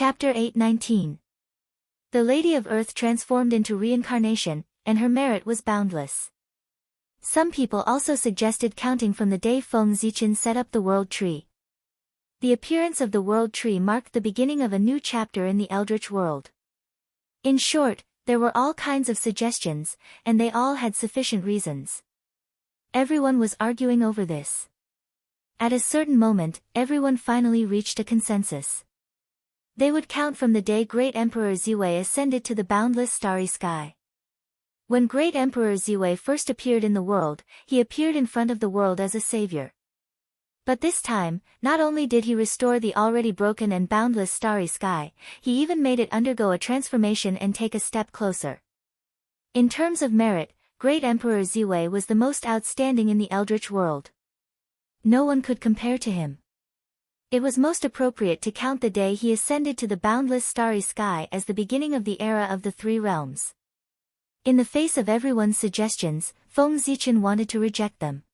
Chapter 8:19. The Lady of Earth transformed into reincarnation, and her merit was boundless. Some people also suggested counting from the day Feng Zichen set up the World Tree. The appearance of the World Tree marked the beginning of a new chapter in the Eldritch world. In short, there were all kinds of suggestions, and they all had sufficient reasons. Everyone was arguing over this. At a certain moment, everyone finally reached a consensus. They would count from the day Great Emperor Ziwei ascended to the boundless starry sky. When Great Emperor Ziwei first appeared in the world, he appeared in front of the world as a savior. But this time, not only did he restore the already broken and boundless starry sky, he even made it undergo a transformation and take a step closer. In terms of merit, Great Emperor Ziwei was the most outstanding in the Eldritch world. No one could compare to him. It was most appropriate to count the day he ascended to the boundless starry sky as the beginning of the era of the three realms. In the face of everyone's suggestions, Feng Zichen wanted to reject them.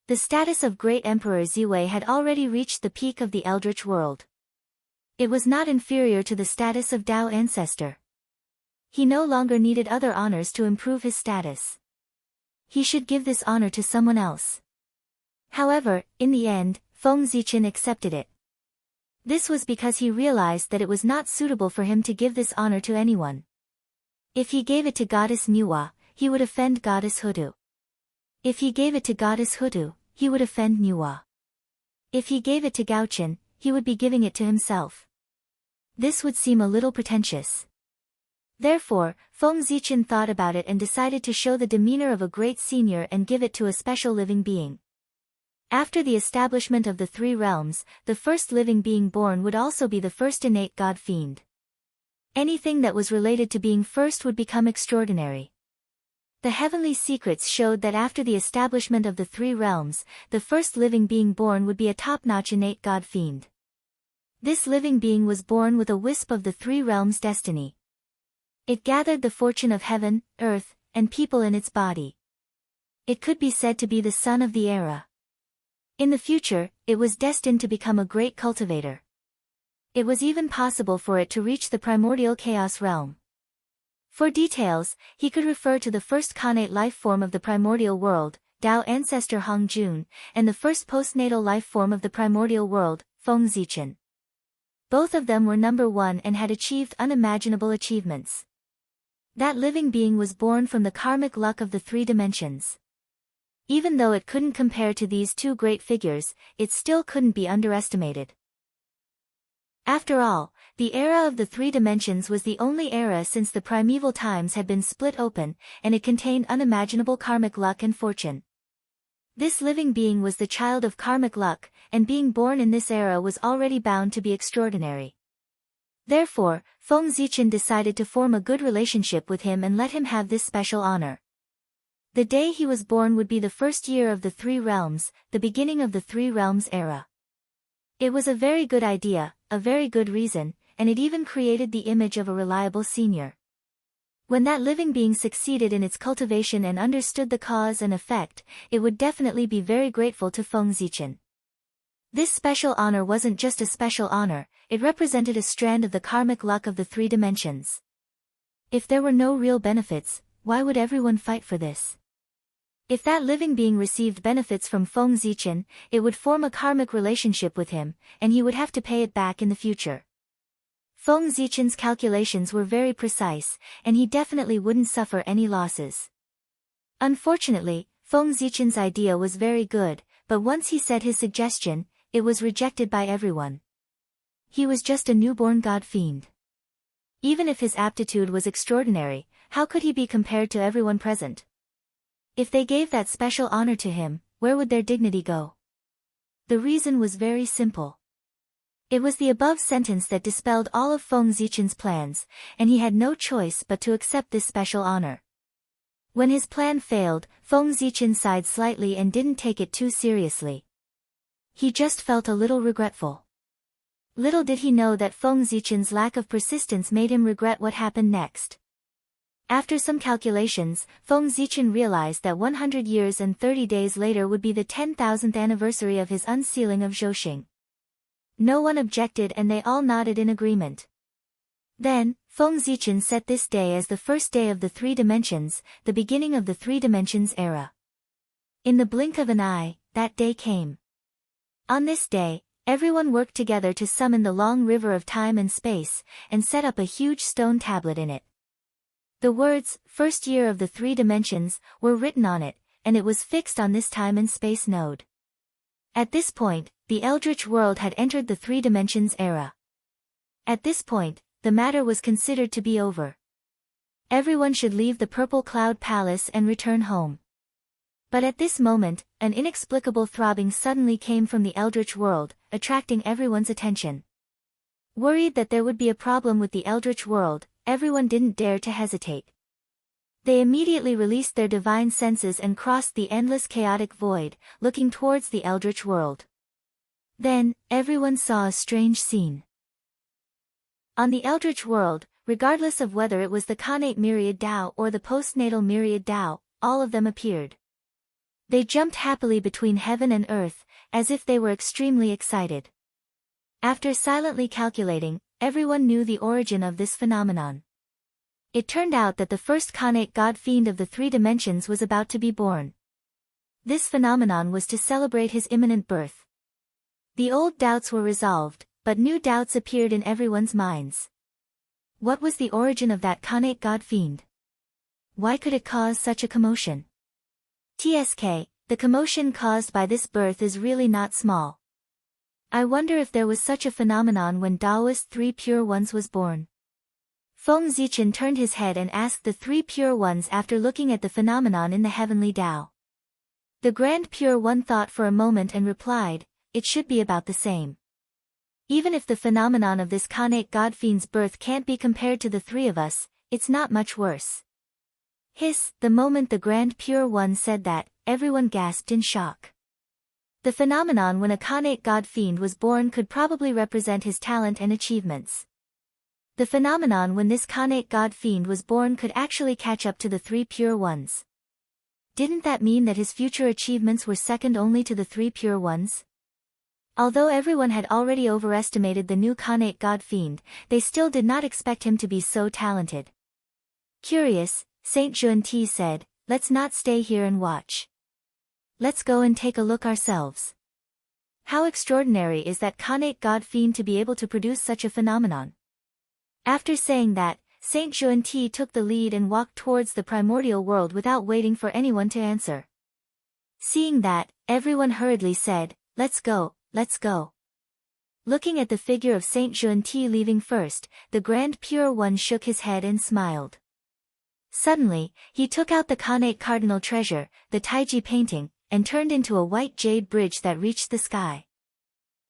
The status of Great Emperor Ziwei had already reached the peak of the Eldritch world. It was not inferior to the status of Dao Ancestor. He no longer needed other honors to improve his status. He should give this honor to someone else. However, in the end, Feng Zichen accepted it. This was because he realized that it was not suitable for him to give this honor to anyone. If he gave it to Goddess Nuwa, he would offend Goddess Hudu. If he gave it to Goddess Hudu, he would offend Nuwa. If he gave it to Gaochen, he would be giving it to himself. This would seem a little pretentious. Therefore, Feng Zichen thought about it and decided to show the demeanor of a great senior and give it to a special living being. After the establishment of the three realms, the first living being born would also be the first innate god fiend. Anything that was related to being first would become extraordinary. The heavenly secrets showed that after the establishment of the three realms, the first living being born would be a top-notch innate god fiend. This living being was born with a wisp of the three realms' destiny. It gathered the fortune of heaven, earth, and people in its body. It could be said to be the son of the era. In the future, it was destined to become a great cultivator. It was even possible for it to reach the primordial chaos realm. For details, he could refer to the first connate life form of the primordial world, Dao Ancestor Hong Jun, and the first postnatal life form of the primordial world, Feng Zichen. Both of them were number one and had achieved unimaginable achievements. That living being was born from the karmic luck of the three dimensions. Even though it couldn't compare to these two great figures, it still couldn't be underestimated. After all, the era of the three dimensions was the only era since the primeval times had been split open, and it contained unimaginable karmic luck and fortune. This living being was the child of karmic luck, and being born in this era was already bound to be extraordinary. Therefore, Feng Zichen decided to form a good relationship with him and let him have this special honor. The day he was born would be the first year of the three realms, the beginning of the three realms era. It was a very good idea, a very good reason, and it even created the image of a reliable senior. When that living being succeeded in its cultivation and understood the cause and effect, it would definitely be very grateful to Feng Zichen. This special honor wasn't just a special honor, it represented a strand of the karmic luck of the three dimensions. If there were no real benefits, why would everyone fight for this? If that living being received benefits from Feng Zichen, it would form a karmic relationship with him, and he would have to pay it back in the future. Feng Zichen's calculations were very precise, and he definitely wouldn't suffer any losses. Unfortunately, Feng Zichen's idea was very good, but once he said his suggestion, it was rejected by everyone. He was just a newborn god fiend. Even if his aptitude was extraordinary, how could he be compared to everyone present? If they gave that special honor to him, where would their dignity go? The reason was very simple. It was the above sentence that dispelled all of Feng Zichen's plans, and he had no choice but to accept this special honor. When his plan failed, Feng Zichen sighed slightly and didn't take it too seriously. He just felt a little regretful. Little did he know that Feng Zichen's lack of persistence made him regret what happened next. After some calculations, Feng Zichen realized that 100 years and 30 days later would be the 10,000th anniversary of his unsealing of Zhouxing. No one objected and they all nodded in agreement. Then, Feng Zichen set this day as the first day of the 3 dimensions, the beginning of the 3 dimensions era. In the blink of an eye, that day came. On this day, everyone worked together to summon the long river of time and space, and set up a huge stone tablet in it. The words, first year of the 3 dimensions, were written on it, and it was fixed on this time and space node. At this point, the Eldritch world had entered the 3 dimensions era. At this point, the matter was considered to be over. Everyone should leave the Purple Cloud Palace and return home. But at this moment, an inexplicable throbbing suddenly came from the Eldritch world, attracting everyone's attention. Worried that there would be a problem with the Eldritch world, everyone didn't dare to hesitate. They immediately released their divine senses and crossed the endless chaotic void, looking towards the Eldritch world. Then, everyone saw a strange scene. On the Eldritch world, regardless of whether it was the Khanate Myriad Tao or the postnatal Myriad Tao, all of them appeared. They jumped happily between heaven and earth, as if they were extremely excited. After silently calculating, everyone knew the origin of this phenomenon. It turned out that the first Khanate god fiend of the 3 dimensions was about to be born. This phenomenon was to celebrate his imminent birth. The old doubts were resolved, but new doubts appeared in everyone's minds. What was the origin of that Khanate god fiend? Why could it cause such a commotion? TSK, the commotion caused by this birth is really not small. I wonder if there was such a phenomenon when Taoist 3 Pure Ones was born. Feng Zichen turned his head and asked the 3 Pure Ones after looking at the phenomenon in the heavenly Tao. The Grand Pure One thought for a moment and replied, it should be about the same. Even if the phenomenon of this Khanate god fiend's birth can't be compared to the 3 of us, it's not much worse. Hiss, the moment the Grand Pure One said that, everyone gasped in shock. The phenomenon when a Khanate god fiend was born could probably represent his talent and achievements. The phenomenon when this Khanate god fiend was born could actually catch up to the 3 Pure Ones. Didn't that mean that his future achievements were second only to the 3 Pure Ones? Although everyone had already overestimated the new Khanate god fiend, they still did not expect him to be so talented. Curious, Saint Juanti said, let's not stay here and watch. Let's go and take a look ourselves. How extraordinary is that Khanate god fiend to be able to produce such a phenomenon. After saying that, Saint Juanti took the lead and walked towards the primordial world without waiting for anyone to answer. Seeing that, everyone hurriedly said, let's go, let's go. Looking at the figure of Saint Juanti leaving first, the Grand Pure One shook his head and smiled. Suddenly, he took out the Khanate cardinal treasure, the Taiji painting, and turned into a white jade bridge that reached the sky.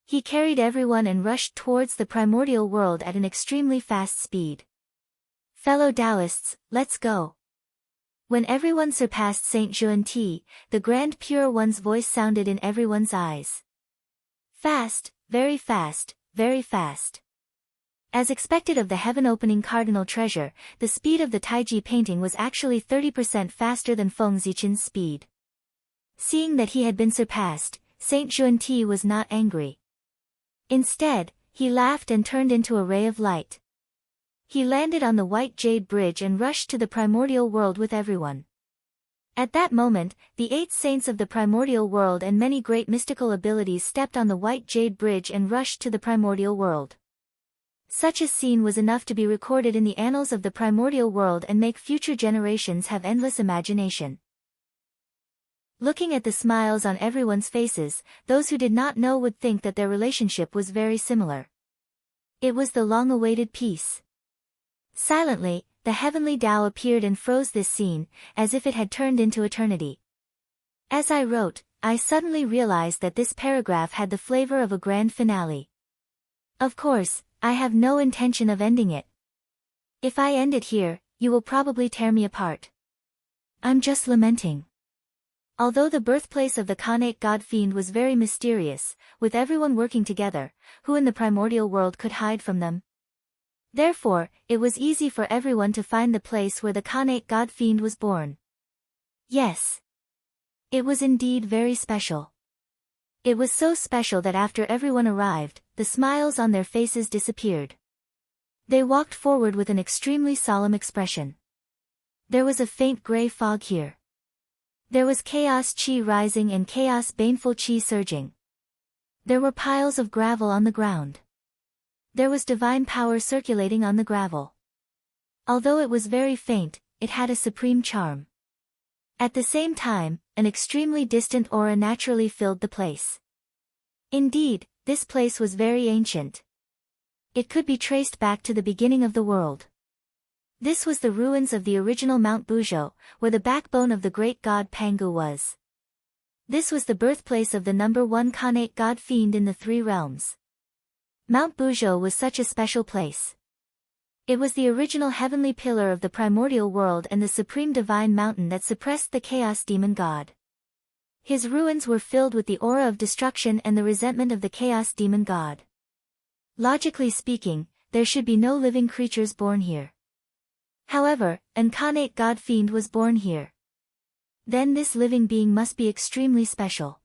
He carried everyone and rushed towards the primordial world at an extremely fast speed. Fellow Taoists, let's go. When everyone surpassed Saint Juanti, the Grand Pure One's voice sounded in everyone's eyes. Fast, very fast, very fast. As expected of the heaven-opening cardinal treasure, the speed of the Taiji painting was actually 30% faster than Feng Zichen's speed. Seeing that he had been surpassed, Saint Juanti was not angry. Instead, he laughed and turned into a ray of light. He landed on the white jade bridge and rushed to the primordial world with everyone. At that moment, the 8 saints of the primordial world and many great mystical abilities stepped on the white jade bridge and rushed to the primordial world. Such a scene was enough to be recorded in the annals of the primordial world and make future generations have endless imagination. Looking at the smiles on everyone's faces, those who did not know would think that their relationship was very similar. It was the long-awaited peace. Silently, the heavenly Tao appeared and froze this scene, as if it had turned into eternity. As I wrote, I suddenly realized that this paragraph had the flavor of a grand finale. Of course, I have no intention of ending it. If I end it here, you will probably tear me apart. I'm just lamenting. Although the birthplace of the Khanate god fiend was very mysterious, with everyone working together, who in the primordial world could hide from them? Therefore, it was easy for everyone to find the place where the Khanate god fiend was born. Yes. It was indeed very special. It was so special that after everyone arrived, the smiles on their faces disappeared. They walked forward with an extremely solemn expression. There was a faint gray fog here. There was chaos chi rising and chaos baneful chi surging. There were piles of gravel on the ground. There was divine power circulating on the gravel. Although it was very faint, it had a supreme charm. At the same time, an extremely distant aura naturally filled the place. Indeed, this place was very ancient. It could be traced back to the beginning of the world. This was the ruins of the original Mount Bujo, where the backbone of the great god Pangu was. This was the birthplace of the number one Khanate god fiend in the three realms. Mount Bujo was such a special place. It was the original heavenly pillar of the primordial world and the supreme divine mountain that suppressed the chaos demon god. His ruins were filled with the aura of destruction and the resentment of the chaos demon god. Logically speaking, there should be no living creatures born here. However, an Khanate god fiend was born here. Then this living being must be extremely special.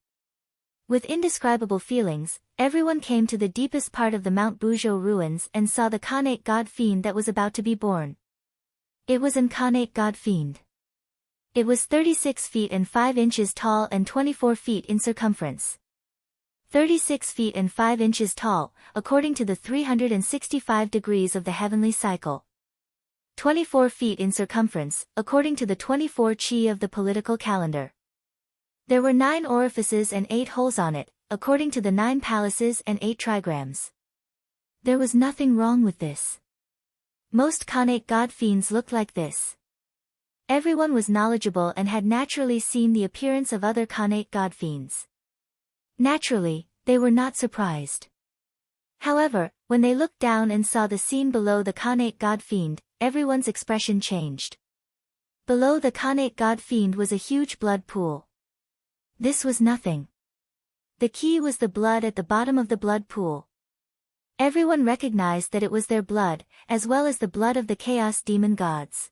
With indescribable feelings, everyone came to the deepest part of the Mount Bujo ruins and saw the Khanate god fiend that was about to be born. It was an Khanate god fiend. It was 36 feet and 5 inches tall and 24 feet in circumference. 36 feet and 5 inches tall, according to the 365 degrees of the heavenly cycle. 24 feet in circumference, according to the 24 chi of the political calendar. There were 9 orifices and 8 holes on it, according to the 9 palaces and 8 trigrams. There was nothing wrong with this. Most Khanate god fiends looked like this. Everyone was knowledgeable and had naturally seen the appearance of other Khanate god fiends. Naturally, they were not surprised. However, when they looked down and saw the scene below the Khanate god fiend, everyone's expression changed. Below the Khanate god fiend was a huge blood pool. This was nothing. The key was the blood at the bottom of the blood pool. Everyone recognized that it was their blood, as well as the blood of the chaos demon gods.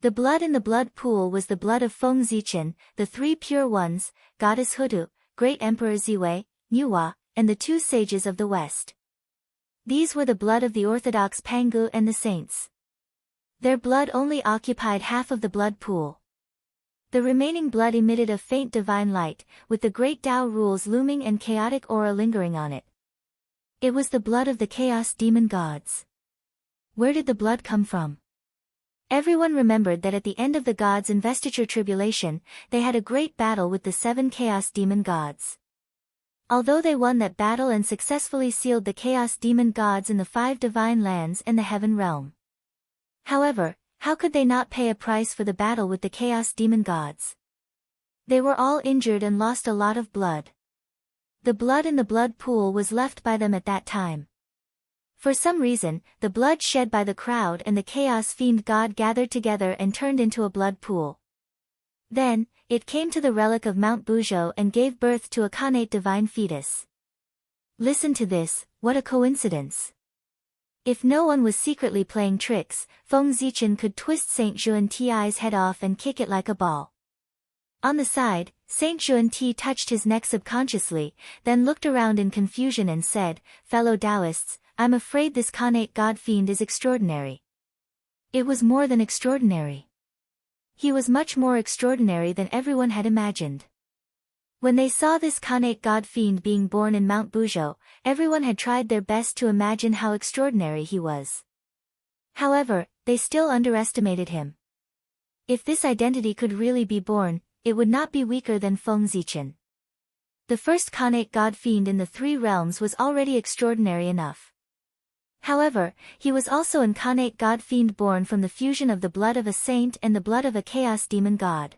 The blood in the blood pool was the blood of Feng Zichen, the 3 pure ones, Goddess Hudu, Great Emperor Ziwei, Nuwa, and the 2 sages of the West. These were the blood of the Orthodox Pangu and the saints. Their blood only occupied half of the blood pool. The remaining blood emitted a faint divine light, with the great Tao rules looming and chaotic aura lingering on it. It was the blood of the chaos demon gods. Where did the blood come from? Everyone remembered that at the end of the gods' investiture tribulation, they had a great battle with the 7 chaos demon gods. Although they won that battle and successfully sealed the chaos demon gods in the 5 divine lands and the heaven realm. However, how could they not pay a price for the battle with the chaos demon gods? They were all injured and lost a lot of blood. The blood in the blood pool was left by them at that time. For some reason, the blood shed by the crowd and the chaos fiend god gathered together and turned into a blood pool. Then, it came to the relic of Mount Bujo and gave birth to a Khanate divine fetus. Listen to this, what a coincidence. If no one was secretly playing tricks, Feng Zichen could twist Saint Xuanti's head off and kick it like a ball. On the side, Saint Xuanti touched his neck subconsciously, then looked around in confusion and said, "Fellow Taoists, I'm afraid this Khanate god fiend is extraordinary." It was more than extraordinary. He was much more extraordinary than everyone had imagined. When they saw this Khanate god fiend being born in Mount Bujo, everyone had tried their best to imagine how extraordinary he was. However, they still underestimated him. If this identity could really be born, it would not be weaker than Feng Zichen. The first Khanate god fiend in the 3 realms was already extraordinary enough. However, he was also an Khanate god fiend born from the fusion of the blood of a saint and the blood of a chaos demon god.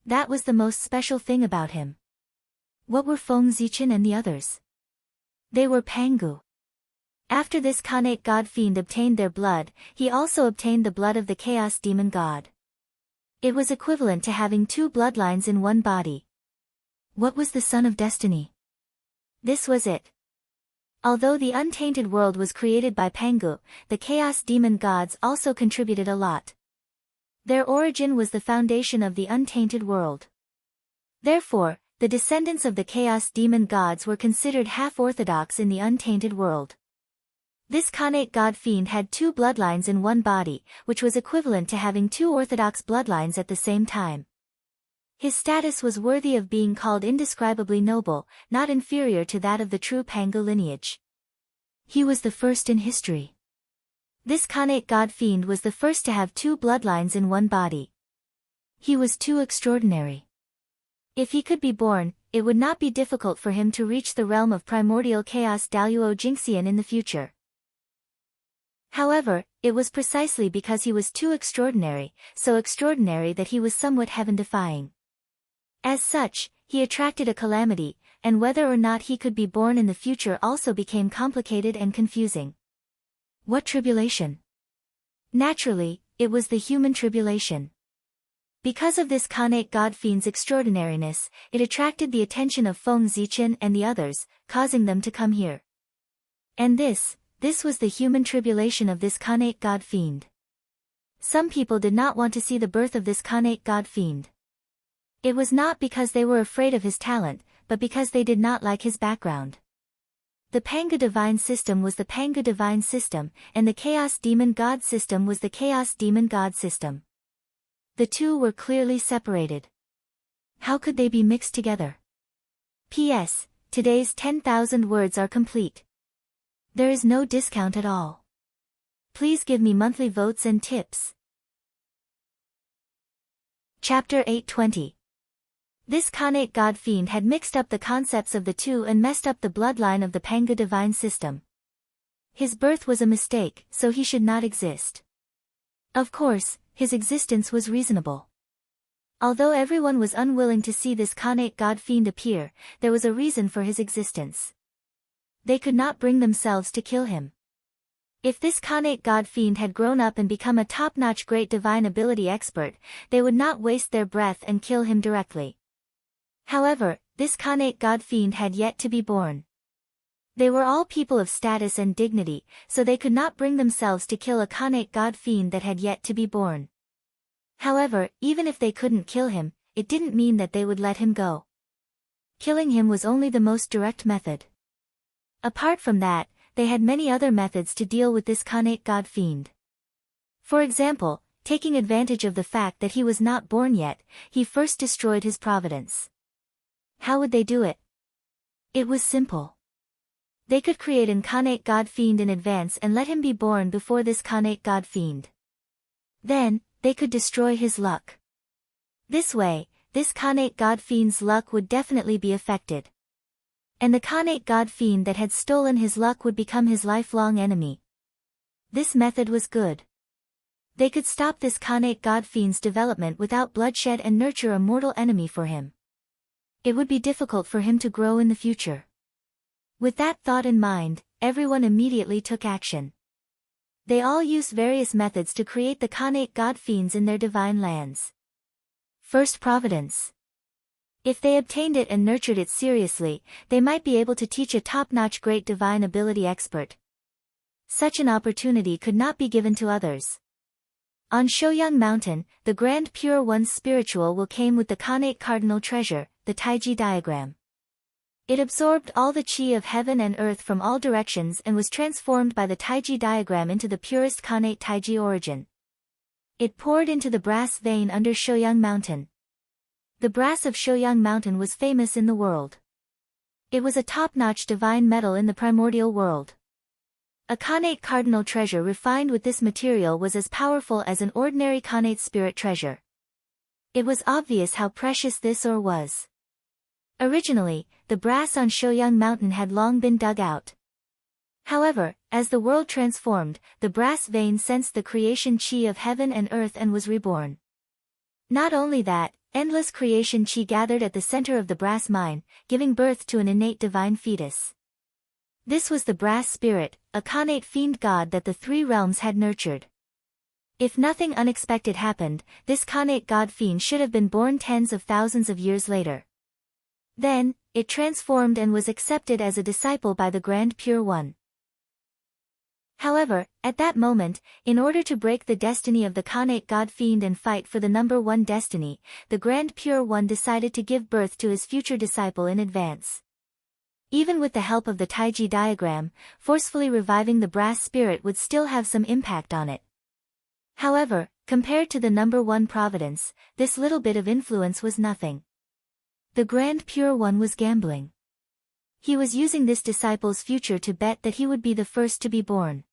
That was the most special thing about him. What were Feng Zichen and the others? They were Pangu. After this Khanate god fiend obtained their blood, he also obtained the blood of the chaos demon god. It was equivalent to having 2 bloodlines in one body. What was the Son of Destiny? This was it. Although the untainted world was created by Pangu, the chaos demon gods also contributed a lot. Their origin was the foundation of the untainted world. Therefore, the descendants of the chaos demon gods were considered half-orthodox in the untainted world. This Khanate god-fiend had two bloodlines in one body, which was equivalent to having two orthodox bloodlines at the same time. His status was worthy of being called indescribably noble, not inferior to that of the true Pangu lineage. He was the first in history. This Khanate god-fiend was the first to have two bloodlines in one body. He was too extraordinary. If he could be born, it would not be difficult for him to reach the realm of primordial chaos Daluo Jingxian in the future. However, it was precisely because he was too extraordinary, so extraordinary that he was somewhat heaven-defying. As such, he attracted a calamity, and whether or not he could be born in the future also became complicated and confusing. What tribulation? Naturally, it was the human tribulation. Because of this Khanate god-fiend's extraordinariness, it attracted the attention of Feng Zichen and the others, causing them to come here. And this was the human tribulation of this Khanate god-fiend. Some people did not want to see the birth of this Khanate god-fiend. It was not because they were afraid of his talent, but because they did not like his background. The Pangu divine system was the Pangu divine system, and the Chaos demon god system was the Chaos demon god system. The two were clearly separated. How could they be mixed together? P.S. Today's 10,000 words are complete. There is no discount at all. Please give me monthly votes and tips. Chapter 820. This Khanate god-fiend had mixed up the concepts of the two and messed up the bloodline of the Pangu divine system. His birth was a mistake, so he should not exist. Of course, his existence was reasonable. Although everyone was unwilling to see this Khanate god-fiend appear, there was a reason for his existence. They could not bring themselves to kill him. If this Khanate god-fiend had grown up and become a top-notch great divine ability expert, they would not waste their breath and kill him directly. However, this Khanate god-fiend had yet to be born. They were all people of status and dignity, so they could not bring themselves to kill a Khanate god-fiend that had yet to be born. However, even if they couldn't kill him, it didn't mean that they would let him go. Killing him was only the most direct method. Apart from that, they had many other methods to deal with this Khanate god-fiend. For example, taking advantage of the fact that he was not born yet, he first destroyed his providence. How would they do it? It was simple. They could create an Khanate god-fiend in advance and let him be born before this Khanate god-fiend. Then, they could destroy his luck. This way, this Khanate god-fiend's luck would definitely be affected. And the Khanate god-fiend that had stolen his luck would become his lifelong enemy. This method was good. They could stop this Khanate god-fiend's development without bloodshed and nurture a mortal enemy for him. It would be difficult for him to grow in the future. With that thought in mind, everyone immediately took action. They all used various methods to create the Khanate god-fiends in their divine lands. First, providence. If they obtained it and nurtured it seriously, they might be able to teach a top-notch great divine ability expert. Such an opportunity could not be given to others. On Shouyang Mountain, the Grand Pure One's spiritual will came with the Khanate cardinal treasure, the Taiji diagram. It absorbed all the qi of heaven and earth from all directions and was transformed by the Taiji diagram into the purest Khanate Taiji origin. It poured into the brass vein under Shouyang Mountain. The brass of Shouyang Mountain was famous in the world. It was a top-notch divine metal in the primordial world. A Khanate cardinal treasure refined with this material was as powerful as an ordinary Khanate spirit treasure. It was obvious how precious this ore was. Originally, the brass on Shouyang Mountain had long been dug out. However, as the world transformed, the brass vein sensed the creation qi of heaven and earth and was reborn. Not only that, endless creation qi gathered at the center of the brass mine, giving birth to an innate divine fetus. This was the brass spirit, a Khanate fiend god that the three realms had nurtured. If nothing unexpected happened, this Khanate god fiend should have been born tens of thousands of years later. Then, it transformed and was accepted as a disciple by the Grand Pure One. However, at that moment, in order to break the destiny of the Khanate God Fiend and fight for the number one destiny, the Grand Pure One decided to give birth to his future disciple in advance. Even with the help of the Taiji diagram, forcefully reviving the brass spirit would still have some impact on it. However, compared to the number one providence, this little bit of influence was nothing. The Grand Pure One was gambling. He was using this disciple's future to bet that he would be the first to be born.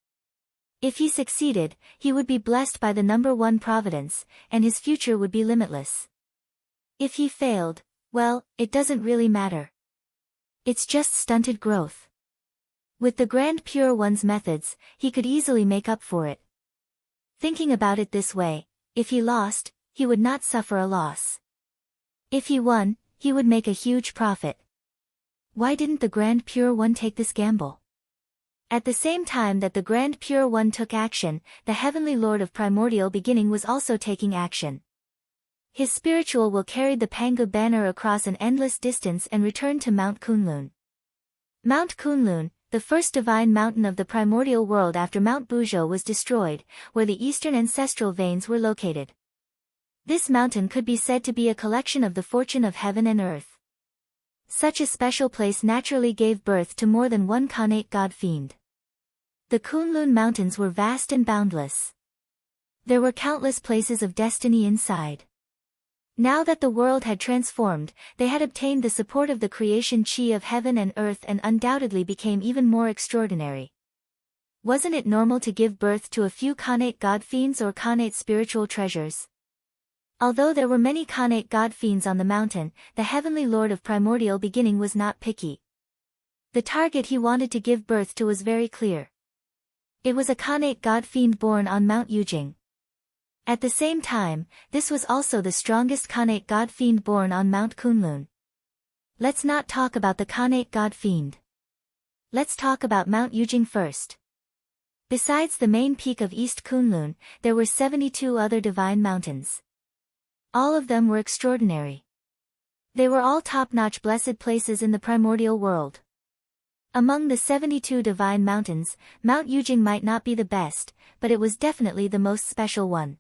If he succeeded, he would be blessed by the number one providence, and his future would be limitless. If he failed, well, it doesn't really matter. It's just stunted growth. With the Grand Pure One's methods, he could easily make up for it. Thinking about it this way, if he lost, he would not suffer a loss. If he won, he would make a huge profit. Why didn't the Grand Pure One take this gamble? At the same time that the Grand Pure One took action, the Heavenly Lord of Primordial Beginning was also taking action. His spiritual will carried the Pangu banner across an endless distance and returned to Mount Kunlun. Mount Kunlun, the first divine mountain of the primordial world after Mount Buzhou was destroyed, where the eastern ancestral veins were located. This mountain could be said to be a collection of the fortune of heaven and earth. Such a special place naturally gave birth to more than one Khanate God Fiend. The Kunlun Mountains were vast and boundless. There were countless places of destiny inside. Now that the world had transformed, they had obtained the support of the creation chi of heaven and earth and undoubtedly became even more extraordinary. Wasn't it normal to give birth to a few Khanate God Fiends or Khanate spiritual treasures? Although there were many Khanate God Fiends on the mountain, the Heavenly Lord of Primordial Beginning was not picky. The target he wanted to give birth to was very clear. It was a Khanate God Fiend born on Mount Yujing. At the same time, this was also the strongest Khanate God Fiend born on Mount Kunlun. Let's not talk about the Khanate God Fiend. Let's talk about Mount Yujing first. Besides the main peak of East Kunlun, there were 72 other divine mountains. All of them were extraordinary. They were all top-notch blessed places in the primordial world. Among the 72 divine mountains, Mount Yujing might not be the best, but it was definitely the most special one.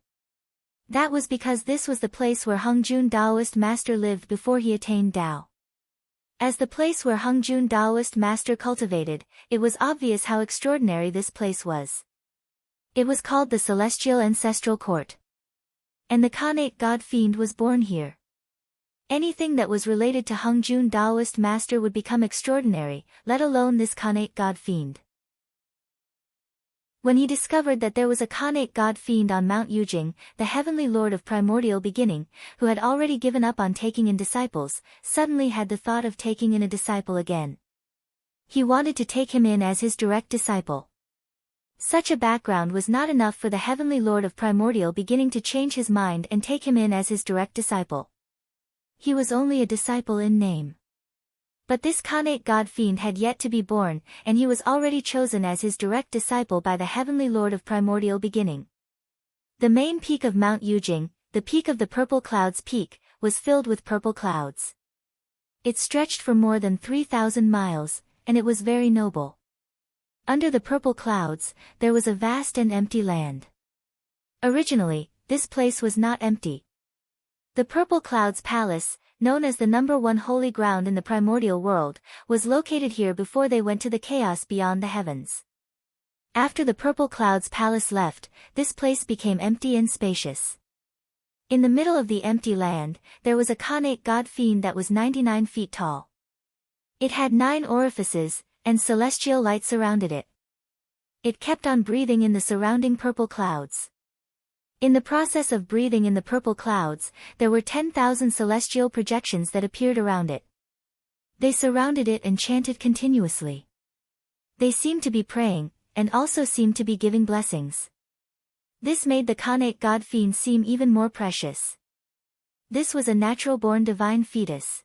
That was because this was the place where Hongjun Taoist master lived before he attained Tao. As the place where Hongjun Taoist master cultivated, it was obvious how extraordinary this place was. It was called the Celestial Ancestral Court. And the Khanate God Fiend was born here. Anything that was related to Hongjun Taoist master would become extraordinary, let alone this Khanate God Fiend. When he discovered that there was a Khanate God Fiend on Mount Yujing, the Heavenly Lord of Primordial Beginning, who had already given up on taking in disciples, suddenly had the thought of taking in a disciple again. He wanted to take him in as his direct disciple. Such a background was not enough for the Heavenly Lord of Primordial Beginning to change his mind and take him in as his direct disciple. He was only a disciple in name. But this Khanate God Fiend had yet to be born, and he was already chosen as his direct disciple by the Heavenly Lord of Primordial Beginning. The main peak of Mount Yujing, the peak of the Purple Clouds Peak, was filled with purple clouds. It stretched for more than 3,000 miles, and it was very noble. Under the purple clouds, there was a vast and empty land. Originally, this place was not empty. The Purple Clouds Palace, known as the number one holy ground in the primordial world, was located here before they went to the chaos beyond the heavens. After the Purple Clouds Palace left, this place became empty and spacious. In the middle of the empty land, there was a Khanate God Fiend that was 99 feet tall. It had 9 orifices, and celestial light surrounded it. It kept on breathing in the surrounding purple clouds. In the process of breathing in the purple clouds, there were 10,000 celestial projections that appeared around it. They surrounded it and chanted continuously. They seemed to be praying, and also seemed to be giving blessings. This made the Khanate God Fiend seem even more precious. This was a natural-born divine fetus.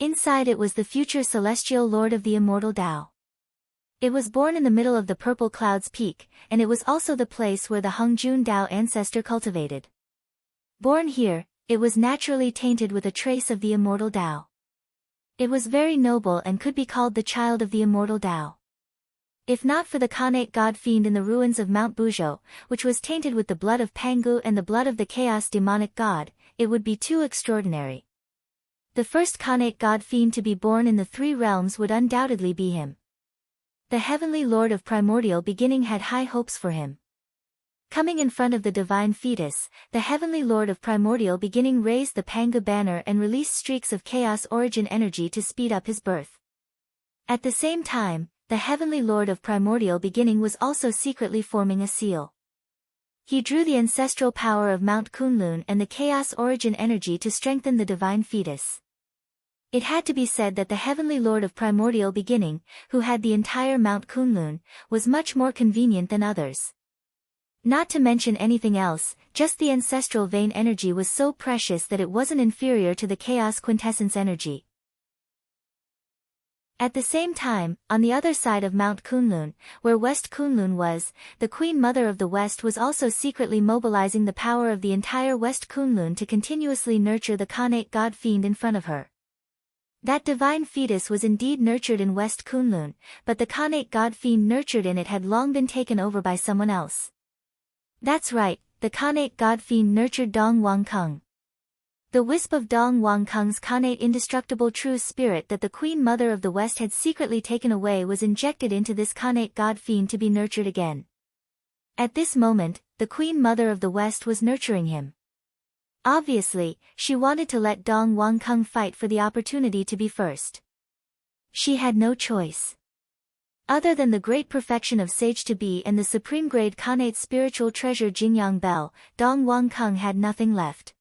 Inside it was the future celestial lord of the immortal Tao. It was born in the middle of the Purple Clouds Peak, and it was also the place where the Hongjun Tao ancestor cultivated. Born here, it was naturally tainted with a trace of the immortal Tao. It was very noble and could be called the child of the immortal Tao. If not for the Khanate god-fiend in the ruins of Mount Bujo, which was tainted with the blood of Pangu and the blood of the chaos demonic god, it would be too extraordinary. The first Khanate god-fiend to be born in the three realms would undoubtedly be him. The heavenly lord of primordial beginning had high hopes for him. Coming in front of the divine fetus, the heavenly lord of primordial beginning raised the Pangu banner and released streaks of chaos origin energy to speed up his birth. At the same time, the heavenly lord of primordial beginning was also secretly forming a seal. He drew the ancestral power of Mount Kunlun and the chaos origin energy to strengthen the divine fetus. It had to be said that the heavenly lord of primordial beginning, who had the entire Mount Kunlun, was much more convenient than others. Not to mention anything else, just the ancestral vein energy was so precious that it wasn't inferior to the chaos quintessence energy. At the same time, on the other side of Mount Kunlun, where West Kunlun was, the Queen Mother of the West was also secretly mobilizing the power of the entire West Kunlun to continuously nurture the Khanate god-fiend in front of her. That divine fetus was indeed nurtured in West Kunlun, but the Khanate god-fiend nurtured in it had long been taken over by someone else. That's right, the Khanate god-fiend nurtured Dong Wangkung. The wisp of Dong Wangkung's Khanate indestructible true spirit that the Queen Mother of the West had secretly taken away was injected into this Khanate god-fiend to be nurtured again. At this moment, the Queen Mother of the West was nurturing him. Obviously, she wanted to let Dong Wangkung fight for the opportunity to be first. She had no choice. Other than the great perfection of Sage to be and the supreme grade Khanate spiritual treasure Jingyang Bell, Dong Wangkung had nothing left.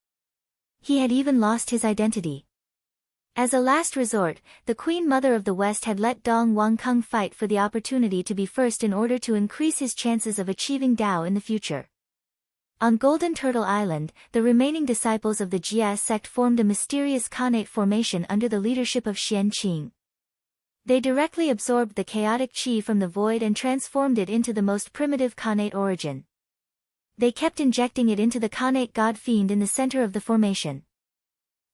He had even lost his identity. As a last resort, the Queen Mother of the West had let Dong Wangkung fight for the opportunity to be first in order to increase his chances of achieving Dao in the future. On Golden Turtle Island, the remaining disciples of the Jia sect formed a mysterious Khanate formation under the leadership of Xian Qing. They directly absorbed the chaotic qi from the void and transformed it into the most primitive Khanate origin. They kept injecting it into the Khanate god-fiend in the center of the formation.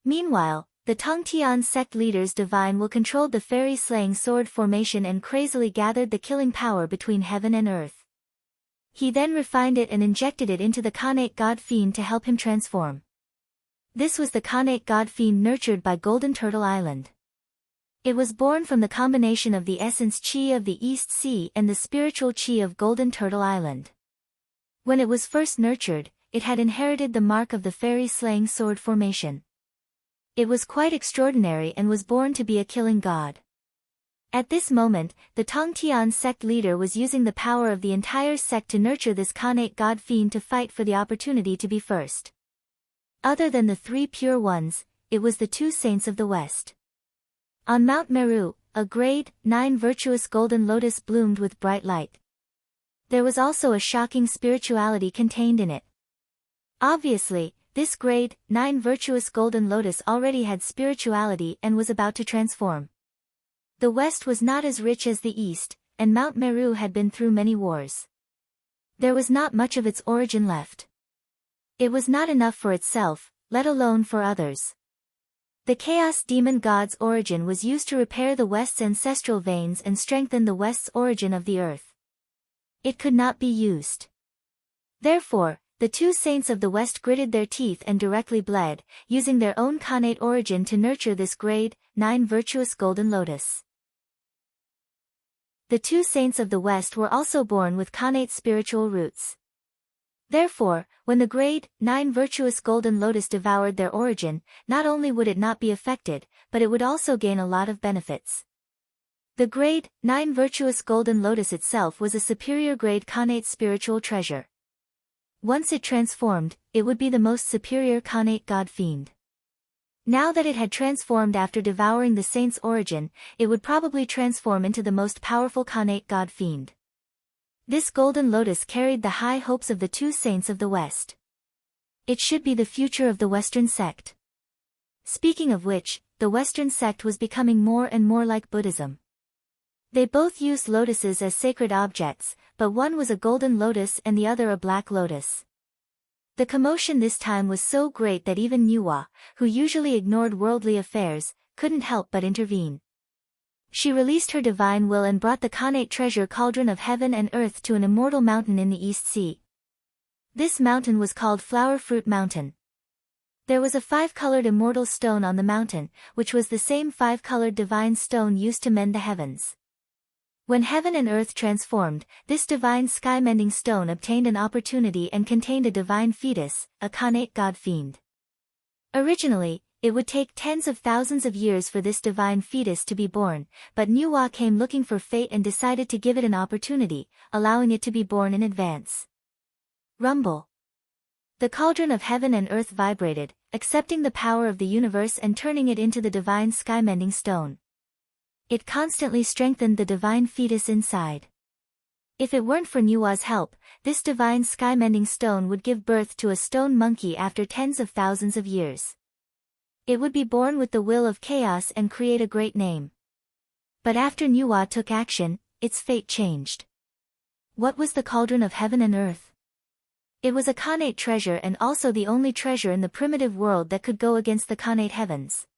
Meanwhile, the Tongtian sect leaders divine will controlled the fairy-slaying sword formation and crazily gathered the killing power between heaven and earth. He then refined it and injected it into the Khanate god-fiend to help him transform. This was the Khanate god-fiend nurtured by Golden Turtle Island. It was born from the combination of the essence qi of the East Sea and the spiritual qi of Golden Turtle Island. When it was first nurtured, it had inherited the mark of the fairy-slaying sword formation. It was quite extraordinary and was born to be a killing god. At this moment, the Tongtian sect leader was using the power of the entire sect to nurture this Khanate god-fiend to fight for the opportunity to be first. Other than the three pure ones, it was the two saints of the West. On Mount Meru, a grade 9 virtuous golden lotus bloomed with bright light. There was also a shocking spirituality contained in it. Obviously, this grade 9 virtuous golden lotus already had spirituality and was about to transform. The West was not as rich as the East, and Mount Meru had been through many wars. There was not much of its origin left. It was not enough for itself, let alone for others. The Chaos Demon God's origin was used to repair the West's ancestral veins and strengthen the West's origin of the earth. It could not be used. Therefore, the two saints of the West gritted their teeth and directly bled, using their own Khanate origin to nurture this grade 9 virtuous golden lotus. The two saints of the West were also born with Khanate spiritual roots. Therefore, when the grade 9 virtuous golden lotus devoured their origin, not only would it not be affected, but it would also gain a lot of benefits. The grade 9 virtuous golden lotus itself was a superior grade Khanate spiritual treasure. Once it transformed, it would be the most superior Khanate god-fiend. Now that it had transformed after devouring the saint's origin, it would probably transform into the most powerful Khanate god-fiend. This golden lotus carried the high hopes of the two saints of the West. It should be the future of the Western sect. Speaking of which, the Western sect was becoming more and more like Buddhism. They both used lotuses as sacred objects, but one was a golden lotus and the other a black lotus. The commotion this time was so great that even Nuwa, who usually ignored worldly affairs, couldn't help but intervene. She released her divine will and brought the Khanate treasure cauldron of heaven and earth to an immortal mountain in the East Sea. This mountain was called Flower Fruit Mountain. There was a 5-colored immortal stone on the mountain, which was the same 5-colored divine stone used to mend the heavens. When heaven and earth transformed, this divine sky-mending stone obtained an opportunity and contained a divine fetus, a Khanate god fiend. Originally, it would take tens of thousands of years for this divine fetus to be born, but Nuwa came looking for fate and decided to give it an opportunity, allowing it to be born in advance. Rumble. The cauldron of heaven and earth vibrated, accepting the power of the universe and turning it into the divine sky-mending stone. It constantly strengthened the divine fetus inside. If it weren't for Nuwa's help, this divine sky-mending stone would give birth to a stone monkey after tens of thousands of years. It would be born with the will of chaos and create a great name. But after Nuwa took action, its fate changed. What was the cauldron of heaven and earth? It was a Khanate treasure and also the only treasure in the primitive world that could go against the Khanate heavens.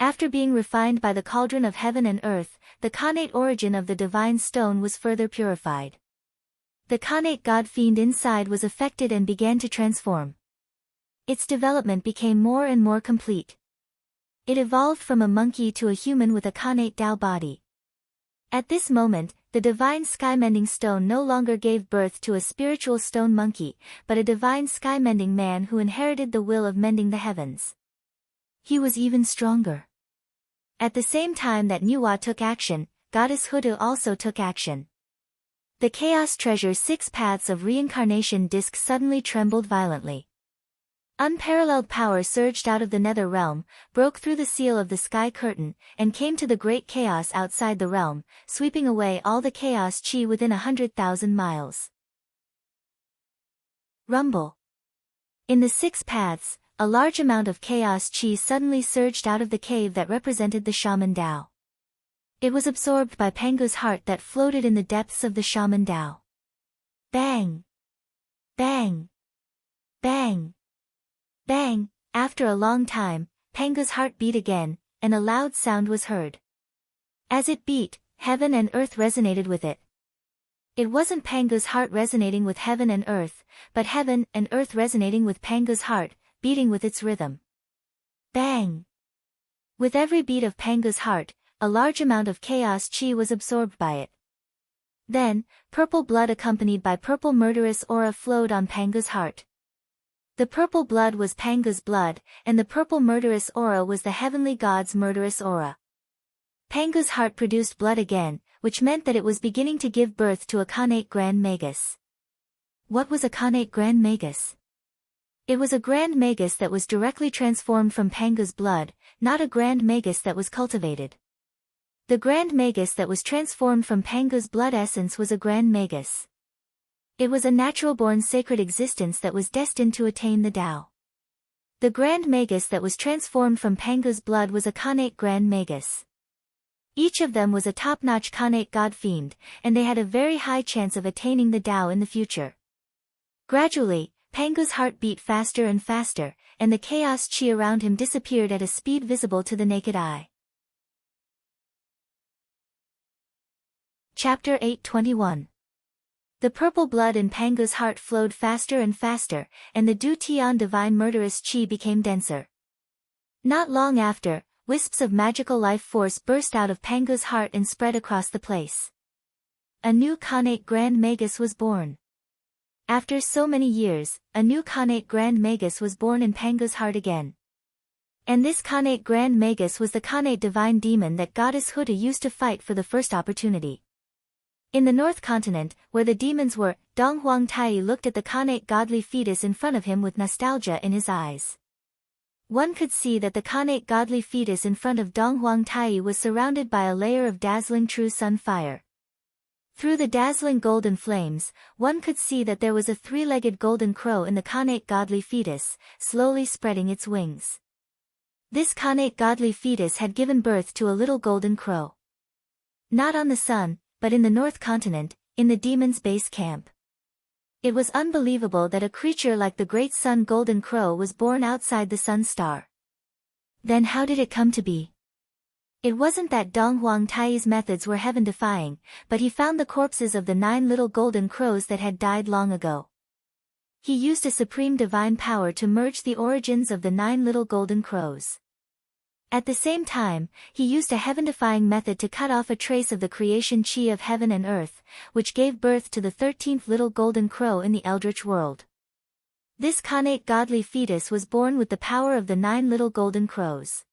After being refined by the cauldron of heaven and earth, the Khanate origin of the divine stone was further purified. The Khanate god fiend inside was affected and began to transform. Its development became more and more complete. It evolved from a monkey to a human with a Khanate Tao body. At this moment, the divine sky-mending stone no longer gave birth to a spiritual stone monkey, but a divine sky-mending man who inherited the will of mending the heavens. He was even stronger. At the same time that Nuwa took action, Goddess Huda also took action. The Chaos Treasure's 6 paths of reincarnation disc suddenly trembled violently. Unparalleled power surged out of the nether realm, broke through the seal of the sky curtain, and came to the great chaos outside the realm, sweeping away all the chaos chi within 100,000 miles. Rumble. In the 6 paths, a large amount of chaos chi suddenly surged out of the cave that represented the shaman Tao. It was absorbed by Pangu's heart that floated in the depths of the shaman Tao. Bang! Bang! Bang! Bang! After a long time, Pangu's heart beat again, and a loud sound was heard. As it beat, heaven and earth resonated with it. It wasn't Pangu's heart resonating with heaven and earth, but heaven and earth resonating with Pangu's heart, beating with its rhythm. Bang! With every beat of Pangu's heart, a large amount of chaos chi was absorbed by it. Then, purple blood accompanied by purple murderous aura flowed on Pangu's heart. The purple blood was Pangu's blood, and the purple murderous aura was the heavenly god's murderous aura. Pangu's heart produced blood again, which meant that it was beginning to give birth to a Khanate Grand Magus. What was a Khanate Grand Magus? It was a Grand Magus that was directly transformed from Pangu's blood, not a Grand Magus that was cultivated. The Grand Magus that was transformed from Pangu's blood essence was a Grand Magus. It was a natural-born sacred existence that was destined to attain the Tao. The Grand Magus that was transformed from Pangu's blood was a Khanate Grand Magus. Each of them was a top-notch Khanate god fiend, and they had a very high chance of attaining the Tao in the future. Gradually, Pangu's heart beat faster and faster, and the chaos chi around him disappeared at a speed visible to the naked eye. Chapter 8:21. The purple blood in Pangu's heart flowed faster and faster, and the Du Tian divine murderous chi became denser. Not long after, wisps of magical life force burst out of Pangu's heart and spread across the place. A new Khanate Grand Magus was born. After so many years, a new Khanate Grand Magus was born in Pangu's heart again. And this Khanate Grand Magus was the Khanate divine demon that Goddess Huda used to fight for the first opportunity. In the North Continent, where the demons were, Dong Huang Tai looked at the Khanate godly fetus in front of him with nostalgia in his eyes. One could see that the Khanate godly fetus in front of Dong Huang Tai was surrounded by a layer of dazzling true sun fire. Through the dazzling golden flames, one could see that there was a 3-legged golden crow in the Khanate godly fetus, slowly spreading its wings. This Khanate godly fetus had given birth to a little golden crow. Not on the sun, but in the North Continent, in the demon's base camp. It was unbelievable that a creature like the great sun golden crow was born outside the sun star. Then how did it come to be? It wasn't that Dong Huang Tai's methods were heaven-defying, but he found the corpses of the 9 little golden crows that had died long ago. He used a supreme divine power to merge the origins of the 9 little golden crows. At the same time, he used a heaven-defying method to cut off a trace of the creation chi of heaven and earth, which gave birth to the 13th little golden crow in the eldritch world. This connate godly fetus was born with the power of the 9 little golden crows.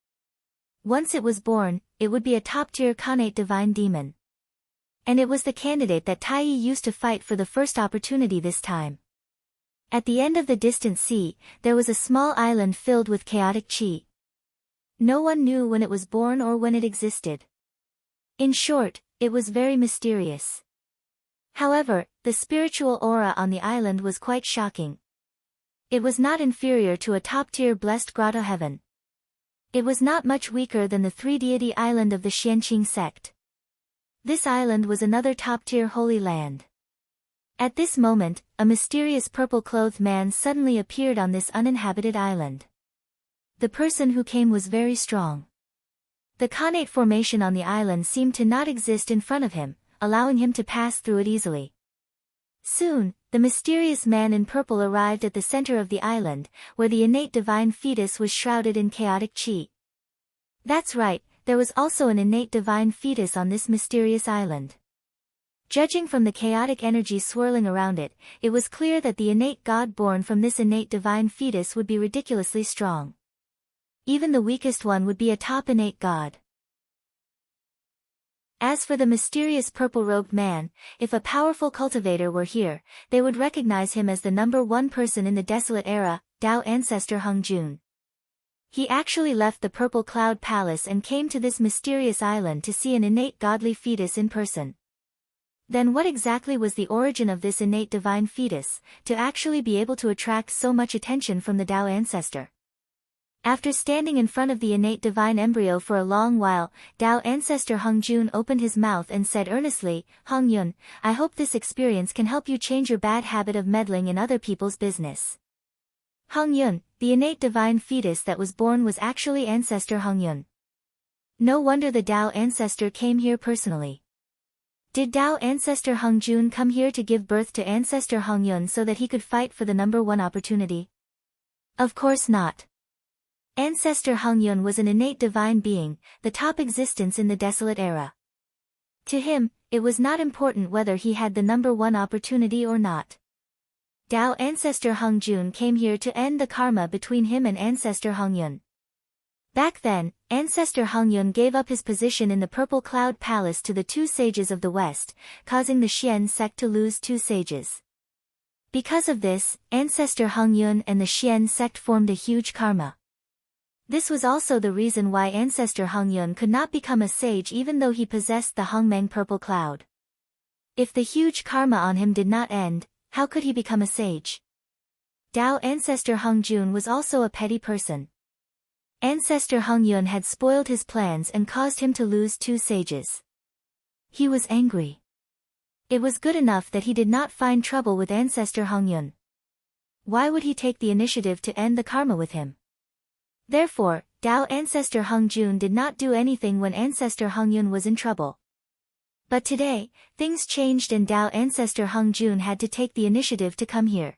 Once it was born, it would be a top-tier connate divine demon. And it was the candidate that Tai used to fight for the first opportunity this time. At the end of the distant sea, there was a small island filled with chaotic chi. No one knew when it was born or when it existed. In short, it was very mysterious. However, the spiritual aura on the island was quite shocking. It was not inferior to a top-tier blessed grotto heaven. It was not much weaker than the 3-deity island of the Xianqing sect. This island was another top-tier holy land. At this moment, a mysterious purple-clothed man suddenly appeared on this uninhabited island. The person who came was very strong. The connate formation on the island seemed to not exist in front of him, allowing him to pass through it easily. Soon, the mysterious man in purple arrived at the center of the island, where the innate divine fetus was shrouded in chaotic chi. That's right, there was also an innate divine fetus on this mysterious island. Judging from the chaotic energy swirling around it, it was clear that the innate god born from this innate divine fetus would be ridiculously strong. Even the weakest one would be a top innate god. As for the mysterious purple-robed man, if a powerful cultivator were here, they would recognize him as the #1 person in the desolate era, Tao ancestor Hung Jun. He actually left the Purple Cloud Palace and came to this mysterious island to see an innate godly fetus in person. Then what exactly was the origin of this innate divine fetus, to actually be able to attract so much attention from the Tao ancestor? After standing in front of the innate divine embryo for a long while, Tao ancestor Hung Jun opened his mouth and said earnestly, "Hung Yun, I hope this experience can help you change your bad habit of meddling in other people's business." Hung Yun, the innate divine fetus that was born, was actually ancestor Hung Yun. No wonder the Tao ancestor came here personally. Did Tao ancestor Hung Jun come here to give birth to ancestor Hung Yun so that he could fight for the #1 opportunity? Of course not. Ancestor Hung Yun was an innate divine being, the top existence in the desolate era. To him, it was not important whether he had the #1 opportunity or not. Tao ancestor Hung Jun came here to end the karma between him and ancestor Hung Yun. Back then, ancestor Hung Yun gave up his position in the Purple Cloud Palace to the 2 sages of the West, causing the Xian sect to lose 2 sages. Because of this, ancestor Hung Yun and the Xian sect formed a huge karma. This was also the reason why ancestor Hung Yun could not become a sage even though he possessed the Hongmeng purple cloud. If the huge karma on him did not end, how could he become a sage? Tao ancestor Hung Jun was also a petty person. Ancestor Hung Yun had spoiled his plans and caused him to lose 2 sages. He was angry. It was good enough that he did not find trouble with ancestor Hung Yun. Why would he take the initiative to end the karma with him? Therefore, Tao ancestor Hung Jun did not do anything when ancestor Hung Yun was in trouble. But today, things changed and Tao ancestor Hung Jun had to take the initiative to come here.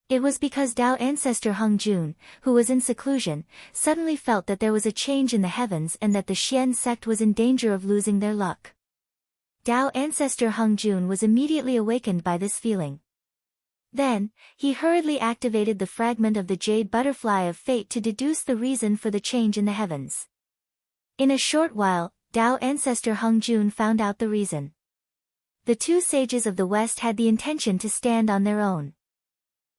It was because Tao ancestor Hung Jun, who was in seclusion, suddenly felt that there was a change in the heavens and that the Xian sect was in danger of losing their luck. Tao ancestor Hung Jun was immediately awakened by this feeling. Then, he hurriedly activated the fragment of the jade butterfly of fate to deduce the reason for the change in the heavens. In a short while, Tao ancestor Hung Jun found out the reason. The 2 sages of the West had the intention to stand on their own.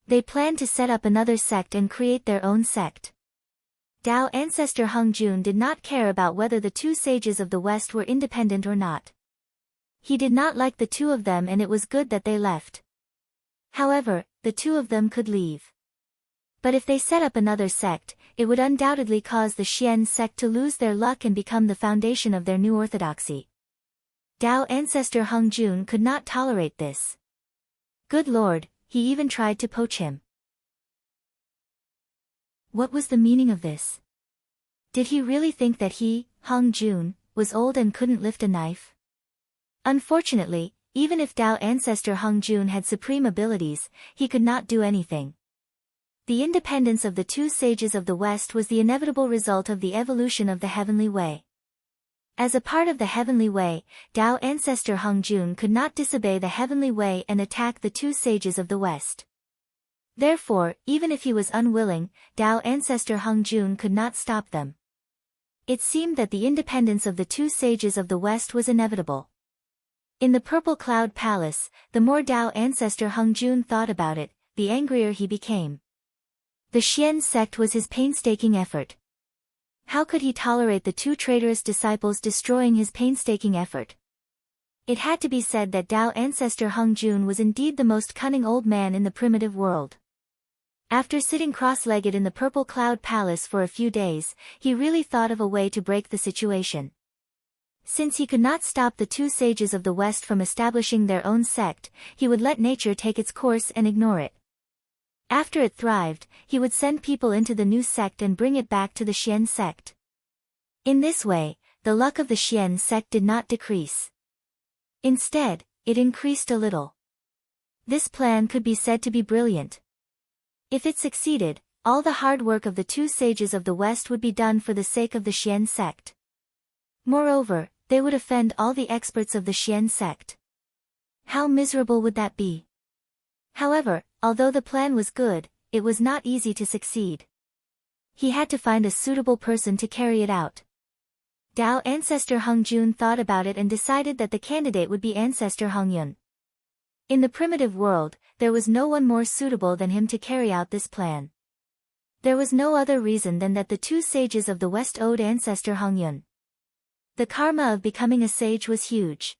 They planned to set up another sect and create their own sect. Tao ancestor Hung Jun did not care about whether the 2 sages of the West were independent or not. He did not like the 2 of them and it was good that they left. However, the 2 of them could leave. But if they set up another sect, it would undoubtedly cause the Xian sect to lose their luck and become the foundation of their new orthodoxy. Tao ancestor Hung Jun could not tolerate this. Good Lord, he even tried to poach him. What was the meaning of this? Did he really think that he, Hong Jun, was old and couldn't lift a knife? Unfortunately, even if Tao ancestor Hong Jun had supreme abilities, he could not do anything. The independence of the two sages of the West was the inevitable result of the evolution of the heavenly way. As a part of the heavenly way, Tao ancestor Hong Jun could not disobey the heavenly way and attack the two sages of the West. Therefore, even if he was unwilling, Tao ancestor Hong Jun could not stop them. It seemed that the independence of the two sages of the West was inevitable. In the Purple Cloud Palace, the more Tao ancestor Hong Jun thought about it, the angrier he became. The Xian sect was his painstaking effort. How could he tolerate the two traitorous disciples destroying his painstaking effort? It had to be said that Tao ancestor Hong Jun was indeed the most cunning old man in the primitive world. After sitting cross-legged in the Purple Cloud Palace for a few days, he really thought of a way to break the situation. Since he could not stop the two sages of the West from establishing their own sect, he would let nature take its course and ignore it. After it thrived, he would send people into the new sect and bring it back to the Xian sect. In this way, the luck of the Xian sect did not decrease. Instead, it increased a little. This plan could be said to be brilliant. If it succeeded, all the hard work of the two sages of the West would be done for the sake of the Xian sect. Moreover, they would offend all the experts of the Xian sect. How miserable would that be? However, although the plan was good, it was not easy to succeed. He had to find a suitable person to carry it out. Tao ancestor Hong Jun thought about it and decided that the candidate would be ancestor Hong Yun. In the primitive world, there was no one more suitable than him to carry out this plan. There was no other reason than that the two sages of the West owed ancestor Hong Yun. The karma of becoming a sage was huge.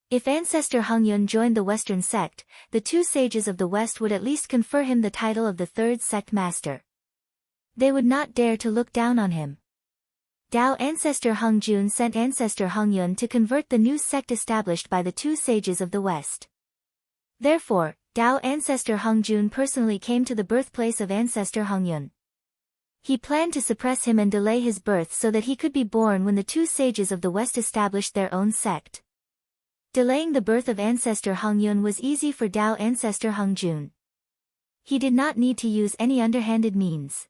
If ancestor Hong Yun joined the Western sect, the two sages of the West would at least confer him the title of the third sect master. They would not dare to look down on him. Tao ancestor Hong Jun sent ancestor Hong Yun to convert the new sect established by the two sages of the West. Therefore, Tao ancestor Hong Jun personally came to the birthplace of ancestor Hong Yun. He planned to suppress him and delay his birth so that he could be born when the two sages of the West established their own sect. Delaying the birth of ancestor Hong Yun was easy for Tao ancestor Hong Jun. He did not need to use any underhanded means.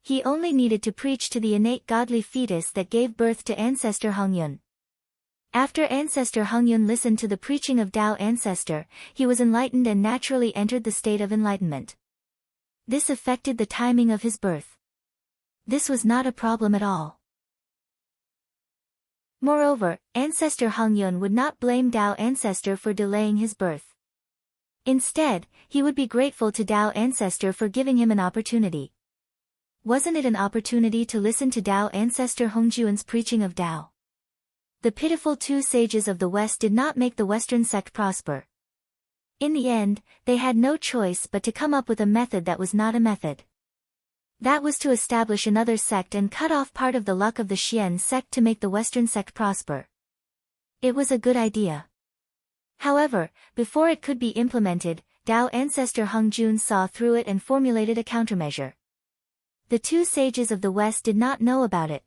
He only needed to preach to the innate godly fetus that gave birth to ancestor Hong Yun. After ancestor Hong Yun listened to the preaching of Tao ancestor, he was enlightened and naturally entered the state of enlightenment. This affected the timing of his birth. This was not a problem at all. Moreover, ancestor Hong Yun would not blame Tao ancestor for delaying his birth. Instead, he would be grateful to Tao ancestor for giving him an opportunity. Wasn't it an opportunity to listen to Tao ancestor Hong Jun's preaching of Tao? The pitiful two sages of the West did not make the Western sect prosper. In the end, they had no choice but to come up with a method that was not a method. That was to establish another sect and cut off part of the luck of the Xian sect to make the Western sect prosper. It was a good idea. However, before it could be implemented, Tao ancestor Hong Jun saw through it and formulated a countermeasure. The two sages of the West did not know about it.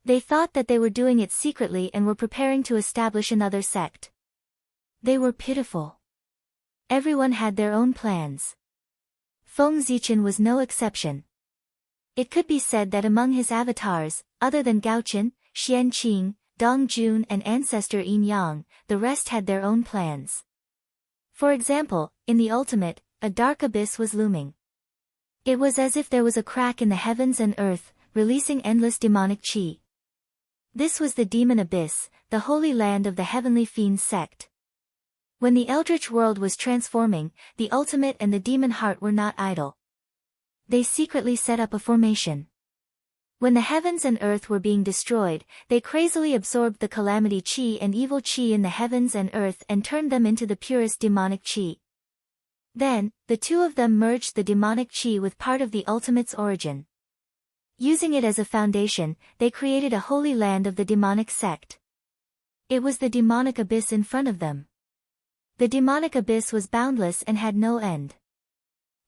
They thought that they were doing it secretly and were preparing to establish another sect. They were pitiful. Everyone had their own plans. Feng Zichen was no exception. It could be said that among his avatars, other than Gaochen, Xian Qing, Dong Jun and ancestor Yin Yang, the rest had their own plans. For example, in the ultimate, a dark abyss was looming. It was as if there was a crack in the heavens and earth, releasing endless demonic qi. This was the demon abyss, the holy land of the heavenly fiend sect. When the eldritch world was transforming, the ultimate and the demon heart were not idle. They secretly set up a formation. When the heavens and earth were being destroyed, they crazily absorbed the calamity qi and evil qi in the heavens and earth and turned them into the purest demonic qi. Then, the two of them merged the demonic qi with part of the ultimate's origin. Using it as a foundation, they created a holy land of the demonic sect. It was the demonic abyss in front of them. The demonic abyss was boundless and had no end.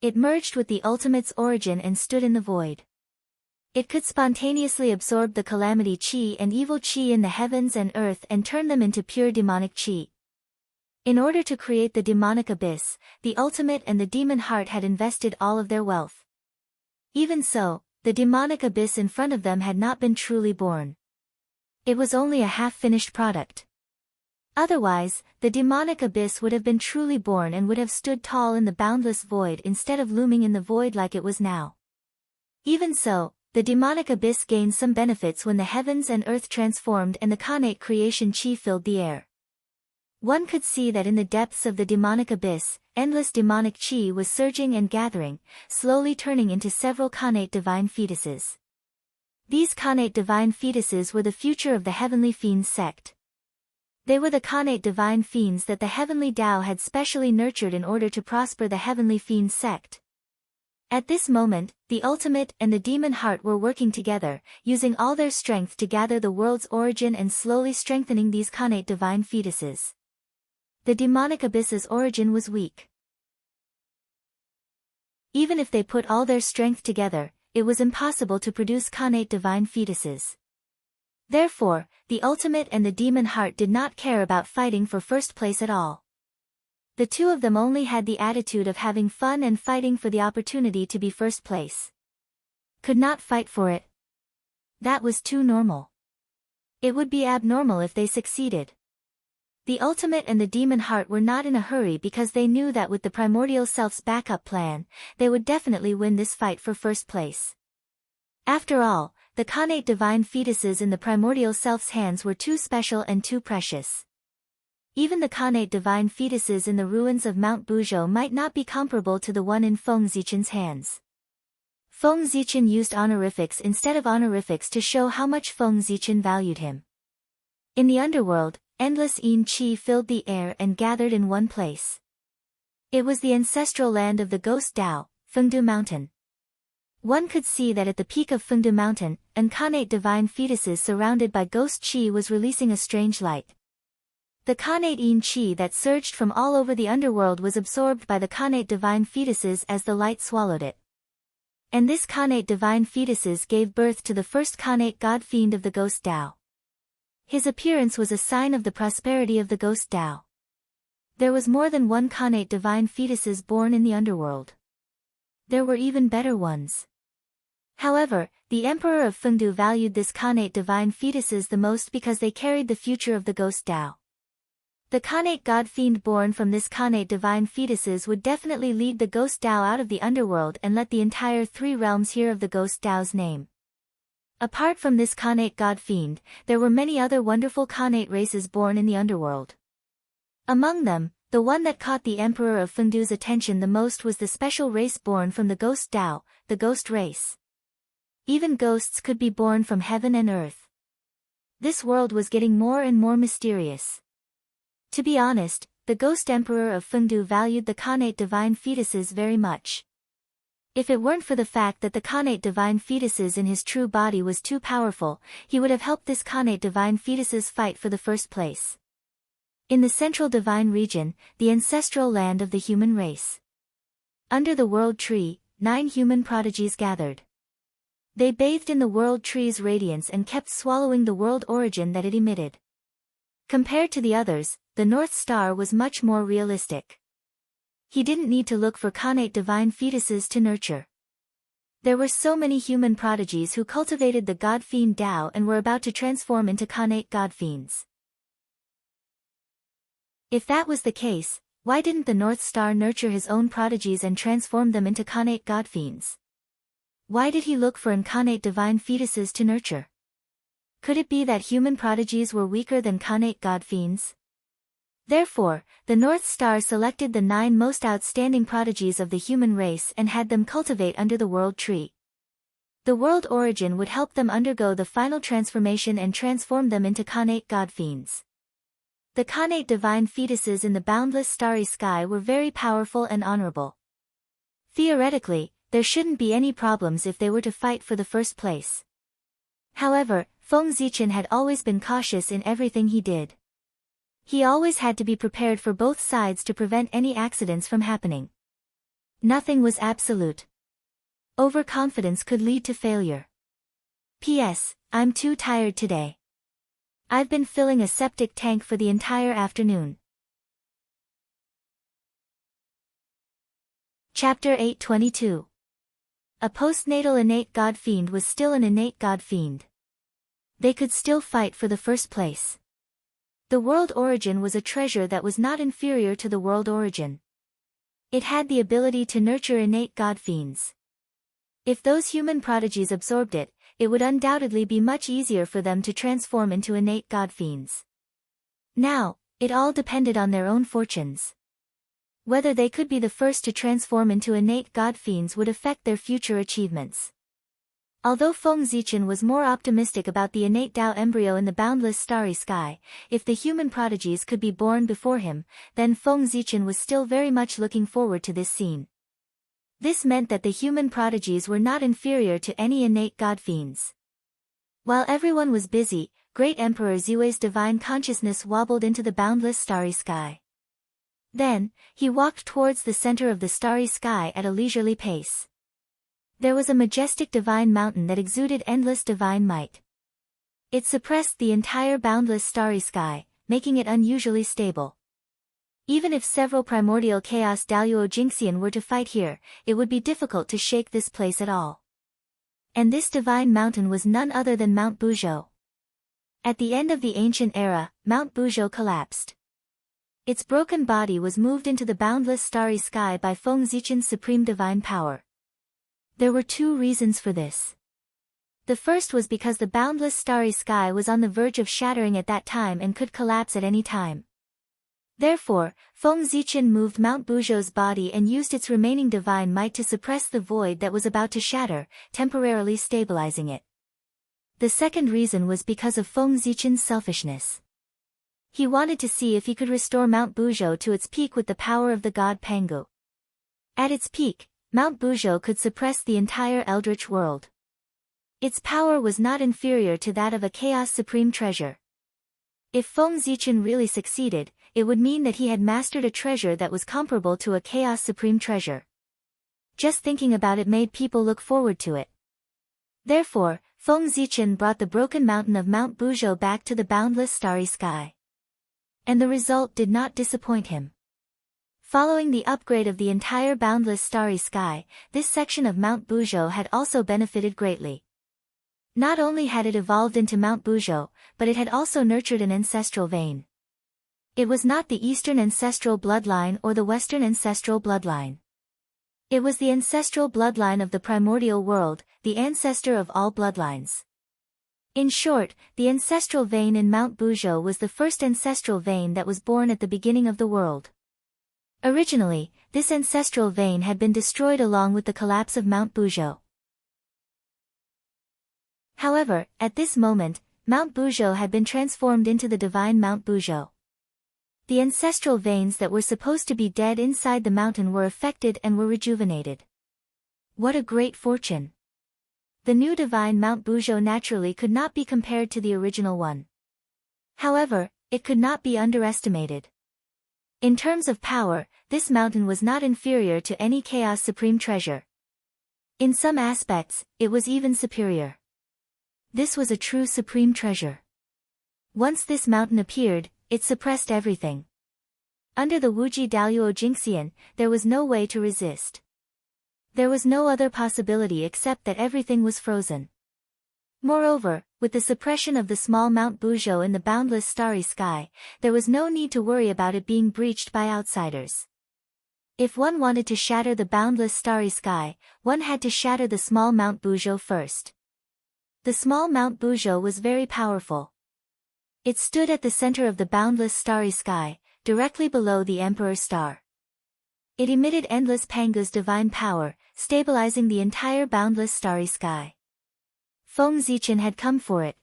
It merged with the ultimate's origin and stood in the void. It could spontaneously absorb the calamity chi and evil chi in the heavens and earth and turn them into pure demonic chi. In order to create the demonic abyss, the ultimate and the demon heart had invested all of their wealth. Even so, the demonic abyss in front of them had not been truly born. It was only a half-finished product. Otherwise, the demonic abyss would have been truly born and would have stood tall in the boundless void instead of looming in the void like it was now. Even so, the demonic abyss gained some benefits when the heavens and earth transformed and the Khanate creation chi filled the air. One could see that in the depths of the demonic abyss, endless demonic chi was surging and gathering, slowly turning into several Khanate divine fetuses. These Khanate divine fetuses were the future of the heavenly fiends sect. They were the Khanate divine fiends that the heavenly Tao had specially nurtured in order to prosper the heavenly fiends sect. At this moment, the ultimate and the demon heart were working together, using all their strength to gather the world's origin and slowly strengthening these Khanate divine fetuses. The demonic abyss's origin was weak. Even if they put all their strength together, it was impossible to produce Khanate divine fetuses. Therefore, the ultimate and the demon heart did not care about fighting for first place at all. The two of them only had the attitude of having fun and fighting for the opportunity to be first place. Could not fight for it. That was too normal. It would be abnormal if they succeeded. The ultimate and the demon heart were not in a hurry because they knew that with the primordial self's backup plan, they would definitely win this fight for first place. After all, the Khanate divine fetuses in the primordial self's hands were too special and too precious. Even the Khanate divine fetuses in the ruins of Mount Buzhou might not be comparable to the one in Feng Zichen's hands. Feng Zichen used honorifics instead of honorifics to show how much Feng Zichen valued him. In the underworld, endless yin qi filled the air and gathered in one place. It was the ancestral land of the ghost Tao, Fengdu Mountain. One could see that at the peak of Fengdu Mountain, an Khanate divine fetuses surrounded by ghost qi was releasing a strange light. The Khanate yin qi that surged from all over the underworld was absorbed by the Khanate divine fetuses as the light swallowed it. And this Khanate divine fetuses gave birth to the first Khanate god fiend of the ghost Tao. His appearance was a sign of the prosperity of the ghost Tao. There was more than one Khanate divine fetuses born in the underworld. There were even better ones. However, the Emperor of Fengdu valued this Khanate divine fetuses the most because they carried the future of the ghost Tao. The Khanate god fiend born from this Khanate divine fetuses would definitely lead the ghost Tao out of the underworld and let the entire three realms hear of the ghost Tao's name. Apart from this Khanate god fiend, there were many other wonderful Khanate races born in the underworld. Among them, the one that caught the Emperor of Fengdu's attention the most was the special race born from the ghost Tao, the ghost race. Even ghosts could be born from heaven and earth. This world was getting more and more mysterious. To be honest, the ghost Emperor of Fengdu valued the Khanate divine fetuses very much. If it weren't for the fact that the Khanate divine fetuses in his true body was too powerful, he would have helped this Khanate divine fetuses fight for the first place. In the central divine region, the ancestral land of the human race. Under the world tree, 9 human prodigies gathered. They bathed in the world tree's radiance and kept swallowing the world origin that it emitted. Compared to the others, the North Star was much more realistic. He didn't need to look for Khanate divine fetuses to nurture. There were so many human prodigies who cultivated the god fiend Tao and were about to transform into Khanate god fiends. If that was the case, why didn't the North Star nurture his own prodigies and transform them into Khanate god fiends? Why did he look for incarnate divine fetuses to nurture? Could it be that human prodigies were weaker than Khanate god fiends? Therefore, the North Star selected the 9 most outstanding prodigies of the human race and had them cultivate under the world tree. The world origin would help them undergo the final transformation and transform them into Khanate god fiends. The Khanate divine fetuses in the boundless starry sky were very powerful and honorable. Theoretically, there shouldn't be any problems if they were to fight for the first place. However, Feng Zichen had always been cautious in everything he did. He always had to be prepared for both sides to prevent any accidents from happening. Nothing was absolute. Overconfidence could lead to failure. P.S. I'm too tired today. I've been filling a septic tank for the entire afternoon. Chapter 822. A postnatal innate god fiend was still an innate god fiend. They could still fight for the first place. The world origin was a treasure that was not inferior to the world origin. It had the ability to nurture innate god fiends. If those human prodigies absorbed it, it would undoubtedly be much easier for them to transform into innate god fiends. Now, it all depended on their own fortunes. Whether they could be the first to transform into innate god fiends would affect their future achievements. Although Feng Zichen was more optimistic about the innate Dao embryo in the boundless starry sky, if the human prodigies could be born before him, then Feng Zichen was still very much looking forward to this scene. This meant that the human prodigies were not inferior to any innate god fiends. While everyone was busy, Great Emperor Ziwei's divine consciousness wobbled into the boundless starry sky. Then, he walked towards the center of the starry sky at a leisurely pace. There was a majestic divine mountain that exuded endless divine might. It suppressed the entire boundless starry sky, making it unusually stable. Even if several primordial chaos Daluo Jingxian were to fight here, it would be difficult to shake this place at all. And this divine mountain was none other than Mount Buzhou. At the end of the ancient era, Mount Buzhou collapsed. Its broken body was moved into the boundless starry sky by Feng Zichen's supreme divine power. There were two reasons for this. The first was because the boundless starry sky was on the verge of shattering at that time and could collapse at any time. Therefore, Feng Zichen moved Mount Buzhou's body and used its remaining divine might to suppress the void that was about to shatter, temporarily stabilizing it. The second reason was because of Feng Zichen's selfishness. He wanted to see if he could restore Mount Buzhou to its peak with the power of the god Pangu. At its peak, Mount Buzhou could suppress the entire eldritch world. Its power was not inferior to that of a Chaos Supreme treasure. If Feng Zichen really succeeded, it would mean that he had mastered a treasure that was comparable to a Chaos Supreme treasure. Just thinking about it made people look forward to it. Therefore, Feng Zichen brought the broken mountain of Mount Buzhou back to the boundless starry sky. And the result did not disappoint him. Following the upgrade of the entire boundless starry sky, this section of Mount Buzhou had also benefited greatly. Not only had it evolved into Mount Buzhou, but it had also nurtured an ancestral vein. It was not the Eastern ancestral bloodline or the Western ancestral bloodline. It was the ancestral bloodline of the primordial world, the ancestor of all bloodlines. In short, the ancestral vein in Mount Buzhou was the first ancestral vein that was born at the beginning of the world. Originally, this ancestral vein had been destroyed along with the collapse of Mount Buzhou. However, at this moment, Mount Buzhou had been transformed into the divine Mount Buzhou. The ancestral veins that were supposed to be dead inside the mountain were affected and were rejuvenated. What a great fortune! The new divine Mount Buzhou naturally could not be compared to the original one. However, it could not be underestimated. In terms of power, this mountain was not inferior to any Chaos Supreme treasure. In some aspects, it was even superior. This was a true supreme treasure. Once this mountain appeared, it suppressed everything. Under the Wuji Daluo Jingxian, there was no way to resist. There was no other possibility except that everything was frozen. Moreover, with the suppression of the small Mount Buzhou in the boundless starry sky, there was no need to worry about it being breached by outsiders. If one wanted to shatter the boundless starry sky, one had to shatter the small Mount Buzhou first. The small Mount Buzhou was very powerful. It stood at the center of the boundless starry sky, directly below the Emperor's star. It emitted endless Pangu's divine power, stabilizing the entire boundless starry sky. Feng Zichen had come for it.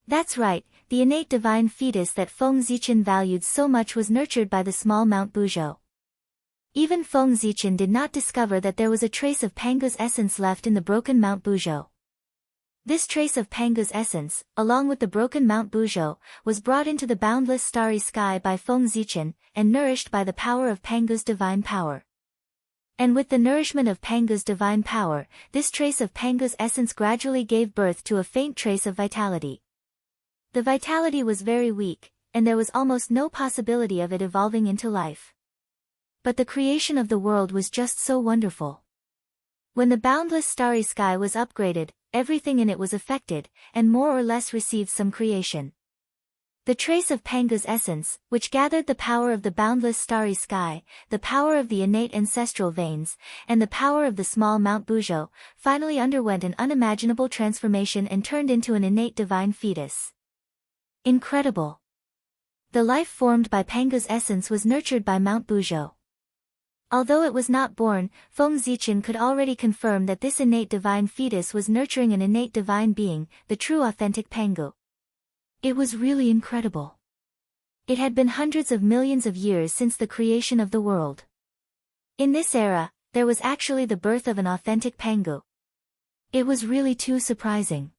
That's right, the innate divine fetus that Feng Zichen valued so much was nurtured by the small Mount Buzhou. Even Feng Zichen did not discover that there was a trace of Pangu's essence left in the broken Mount Buzhou. This trace of Pangu's essence, along with the broken Mount Buzhou, was brought into the boundless starry sky by Feng Zichen, and nourished by the power of Pangu's divine power. And with the nourishment of Pangu's divine power, this trace of Pangu's essence gradually gave birth to a faint trace of vitality. The vitality was very weak, and there was almost no possibility of it evolving into life. But the creation of the world was just so wonderful. When the boundless starry sky was upgraded, everything in it was affected, and more or less received some creation. The trace of Pangu's essence, which gathered the power of the boundless starry sky, the power of the innate ancestral veins, and the power of the small Mount Buzhou, finally underwent an unimaginable transformation and turned into an innate divine fetus. Incredible! The life formed by Pangu's essence was nurtured by Mount Buzhou. Although it was not born, Feng Zichen could already confirm that this innate divine fetus was nurturing an innate divine being, the true authentic Pangu. It was really incredible. It had been hundreds of millions of years since the creation of the world. In this era, there was actually the birth of an authentic Pangu. It was really too surprising.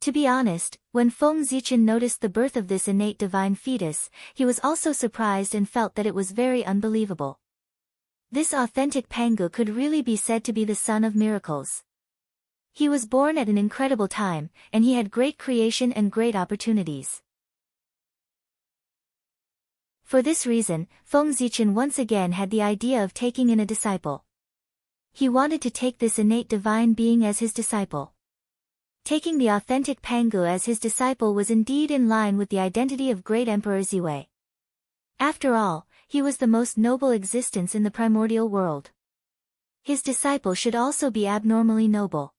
To be honest, when Feng Zichen noticed the birth of this innate divine fetus, he was also surprised and felt that it was very unbelievable. This authentic Pangu could really be said to be the son of miracles. He was born at an incredible time, and he had great creation and great opportunities. For this reason, Feng Zichen once again had the idea of taking in a disciple. He wanted to take this innate divine being as his disciple. Taking the authentic Pangu as his disciple was indeed in line with the identity of great Emperor Ziwei. After all, he was the most noble existence in the primordial world. His disciple should also be abnormally noble.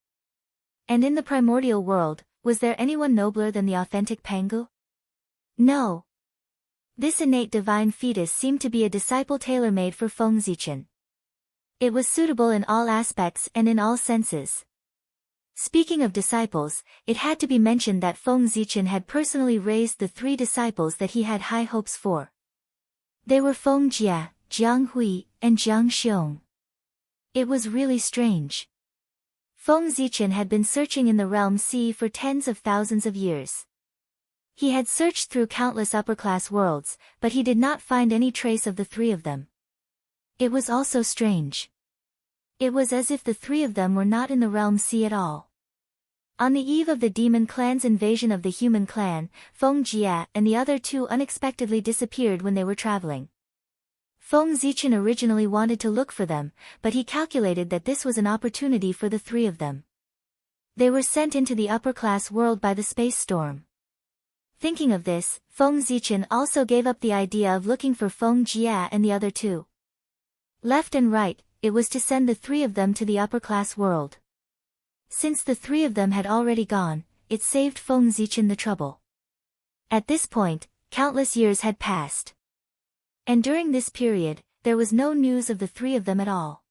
And in the primordial world, was there anyone nobler than the authentic Pangu? No. This innate divine fetus seemed to be a disciple tailor-made for Feng Zichen. It was suitable in all aspects and in all senses. Speaking of disciples, it had to be mentioned that Feng Zichen had personally raised the 3 disciples that he had high hopes for. They were Feng Jia, Jiang Hui, and Jiang Xiong. It was really strange. Feng Zichen had been searching in the realm sea for tens of thousands of years. He had searched through countless upper-class worlds, but he did not find any trace of the 3 of them. It was also strange. It was as if the 3 of them were not in the realm sea at all. On the eve of the demon clan's invasion of the human clan, Feng Jia and the other 2 unexpectedly disappeared when they were traveling. Feng Zichen originally wanted to look for them, but he calculated that this was an opportunity for the 3 of them. They were sent into the upper-class world by the space storm. Thinking of this, Feng Zichen also gave up the idea of looking for Feng Jia and the other 2. Left and right, it was to send the 3 of them to the upper-class world. Since the 3 of them had already gone, it saved Feng Zichen the trouble. At this point, countless years had passed. And during this period, there was no news of the 3 of them at all.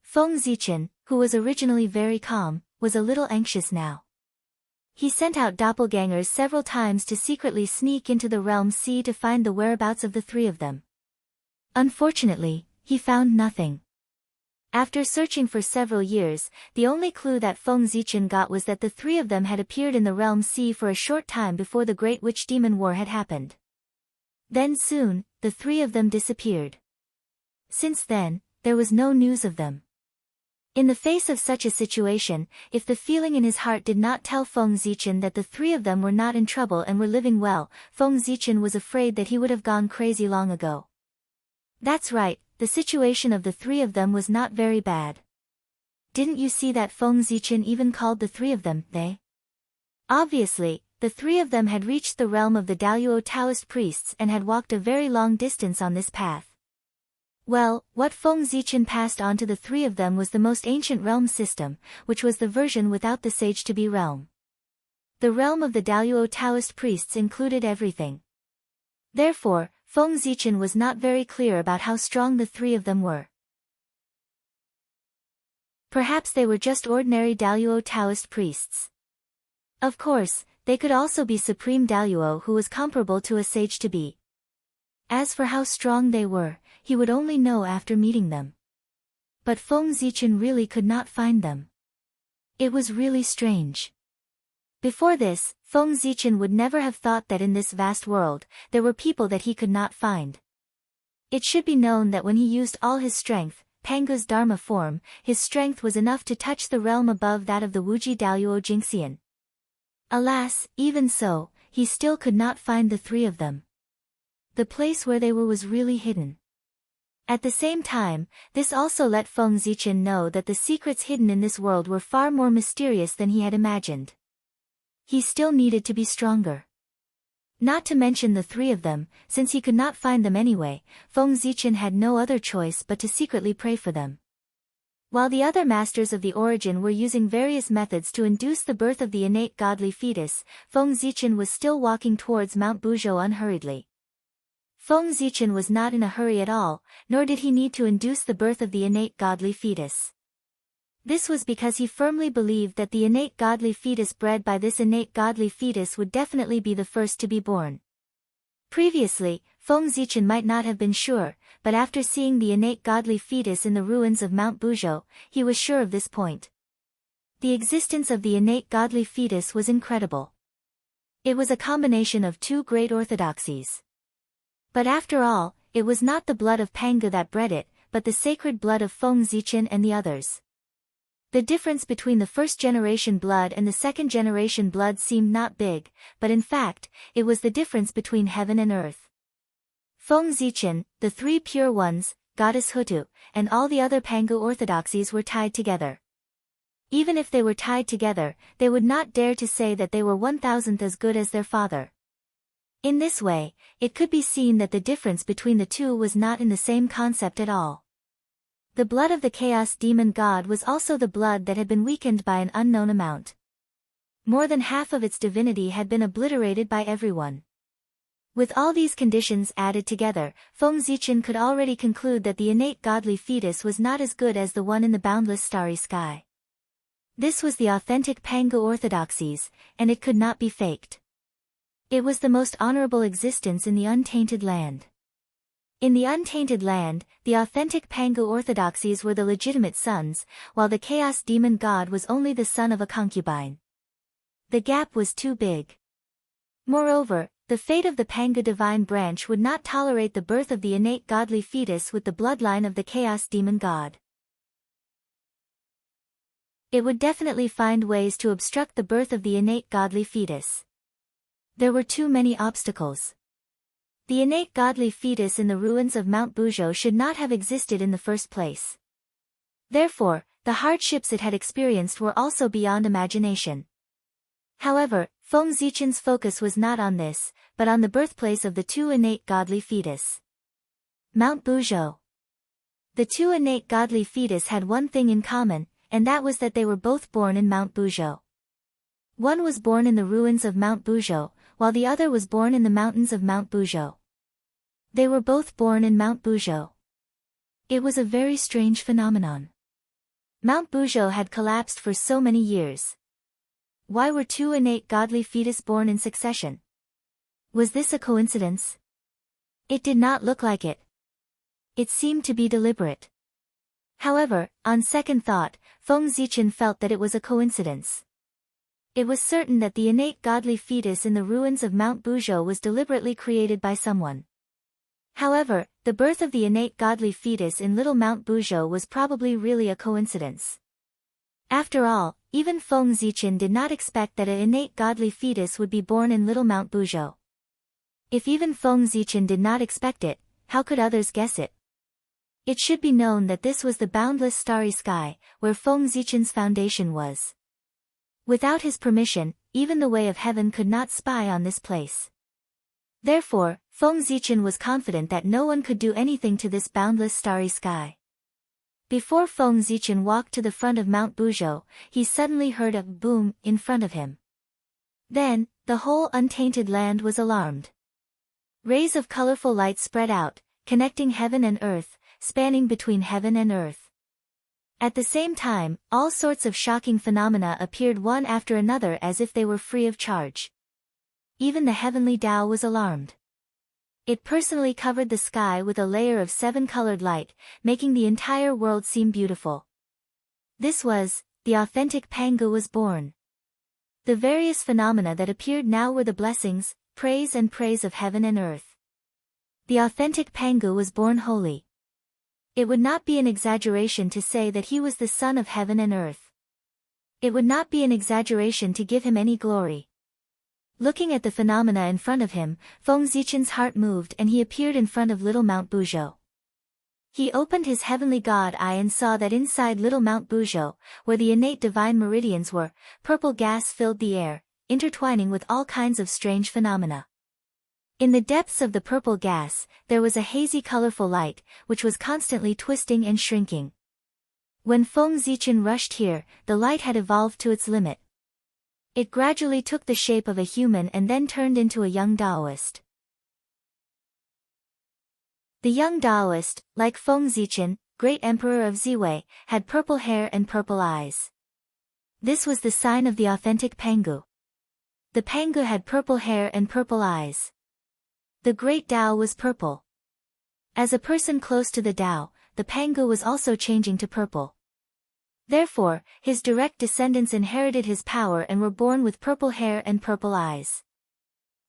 Feng Zichen, who was originally very calm, was a little anxious now. He sent out doppelgangers several times to secretly sneak into the realm sea to find the whereabouts of the 3 of them. Unfortunately, he found nothing. After searching for several years, the only clue that Feng Zichen got was that the 3 of them had appeared in the realm sea for a short time before the Great Witch Demon War had happened. Then soon, the 3 of them disappeared. Since then, there was no news of them. In the face of such a situation, if the feeling in his heart did not tell Feng Zichen that the 3 of them were not in trouble and were living well, Feng Zichen was afraid that he would have gone crazy long ago. That's right, the situation of the 3 of them was not very bad. Didn't you see that Feng Zichen even called the 3 of them, they? Obviously, the 3 of them had reached the realm of the Daluo Taoist priests and had walked a very long distance on this path. Well, what Feng Zichen passed on to the 3 of them was the most ancient realm system, which was the version without the sage-to-be realm. The realm of the Daluo Taoist priests included everything. Therefore, Feng Zichen was not very clear about how strong the 3 of them were. Perhaps they were just ordinary Daluo Taoist priests. Of course, they could also be Supreme Daluo who was comparable to a sage-to-be. As for how strong they were, he would only know after meeting them. But Feng Zichen really could not find them. It was really strange. Before this, Feng Zichen would never have thought that in this vast world, there were people that he could not find. It should be known that when he used all his strength, Pangu's Dharma form, his strength was enough to touch the realm above that of the Wuji Daluo Jingxian. Alas, even so, he still could not find the three of them. The place where they were was really hidden. At the same time, this also let Feng Zichen know that the secrets hidden in this world were far more mysterious than he had imagined. He still needed to be stronger. Not to mention the three of them, since he could not find them anyway, Feng Zichen had no other choice but to secretly pray for them. While the other masters of the origin were using various methods to induce the birth of the innate godly fetus, Feng Zichen was still walking towards Mount Buzhou unhurriedly. Feng Zichen was not in a hurry at all, nor did he need to induce the birth of the innate godly fetus. This was because he firmly believed that the innate godly fetus bred by this innate godly fetus would definitely be the first to be born. Previously, Feng Zichen might not have been sure, but after seeing the innate godly fetus in the ruins of Mount Buzhou, he was sure of this point. The existence of the innate godly fetus was incredible. It was a combination of two great orthodoxies. But after all, it was not the blood of Pangu that bred it, but the sacred blood of Feng Zichen and the others. The difference between the first-generation blood and the second-generation blood seemed not big, but in fact, it was the difference between heaven and earth. Feng Zichen, the three pure ones, Goddess Hutu, and all the other Pangu orthodoxies were tied together. Even if they were tied together, they would not dare to say that they were 1,000th as good as their father. In this way, it could be seen that the difference between the two was not in the same concept at all. The blood of the Chaos Demon God was also the blood that had been weakened by an unknown amount. More than half of its divinity had been obliterated by everyone. With all these conditions added together, Feng Zichen could already conclude that the innate godly fetus was not as good as the one in the boundless starry sky. This was the authentic Pangu orthodoxies, and it could not be faked. It was the most honorable existence in the untainted land. In the untainted land, the authentic Pangu orthodoxies were the legitimate sons, while the Chaos Demon God was only the son of a concubine. The gap was too big. Moreover, the fate of the Pangu divine branch would not tolerate the birth of the innate godly fetus with the bloodline of the Chaos Demon God. It would definitely find ways to obstruct the birth of the innate godly fetus. There were too many obstacles. The innate godly fetus in the ruins of Mount Buzhou should not have existed in the first place. Therefore, the hardships it had experienced were also beyond imagination. However, Feng Zichen's focus was not on this, but on the birthplace of the two innate godly fetus. Mount Buzhou. The two innate godly fetus had one thing in common, and that was that they were both born in Mount Buzhou. One was born in the ruins of Mount Buzhou, while the other was born in the mountains of Mount Buzhou. They were both born in Mount Buzhou. It was a very strange phenomenon. Mount Buzhou had collapsed for so many years. Why were two innate godly fetus born in succession? Was this a coincidence? It did not look like it. It seemed to be deliberate. However, on second thought, Feng Zichen felt that it was a coincidence. It was certain that the innate godly fetus in the ruins of Mount Buzhou was deliberately created by someone. However, the birth of the innate godly fetus in Little Mount Buzhou was probably really a coincidence. After all, even Feng Zichen did not expect that an innate godly fetus would be born in Little Mount Buzhou. If even Feng Zichen did not expect it, how could others guess it? It should be known that this was the boundless starry sky, where Feng Zichen's foundation was. Without his permission, even the way of heaven could not spy on this place. Therefore, Feng Zichen was confident that no one could do anything to this boundless starry sky. Before Feng Zichen walked to the front of Mount Buzhou, he suddenly heard a boom in front of him. Then, the whole untainted land was alarmed. Rays of colorful light spread out, connecting heaven and earth, spanning between heaven and earth. At the same time, all sorts of shocking phenomena appeared one after another as if they were free of charge. Even the heavenly Tao was alarmed. It personally covered the sky with a layer of seven-colored light, making the entire world seem beautiful. This was, the authentic Pangu was born. The various phenomena that appeared now were the blessings, praise and praise of heaven and earth. The authentic Pangu was born holy. It would not be an exaggeration to say that he was the son of heaven and earth. It would not be an exaggeration to give him any glory. Looking at the phenomena in front of him, Feng Zichen's heart moved and he appeared in front of little Mount Buzhou. He opened his heavenly god eye and saw that inside little Mount Buzhou, where the innate divine meridians were, purple gas filled the air, intertwining with all kinds of strange phenomena. In the depths of the purple gas, there was a hazy colorful light, which was constantly twisting and shrinking. When Feng Zichen rushed here, the light had evolved to its limit. It gradually took the shape of a human and then turned into a young Taoist. The young Taoist, like Feng Zichen, great emperor of Ziwei, had purple hair and purple eyes. This was the sign of the authentic Pangu. The Pangu had purple hair and purple eyes. The great Tao was purple. As a person close to the Tao, the Pangu was also changing to purple. Therefore, his direct descendants inherited his power and were born with purple hair and purple eyes.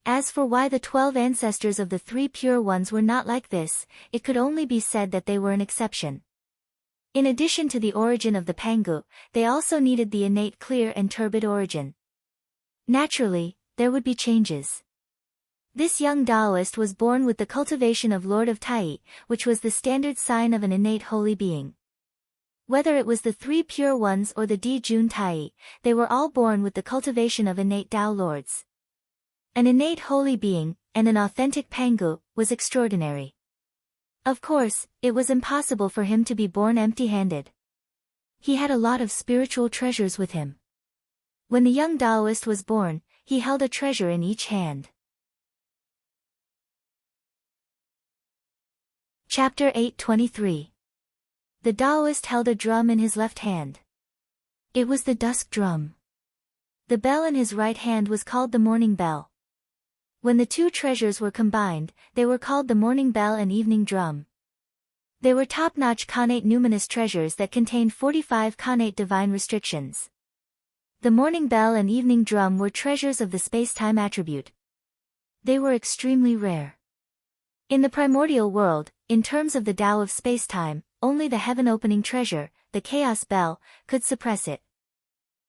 As for why the 12 ancestors of the 3 pure ones were not like this, it could only be said that they were an exception. In addition to the origin of the Pangu, they also needed the innate clear and turbid origin. Naturally, there would be changes. This young Taoist was born with the cultivation of Lord of Tai, which was the standard sign of an innate holy being. Whether it was the 3 pure ones or the Di Jun Tai, they were all born with the cultivation of innate Tao lords. An innate holy being, and an authentic Pangu, was extraordinary. Of course, it was impossible for him to be born empty-handed. He had a lot of spiritual treasures with him. When the young Taoist was born, he held a treasure in each hand. Chapter 8:23. The Taoist held a drum in his left hand. It was the dusk drum. The bell in his right hand was called the morning bell. When the 2 treasures were combined, they were called the morning bell and evening drum. They were top-notch connate numinous treasures that contained 45 connate divine restrictions. The morning bell and evening drum were treasures of the space-time attribute. They were extremely rare. In the primordial world, in terms of the Tao of space-time, only the heaven-opening treasure, the chaos bell, could suppress it.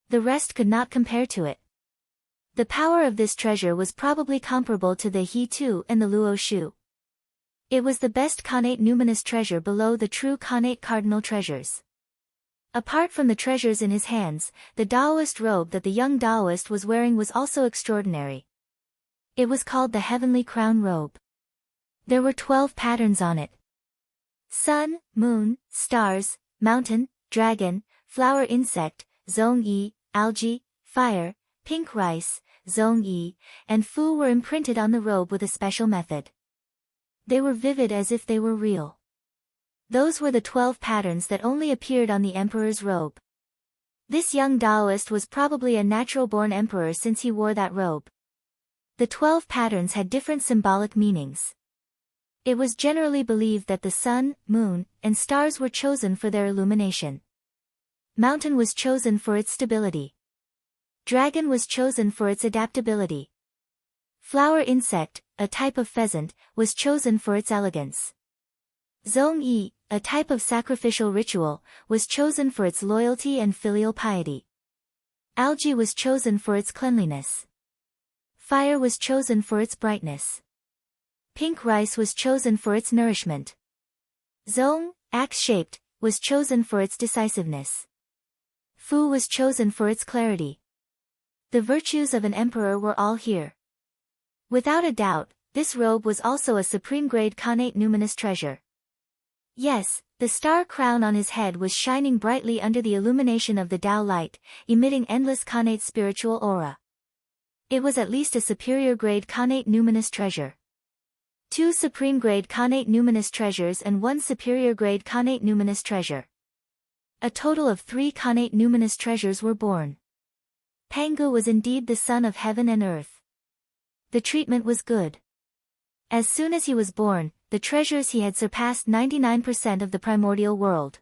The rest could not compare to it. The power of this treasure was probably comparable to the He Tu and the Luo Shu. It was the best connate numinous treasure below the true connate cardinal treasures. Apart from the treasures in his hands, the Taoist robe that the young Taoist was wearing was also extraordinary. It was called the Heavenly Crown Robe. There were 12 patterns on it. Sun, moon, stars, mountain, dragon, flower insect, zhong-yi, algae, fire, pink rice, zhong-yi, and fu were imprinted on the robe with a special method. They were vivid as if they were real. Those were the 12 patterns that only appeared on the emperor's robe. This young Taoist was probably a natural-born emperor since he wore that robe. The 12 patterns had different symbolic meanings. It was generally believed that the sun, moon, and stars were chosen for their illumination. Mountain was chosen for its stability. Dragon was chosen for its adaptability. Flower insect, a type of pheasant, was chosen for its elegance. Zhong-yi, a type of sacrificial ritual, was chosen for its loyalty and filial piety. Algae was chosen for its cleanliness. Fire was chosen for its brightness. Pink rice was chosen for its nourishment. Zhong, axe-shaped, was chosen for its decisiveness. Fu was chosen for its clarity. The virtues of an emperor were all here. Without a doubt, this robe was also a supreme-grade connate numinous treasure. Yes, the star crown on his head was shining brightly under the illumination of the Tao light, emitting endless connate spiritual aura. It was at least a superior-grade connate numinous treasure. 2 supreme-grade connate numinous treasures and 1 superior-grade connate numinous treasure. A total of 3 connate numinous treasures were born. Pangu was indeed the son of heaven and earth. The treatment was good. As soon as he was born, the treasures he had surpassed 99% of the primordial world.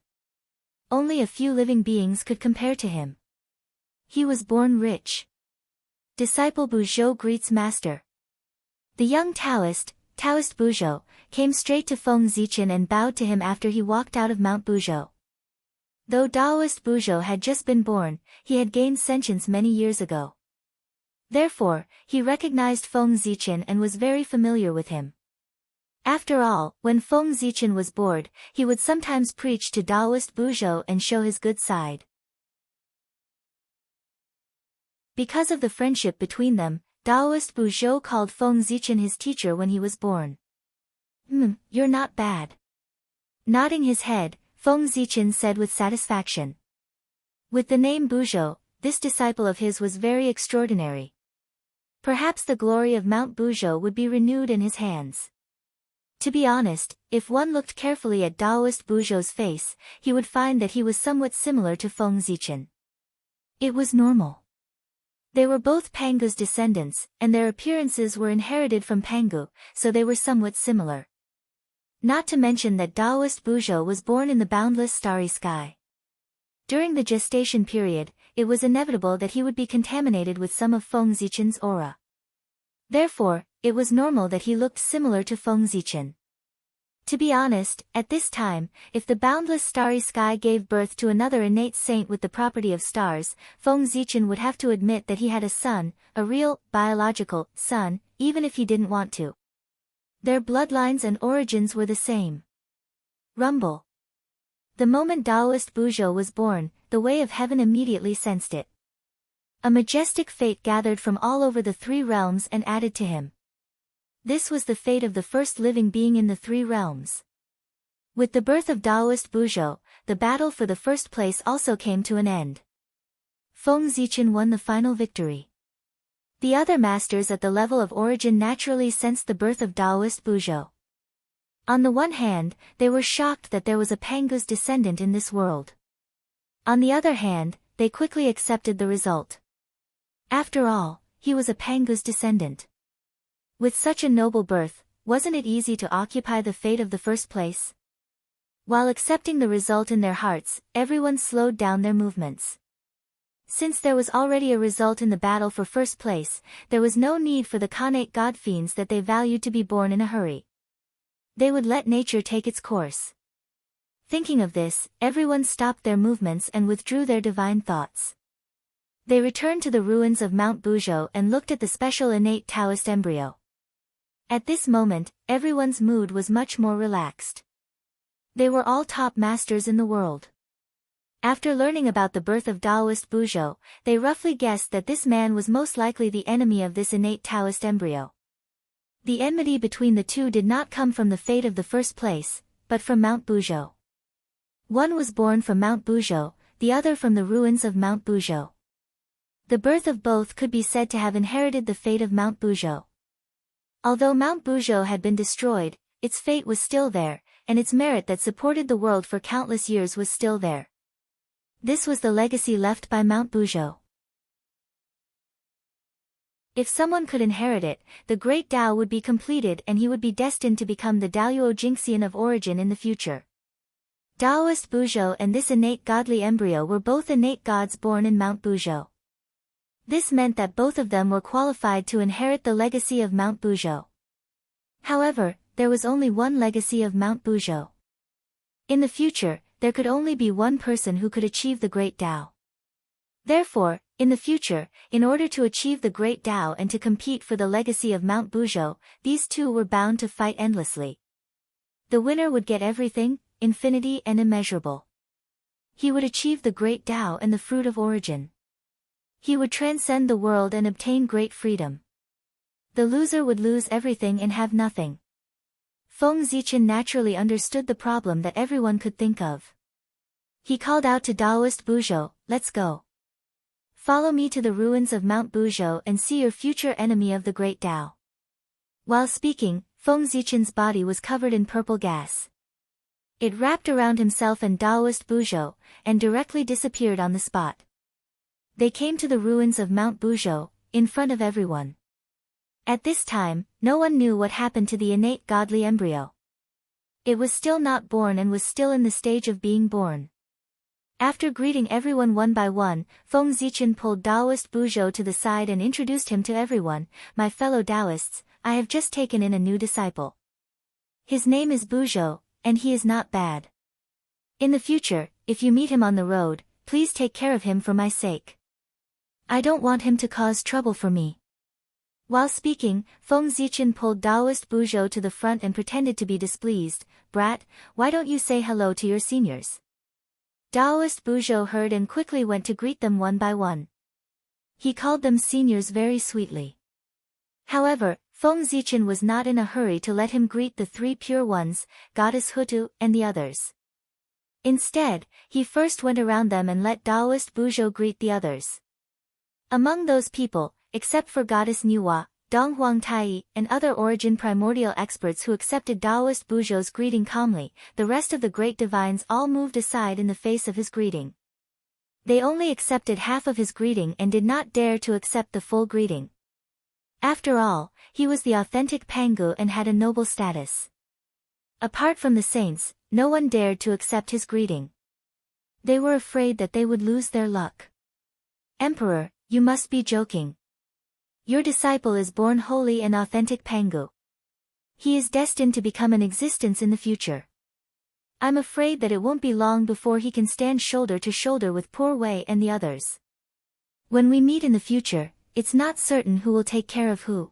Only a few living beings could compare to him. He was born rich. Disciple Buzhou greets master. The young Taoist, Taoist Buzhou, came straight to Feng Zichen and bowed to him after he walked out of Mount Buzhou. Though Taoist Buzhou had just been born, he had gained sentience many years ago. Therefore, he recognized Feng Zichen and was very familiar with him. After all, when Feng Zichen was bored, he would sometimes preach to Taoist Buzhou and show his good side. Because of the friendship between them, Taoist Buzhou called Feng Zichen his teacher when he was born. You're not bad. Nodding his head, Feng Zichen said with satisfaction. With the name Buzhou, this disciple of his was very extraordinary. Perhaps the glory of Mount Buzhou would be renewed in his hands. To be honest, if one looked carefully at Taoist Buzhou's face, he would find that he was somewhat similar to Feng Zichen. It was normal. They were both Pangu's descendants, and their appearances were inherited from Pangu, so they were somewhat similar. Not to mention that Taoist Buzhou was born in the boundless starry sky. During the gestation period, it was inevitable that he would be contaminated with some of Feng Zichen's aura. Therefore, it was normal that he looked similar to Feng Zichen. To be honest, at this time, if the boundless starry sky gave birth to another innate saint with the property of stars, Feng Zichen would have to admit that he had a son, a real, biological, son, even if he didn't want to. Their bloodlines and origins were the same. Rumble. The moment Taoist Buzhou was born, the way of heaven immediately sensed it. A majestic fate gathered from all over the three realms and added to him. This was the fate of the first living being in the three realms. With the birth of Taoist Buzhou, the battle for the first place also came to an end. Feng Zichen won the final victory. The other masters at the level of origin naturally sensed the birth of Taoist Buzhou. On the one hand, they were shocked that there was a Pangu's descendant in this world. On the other hand, they quickly accepted the result. After all, he was a Pangu's descendant. With such a noble birth, wasn't it easy to occupy the fate of the first place? While accepting the result in their hearts, everyone slowed down their movements. Since there was already a result in the battle for first place, there was no need for the connate god-fiends that they valued to be born in a hurry. They would let nature take its course. Thinking of this, everyone stopped their movements and withdrew their divine thoughts. They returned to the ruins of Mount Buzhou and looked at the special innate Taoist embryo. At this moment, everyone's mood was much more relaxed. They were all top masters in the world. After learning about the birth of Taoist Buzhou, they roughly guessed that this man was most likely the enemy of this innate Taoist embryo. The enmity between the two did not come from the fate of the first place, but from Mount Buzhou. One was born from Mount Buzhou, the other from the ruins of Mount Buzhou. The birth of both could be said to have inherited the fate of Mount Buzhou. Although Mount Buzhou had been destroyed, its fate was still there, and its merit that supported the world for countless years was still there. This was the legacy left by Mount Buzhou. If someone could inherit it, the great Tao would be completed and he would be destined to become the Daoyuo Jingxian of origin in the future. Taoist Buzhou and this innate godly embryo were both innate gods born in Mount Buzhou. This meant that both of them were qualified to inherit the legacy of Mount Buzhou. However, there was only one legacy of Mount Buzhou. In the future, there could only be one person who could achieve the Great Tao. Therefore, in the future, in order to achieve the Great Tao and to compete for the legacy of Mount Buzhou, these two were bound to fight endlessly. The winner would get everything, infinity and immeasurable. He would achieve the Great Tao and the fruit of origin. He would transcend the world and obtain great freedom. The loser would lose everything and have nothing. Feng Zichen naturally understood the problem that everyone could think of. He called out to Taoist Buzhou, "Let's go. Follow me to the ruins of Mount Buzhou and see your future enemy of the Great Tao." While speaking, Feng Zichen's body was covered in purple gas. It wrapped around himself and Taoist Buzhou, and directly disappeared on the spot. They came to the ruins of Mount Buzhou, in front of everyone. At this time, no one knew what happened to the innate godly embryo. It was still not born and was still in the stage of being born. After greeting everyone one by one, Feng Zichen pulled Taoist Buzhou to the side and introduced him to everyone. "My fellow Taoists, I have just taken in a new disciple. His name is Buzhou, and he is not bad. In the future, if you meet him on the road, please take care of him for my sake. I don't want him to cause trouble for me. While speaking, Feng Zichen pulled Taoist Buzhou to the front and pretended to be displeased. Brat, why don't you say hello to your seniors? Taoist Buzhou heard and quickly went to greet them one by one. He called them seniors very sweetly. However, Feng Zichen was not in a hurry to let him greet the three pure ones, Goddess Hutu, and the others. Instead, he first went around them and let Taoist Buzhou greet the others. Among those people, except for Goddess Nuwa, Donghuang Tai, and other origin primordial experts who accepted Taoist Buzhou's greeting calmly, the rest of the great divines all moved aside in the face of his greeting. They only accepted half of his greeting and did not dare to accept the full greeting. After all, he was the authentic Pangu and had a noble status. Apart from the saints, no one dared to accept his greeting. They were afraid that they would lose their luck. Emperor, you must be joking. Your disciple is born holy and authentic Pangu. He is destined to become an existence in the future. I'm afraid that it won't be long before he can stand shoulder to shoulder with poor Wei and the others. When we meet in the future, it's not certain who will take care of who.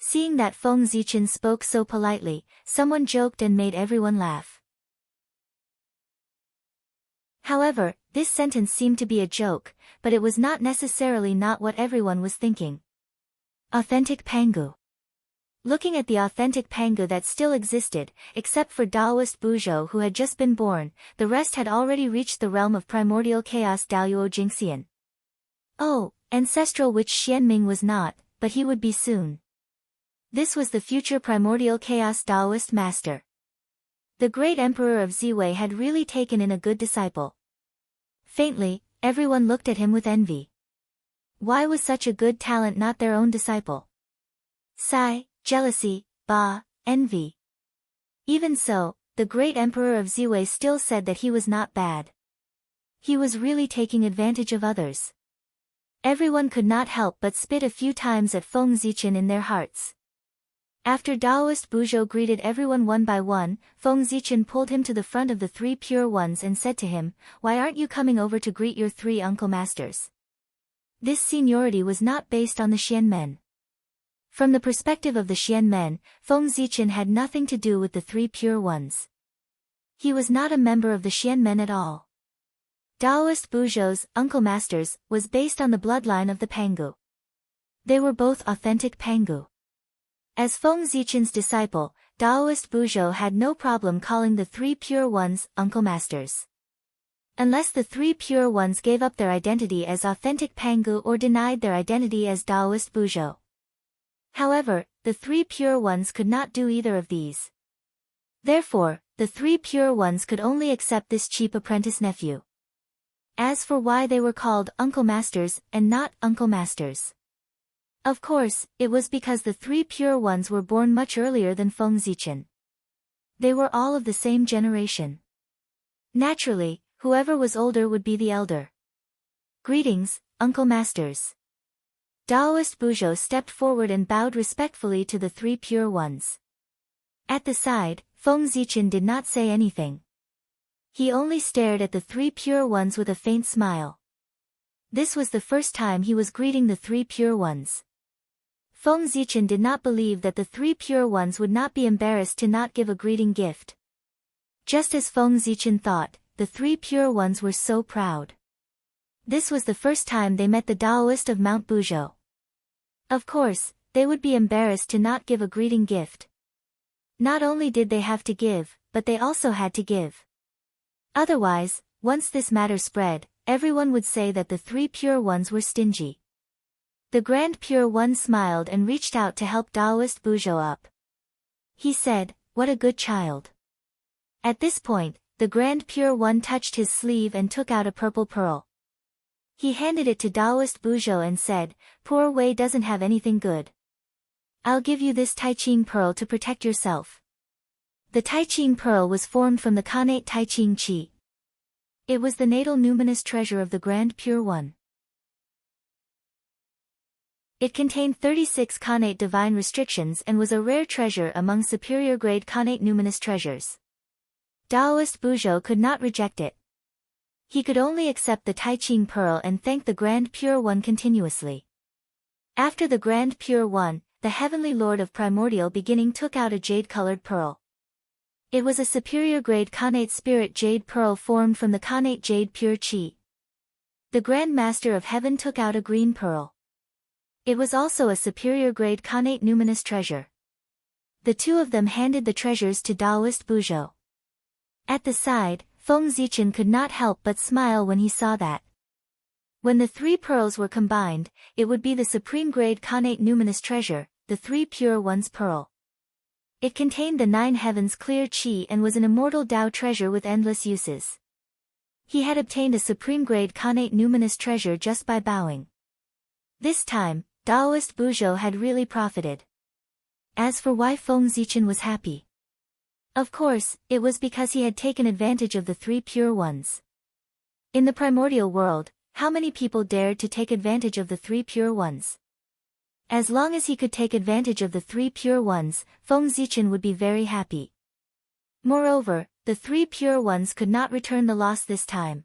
Seeing that Feng Zichen spoke so politely, someone joked and made everyone laugh. However, this sentence seemed to be a joke, but it was not necessarily not what everyone was thinking. Authentic Pangu. Looking at the authentic Pangu that still existed, except for Taoist Buzhou who had just been born, the rest had already reached the realm of primordial chaos Daoyuo Jingxian. Oh, ancestral witch Xianming was not, but he would be soon. This was the future primordial chaos Taoist master. The great emperor of Ziwei had really taken in a good disciple. Faintly, everyone looked at him with envy. Why was such a good talent not their own disciple? Sigh, jealousy, envy. Even so, the great emperor of Ziwei still said that he was not bad. He was really taking advantage of others. Everyone could not help but spit a few times at Feng Zichen in their hearts. After Taoist Buzhou greeted everyone one by one, Feng Zichen pulled him to the front of the three pure ones and said to him, "Why aren't you coming over to greet your three uncle masters?" This seniority was not based on the Xianmen. From the perspective of the Xianmen, Feng Zichen had nothing to do with the three pure ones. He was not a member of the Xianmen at all. Taoist Buzhou's uncle masters was based on the bloodline of the Pangu. They were both authentic Pangu. As Feng Zichen's disciple, Taoist Buzhou had no problem calling the three pure ones uncle masters. Unless the three pure ones gave up their identity as authentic Pangu or denied their identity as Taoist Buzhou. However, the three pure ones could not do either of these. Therefore, the three pure ones could only accept this cheap apprentice nephew. As for why they were called uncle masters and not uncle masters, of course, it was because the three pure ones were born much earlier than Feng Zichen. They were all of the same generation. Naturally, whoever was older would be the elder. Greetings, uncle masters. Taoist Buzhou stepped forward and bowed respectfully to the three pure ones. At the side, Feng Zichen did not say anything. He only stared at the three pure ones with a faint smile. This was the first time he was greeting the three pure ones. Feng Zichen did not believe that the three pure ones would not be embarrassed to not give a greeting gift. Just as Feng Zichen thought, the three pure ones were so proud. This was the first time they met the Taoist of Mount Buzhou. Of course, they would be embarrassed to not give a greeting gift. Not only did they have to give, but they also had to give. Otherwise, once this matter spread, everyone would say that the three pure ones were stingy. The Grand Pure One smiled and reached out to help Taoist Buzhou up. He said, "What a good child." At this point, the Grand Pure One touched his sleeve and took out a purple pearl. He handed it to Taoist Buzhou and said, "Poor Wei doesn't have anything good. I'll give you this Taiqing pearl to protect yourself." The Taiqing pearl was formed from the connate Taiqing qi. It was the natal numinous treasure of the Grand Pure One. It contained 36 Khanate divine restrictions and was a rare treasure among superior-grade Khanate numinous treasures. Taoist Buzhou could not reject it. He could only accept the Taiqing Pearl and thank the Grand Pure One continuously. After the Grand Pure One, the Heavenly Lord of Primordial Beginning took out a jade-colored pearl. It was a superior-grade Khanate spirit jade pearl formed from the Khanate jade pure Qi. The Grand Master of Heaven took out a green pearl. It was also a superior-grade Khanate numinous treasure. The two of them handed the treasures to Taoist Buzhou. At the side, Feng Zichen could not help but smile when he saw that. When the 3 pearls were combined, it would be the supreme-grade Khanate numinous treasure, the 3 Pure Ones Pearl. It contained the 9 heavens clear Qi and was an immortal Tao treasure with endless uses. He had obtained a supreme-grade Khanate numinous treasure just by bowing. This time, Taoist Buzhou had really profited. As for why Feng Zichen was happy, of course, it was because he had taken advantage of the 3 pure ones. In the primordial world, how many people dared to take advantage of the 3 pure ones? As long as he could take advantage of the 3 pure ones, Feng Zichen would be very happy. Moreover, the 3 pure ones could not return the loss this time.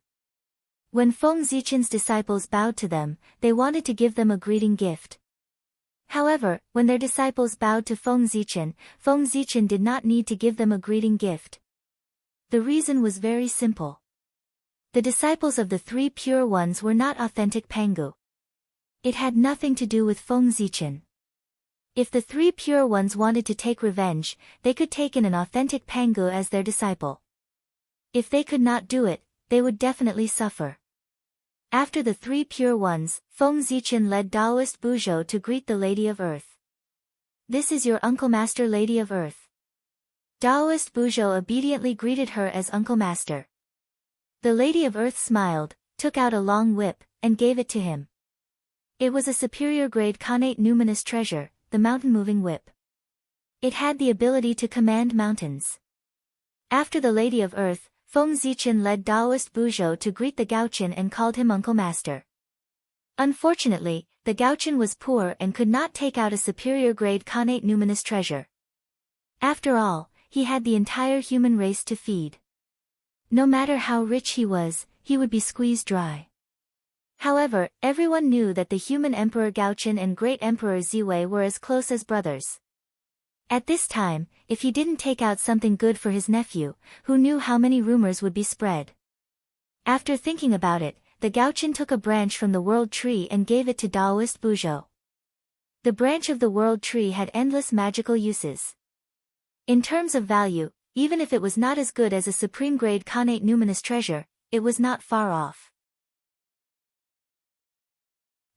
When Feng Zichen's disciples bowed to them, they wanted to give them a greeting gift. However, when their disciples bowed to Feng Zichen did not need to give them a greeting gift. The reason was very simple. The disciples of the 3 pure ones were not authentic Pangu. It had nothing to do with Feng Zichen. If the 3 pure ones wanted to take revenge, they could take in an authentic Pangu as their disciple. If they could not do it, they would definitely suffer. After the 3 pure ones, Feng Zichen led Taoist Buzhou to greet the Lady of Earth. "This is your Uncle Master, Lady of Earth." Taoist Buzhou obediently greeted her as Uncle Master. The Lady of Earth smiled, took out a long whip, and gave it to him. It was a superior-grade Khanate numinous treasure, the mountain-moving whip. It had the ability to command mountains. After the Lady of Earth, Feng Zichen led Taoist Buzhou to greet the Gaochen and called him Uncle Master. Unfortunately, the Gaochen was poor and could not take out a superior-grade Khanate numinous treasure. After all, he had the entire human race to feed. No matter how rich he was, he would be squeezed dry. However, everyone knew that the human Emperor Gaochen and Great Emperor Ziwei were as close as brothers. At this time, if he didn't take out something good for his nephew, who knew how many rumors would be spread? After thinking about it, the Gaochen took a branch from the World Tree and gave it to Taoist Buzhou. The branch of the World Tree had endless magical uses. In terms of value, even if it was not as good as a supreme-grade Khanate numinous treasure, it was not far off.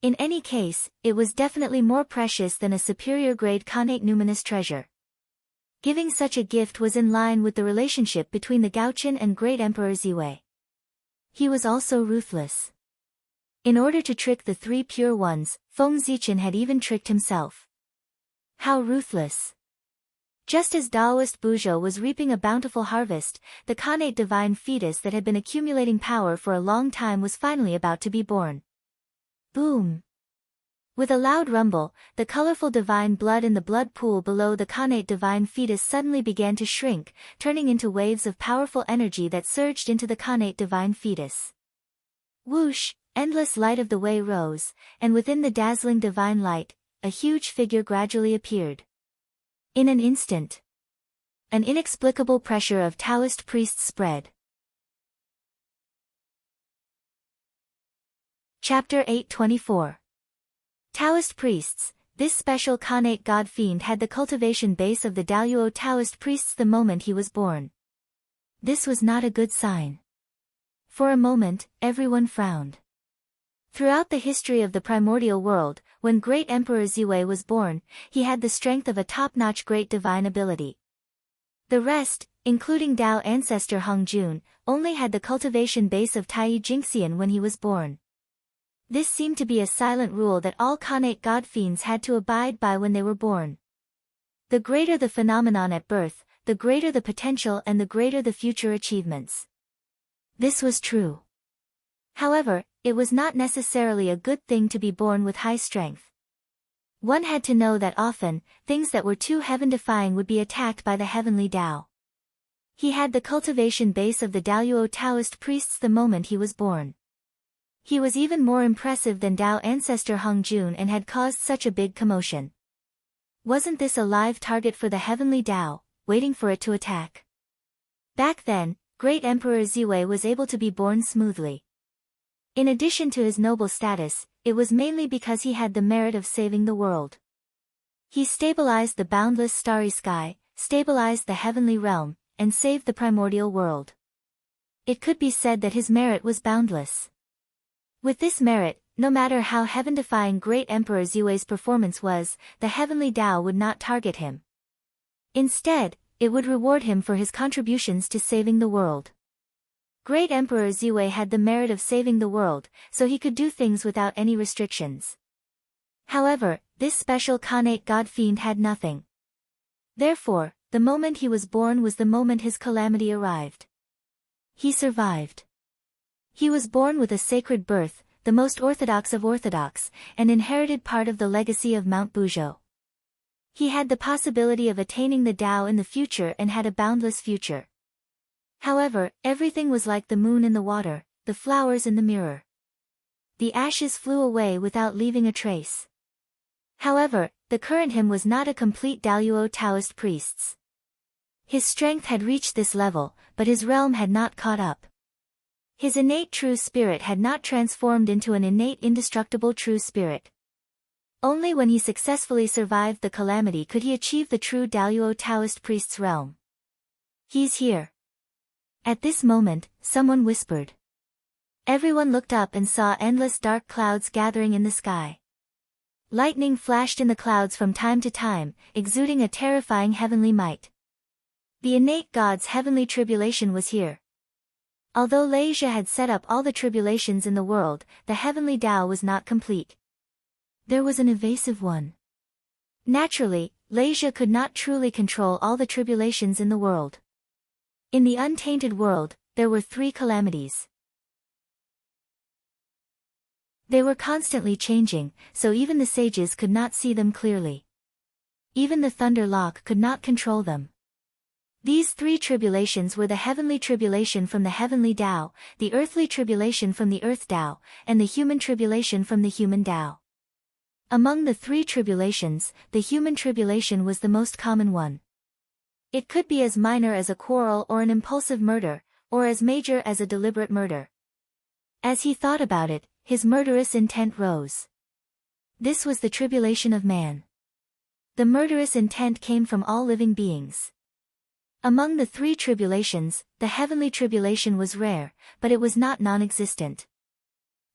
In any case, it was definitely more precious than a superior-grade Khanate numinous treasure. Giving such a gift was in line with the relationship between the Gaochen and Great Emperor Ziwei. He was also ruthless. In order to trick the 3 pure ones, Feng Zichen had even tricked himself. How ruthless! Just as Taoist Buzhou was reaping a bountiful harvest, the Khanate divine fetus that had been accumulating power for a long time was finally about to be born. Boom! With a loud rumble, the colorful divine blood in the blood pool below the Khanate divine fetus suddenly began to shrink, turning into waves of powerful energy that surged into the Khanate divine fetus. Whoosh! Endless light of the way rose, and within the dazzling divine light, a huge figure gradually appeared. In an instant, an inexplicable pressure of Taoist priests spread. Chapter 824. Taoist priests. This special Khanate god fiend had the cultivation base of the Daluo Taoist priests the moment he was born. This was not a good sign. For a moment, everyone frowned. Throughout the history of the primordial world, when Great Emperor Ziwei was born, he had the strength of a top-notch great divine ability. The rest, including Dao ancestor Hongjun, only had the cultivation base of Tai Jingxian when he was born. This seemed to be a silent rule that all Khanate god fiends had to abide by when they were born. The greater the phenomenon at birth, the greater the potential and the greater the future achievements. This was true. However, it was not necessarily a good thing to be born with high strength. One had to know that often, things that were too heaven-defying would be attacked by the heavenly Tao. He had the cultivation base of the Daoyuo Taoist priests the moment he was born. He was even more impressive than Tao ancestor Hong Jun and had caused such a big commotion. Wasn't this a live target for the heavenly Tao, waiting for it to attack? Back then, Great Emperor Ziwei was able to be born smoothly. In addition to his noble status, it was mainly because he had the merit of saving the world. He stabilized the boundless starry sky, stabilized the heavenly realm, and saved the primordial world. It could be said that his merit was boundless. With this merit, no matter how heaven-defying Great Emperor Ziwei's performance was, the heavenly Tao would not target him. Instead, it would reward him for his contributions to saving the world. Great Emperor Ziwei had the merit of saving the world, so he could do things without any restrictions. However, this special Khanate god fiend had nothing. Therefore, the moment he was born was the moment his calamity arrived. He survived. He was born with a sacred birth, the most orthodox of orthodox, and inherited part of the legacy of Mount Buzhou. He had the possibility of attaining the Tao in the future and had a boundless future. However, everything was like the moon in the water, the flowers in the mirror. The ashes flew away without leaving a trace. However, the current him was not a complete Daoyuo Taoist priest. His strength had reached this level, but his realm had not caught up. His innate true spirit had not transformed into an innate indestructible true spirit. Only when he successfully survived the calamity could he achieve the true Daoyuo Taoist priest's realm. He's here. At this moment, someone whispered. Everyone looked up and saw endless dark clouds gathering in the sky. Lightning flashed in the clouds from time to time, exuding a terrifying heavenly might. The innate god's heavenly tribulation was here. Although Leisha had set up all the tribulations in the world, the heavenly Tao was not complete. There was an evasive one. Naturally, Leisha could not truly control all the tribulations in the world. In the untainted world, there were 3 calamities. They were constantly changing, so even the sages could not see them clearly. Even the Thunder Lock could not control them. These 3 tribulations were the heavenly tribulation from the heavenly Tao, the earthly tribulation from the earth Tao, and the human tribulation from the human Tao. Among the 3 tribulations, the human tribulation was the most common one. It could be as minor as a quarrel or an impulsive murder, or as major as a deliberate murder. As he thought about it, his murderous intent rose. This was the tribulation of man. The murderous intent came from all living beings. Among the 3 tribulations, the heavenly tribulation was rare, but it was not non-existent.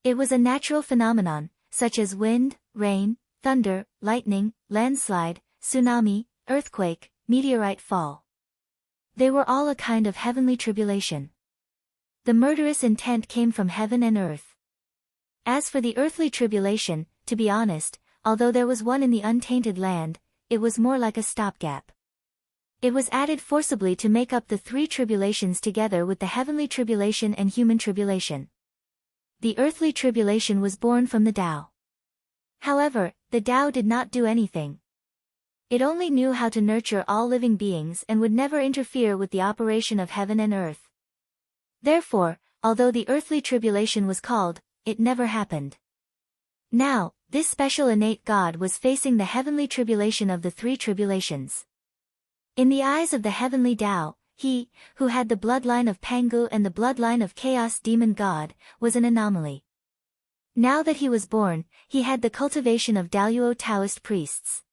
It was a natural phenomenon, such as wind, rain, thunder, lightning, landslide, tsunami, earthquake, meteorite fall. They were all a kind of heavenly tribulation. The murderous intent came from heaven and earth. As for the earthly tribulation, to be honest, although there was one in the untainted land, it was more like a stopgap. It was added forcibly to make up the 3 tribulations together with the heavenly tribulation and human tribulation. The earthly tribulation was born from the Tao. However, the Tao did not do anything. It only knew how to nurture all living beings and would never interfere with the operation of heaven and earth. Therefore, although the earthly tribulation was called, it never happened. Now, this special innate God was facing the heavenly tribulation of the 3 tribulations. In the eyes of the heavenly Tao, he, who had the bloodline of Pangu and the bloodline of Chaos Demon God, was an anomaly. Now that he was born, he had the cultivation of Daoyuo Taoist priests.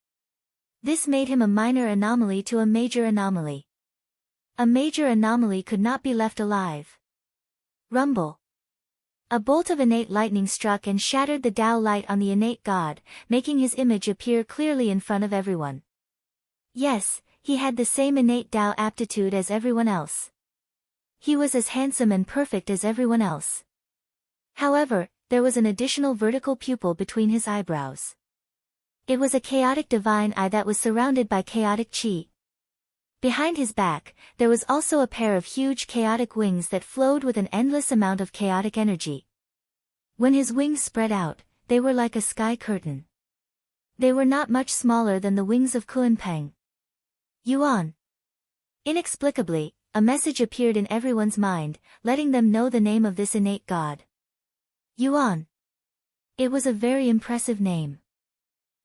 This made him a minor anomaly to a major anomaly. A major anomaly could not be left alive. Rumble. A bolt of innate lightning struck and shattered the Tao light on the innate God, making his image appear clearly in front of everyone. Yes, he had the same innate Tao aptitude as everyone else. He was as handsome and perfect as everyone else. However, there was an additional vertical pupil between his eyebrows. It was a chaotic divine eye that was surrounded by chaotic chi. Behind his back, there was also a pair of huge chaotic wings that flowed with an endless amount of chaotic energy. When his wings spread out, they were like a sky curtain. They were not much smaller than the wings of Kunpeng. Yuan. Inexplicably, a message appeared in everyone's mind, letting them know the name of this innate god. Yuan. It was a very impressive name.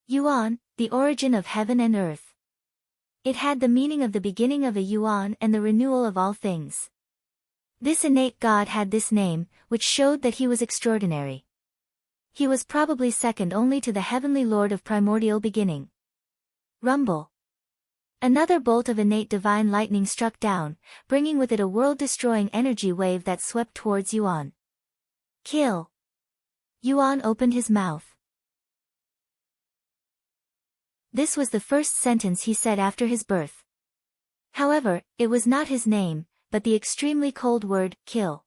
Yuan, the origin of heaven and earth. It had the meaning of the beginning of a yuan and the renewal of all things. This innate god had this name, which showed that he was extraordinary. He was probably second only to the heavenly lord of primordial beginning. Rumble. Another bolt of innate divine lightning struck down, bringing with it a world-destroying energy wave that swept towards Yuan. Kill. Yuan opened his mouth. This was the first sentence he said after his birth. However, it was not his name, but the extremely cold word, kill.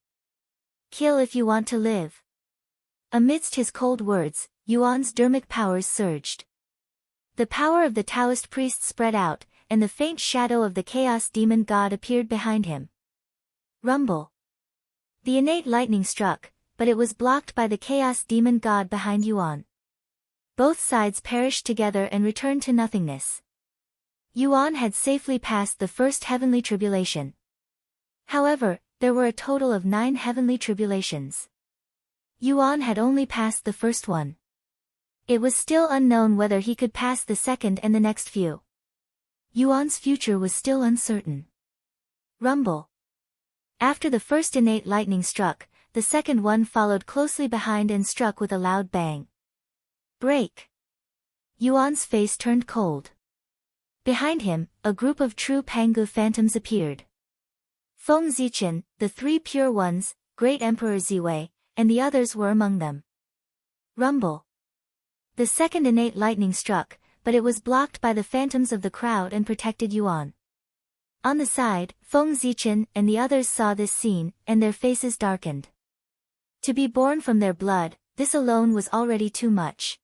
Kill if you want to live. Amidst his cold words, Yuan's dermic powers surged. The power of the Taoist priest spread out, and the faint shadow of the chaos demon god appeared behind him. Rumble. The innate lightning struck, but it was blocked by the chaos demon god behind Yuan. Both sides perished together and returned to nothingness. Yuan had safely passed the first heavenly tribulation. However, there were a total of 9 heavenly tribulations. Yuan had only passed the first one. It was still unknown whether he could pass the second and the next few. Yuan's future was still uncertain. Rumble. After the first innate lightning struck, the second one followed closely behind and struck with a loud bang. Break. Yuan's face turned cold. Behind him, a group of true Pangu phantoms appeared. Feng Zichen, the 3 pure ones, Great Emperor Ziwei, and the others were among them. Rumble. The second innate lightning struck, but it was blocked by the phantoms of the crowd and protected Yuan. On the side, Feng Zichen and the others saw this scene, and their faces darkened. To be born from their blood, this alone was already too much.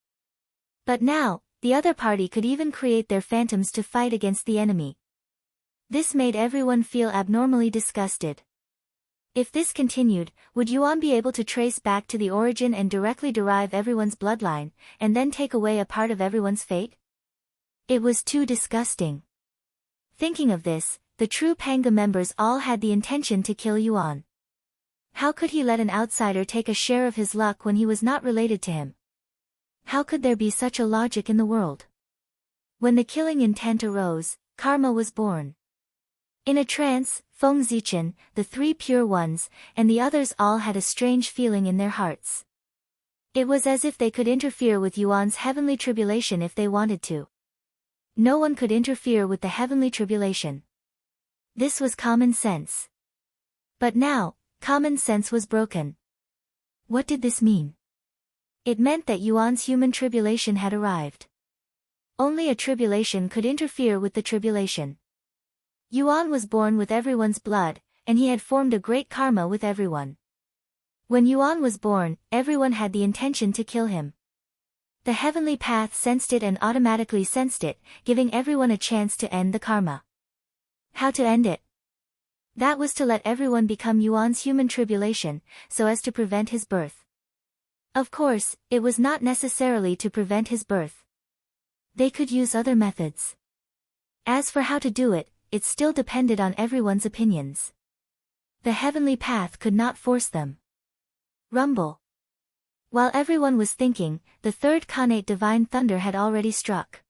But now, the other party could even create their phantoms to fight against the enemy. This made everyone feel abnormally disgusted. If this continued, would Yuan be able to trace back to the origin and directly derive everyone's bloodline, and then take away a part of everyone's fate? It was too disgusting. Thinking of this, the true Panga members all had the intention to kill Yuan. How could he let an outsider take a share of his luck when he was not related to him? How could there be such a logic in the world? When the killing intent arose, karma was born. In a trance, Feng Zichen, the 3 pure ones, and the others all had a strange feeling in their hearts. It was as if they could interfere with Yuan's heavenly tribulation if they wanted to. No one could interfere with the heavenly tribulation. This was common sense. But now, common sense was broken. What did this mean? It meant that Yuan's human tribulation had arrived. Only a tribulation could interfere with the tribulation. Yuan was born with everyone's blood, and he had formed a great karma with everyone. When Yuan was born, everyone had the intention to kill him. The heavenly path sensed it and automatically sensed it, giving everyone a chance to end the karma. How to end it? That was to let everyone become Yuan's human tribulation, so as to prevent his birth. Of course, it was not necessarily to prevent his birth. They could use other methods. As for how to do it, it still depended on everyone's opinions. The heavenly path could not force them. Rumble. While everyone was thinking, the third Khanate divine thunder had already struck.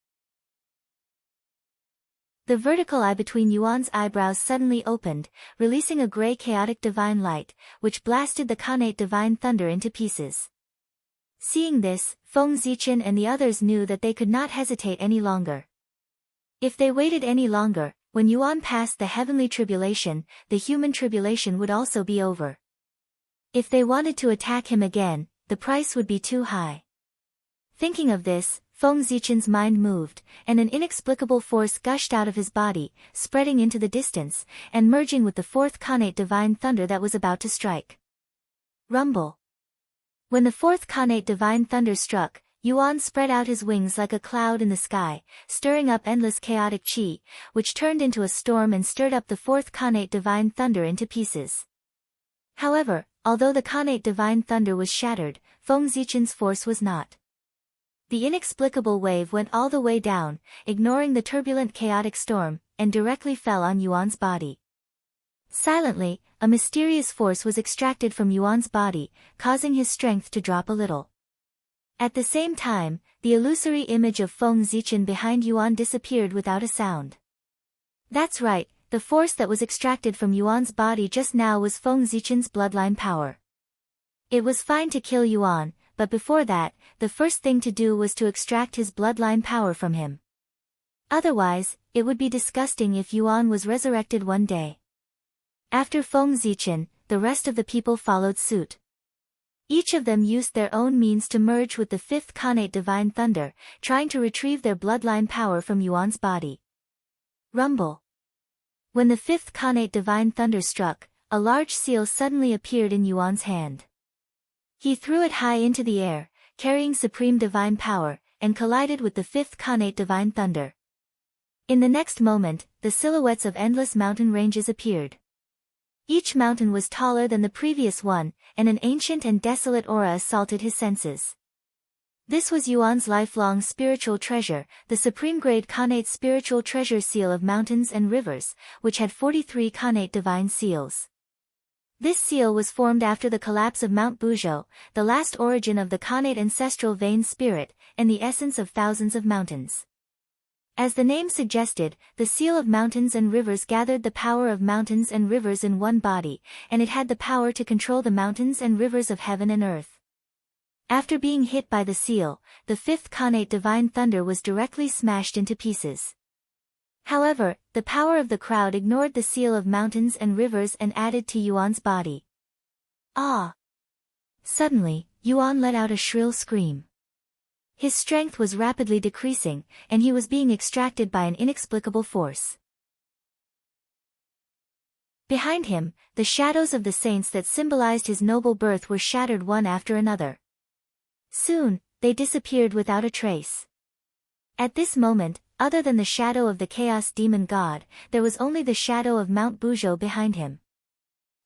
The vertical eye between Yuan's eyebrows suddenly opened, releasing a gray chaotic divine light, which blasted the Khanate divine thunder into pieces. Seeing this, Feng Zichen and the others knew that they could not hesitate any longer. If they waited any longer, when Yuan passed the heavenly tribulation, the human tribulation would also be over. If they wanted to attack him again, the price would be too high. Thinking of this, Feng Zichen's mind moved, and an inexplicable force gushed out of his body, spreading into the distance, and merging with the fourth Khanate divine thunder that was about to strike. Rumble. When the fourth Khanate divine thunder struck, Yuan spread out his wings like a cloud in the sky, stirring up endless chaotic chi, which turned into a storm and stirred up the fourth Khanate divine thunder into pieces. However, although the Khanate divine thunder was shattered, Feng Zichen's force was not. The inexplicable wave went all the way down, ignoring the turbulent chaotic storm, and directly fell on Yuan's body. Silently, a mysterious force was extracted from Yuan's body, causing his strength to drop a little. At the same time, the illusory image of Feng Zichen behind Yuan disappeared without a sound. That's right, the force that was extracted from Yuan's body just now was Feng Zichen's bloodline power. It was fine to kill Yuan, but before that, the first thing to do was to extract his bloodline power from him. Otherwise, it would be disgusting if Yuan was resurrected one day. After Feng Zichen, the rest of the people followed suit. Each of them used their own means to merge with the fifth Khanate Divine Thunder, trying to retrieve their bloodline power from Yuan's body. Rumble. When the fifth Khanate Divine Thunder struck, a large seal suddenly appeared in Yuan's hand. He threw it high into the air, carrying supreme divine power, and collided with the fifth Khanate Divine Thunder. In the next moment, the silhouettes of endless mountain ranges appeared. Each mountain was taller than the previous one, and an ancient and desolate aura assaulted his senses. This was Yuan's lifelong spiritual treasure, the supreme-grade Khanate spiritual treasure seal of mountains and rivers, which had 43 Khanate divine seals. This seal was formed after the collapse of Mount Buzhou, the last origin of the Khanate ancestral vein spirit, and the essence of thousands of mountains. As the name suggested, the seal of mountains and rivers gathered the power of mountains and rivers in one body, and it had the power to control the mountains and rivers of heaven and earth. After being hit by the seal, the fifth Khanate Divine Thunder was directly smashed into pieces. However, the power of the crowd ignored the seal of mountains and rivers and added to Yuan's body. Ah! Suddenly, Yuan let out a shrill scream. His strength was rapidly decreasing, and he was being extracted by an inexplicable force. Behind him, the shadows of the saints that symbolized his noble birth were shattered one after another. Soon, they disappeared without a trace. At this moment, other than the shadow of the Chaos Demon God, there was only the shadow of Mount Buzhou behind him.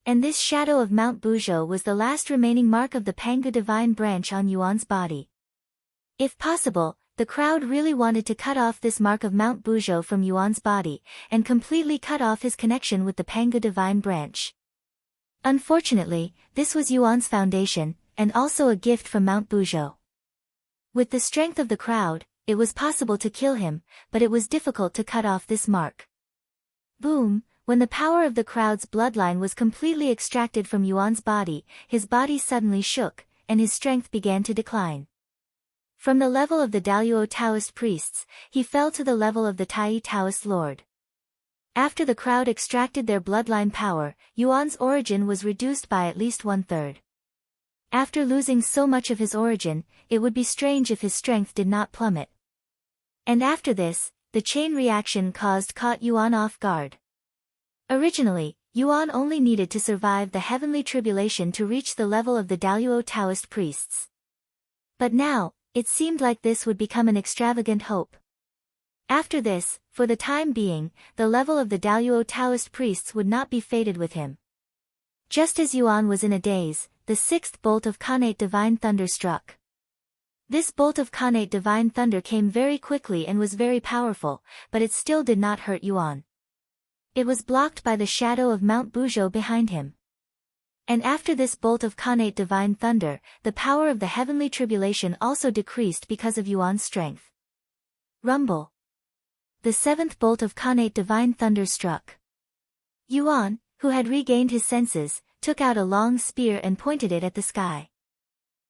And this shadow of Mount Buzhou was the last remaining mark of the Pangu divine branch on Yuan's body. If possible, the crowd really wanted to cut off this mark of Mount Buzhou from Yuan's body, and completely cut off his connection with the Pangu divine branch. Unfortunately, this was Yuan's foundation, and also a gift from Mount Buzhou. With the strength of the crowd, it was possible to kill him, but it was difficult to cut off this mark. Boom! When the power of the crowd's bloodline was completely extracted from Yuan's body, his body suddenly shook, and his strength began to decline. From the level of the Daluo Taoist priests, he fell to the level of the Tai Taoist lord. After the crowd extracted their bloodline power, Yuan's origin was reduced by at least 1/3. After losing so much of his origin, it would be strange if his strength did not plummet. And after this, the chain reaction caught Yuan off guard. Originally, Yuan only needed to survive the heavenly tribulation to reach the level of the Daluo Taoist priests. But now, it seemed like this would become an extravagant hope. After this, for the time being, the level of the Daluo Taoist priests would not be fated with him. Just as Yuan was in a daze, the sixth bolt of Khanate Divine Thunder struck. This bolt of Khanate Divine Thunder came very quickly and was very powerful, but it still did not hurt Yuan. It was blocked by the shadow of Mount Buzhou behind him. And after this bolt of Khanate Divine Thunder, the power of the heavenly tribulation also decreased because of Yuan's strength. Rumble. The seventh bolt of Khanate Divine Thunder struck. Yuan, who had regained his senses, took out a long spear and pointed it at the sky.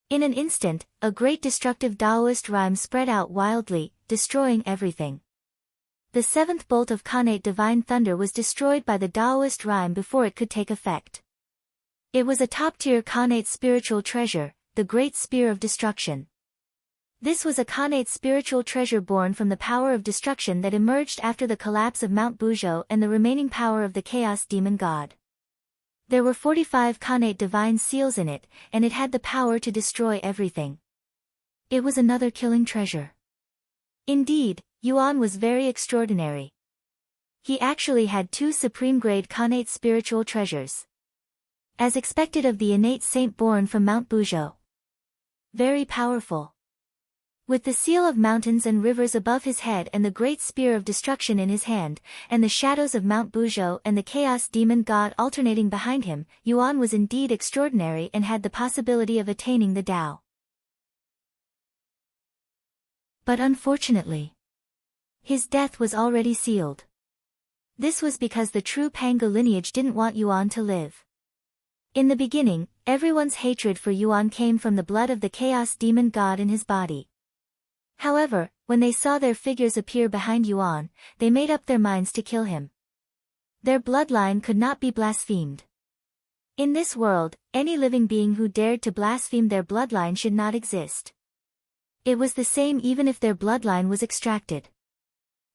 In an instant, a great destructive Daoist rime spread out wildly, destroying everything. The seventh bolt of Khanate Divine Thunder was destroyed by the Daoist rime before it could take effect. It was a top-tier Khanate spiritual treasure, the Great Spear of Destruction. This was a Khanate spiritual treasure born from the power of destruction that emerged after the collapse of Mount Buzhou and the remaining power of the Chaos Demon God. There were 45 Khanate divine seals in it, and it had the power to destroy everything. It was another killing treasure. Indeed, Yuan was very extraordinary. He actually had 2 supreme-grade Khanate spiritual treasures. As expected of the innate saint born from Mount Buzhou. Very powerful. With the seal of mountains and rivers above his head and the great spear of destruction in his hand, and the shadows of Mount Buzhou and the chaos demon god alternating behind him, Yuan was indeed extraordinary and had the possibility of attaining the Tao. But unfortunately, his death was already sealed. This was because the true Pangu lineage didn't want Yuan to live. In the beginning, everyone's hatred for Yuan came from the blood of the chaos demon god in his body. However, when they saw their figures appear behind Yuan, they made up their minds to kill him. Their bloodline could not be blasphemed. In this world, any living being who dared to blaspheme their bloodline should not exist. It was the same even if their bloodline was extracted.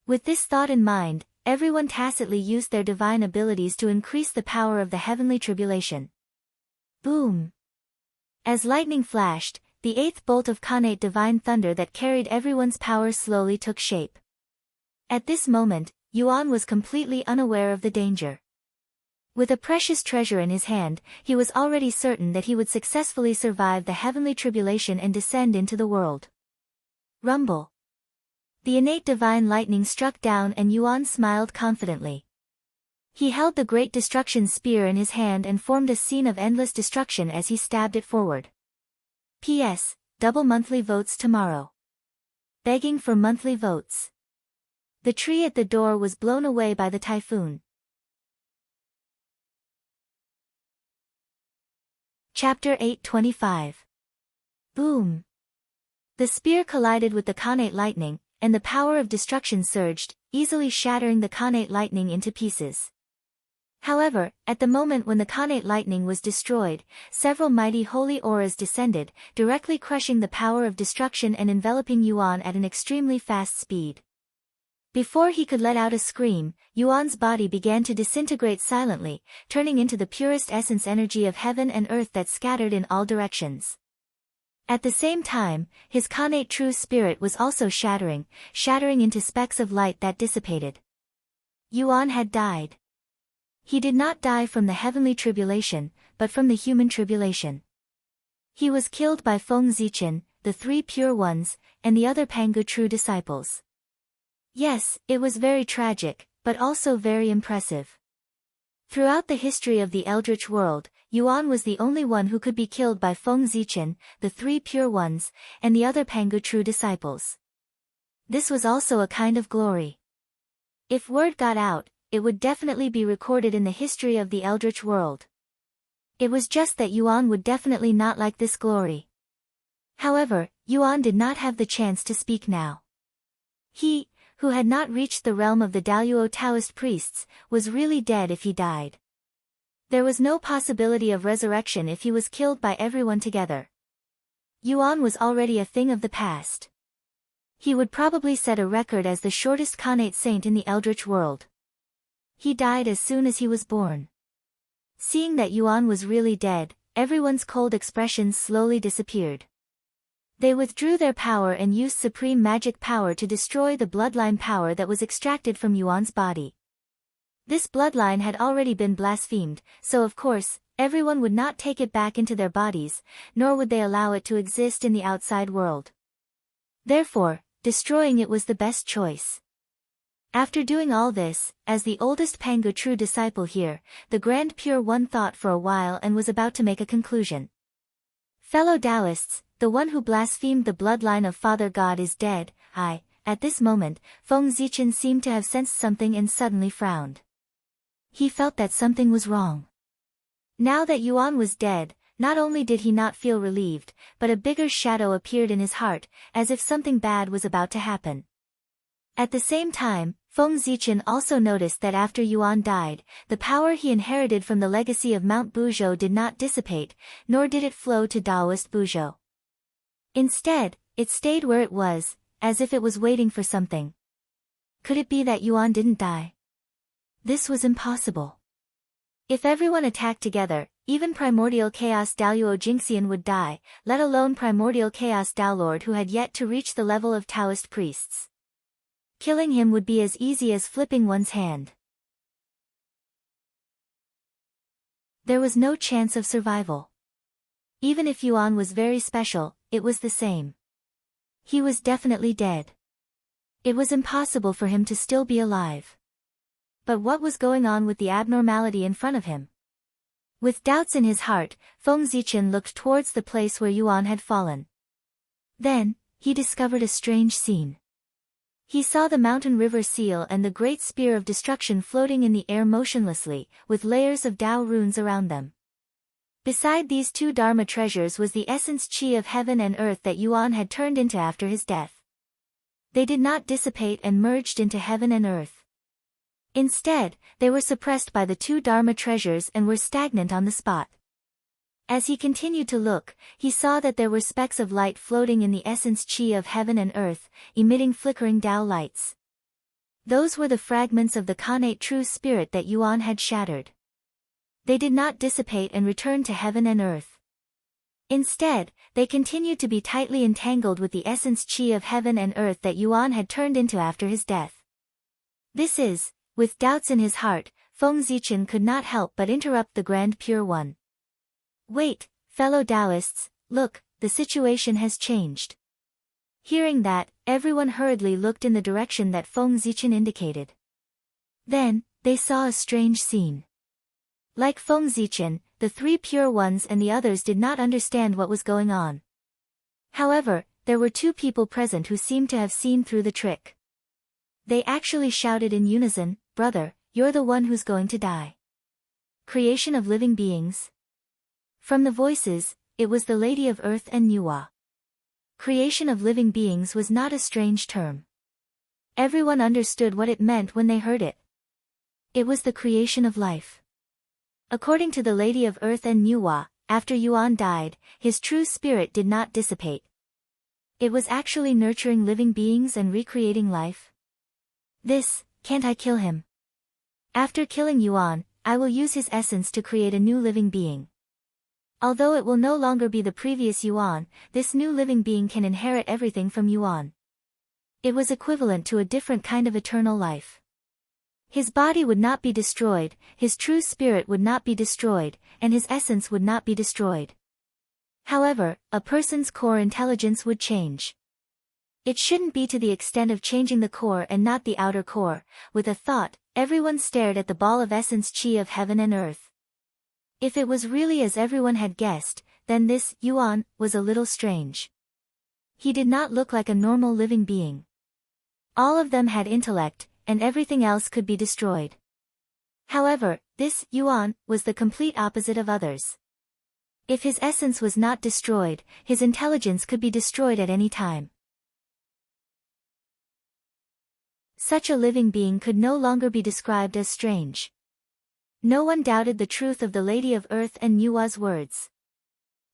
With this thought in mind, everyone tacitly used their divine abilities to increase the power of the heavenly tribulation. Boom! As lightning flashed, the eighth bolt of Khanate divine thunder that carried everyone's power slowly took shape. At this moment, Yuan was completely unaware of the danger. With a precious treasure in his hand, he was already certain that he would successfully survive the heavenly tribulation and descend into the world. Rumble. The innate divine lightning struck down and Yuan smiled confidently. He held the great destruction spear in his hand and formed a scene of endless destruction as he stabbed it forward. P.S. Double monthly votes tomorrow. Begging for monthly votes. The tree at the door was blown away by the typhoon. Chapter 825. Boom! The spear collided with the Khanate lightning, and the power of destruction surged, easily shattering the Khanate lightning into pieces. However, at the moment when the Khanate lightning was destroyed, several mighty holy auras descended, directly crushing the power of destruction and enveloping Yuan at an extremely fast speed. Before he could let out a scream, Yuan's body began to disintegrate silently, turning into the purest essence energy of heaven and earth that scattered in all directions. At the same time, his Khanate true spirit was also shattering into specks of light that dissipated. Yuan had died. He did not die from the heavenly tribulation, but from the human tribulation. He was killed by Feng Zichen, the three pure ones, and the other Pangu true disciples. Yes, it was very tragic, but also very impressive. Throughout the history of the Eldritch world, Yuan was the only one who could be killed by Feng Zichen, the three pure ones, and the other Pangu true disciples. This was also a kind of glory. If word got out, it would definitely be recorded in the history of the Eldritch world. It was just that Yuan would definitely not like this glory. However, Yuan did not have the chance to speak now. He, who had not reached the realm of the Daluo Taoist priests, was really dead if he died. There was no possibility of resurrection if he was killed by everyone together. Yuan was already a thing of the past. He would probably set a record as the shortest Khanate saint in the Eldritch world. He died as soon as he was born. Seeing that Yuan was really dead, everyone's cold expressions slowly disappeared. They withdrew their power and used supreme magic power to destroy the bloodline power that was extracted from Yuan's body. This bloodline had already been blasphemed, so of course, everyone would not take it back into their bodies, nor would they allow it to exist in the outside world. Therefore, destroying it was the best choice. After doing all this, as the oldest Pangu true disciple here, the Grand Pure One thought for a while and was about to make a conclusion. Fellow Taoists, the one who blasphemed the bloodline of Father God is dead. At this moment, Feng Zichen seemed to have sensed something and suddenly frowned. He felt that something was wrong. Now that Yuan was dead, not only did he not feel relieved, but a bigger shadow appeared in his heart, as if something bad was about to happen. At the same time, Feng Zichen also noticed that after Yuan died, the power he inherited from the legacy of Mount Buzhou did not dissipate, nor did it flow to Taoist Buzhou. Instead, it stayed where it was, as if it was waiting for something. Could it be that Yuan didn't die? This was impossible. If everyone attacked together, even Primordial Chaos Daluo Jingxian would die, let alone Primordial Chaos Daolord who had yet to reach the level of Taoist priests. Killing him would be as easy as flipping one's hand. There was no chance of survival. Even if Yuan was very special, it was the same. He was definitely dead. It was impossible for him to still be alive. But what was going on with the abnormality in front of him? With doubts in his heart, Feng Zichen looked towards the place where Yuan had fallen. Then, he discovered a strange scene. He saw the mountain river seal and the great spear of destruction floating in the air motionlessly, with layers of Tao runes around them. Beside these two Dharma treasures was the essence qi of heaven and earth that Yuan had turned into after his death. They did not dissipate and merged into heaven and earth. Instead, they were suppressed by the two Dharma treasures and were stagnant on the spot. As he continued to look, he saw that there were specks of light floating in the essence qi of heaven and earth, emitting flickering Tao lights. Those were the fragments of the connate true spirit that Yuan had shattered. They did not dissipate and return to heaven and earth. Instead, they continued to be tightly entangled with the essence qi of heaven and earth that Yuan had turned into after his death. With doubts in his heart, Feng Zichen could not help but interrupt the Grand Pure One. Wait, fellow Taoists, look, the situation has changed. Hearing that, everyone hurriedly looked in the direction that Feng Zichen indicated. Then, they saw a strange scene. Like Feng Zichen, the three Pure Ones and the others did not understand what was going on. However, there were two people present who seemed to have seen through the trick. They actually shouted in unison, "Brother, you're the one who's going to die." Creation of living beings. From the voices, it was the Lady of Earth and Nuwa. Creation of living beings was not a strange term. Everyone understood what it meant when they heard it. It was the creation of life. According to the Lady of Earth and Nuwa, after Yuan died, his true spirit did not dissipate. It was actually nurturing living beings and recreating life. Can't I kill him? After killing Yuan, I will use his essence to create a new living being. Although it will no longer be the previous Yuan, this new living being can inherit everything from Yuan. It was equivalent to a different kind of eternal life. His body would not be destroyed, his true spirit would not be destroyed, and his essence would not be destroyed. However, a person's core intelligence would change. It shouldn't be to the extent of changing the core and not the outer core. With a thought, everyone stared at the ball of essence qi of heaven and earth. If it was really as everyone had guessed, then this Yuan was a little strange. He did not look like a normal living being. All of them had intellect, and everything else could be destroyed. However, this Yuan was the complete opposite of others. If his essence was not destroyed, his intelligence could be destroyed at any time. Such a living being could no longer be described as strange. No one doubted the truth of the Lady of Earth and Nuwa's words.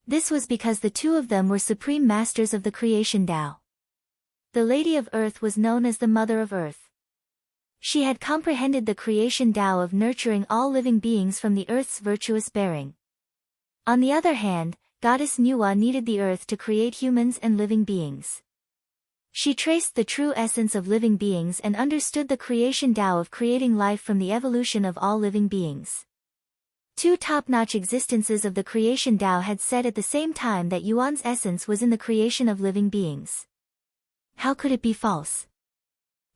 This was because the two of them were supreme masters of the creation Tao. The Lady of Earth was known as the Mother of Earth. She had comprehended the creation Tao of nurturing all living beings from the Earth's virtuous bearing. On the other hand, Goddess Nuwa needed the Earth to create humans and living beings. She traced the true essence of living beings and understood the creation Tao of creating life from the evolution of all living beings. Two top-notch existences of the creation Tao had said at the same time that Yuan's essence was in the creation of living beings. How could it be false?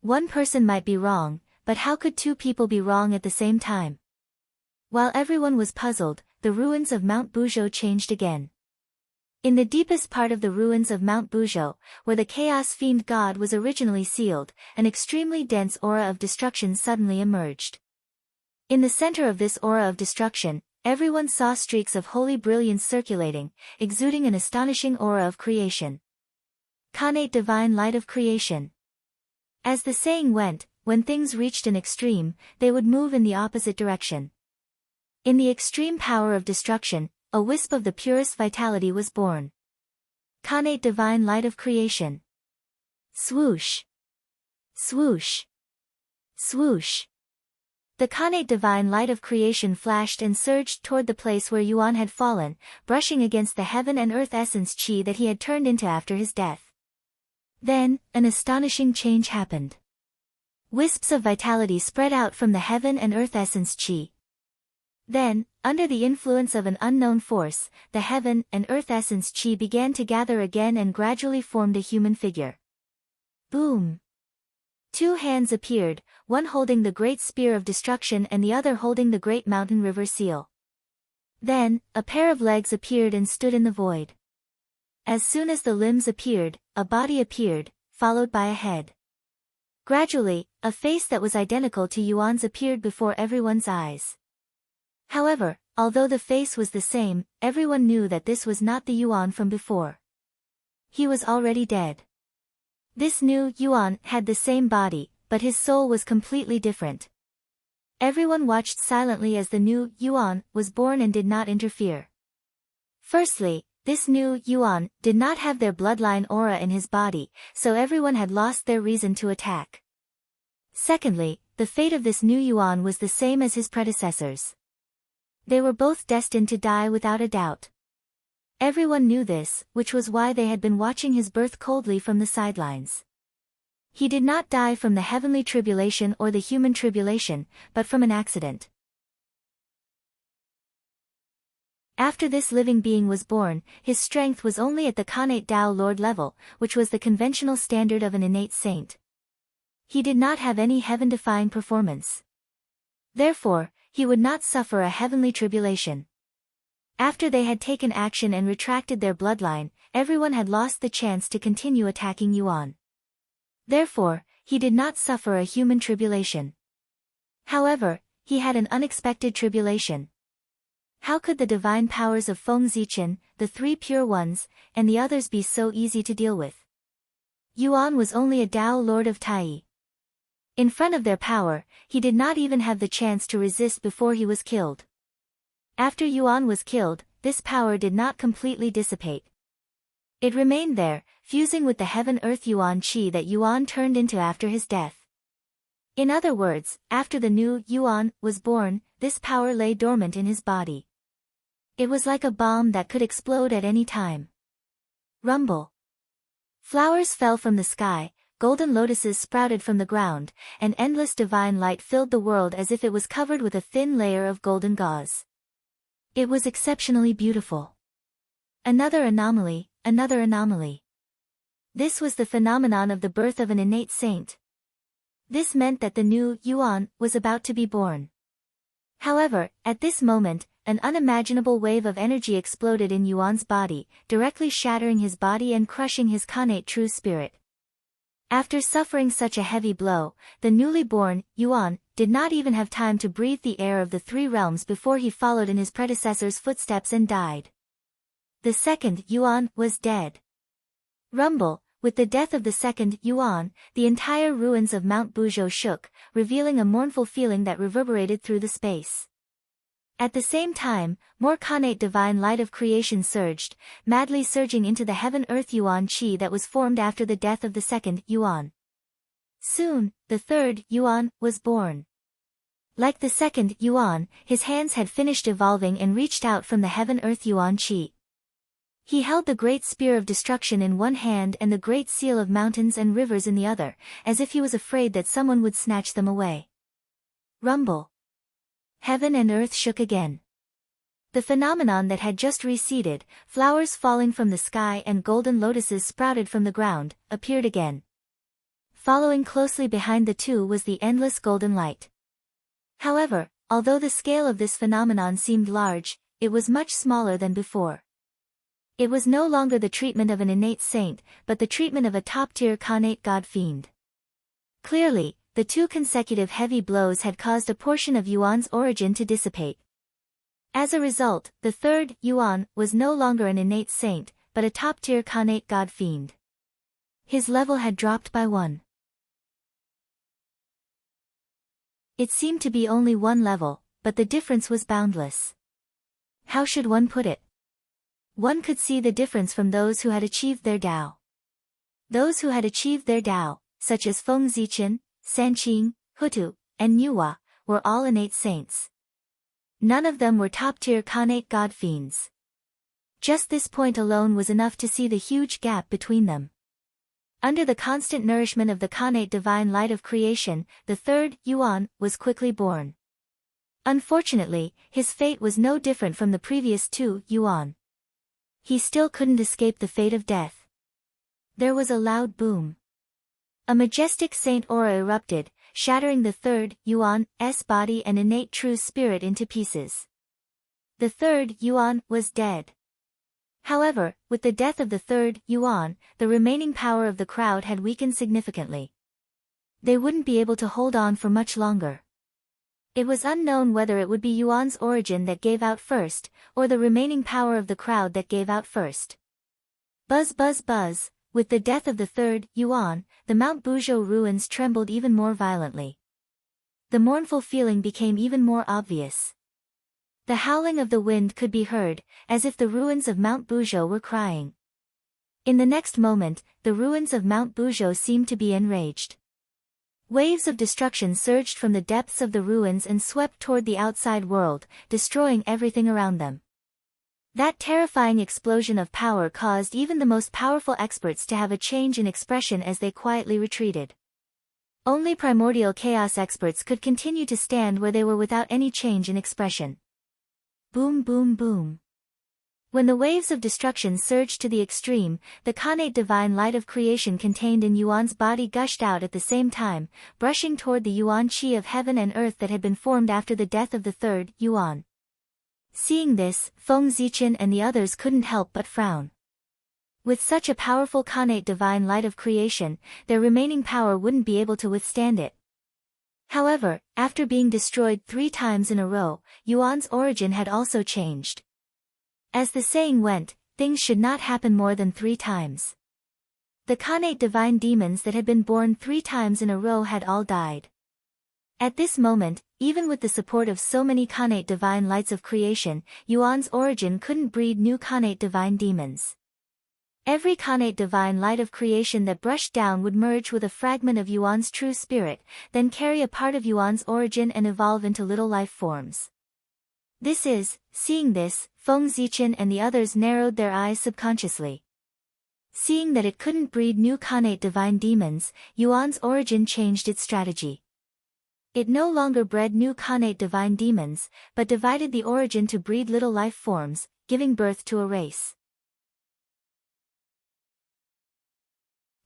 One person might be wrong, but how could two people be wrong at the same time? While everyone was puzzled, the ruins of Mount Buzhou changed again. In the deepest part of the ruins of Mount Buzhou, where the chaos-fiend god was originally sealed, an extremely dense aura of destruction suddenly emerged. In the center of this aura of destruction, everyone saw streaks of holy brilliance circulating, exuding an astonishing aura of creation. Connate divine light of creation. As the saying went, when things reached an extreme, they would move in the opposite direction. In the extreme power of destruction, a wisp of the purest vitality was born. Connate divine light of creation. Swoosh! Swoosh! Swoosh! The connate divine light of creation flashed and surged toward the place where Yuan had fallen, brushing against the heaven and earth essence qi that he had turned into after his death. Then, an astonishing change happened. Wisps of vitality spread out from the heaven and earth essence qi. Then, under the influence of an unknown force, the heaven and earth essence chi began to gather again and gradually formed a human figure. Boom! 2 hands appeared, one holding the great spear of destruction and the other holding the great mountain river seal. Then, a pair of legs appeared and stood in the void. As soon as the limbs appeared, a body appeared, followed by a head. Gradually, a face that was identical to Yuan's appeared before everyone's eyes. However, although the face was the same, everyone knew that this was not the Yuan from before. He was already dead. This new Yuan had the same body, but his soul was completely different. Everyone watched silently as the new Yuan was born and did not interfere. Firstly, this new Yuan did not have their bloodline aura in his body, so everyone had lost their reason to attack. Secondly, the fate of this new Yuan was the same as his predecessors. They were both destined to die without a doubt. Everyone knew this, which was why they had been watching his birth coldly from the sidelines. He did not die from the heavenly tribulation or the human tribulation, but from an accident. After this living being was born, his strength was only at the Khanate Tao Lord level, which was the conventional standard of an innate saint. He did not have any heaven-defying performance. Therefore, he would not suffer a heavenly tribulation. After they had taken action and retracted their bloodline, everyone had lost the chance to continue attacking Yuan. Therefore, he did not suffer a human tribulation. However, he had an unexpected tribulation. How could the divine powers of Feng Zichen, the 3 pure ones, and the others be so easy to deal with? Yuan was only a Tao Lord of Tai. In front of their power, he did not even have the chance to resist before he was killed. After Yuan was killed, this power did not completely dissipate. It remained there, fusing with the heaven-earth Yuan Qi that Yuan turned into after his death. In other words, after the new Yuan was born, this power lay dormant in his body. It was like a bomb that could explode at any time. Rumble. Flowers fell from the sky, golden lotuses sprouted from the ground, and endless divine light filled the world as if it was covered with a thin layer of golden gauze. It was exceptionally beautiful. Another anomaly, another anomaly. This was the phenomenon of the birth of an innate saint. This meant that the new Yuan was about to be born. However, at this moment, an unimaginable wave of energy exploded in Yuan's body, directly shattering his body and crushing his Khanate true spirit. After suffering such a heavy blow, the newly born Yuan did not even have time to breathe the air of the 3 realms before he followed in his predecessor's footsteps and died. The second Yuan was dead. Rumble. With the death of the second Yuan, the entire ruins of Mount Buzhou shook, revealing a mournful feeling that reverberated through the space. At the same time, more Khanate divine light of creation surged, madly surging into the heaven-earth Yuan Qi that was formed after the death of the second Yuan. Soon, the third Yuan was born. Like the second Yuan, his hands had finished evolving and reached out from the heaven-earth Yuan Qi. He held the great spear of destruction in one hand and the great seal of mountains and rivers in the other, as if he was afraid that someone would snatch them away. Rumble. Heaven and earth shook again. The phenomenon that had just receded, flowers falling from the sky and golden lotuses sprouted from the ground, appeared again. Following closely behind the two was the endless golden light. However, although the scale of this phenomenon seemed large, it was much smaller than before. It was no longer the treatment of an innate saint, but the treatment of a top-tier Khanate god fiend. Clearly, the 2 consecutive heavy blows had caused a portion of Yuan's origin to dissipate. As a result, the third Yuan was no longer an innate saint, but a top-tier Khanate god fiend. His level had dropped by 1. It seemed to be only 1 level, but the difference was boundless. How should one put it? One could see the difference from those who had achieved their Tao. Those who had achieved their Tao, such as Feng Zichen, Sanqing, Hutu, and Nuwa, were all innate saints. None of them were top-tier Khanate god fiends. Just this point alone was enough to see the huge gap between them. Under the constant nourishment of the Khanate divine light of creation, the third Yuan was quickly born. Unfortunately, his fate was no different from the previous two, Yuan. He still couldn't escape the fate of death. There was a loud boom. A majestic saint aura erupted, shattering the third, Yuan's body and innate true spirit into pieces. The third, Yuan, was dead. However, with the death of the third, Yuan, the remaining power of the crowd had weakened significantly. They wouldn't be able to hold on for much longer. It was unknown whether it would be Yuan's origin that gave out first, or the remaining power of the crowd that gave out first. Buzz buzz buzz, with the death of the third, Yuan, the Mount Buzhou ruins trembled even more violently. The mournful feeling became even more obvious. The howling of the wind could be heard, as if the ruins of Mount Buzhou were crying. In the next moment, the ruins of Mount Buzhou seemed to be enraged. Waves of destruction surged from the depths of the ruins and swept toward the outside world, destroying everything around them. That terrifying explosion of power caused even the most powerful experts to have a change in expression as they quietly retreated. Only primordial chaos experts could continue to stand where they were without any change in expression. Boom boom boom. When the waves of destruction surged to the extreme, the connate divine light of creation contained in Yuan's body gushed out at the same time, brushing toward the Yuan chi of heaven and earth that had been formed after the death of the third, Yuan. Seeing this, Feng Zichen and the others couldn't help but frown. With such a powerful connate divine light of creation, their remaining power wouldn't be able to withstand it. However, after being destroyed 3 times in a row, Yuan's origin had also changed. As the saying went, things should not happen more than 3 times. The connate divine demons that had been born 3 times in a row had all died. At this moment, even with the support of so many connate divine lights of creation, Yuan's origin couldn't breed new connate divine demons. Every connate divine light of creation that brushed down would merge with a fragment of Yuan's true spirit, then carry a part of Yuan's origin and evolve into little life forms. Seeing this, Feng Zichen and the others narrowed their eyes subconsciously. Seeing that it couldn't breed new connate divine demons, Yuan's origin changed its strategy. It no longer bred new connate divine demons, but divided the origin to breed little life forms, giving birth to a race.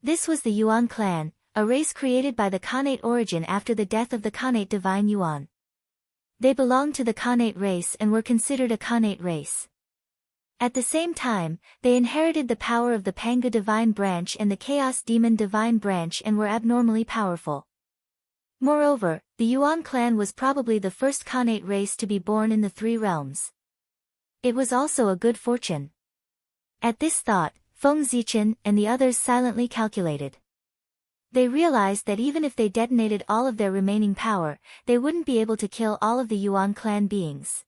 This was the Yuan clan, a race created by the connate origin after the death of the connate divine Yuan. They belonged to the connate race and were considered a connate race. At the same time, they inherited the power of the Panga divine branch and the Chaos demon divine branch and were abnormally powerful. Moreover, the Yuan clan was probably the first connate race to be born in the 3 realms. It was also a good fortune. At this thought, Feng Zichen and the others silently calculated. They realized that even if they detonated all of their remaining power, they wouldn't be able to kill all of the Yuan clan beings.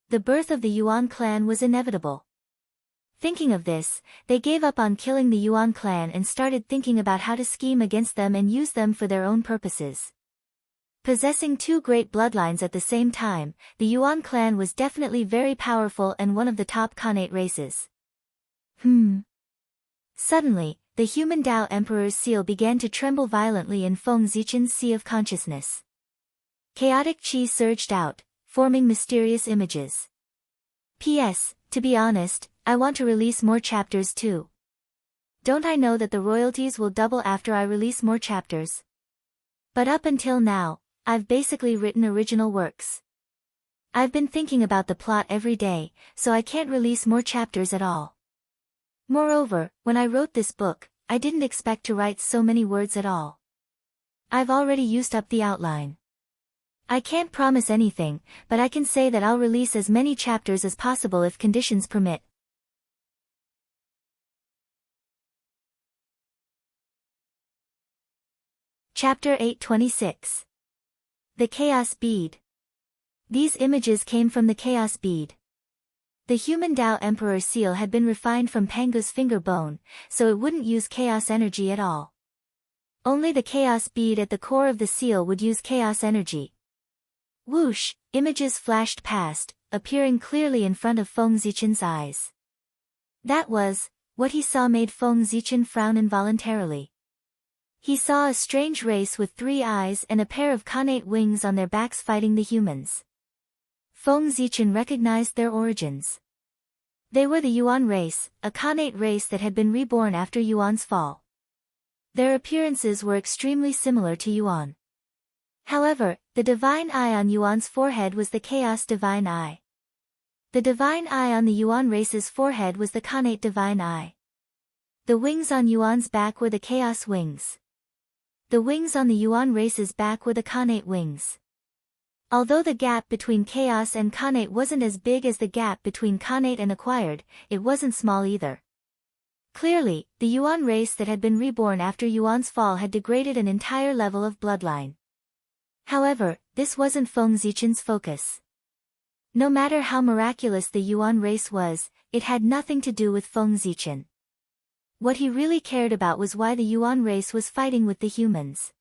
The birth of the Yuan clan was inevitable. Thinking of this, they gave up on killing the Yuan clan and started thinking about how to scheme against them and use them for their own purposes. Possessing 2 great bloodlines at the same time, the Yuan clan was definitely very powerful and one of the top connate races. Suddenly, the human Tao Emperor's seal began to tremble violently in Feng Zichen's sea of consciousness. Chaotic chi surged out, forming mysterious images. P.S. To be honest, I want to release more chapters too. Don't I know that the royalties will double after I release more chapters? But up until now, I've basically written original works. I've been thinking about the plot every day, so I can't release more chapters at all. Moreover, when I wrote this book, I didn't expect to write so many words at all. I've already used up the outline. I can't promise anything, but I can say that I'll release as many chapters as possible if conditions permit. Chapter 826. The Chaos Bead. These images came from the Chaos Bead. The human Tao Emperor seal had been refined from Pangu's finger bone, so it wouldn't use chaos energy at all. Only the Chaos Bead at the core of the seal would use chaos energy. Whoosh, images flashed past, appearing clearly in front of Feng Zichen's eyes. That was, what he saw made Feng Zichen frown involuntarily. He saw a strange race with 3 eyes and a pair of connate wings on their backs fighting the humans. Feng Zichen recognized their origins. They were the Yuan race, a Khanate race that had been reborn after Yuan's fall. Their appearances were extremely similar to Yuan. However, the divine eye on Yuan's forehead was the Chaos Divine Eye. The divine eye on the Yuan race's forehead was the Khanate Divine Eye. The wings on Yuan's back were the Chaos Wings. The wings on the Yuan race's back were the Khanate Wings. Although the gap between Chaos and Khanate wasn't as big as the gap between Khanate and Acquired, it wasn't small either. Clearly, the Yuan race that had been reborn after Yuan's fall had degraded an entire level of bloodline. However, this wasn't Feng Zichen's focus. No matter how miraculous the Yuan race was, it had nothing to do with Feng Zichen. What he really cared about was why the Yuan race was fighting with the humans.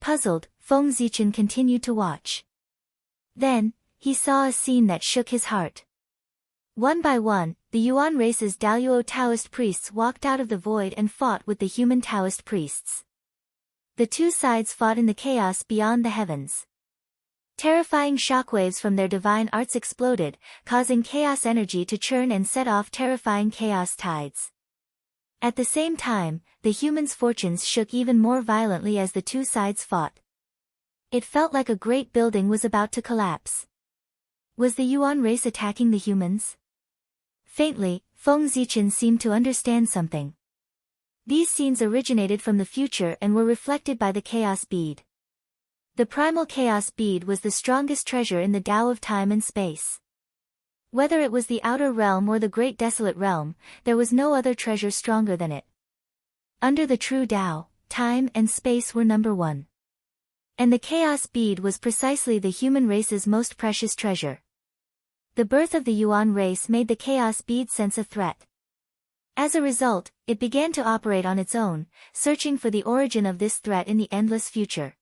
Puzzled, Feng Zichen continued to watch. Then, he saw a scene that shook his heart. One by one, the Yuan race's Daluo Taoist priests walked out of the void and fought with the human Taoist priests. The two sides fought in the chaos beyond the heavens. Terrifying shockwaves from their divine arts exploded, causing chaos energy to churn and set off terrifying chaos tides. At the same time, the humans' fortunes shook even more violently as the two sides fought. It felt like a great building was about to collapse. Was the Yuan race attacking the humans? Faintly, Feng Zichen seemed to understand something. These scenes originated from the future and were reflected by the Chaos Bead. The primal Chaos Bead was the strongest treasure in the Tao of time and space. Whether it was the Outer Realm or the Great Desolate Realm, there was no other treasure stronger than it. Under the true Tao, time and space were number one. And the Chaos Bead was precisely the human race's most precious treasure. The birth of the Yuan race made the Chaos Bead sense a threat. As a result, it began to operate on its own, searching for the origin of this threat in the endless future.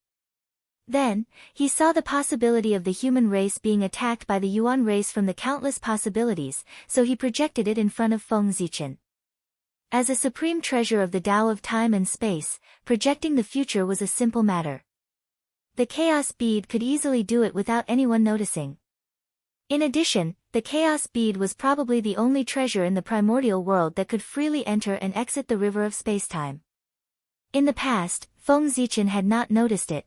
Then, he saw the possibility of the human race being attacked by the Yuan race from the countless possibilities, so he projected it in front of Feng Zichen. As a supreme treasure of the Tao of time and space, projecting the future was a simple matter. The Chaos Bead could easily do it without anyone noticing. In addition, the Chaos Bead was probably the only treasure in the primordial world that could freely enter and exit the river of spacetime. In the past, Feng Zichen had not noticed it.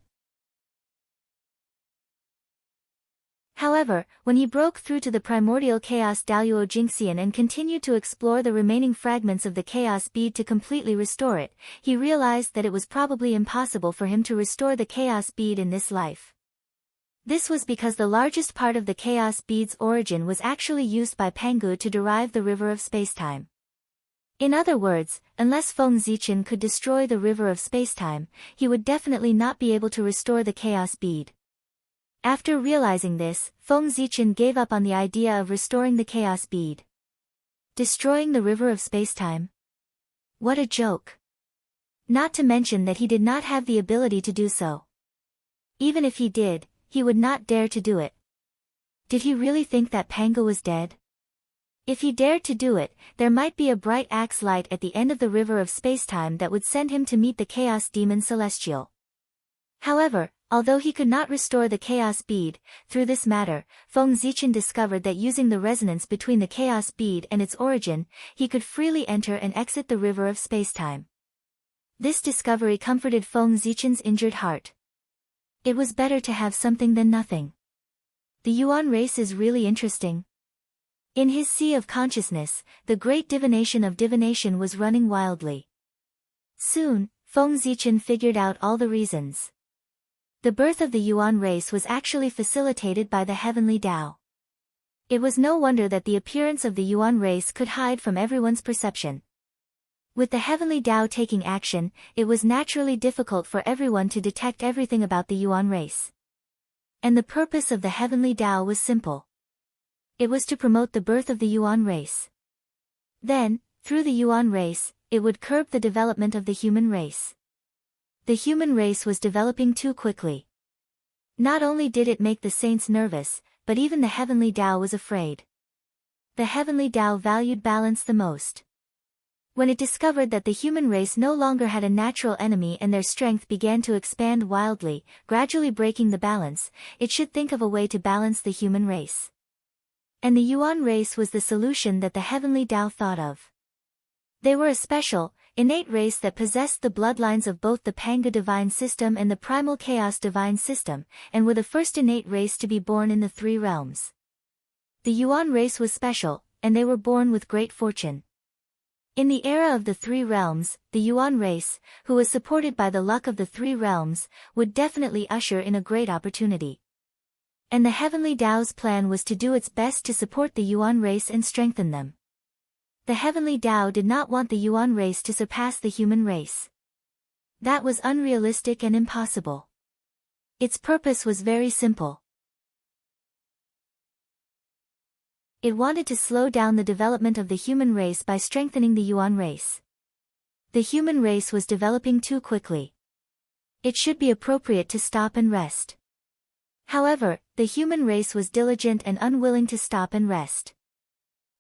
However, when he broke through to the primordial Chaos Daluo Jingxian and continued to explore the remaining fragments of the Chaos Bead to completely restore it, he realized that it was probably impossible for him to restore the Chaos Bead in this life. This was because the largest part of the Chaos Bead's origin was actually used by Pangu to derive the river of spacetime. In other words, unless Feng Zichen could destroy the river of spacetime, he would definitely not be able to restore the Chaos Bead. After realizing this, Feng Zichen gave up on the idea of restoring the Chaos Bead. Destroying the river of spacetime? What a joke! Not to mention that he did not have the ability to do so. Even if he did, he would not dare to do it. Did he really think that Pangu was dead? If he dared to do it, there might be a bright axe light at the end of the river of spacetime that would send him to meet the Chaos Demon Celestial. However, although he could not restore the Chaos Bead, through this matter, Feng Zichen discovered that using the resonance between the Chaos Bead and its origin, he could freely enter and exit the river of spacetime. This discovery comforted Feng Zichen's injured heart. It was better to have something than nothing. The Yuan race is really interesting. In his sea of consciousness, the great divination of divination was running wildly. Soon, Feng Zichen figured out all the reasons. The birth of the Yuan race was actually facilitated by the heavenly Tao. It was no wonder that the appearance of the Yuan race could hide from everyone's perception. With the heavenly Tao taking action, it was naturally difficult for everyone to detect everything about the Yuan race. And the purpose of the heavenly Tao was simple. It was to promote the birth of the Yuan race. Then, through the Yuan race, it would curb the development of the human race. The human race was developing too quickly. Not only did it make the saints nervous, but even the heavenly Tao was afraid. The heavenly Tao valued balance the most. When it discovered that the human race no longer had a natural enemy and their strength began to expand wildly, gradually breaking the balance, it should think of a way to balance the human race. And the Yuan race was the solution that the heavenly Tao thought of. They were a special, innate race that possessed the bloodlines of both the Panga divine system and the primal chaos divine system, and were the first innate race to be born in the three realms. The Yuan race was special, and they were born with great fortune. In the era of the three realms, the Yuan race, who was supported by the luck of the three realms, would definitely usher in a great opportunity. And the heavenly Tao's plan was to do its best to support the Yuan race and strengthen them. The heavenly Tao did not want the Yuan race to surpass the human race. That was unrealistic and impossible. Its purpose was very simple. It wanted to slow down the development of the human race by strengthening the Yuan race. The human race was developing too quickly. It should be appropriate to stop and rest. However, the human race was diligent and unwilling to stop and rest.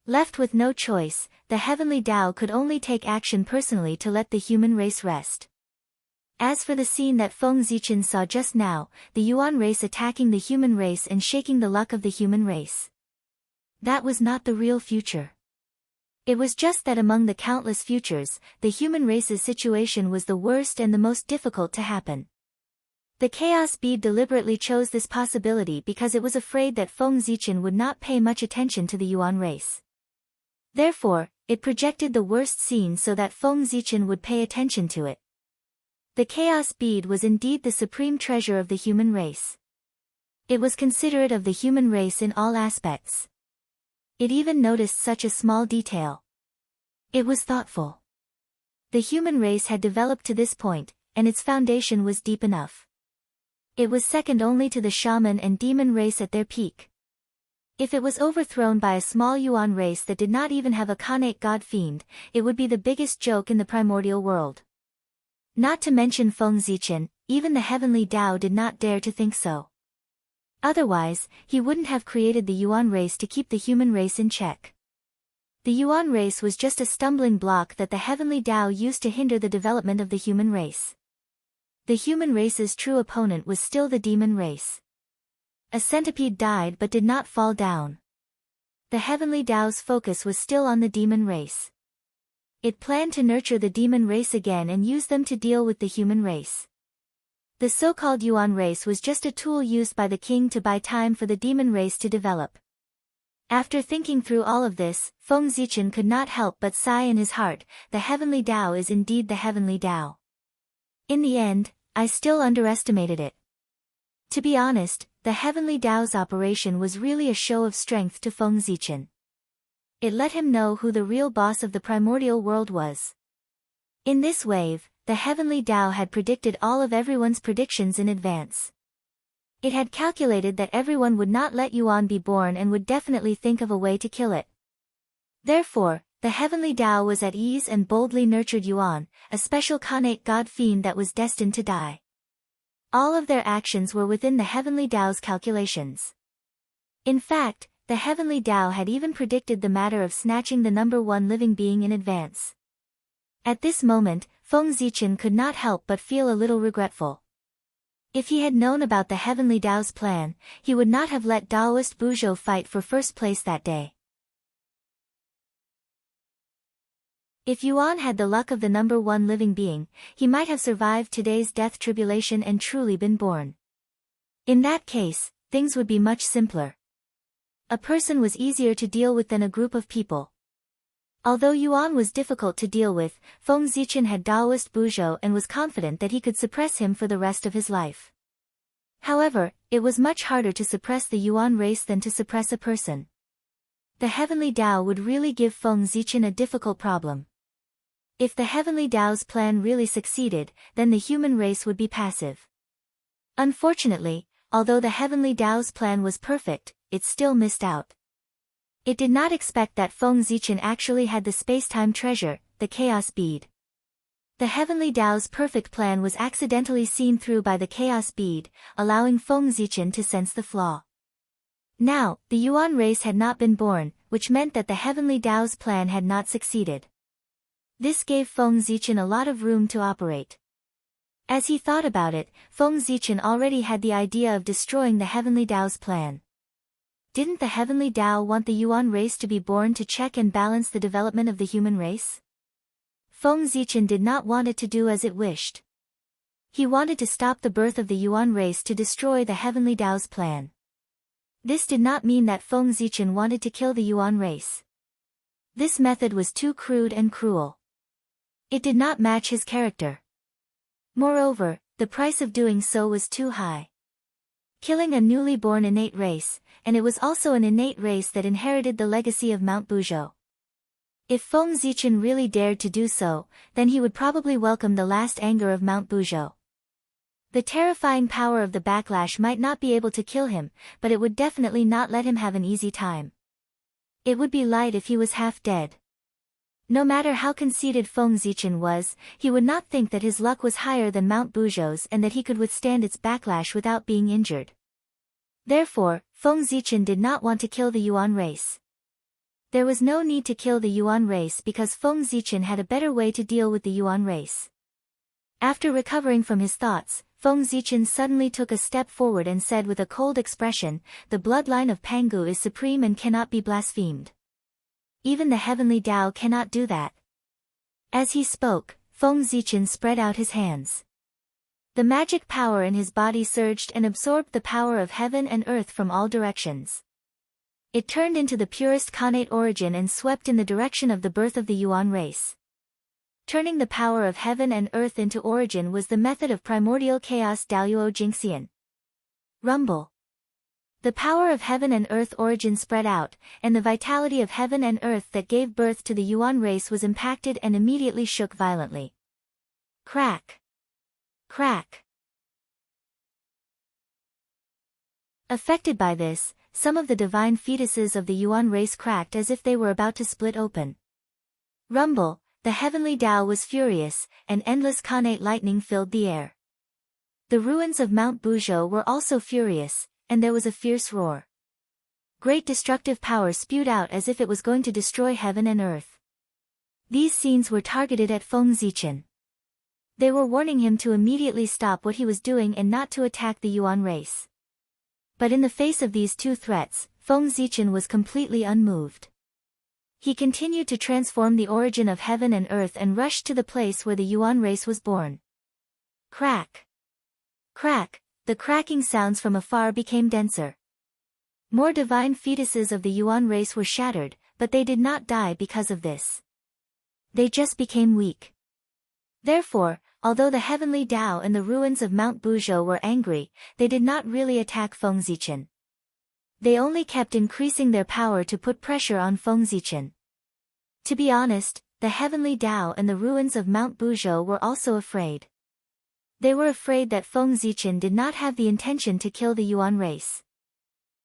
Left with no choice, the heavenly Tao could only take action personally to let the human race rest. As for the scene that Feng Zichen saw just now, the Yuan race attacking the human race and shaking the luck of the human race. That was not the real future. It was just that among the countless futures, the human race's situation was the worst and the most difficult to happen. The Chaos Bead deliberately chose this possibility because it was afraid that Feng Zichen would not pay much attention to the Yuan race. Therefore, it projected the worst scene so that Feng Zichen would pay attention to it. The Chaos Bead was indeed the supreme treasure of the human race. It was considerate of the human race in all aspects. It even noticed such a small detail. It was thoughtful. The human race had developed to this point, and its foundation was deep enough. It was second only to the shaman and demon race at their peak. If it was overthrown by a small Yuan race that did not even have a Khanate god fiend, it would be the biggest joke in the primordial world. Not to mention Feng Zichen, even the heavenly Tao did not dare to think so. Otherwise, he wouldn't have created the Yuan race to keep the human race in check. The Yuan race was just a stumbling block that the heavenly Tao used to hinder the development of the human race. The human race's true opponent was still the demon race. A centipede died but did not fall down. The heavenly Tao's focus was still on the demon race. It planned to nurture the demon race again and use them to deal with the human race. The so-called Yuan race was just a tool used by the king to buy time for the demon race to develop. After thinking through all of this, Feng Zichen could not help but sigh in his heart, the heavenly Tao is indeed the heavenly Tao. In the end, I still underestimated it. To be honest, the heavenly Tao's operation was really a show of strength to Feng Zichen. It let him know who the real boss of the primordial world was. In this wave, the heavenly Tao had predicted all of everyone's predictions in advance. It had calculated that everyone would not let Yuan be born and would definitely think of a way to kill it. Therefore, the heavenly Tao was at ease and boldly nurtured Yuan, a special Khanate god fiend that was destined to die. All of their actions were within the heavenly Tao's calculations. In fact, the heavenly Tao had even predicted the matter of snatching the number one living being in advance. At this moment, Feng Zichen could not help but feel a little regretful. If he had known about the heavenly Tao's plan, he would not have let Daoist Buzhou fight for first place that day. If Yuan had the luck of the number one living being, he might have survived today's death tribulation and truly been born. In that case, things would be much simpler. A person was easier to deal with than a group of people. Although Yuan was difficult to deal with, Feng Zichen had Daoist Buzhou and was confident that he could suppress him for the rest of his life. However, it was much harder to suppress the Yuan race than to suppress a person. The heavenly Tao would really give Feng Zichen a difficult problem. If the heavenly Tao's plan really succeeded, then the human race would be passive. Unfortunately, although the heavenly Tao's plan was perfect, it still missed out. It did not expect that Feng Zichen actually had the space-time treasure, the Chaos Bead. The heavenly Tao's perfect plan was accidentally seen through by the Chaos Bead, allowing Feng Zichen to sense the flaw. Now, the Yuan race had not been born, which meant that the heavenly Tao's plan had not succeeded. This gave Feng Zichen a lot of room to operate. As he thought about it, Feng Zichen already had the idea of destroying the Heavenly Tao's plan. Didn't the Heavenly Tao want the Yuan race to be born to check and balance the development of the human race? Feng Zichen did not want it to do as it wished. He wanted to stop the birth of the Yuan race to destroy the Heavenly Tao's plan. This did not mean that Feng Zichen wanted to kill the Yuan race. This method was too crude and cruel. It did not match his character. Moreover, the price of doing so was too high. Killing a newly born innate race, and it was also an innate race that inherited the legacy of Mount Buzhou. If Feng Zichen really dared to do so, then he would probably welcome the last anger of Mount Buzhou. The terrifying power of the backlash might not be able to kill him, but it would definitely not let him have an easy time. It would be light if he was half dead. No matter how conceited Feng Zichen was, he would not think that his luck was higher than Mount Buzhou's and that he could withstand its backlash without being injured. Therefore, Feng Zichen did not want to kill the Yuan race. There was no need to kill the Yuan race because Feng Zichen had a better way to deal with the Yuan race. After recovering from his thoughts, Feng Zichen suddenly took a step forward and said with a cold expression, "The bloodline of Pangu is supreme and cannot be blasphemed. Even the Heavenly Tao cannot do that." As he spoke, Feng Zichen spread out his hands. The magic power in his body surged and absorbed the power of heaven and earth from all directions. It turned into the purest connate origin and swept in the direction of the birth of the Yuan race. Turning the power of heaven and earth into origin was the method of primordial chaos Daoyuo Jingxian. Rumble. The power of heaven and earth origin spread out, and the vitality of heaven and earth that gave birth to the Yuan race was impacted and immediately shook violently. Crack. Crack. Affected by this, some of the divine fetuses of the Yuan race cracked as if they were about to split open. Rumble, the Heavenly Tao was furious, and endless connate lightning filled the air. The ruins of Mount Buzhou were also furious, and there was a fierce roar. Great destructive power spewed out as if it was going to destroy heaven and earth. These scenes were targeted at Feng Zichen. They were warning him to immediately stop what he was doing and not to attack the Yuan race. But in the face of these two threats, Feng Zichen was completely unmoved. He continued to transform the origin of heaven and earth and rushed to the place where the Yuan race was born. Crack. Crack. The cracking sounds from afar became denser. More divine fetuses of the Yuan race were shattered, but they did not die because of this. They just became weak. Therefore, although the Heavenly Tao and the ruins of Mount Buzhou were angry, they did not really attack Feng Zichen. They only kept increasing their power to put pressure on Feng Zichen. To be honest, the Heavenly Tao and the ruins of Mount Buzhou were also afraid. They were afraid that Feng Zichen did not have the intention to kill the Yuan race.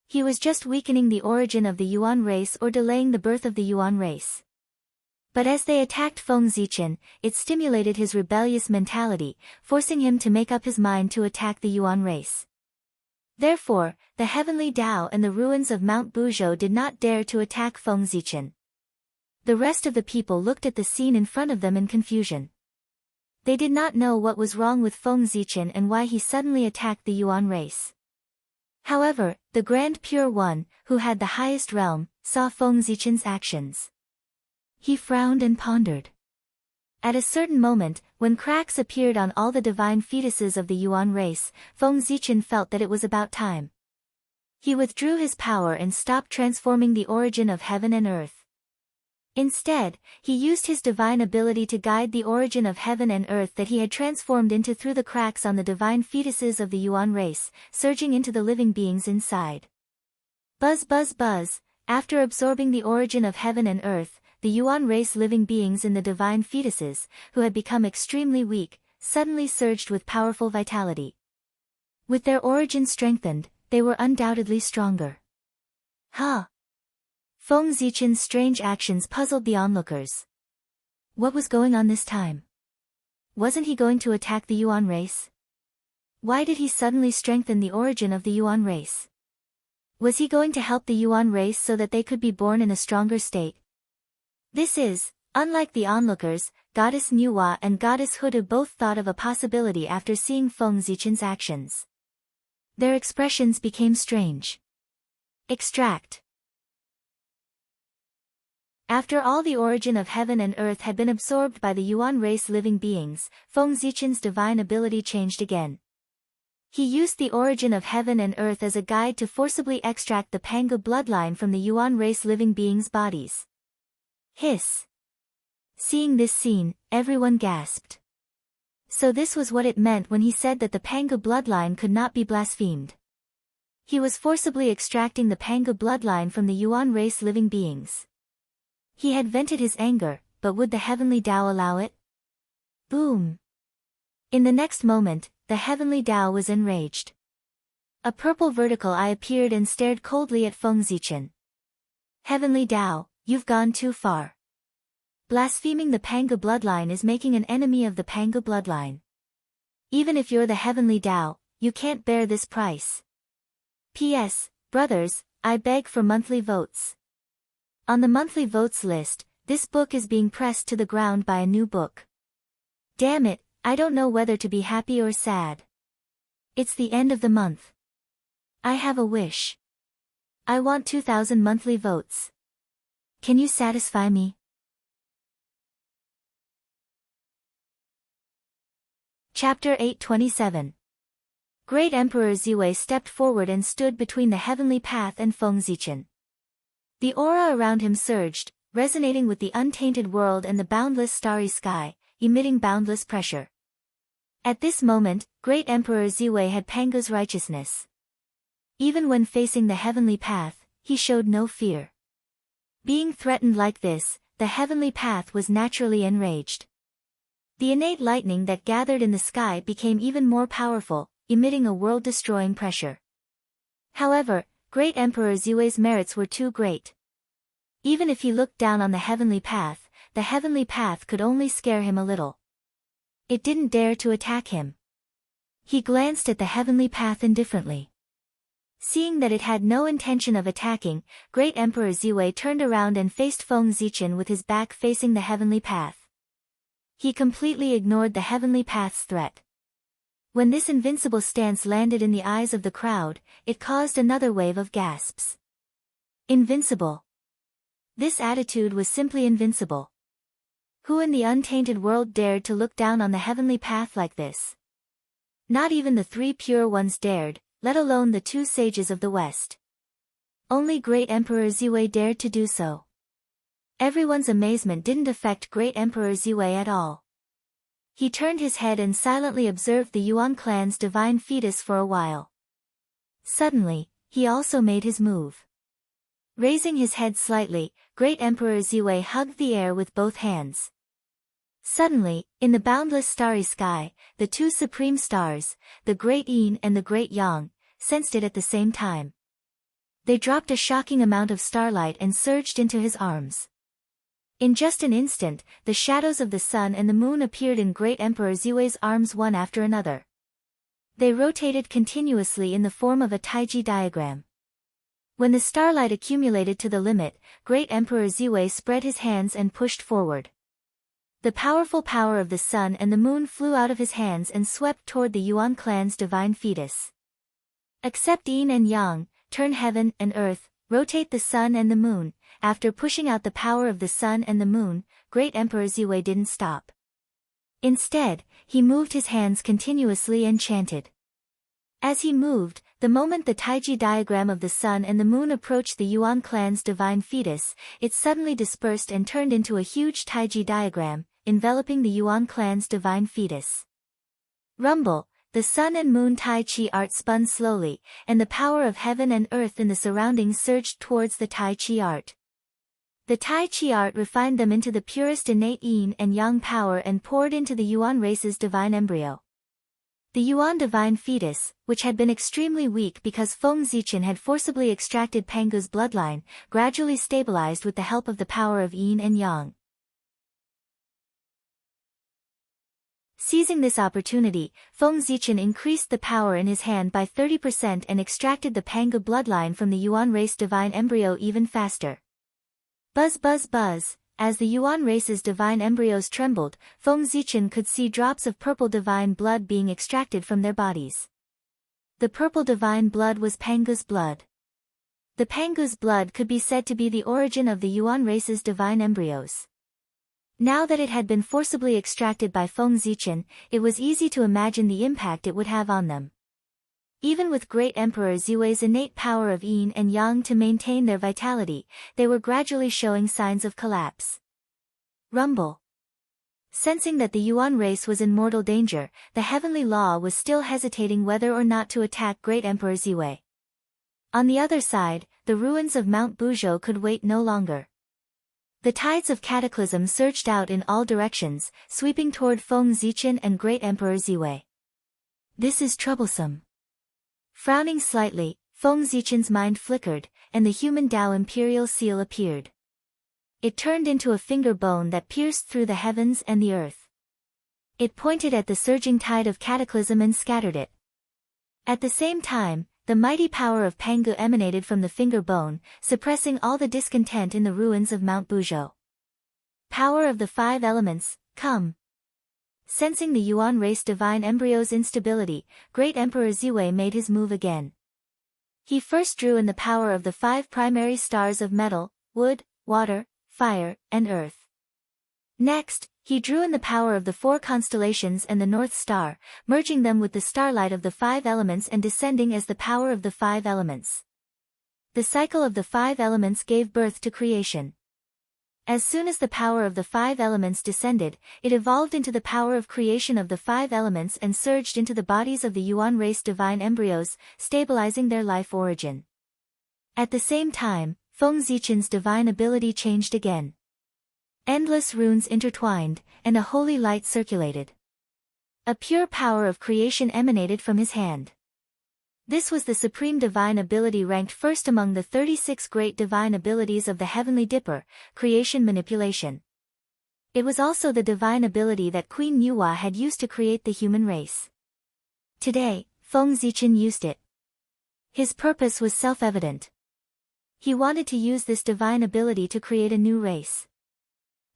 He was just weakening the origin of the Yuan race or delaying the birth of the Yuan race. But as they attacked Feng Zichen, it stimulated his rebellious mentality, forcing him to make up his mind to attack the Yuan race. Therefore, the Heavenly Tao and the ruins of Mount Buzhou did not dare to attack Feng Zichen. The rest of the people looked at the scene in front of them in confusion. They did not know what was wrong with Feng Zichen and why he suddenly attacked the Yuan race. However, the Grand Pure One, who had the highest realm, saw Feng Zichen's actions. He frowned and pondered. At a certain moment, when cracks appeared on all the divine fetuses of the Yuan race, Feng Zichen felt that it was about time. He withdrew his power and stopped transforming the origin of heaven and earth. Instead, he used his divine ability to guide the origin of heaven and earth that he had transformed into through the cracks on the divine fetuses of the Yuan race, surging into the living beings inside. Buzz buzz buzz, after absorbing the origin of heaven and earth, the Yuan race living beings in the divine fetuses, who had become extremely weak, suddenly surged with powerful vitality. With their origin strengthened, they were undoubtedly stronger. Huh! Feng Zichen's strange actions puzzled the onlookers. What was going on this time? Wasn't he going to attack the Yuan race? Why did he suddenly strengthen the origin of the Yuan race? Was he going to help the Yuan race so that they could be born in a stronger state? This is, unlike the onlookers, Goddess Nuwa and Goddess Huda both thought of a possibility after seeing Feng Zichen's actions. Their expressions became strange. Extract. After all the origin of heaven and earth had been absorbed by the Yuan race living beings, Feng Zichen's divine ability changed again. He used the origin of heaven and earth as a guide to forcibly extract the Panga bloodline from the Yuan race living beings' bodies. Hiss. Seeing this scene, everyone gasped. So this was what it meant when he said that the Panga bloodline could not be blasphemed. He was forcibly extracting the Panga bloodline from the Yuan race living beings. He had vented his anger, but would the heavenly Tao allow it? Boom! In the next moment, the heavenly Tao was enraged. A purple vertical eye appeared and stared coldly at Feng Zichen. Heavenly Tao, you've gone too far. Blaspheming the Panga bloodline is making an enemy of the Panga bloodline. Even if you're the heavenly Tao, you can't bear this price. P.S. Brothers, I beg for monthly votes. On the monthly votes list, this book is being pressed to the ground by a new book. Damn it, I don't know whether to be happy or sad. It's the end of the month. I have a wish. I want 2,000 monthly votes. Can you satisfy me? Chapter 827. Great Emperor Ziwei stepped forward and stood between the heavenly path and Feng Zichen. The aura around him surged, resonating with the untainted world and the boundless starry sky, emitting boundless pressure. At this moment, Great Emperor Ziwei had Panga's righteousness. Even when facing the heavenly path, he showed no fear. Being threatened like this, the heavenly path was naturally enraged. The innate lightning that gathered in the sky became even more powerful, emitting a world-destroying pressure. However, Great Emperor Ziwei's merits were too great. Even if he looked down on the heavenly path, the heavenly path could only scare him a little. It didn't dare to attack him. He glanced at the heavenly path indifferently. Seeing that it had no intention of attacking, Great Emperor Ziwei turned around and faced Feng Zichen with his back facing the heavenly path. He completely ignored the heavenly path's threat. When this invincible stance landed in the eyes of the crowd, it caused another wave of gasps. Invincible. This attitude was simply invincible. Who in the untainted world dared to look down on the heavenly path like this? Not even the 3 pure ones dared, let alone the 2 sages of the West. Only Great Emperor Ziwei dared to do so. Everyone's amazement didn't affect Great Emperor Ziwei at all. He turned his head and silently observed the Yuan clan's divine fetus for a while. Suddenly, he also made his move. Raising his head slightly, Great Emperor Ziwei hugged the air with both hands. Suddenly, in the boundless starry sky, the 2 supreme stars, the Great Yin and the Great Yang, sensed it at the same time. They dropped a shocking amount of starlight and surged into his arms. In just an instant, the shadows of the sun and the moon appeared in Great Emperor Ziwei's arms one after another. They rotated continuously in the form of a Taiji diagram. When the starlight accumulated to the limit, Great Emperor Ziwei spread his hands and pushed forward. The powerful power of the sun and the moon flew out of his hands and swept toward the Yuan clan's divine fetus. Accept Yin and Yang, turn heaven and earth, rotate the sun and the moon. After pushing out the power of the sun and the moon, Great Emperor Ziwei didn't stop. Instead, he moved his hands continuously and chanted. As he moved, the moment the Taiji diagram of the sun and the moon approached the Yuan clan's divine fetus, it suddenly dispersed and turned into a huge Taiji diagram, enveloping the Yuan clan's divine fetus. Rumble, the sun and moon Tai Chi art spun slowly, and the power of heaven and earth in the surroundings surged towards the Tai Chi art. The Tai Chi art refined them into the purest innate Yin and Yang power and poured into the Yuan race's divine embryo. The Yuan divine fetus, which had been extremely weak because Feng Zichen had forcibly extracted Pangu's bloodline, gradually stabilized with the help of the power of Yin and Yang. Seizing this opportunity, Feng Zichen increased the power in his hand by 30% and extracted the Panga bloodline from the Yuan race divine embryo even faster. Buzz buzz buzz, as the Yuan race's divine embryos trembled, Feng Zichen could see drops of purple divine blood being extracted from their bodies. The purple divine blood was Pangu's blood. The Pangu's blood could be said to be the origin of the Yuan race's divine embryos. Now that it had been forcibly extracted by Feng Zichen, it was easy to imagine the impact it would have on them. Even with Great Emperor Ziwei's innate power of yin and yang to maintain their vitality, they were gradually showing signs of collapse. Rumble. Sensing that the Yuan race was in mortal danger, the heavenly law was still hesitating whether or not to attack Great Emperor Ziwei. On the other side, the ruins of Mount Buzhou could wait no longer. The tides of cataclysm surged out in all directions, sweeping toward Feng Zichen and Great Emperor Ziwei. This is troublesome. Frowning slightly, Feng Zichen's mind flickered, and the human Dao imperial seal appeared. It turned into a finger bone that pierced through the heavens and the earth. It pointed at the surging tide of cataclysm and scattered it. At the same time, the mighty power of Pangu emanated from the finger bone, suppressing all the discontent in the ruins of Mount Buzhou. Power of the five elements, come. Sensing the Yuan race divine embryo's instability, Great Emperor Ziwei made his move again. He first drew in the power of the five primary stars of metal, wood, water, fire, and earth. Next, he drew in the power of the four constellations and the North Star, merging them with the starlight of the five elements and descending as the power of the five elements. The cycle of the five elements gave birth to creation. As soon as the power of the five elements descended, it evolved into the power of creation of the five elements and surged into the bodies of the Yuan race divine embryos, stabilizing their life origin. At the same time, Feng Zichen's divine ability changed again. Endless runes intertwined, and a holy light circulated. A pure power of creation emanated from his hand. This was the supreme divine ability ranked first among the 36 great divine abilities of the Heavenly Dipper, creation manipulation. It was also the divine ability that Queen Nuwa had used to create the human race. Today, Feng Zichen used it. His purpose was self-evident. He wanted to use this divine ability to create a new race.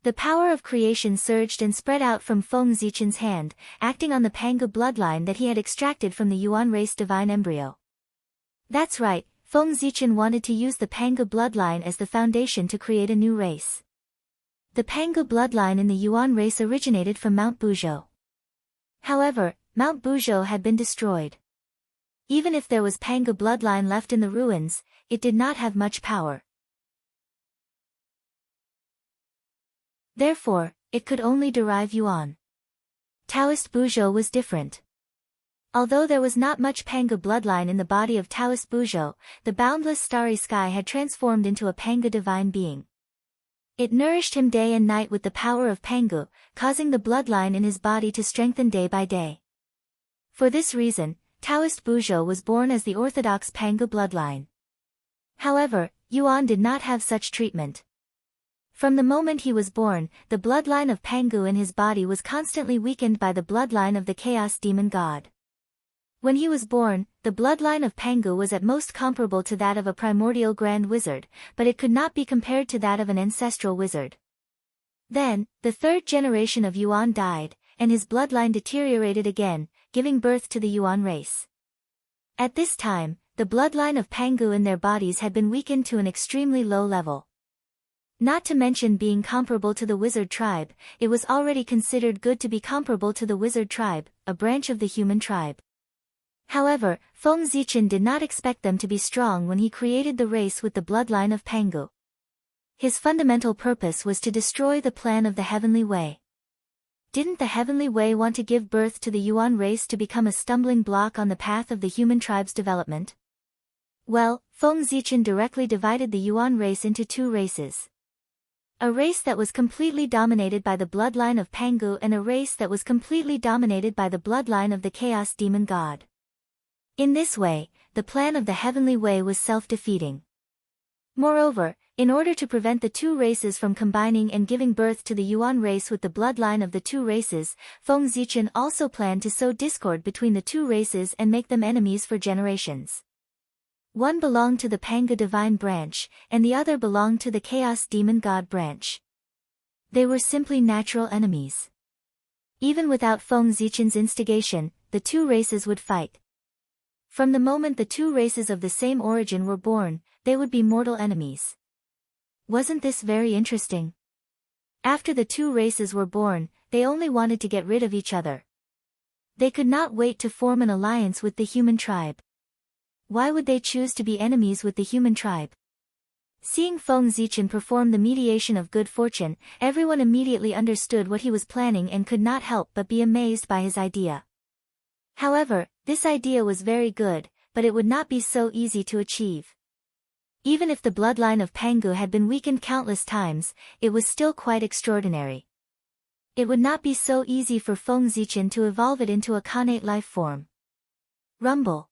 The power of creation surged and spread out from Feng Zichen's hand, acting on the Pangu bloodline that he had extracted from the Yuan race divine embryo. That's right, Feng Zichen wanted to use the Pangu bloodline as the foundation to create a new race. The Pangu bloodline in the Yuan race originated from Mount Buzhou. However, Mount Buzhou had been destroyed. Even if there was Pangu bloodline left in the ruins, it did not have much power. Therefore, it could only derive Yuan. Taoist Buzhou was different. Although there was not much Pangu bloodline in the body of Taoist Buzhou, the boundless starry sky had transformed into a Pangu divine being. It nourished him day and night with the power of Pangu, causing the bloodline in his body to strengthen day by day. For this reason, Taoist Buzhou was born as the orthodox Pangu bloodline. However, Yuan did not have such treatment. From the moment he was born, the bloodline of Pangu in his body was constantly weakened by the bloodline of the chaos demon god. When he was born, the bloodline of Pangu was at most comparable to that of a primordial grand wizard, but it could not be compared to that of an ancestral wizard. Then, the third generation of Yuan died, and his bloodline deteriorated again, giving birth to the Yuan race. At this time, the bloodline of Pangu in their bodies had been weakened to an extremely low level. Not to mention being comparable to the wizard tribe, it was already considered good to be comparable to the wizard tribe, a branch of the human tribe. However, Feng Zichen did not expect them to be strong when he created the race with the bloodline of Pangu. His fundamental purpose was to destroy the plan of the Heavenly Way. Didn't the Heavenly Way want to give birth to the Yuan race to become a stumbling block on the path of the human tribe's development? Well, Feng Zichen directly divided the Yuan race into two races. A race that was completely dominated by the bloodline of Pangu and a race that was completely dominated by the bloodline of the chaos demon god. In this way, the plan of the Heavenly Way was self-defeating. Moreover, in order to prevent the two races from combining and giving birth to the Yuan race with the bloodline of the two races, Feng Zichen also planned to sow discord between the two races and make them enemies for generations. One belonged to the Pangu divine branch, and the other belonged to the chaos demon god branch. They were simply natural enemies. Even without Feng Zichen's instigation, the two races would fight. From the moment the two races of the same origin were born, they would be mortal enemies. Wasn't this very interesting? After the two races were born, they only wanted to get rid of each other. They could not wait to form an alliance with the human tribe. Why would they choose to be enemies with the human tribe? Seeing Feng Zichen perform the mediation of good fortune, everyone immediately understood what he was planning and could not help but be amazed by his idea. However, this idea was very good, but it would not be so easy to achieve. Even if the bloodline of Pangu had been weakened countless times, it was still quite extraordinary. It would not be so easy for Feng Zichen to evolve it into a Khanate life form. Rumble.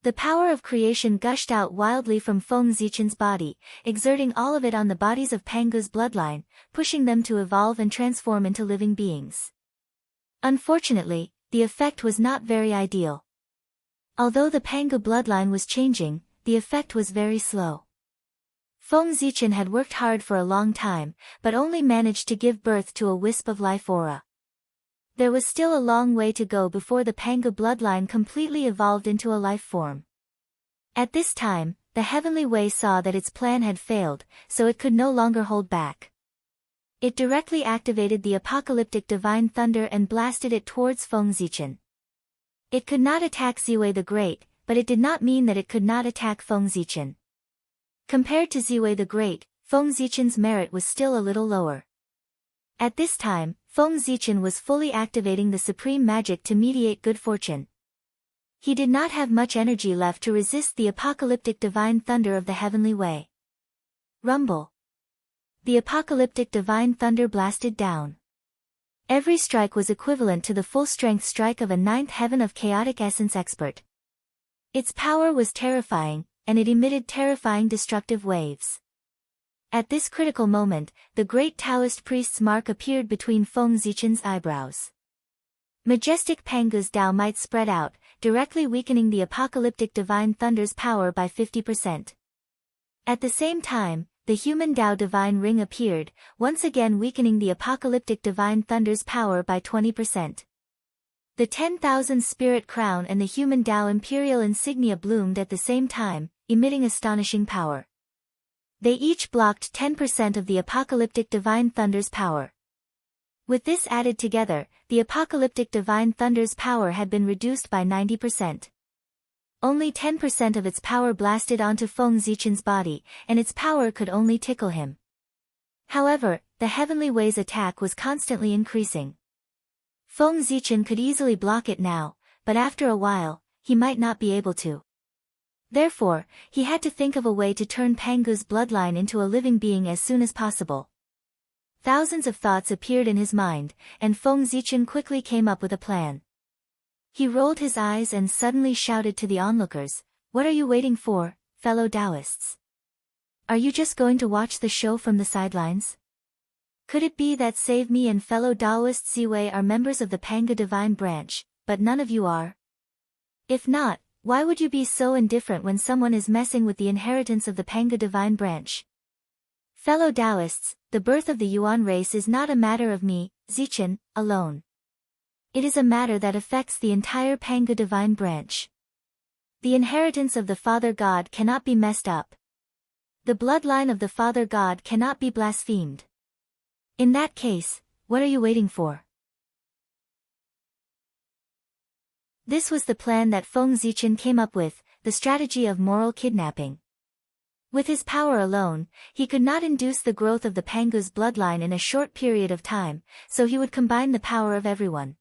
The power of creation gushed out wildly from Feng Zichen's body, exerting all of it on the bodies of Pangu's bloodline, pushing them to evolve and transform into living beings. Unfortunately, the effect was not very ideal. Although the Pangu bloodline was changing, the effect was very slow. Feng Zichen had worked hard for a long time, but only managed to give birth to a wisp of life aura. There was still a long way to go before the Pangu bloodline completely evolved into a life form. At this time, the Heavenly Way saw that its plan had failed, so it could no longer hold back. It directly activated the apocalyptic divine thunder and blasted it towards Feng Zichen. It could not attack Ziwei the Great, but it did not mean that it could not attack Feng Zichen. Compared to Ziwei the Great, Feng Zichen's merit was still a little lower. At this time, Feng Zichen was fully activating the supreme magic to mediate good fortune. He did not have much energy left to resist the apocalyptic divine thunder of the Heavenly Way. Rumble. The apocalyptic divine thunder blasted down. Every strike was equivalent to the full-strength strike of a ninth heaven of chaotic essence expert. Its power was terrifying, and it emitted terrifying destructive waves. At this critical moment, the great Taoist priest's mark appeared between Feng Zichen's eyebrows. Majestic Pangu's Tao might spread out, directly weakening the apocalyptic divine thunder's power by 50%. At the same time, the human Tao divine ring appeared, once again weakening the apocalyptic divine thunder's power by 20%. The 10,000 spirit crown and the human Tao imperial insignia bloomed at the same time, emitting astonishing power. They each blocked 10% of the apocalyptic divine thunder's power. With this added together, the apocalyptic divine thunder's power had been reduced by 90%. Only 10% of its power blasted onto Feng Zichen's body, and its power could only tickle him. However, the Heavenly Way's attack was constantly increasing. Feng Zichen could easily block it now, but after a while, he might not be able to. Therefore, he had to think of a way to turn Pangu's bloodline into a living being as soon as possible. Thousands of thoughts appeared in his mind, and Feng Zichen quickly came up with a plan. He rolled his eyes and suddenly shouted to the onlookers, "What are you waiting for, fellow Taoists? Are you just going to watch the show from the sidelines? Could it be that save me and fellow Taoist Ziwei are members of the Pangu divine branch, but none of you are? If not, why would you be so indifferent when someone is messing with the inheritance of the Pangu divine branch? Fellow Taoists, the birth of the Yuan race is not a matter of me, Zichen, alone. It is a matter that affects the entire Pangu divine branch. The inheritance of the Father God cannot be messed up. The bloodline of the Father God cannot be blasphemed. In that case, what are you waiting for?" This was the plan that Feng Zichen came up with, the strategy of moral kidnapping. With his power alone, he could not induce the growth of the Pangu's bloodline in a short period of time, so he would combine the power of everyone.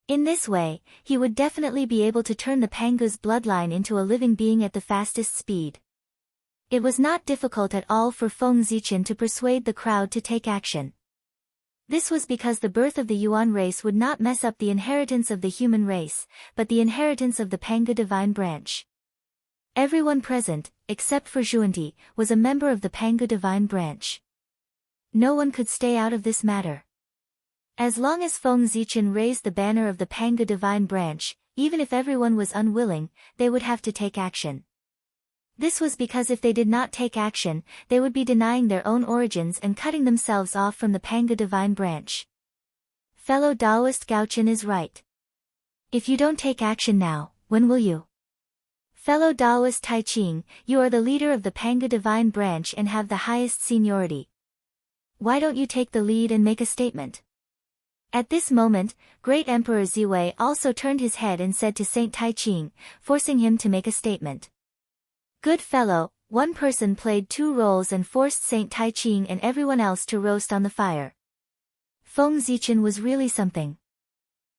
In this way, he would definitely be able to turn the Pangu's bloodline into a living being at the fastest speed. It was not difficult at all for Feng Zichen to persuade the crowd to take action. This was because the birth of the Yuan race would not mess up the inheritance of the human race, but the inheritance of the Pangu divine branch. Everyone present, except for Zhuanti, was a member of the Pangu divine branch. No one could stay out of this matter. As long as Feng Zichen raised the banner of the Pangu divine branch, even if everyone was unwilling, they would have to take action. This was because if they did not take action, they would be denying their own origins and cutting themselves off from the Panga divine branch. Fellow Taoist Gaochen is right. If you don't take action now, when will you? Fellow Taoist Tai Ching, you are the leader of the Panga divine branch and have the highest seniority. Why don't you take the lead and make a statement? At this moment, Great Emperor Ziwei also turned his head and said to Saint Tai Ching, forcing him to make a statement. Good fellow, one person played two roles and forced Saint Tai Ching and everyone else to roast on the fire. Feng Zichen was really something.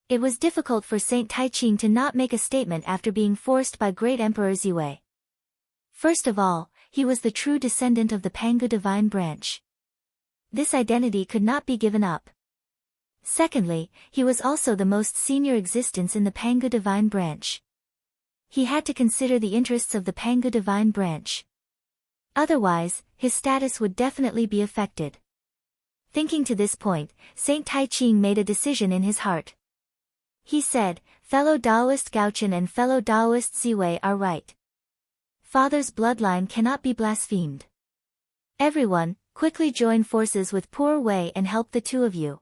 It was difficult for Saint Tai Ching to not make a statement after being forced by Great Emperor Ziwei. First of all, he was the true descendant of the Panga divine branch. This identity could not be given up. Secondly, he was also the most senior existence in the Panga divine branch. He had to consider the interests of the Panga divine branch. Otherwise, his status would definitely be affected. Thinking to this point, Saint Tai Ching made a decision in his heart. He said, fellow Taoist Gaochen and fellow Taoist Ziwei are right. Father's bloodline cannot be blasphemed. Everyone, quickly join forces with poor Wei and help the two of you.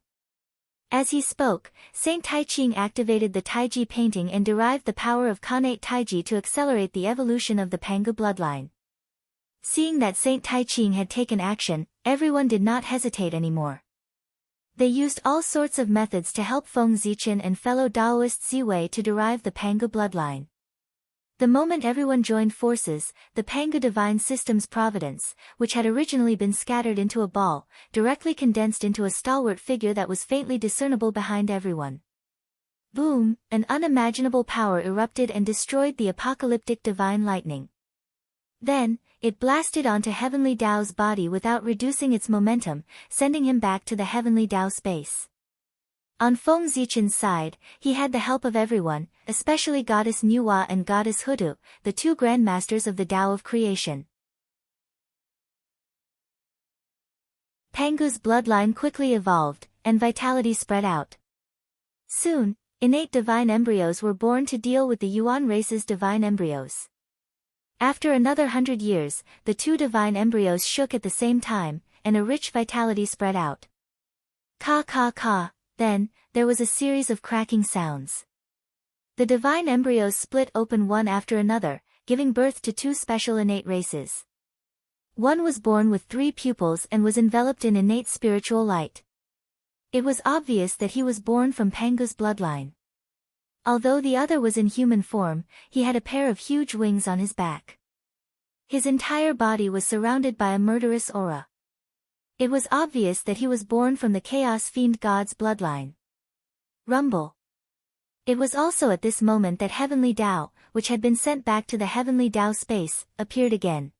As he spoke, Saint Tai Ching activated the Taiji painting and derived the power of Khanate Taiji to accelerate the evolution of the Panga bloodline. Seeing that Saint Tai Ching had taken action, everyone did not hesitate anymore. They used all sorts of methods to help Feng Zichen and fellow Taoist Ziwei to derive the Panga bloodline. The moment everyone joined forces, the Panga divine system's providence, which had originally been scattered into a ball, directly condensed into a stalwart figure that was faintly discernible behind everyone. Boom! An unimaginable power erupted and destroyed the apocalyptic divine lightning. Then, it blasted onto Heavenly Tao's body without reducing its momentum, sending him back to the Heavenly Tao space. On Feng Zichen's side, he had the help of everyone, especially Goddess Nuwa and Goddess Hudu, the two grandmasters of the Tao of creation. Pangu's bloodline quickly evolved, and vitality spread out. Soon, innate divine embryos were born to deal with the Yuan race's divine embryos. After another 100 years, the two divine embryos shook at the same time, and a rich vitality spread out. Ka ka ka, then, there was a series of cracking sounds. The divine embryos split open one after another, giving birth to two special innate races. One was born with 3 pupils and was enveloped in innate spiritual light. It was obvious that he was born from Pangu's bloodline. Although the other was in human form, he had a pair of huge wings on his back. His entire body was surrounded by a murderous aura. It was obvious that he was born from the Chaos Fiend God's bloodline. Rumble. It was also at this moment that Heavenly Tao, which had been sent back to the Heavenly Tao space, appeared again.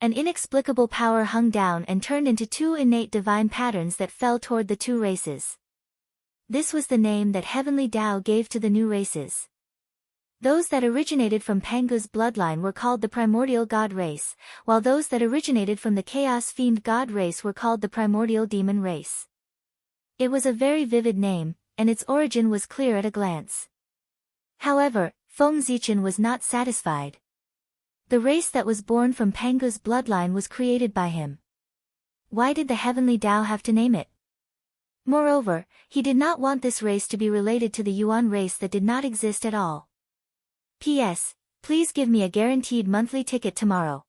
An inexplicable power hung down and turned into 2 innate divine patterns that fell toward the 2 races. This was the name that Heavenly Tao gave to the new races. Those that originated from Pangu's bloodline were called the Primordial God race, while those that originated from the Chaos Fiend God race were called the Primordial Demon race. It was a very vivid name, and its origin was clear at a glance. However, Feng Zichen was not satisfied. The race that was born from Pangu's bloodline was created by him. Why did the Heavenly Tao have to name it? Moreover, he did not want this race to be related to the Yuan race that did not exist at all. P.S. Please give me a guaranteed monthly ticket tomorrow.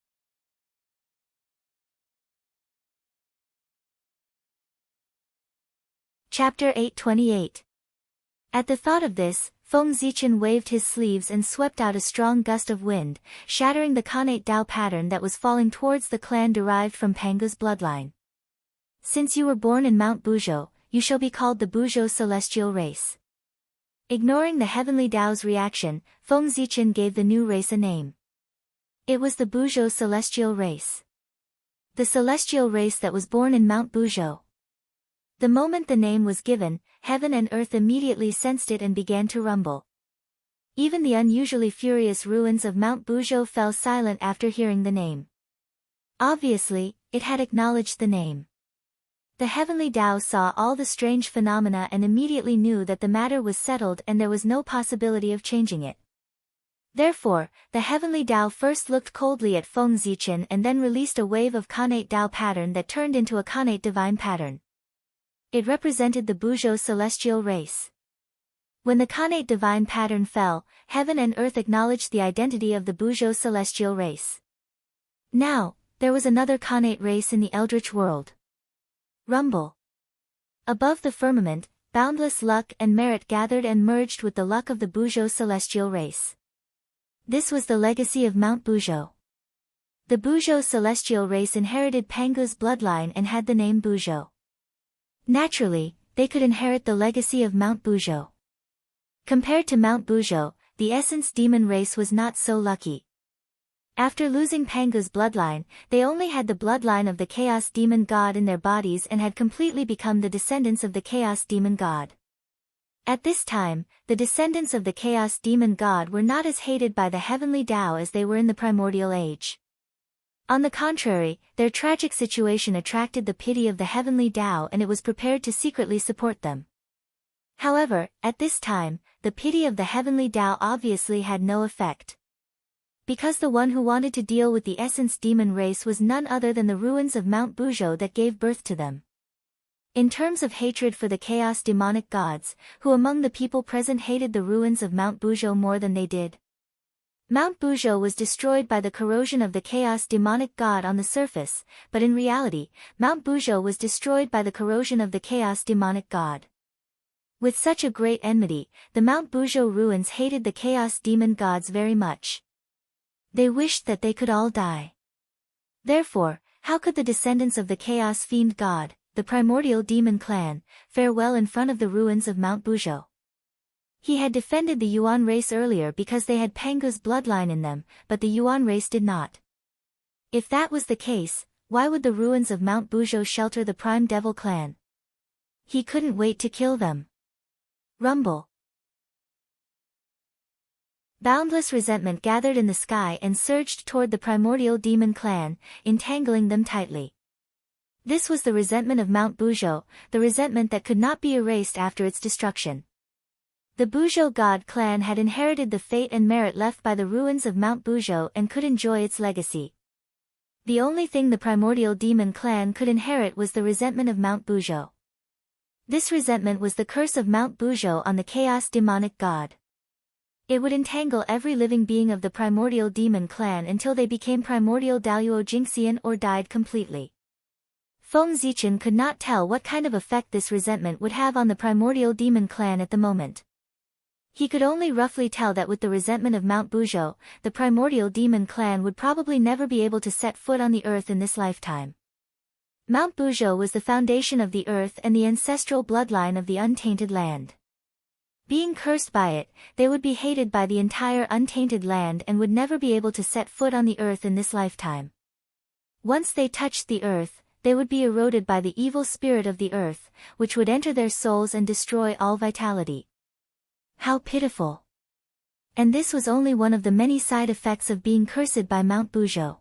Chapter 828. At the thought of this, Feng Zichen waved his sleeves and swept out a strong gust of wind, shattering the Khanate Tao pattern that was falling towards the clan derived from Pangu's bloodline. Since you were born in Mount Buzhou, you shall be called the Buzhou celestial race. Ignoring the Heavenly Tao's reaction, Feng Zichen gave the new race a name. It was the Buzhou celestial race. The celestial race that was born in Mount Buzhou. The moment the name was given, heaven and earth immediately sensed it and began to rumble. Even the unusually furious ruins of Mount Buzhou fell silent after hearing the name. Obviously, it had acknowledged the name. The Heavenly Tao saw all the strange phenomena and immediately knew that the matter was settled and there was no possibility of changing it. Therefore, the heavenly Tao first looked coldly at Feng Zichen and then released a wave of Khanate Tao pattern that turned into a Khanate divine pattern. It represented the Buzhou celestial race. When the Khanate divine pattern fell, heaven and earth acknowledged the identity of the Buzhou celestial race. Now, there was another Khanate race in the Eldritch world. Rumble. Above the firmament, boundless luck and merit gathered and merged with the luck of the Buzhou celestial race. This was the legacy of Mount Buzhou. The Buzhou celestial race inherited Pangu's bloodline and had the name Buzhou. Naturally, they could inherit the legacy of Mount Buzhou. Compared to Mount Buzhou, the Essence Demon race was not so lucky. After losing Pangu's bloodline, they only had the bloodline of the Chaos Demon God in their bodies and had completely become the descendants of the Chaos Demon God. At this time, the descendants of the Chaos Demon God were not as hated by the Heavenly Tao as they were in the Primordial Age. On the contrary, their tragic situation attracted the pity of the Heavenly Tao and it was prepared to secretly support them. However, at this time, the pity of the Heavenly Tao obviously had no effect. Because the one who wanted to deal with the Essence Demon race was none other than the ruins of Mount Buzhou that gave birth to them. In terms of hatred for the chaos demonic gods, who among the people present hated the ruins of Mount Buzhou more than they did? Mount Buzhou was destroyed by the corrosion of the chaos demonic god on the surface, but in reality, Mount Buzhou was destroyed by the corrosion of the chaos demonic god. With such a great enmity, the Mount Buzhou ruins hated the chaos demon gods very much. They wished that they could all die. Therefore, how could the descendants of the chaos fiend god, the primordial demon clan, fare well in front of the ruins of Mount Buzhou? He had defended the Yuan race earlier because they had Pangu's bloodline in them, but the Yuan race did not. If that was the case, why would the ruins of Mount Buzhou shelter the Prime Devil clan? He couldn't wait to kill them. Rumble. Boundless resentment gathered in the sky and surged toward the primordial demon clan, entangling them tightly. This was the resentment of Mount Buzhou, the resentment that could not be erased after its destruction. The Buzhou god clan had inherited the fate and merit left by the ruins of Mount Buzhou and could enjoy its legacy. The only thing the primordial demon clan could inherit was the resentment of Mount Buzhou. This resentment was the curse of Mount Buzhou on the chaos demonic god. It would entangle every living being of the primordial demon clan until they became primordial Daluo Jinxian or died completely. Feng Zichen could not tell what kind of effect this resentment would have on the primordial demon clan at the moment. He could only roughly tell that with the resentment of Mount Buzhou, the primordial demon clan would probably never be able to set foot on the earth in this lifetime. Mount Buzhou was the foundation of the earth and the ancestral bloodline of the untainted land. Being cursed by it, they would be hated by the entire untainted land and would never be able to set foot on the earth in this lifetime. Once they touched the earth, they would be eroded by the evil spirit of the earth, which would enter their souls and destroy all vitality. How pitiful! And this was only one of the many side effects of being cursed by Mount Buzhou.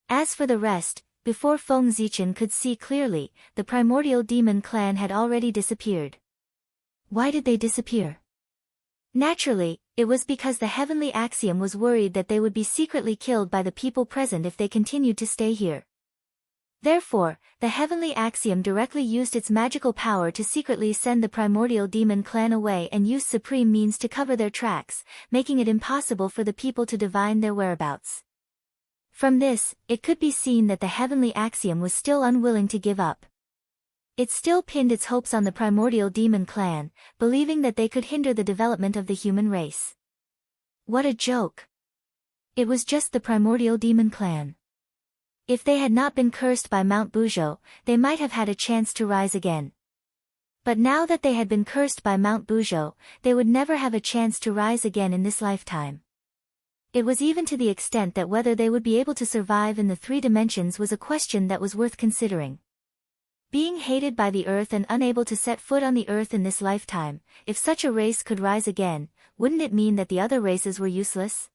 As for the rest, before Feng Zichen could see clearly, the primordial demon clan had already disappeared. Why did they disappear? Naturally, it was because the heavenly axiom was worried that they would be secretly killed by the people present if they continued to stay here. Therefore, the heavenly axiom directly used its magical power to secretly send the primordial demon clan away and use supreme means to cover their tracks, making it impossible for the people to divine their whereabouts. From this, it could be seen that the heavenly axiom was still unwilling to give up. It still pinned its hopes on the primordial demon clan, believing that they could hinder the development of the human race. What a joke! It was just the primordial demon clan. If they had not been cursed by Mount Buzhou, they might have had a chance to rise again. But now that they had been cursed by Mount Buzhou, they would never have a chance to rise again in this lifetime. It was even to the extent that whether they would be able to survive in the 3 dimensions was a question that was worth considering. Being hated by the earth and unable to set foot on the earth in this lifetime, if such a race could rise again, wouldn't it mean that the other races were useless?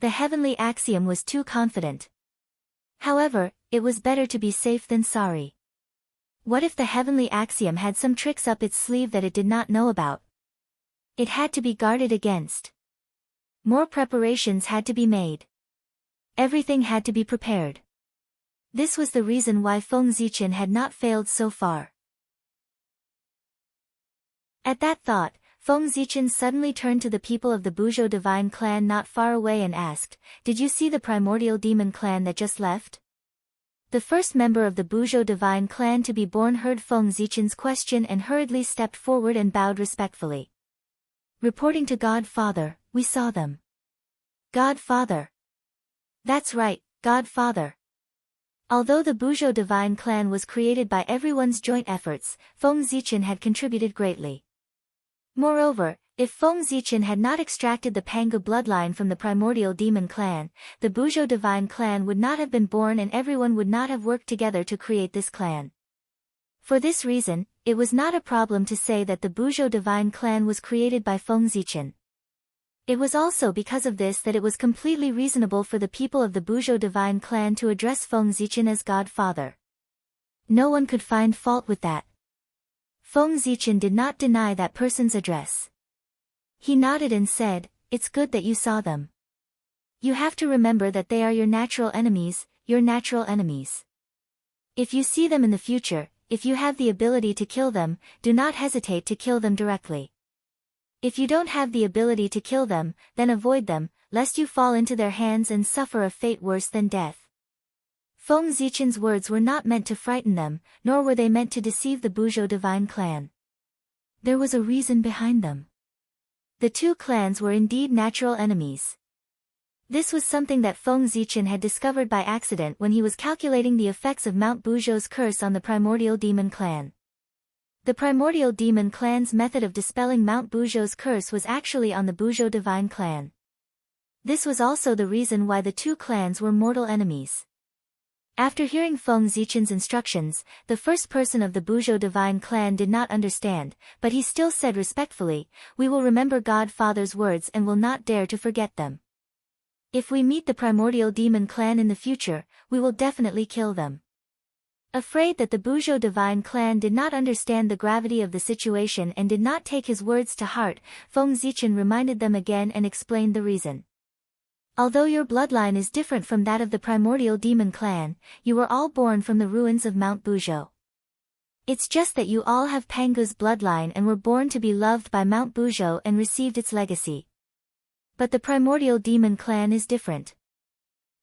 The heavenly axiom was too confident. However, it was better to be safe than sorry. What if the heavenly axiom had some tricks up its sleeve that it did not know about? It had to be guarded against. More preparations had to be made. Everything had to be prepared. This was the reason why Feng Zichen had not failed so far. At that thought, Feng Zichen suddenly turned to the people of the Buzhou divine clan not far away and asked, "Did you see the primordial demon clan that just left?" The first member of the Buzhou divine clan to be born heard Feng Zichen's question and hurriedly stepped forward and bowed respectfully. Reporting to Godfather, we saw them. Godfather. That's right, Godfather. Although the Buzhou divine clan was created by everyone's joint efforts, Feng Zichen had contributed greatly. Moreover, if Feng Zichen had not extracted the Pangu bloodline from the primordial demon clan, the Buzhou divine clan would not have been born and everyone would not have worked together to create this clan. For this reason, it was not a problem to say that the Buzhou divine clan was created by Feng Zichen. It was also because of this that it was completely reasonable for the people of the Buzhou divine clan to address Feng Zichen as Godfather. No one could find fault with that. Feng Zichen did not deny that person's address. He nodded and said, "It's good that you saw them. You have to remember that they are your natural enemies, your natural enemies. If you see them in the future, if you have the ability to kill them, do not hesitate to kill them directly. If you don't have the ability to kill them, then avoid them, lest you fall into their hands and suffer a fate worse than death." Feng Zichen's words were not meant to frighten them, nor were they meant to deceive the Buzhou divine clan. There was a reason behind them. The two clans were indeed natural enemies. This was something that Feng Zichen had discovered by accident when he was calculating the effects of Mount Buzhou's curse on the primordial demon clan. The primordial demon clan's method of dispelling Mount Buzhou's curse was actually on the Buzhou divine clan. This was also the reason why the two clans were mortal enemies. After hearing Feng Zichen's instructions, the first person of the Buzhou divine clan did not understand, but he still said respectfully, "We will remember Godfather's words and will not dare to forget them. If we meet the primordial demon clan in the future, we will definitely kill them." Afraid that the Buzhou divine clan did not understand the gravity of the situation and did not take his words to heart, Feng Zichen reminded them again and explained the reason. "Although your bloodline is different from that of the primordial demon clan, you were all born from the ruins of Mount Buzhou. It's just that you all have Pangu's bloodline and were born to be loved by Mount Buzhou and received its legacy. But the primordial demon clan is different.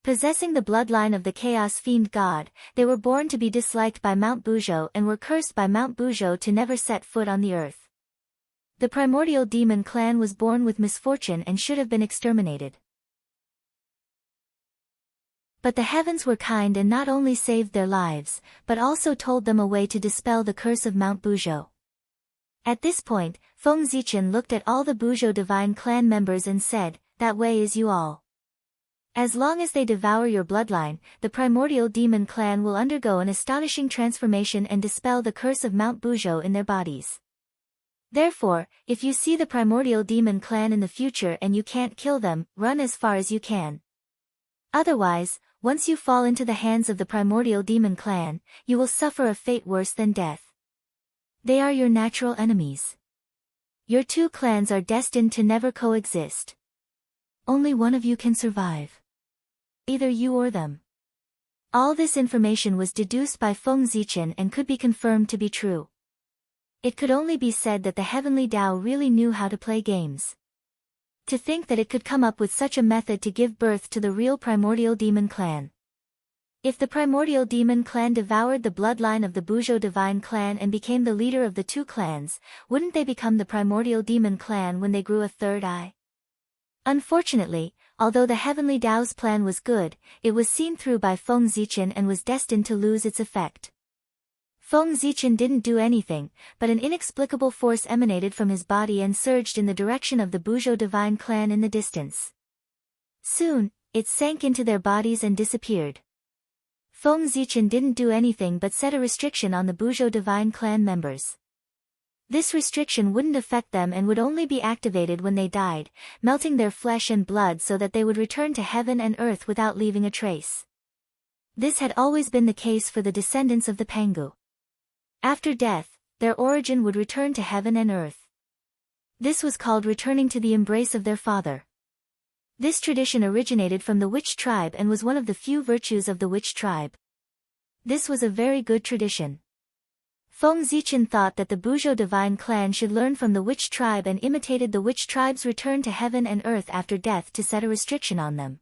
Possessing the bloodline of the Chaos Fiend God, they were born to be disliked by Mount Buzhou and were cursed by Mount Buzhou to never set foot on the earth. The primordial demon clan was born with misfortune and should have been exterminated. But the heavens were kind and not only saved their lives, but also told them a way to dispel the curse of Mount Buzhou." At this point, Feng Zichen looked at all the Buzhou divine clan members and said, "That way is you all. As long as they devour your bloodline, the primordial demon clan will undergo an astonishing transformation and dispel the curse of Mount Buzhou in their bodies. Therefore, if you see the primordial demon clan in the future and you can't kill them, run as far as you can. Otherwise, once you fall into the hands of the primordial demon clan, you will suffer a fate worse than death. They are your natural enemies. Your two clans are destined to never coexist. Only one of you can survive. Either you or them." All this information was deduced by Feng Zichen and could be confirmed to be true. It could only be said that the heavenly Tao really knew how to play games. To think that it could come up with such a method to give birth to the real primordial demon clan. If the primordial demon clan devoured the bloodline of the Buzhou divine clan and became the leader of the two clans, wouldn't they become the primordial demon clan when they grew a third eye? Unfortunately, although the heavenly Tao's plan was good, it was seen through by Feng Zichen and was destined to lose its effect. Feng Zichen didn't do anything, but an inexplicable force emanated from his body and surged in the direction of the Buzhou divine clan in the distance. Soon, it sank into their bodies and disappeared. Feng Zichen didn't do anything but set a restriction on the Buzhou divine clan members. This restriction wouldn't affect them and would only be activated when they died, melting their flesh and blood so that they would return to heaven and earth without leaving a trace. This had always been the case for the descendants of the Pangu. After death, their origin would return to heaven and earth. This was called returning to the embrace of their father. This tradition originated from the witch tribe and was one of the few virtues of the witch tribe. This was a very good tradition. Feng Zichen thought that the Buzhou divine clan should learn from the witch tribe and imitated the witch tribe's return to heaven and earth after death to set a restriction on them.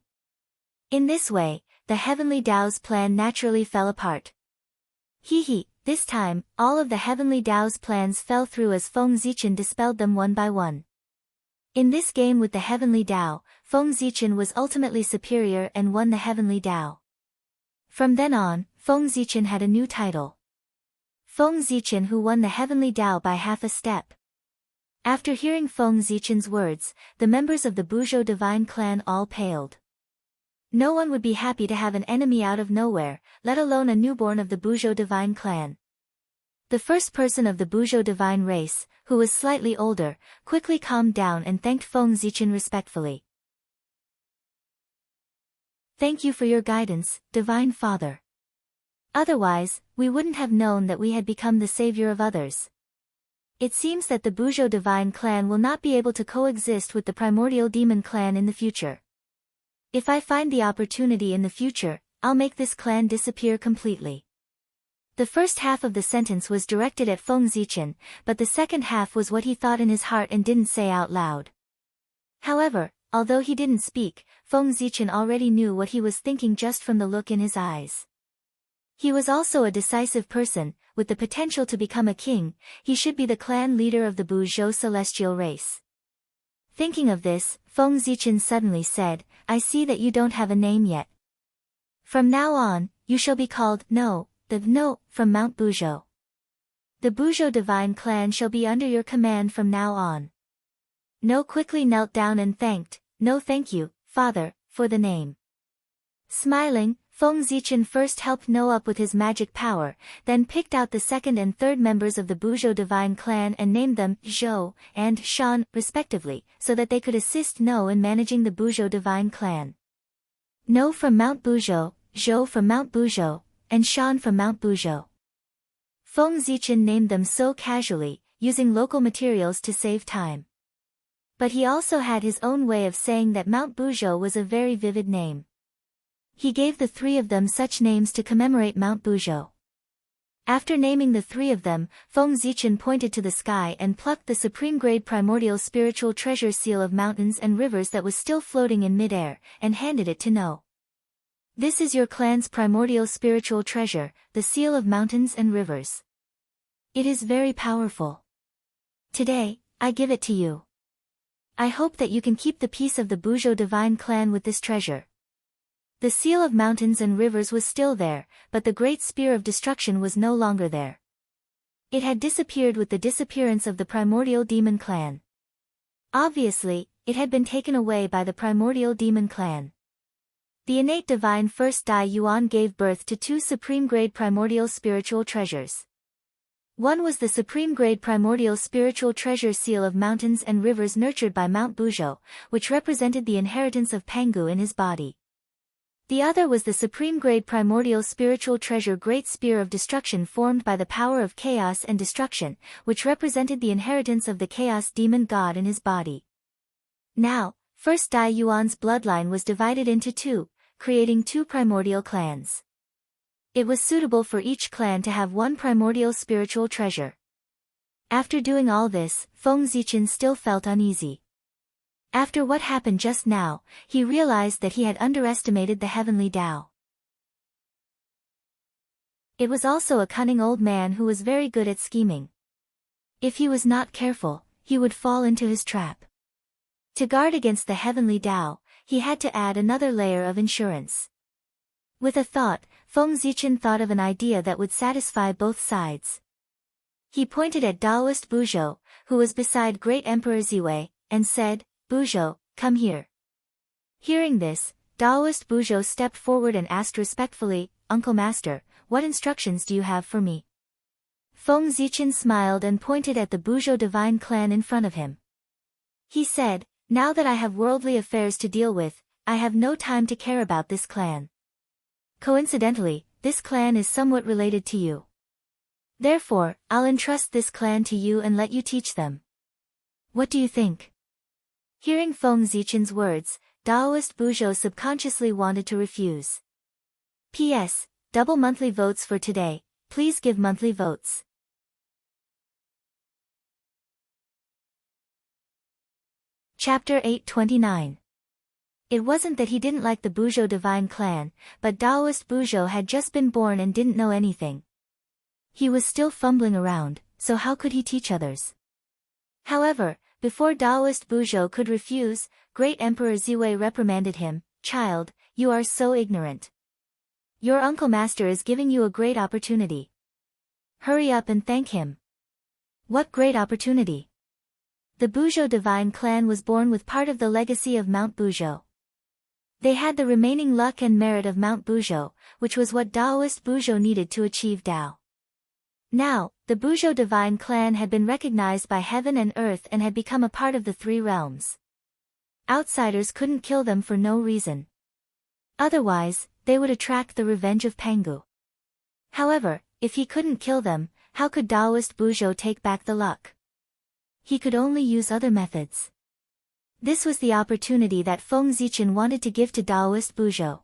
In this way, the Heavenly Dao's plan naturally fell apart. This time, all of the Heavenly Dao's plans fell through as Feng Zichen dispelled them one by one. In this game with the Heavenly Dao, Feng Zichen was ultimately superior and won the Heavenly Dao. From then on, Feng Zichen had a new title. Feng Zichen, who won the Heavenly Dao by half a step. After hearing Feng Zichen's words, the members of the Buzhou divine clan all paled. No one would be happy to have an enemy out of nowhere, let alone a newborn of the Buzhou divine clan. The first person of the Buzhou divine race, who was slightly older, quickly calmed down and thanked Feng Zichen respectfully. Thank you for your guidance, Divine Father. Otherwise, we wouldn't have known that we had become the savior of others. It seems that the Buzhou divine clan will not be able to coexist with the primordial demon clan in the future. If I find the opportunity in the future, I'll make this clan disappear completely. The first half of the sentence was directed at Feng Zichen, but the second half was what he thought in his heart and didn't say out loud. However, although he didn't speak, Feng Zichen already knew what he was thinking just from the look in his eyes. He was also a decisive person, with the potential to become a king. He should be the clan leader of the Buzhou celestial race. Thinking of this, Feng Zichen suddenly said, I see that you don't have a name yet. From now on, you shall be called No, the No, from Mount Buzhou. The Buzhou divine clan shall be under your command from now on. No quickly knelt down and thanked, No thank you, Father, for the name. Smiling, Feng Zichen first helped No up with his magic power, then picked out the second and third members of the Buzhou divine clan and named them Zhou and Shan, respectively, so that they could assist No in managing the Buzhou divine clan. No from Mount Buzhou, Zhou from Mount Buzhou, and Shan from Mount Buzhou. Feng Zichen named them so casually, using local materials to save time. But he also had his own way of saying that Mount Buzhou was a very vivid name. He gave the three of them such names to commemorate Mount Buzhou. After naming the three of them, Feng Zichen pointed to the sky and plucked the supreme-grade primordial spiritual treasure seal of mountains and rivers that was still floating in mid-air, and handed it to No. This is your clan's primordial spiritual treasure, the seal of mountains and rivers. It is very powerful. Today, I give it to you. I hope that you can keep the peace of the Buzhou divine clan with this treasure. The seal of mountains and rivers was still there, but the great spear of destruction was no longer there. It had disappeared with the disappearance of the primordial demon clan. Obviously, it had been taken away by the primordial demon clan. The innate divine first Dai Yuan gave birth to two supreme-grade primordial spiritual treasures. One was the supreme-grade primordial spiritual treasure seal of mountains and rivers nurtured by Mount Buzhou, which represented the inheritance of Pangu in his body. The other was the supreme-grade primordial spiritual treasure Great Spear of Destruction formed by the power of chaos and destruction, which represented the inheritance of the chaos demon god in his body. Now, first Dai Yuan's bloodline was divided into two, creating two primordial clans. It was suitable for each clan to have one primordial spiritual treasure. After doing all this, Feng Zichen still felt uneasy. After what happened just now, he realized that he had underestimated the Heavenly Dao. It was also a cunning old man who was very good at scheming. If he was not careful, he would fall into his trap. To guard against the Heavenly Dao, he had to add another layer of insurance. With a thought, Feng Zichen thought of an idea that would satisfy both sides. He pointed at Daoist Buzhou, who was beside Great Emperor Ziwei, and said, Buzhou, come here. Hearing this, Daoist Buzhou stepped forward and asked respectfully, Uncle Master, what instructions do you have for me? Feng Zichen smiled and pointed at the Buzhou divine clan in front of him. He said, now that I have worldly affairs to deal with, I have no time to care about this clan. Coincidentally, this clan is somewhat related to you. Therefore, I'll entrust this clan to you and let you teach them. What do you think? Hearing Feng Zichen's words, Daoist Buzhou subconsciously wanted to refuse. P.S. Double monthly votes for today, please give monthly votes. Chapter 829. It wasn't that he didn't like the Buzhou divine clan, but Daoist Buzhou had just been born and didn't know anything. He was still fumbling around, so how could he teach others? However, before Daoist Buzhou could refuse, Great Emperor Ziwei reprimanded him, "Child, you are so ignorant. Your uncle master is giving you a great opportunity. Hurry up and thank him." What great opportunity? The Buzhou divine clan was born with part of the legacy of Mount Buzhou. They had the remaining luck and merit of Mount Buzhou, which was what Daoist Buzhou needed to achieve Tao. Now, the Buzhou divine clan had been recognized by heaven and earth and had become a part of the three realms. Outsiders couldn't kill them for no reason. Otherwise, they would attract the revenge of Pangu. However, if he couldn't kill them, how could Daoist Buzhou take back the luck? He could only use other methods. This was the opportunity that Feng Zichen wanted to give to Daoist Buzhou.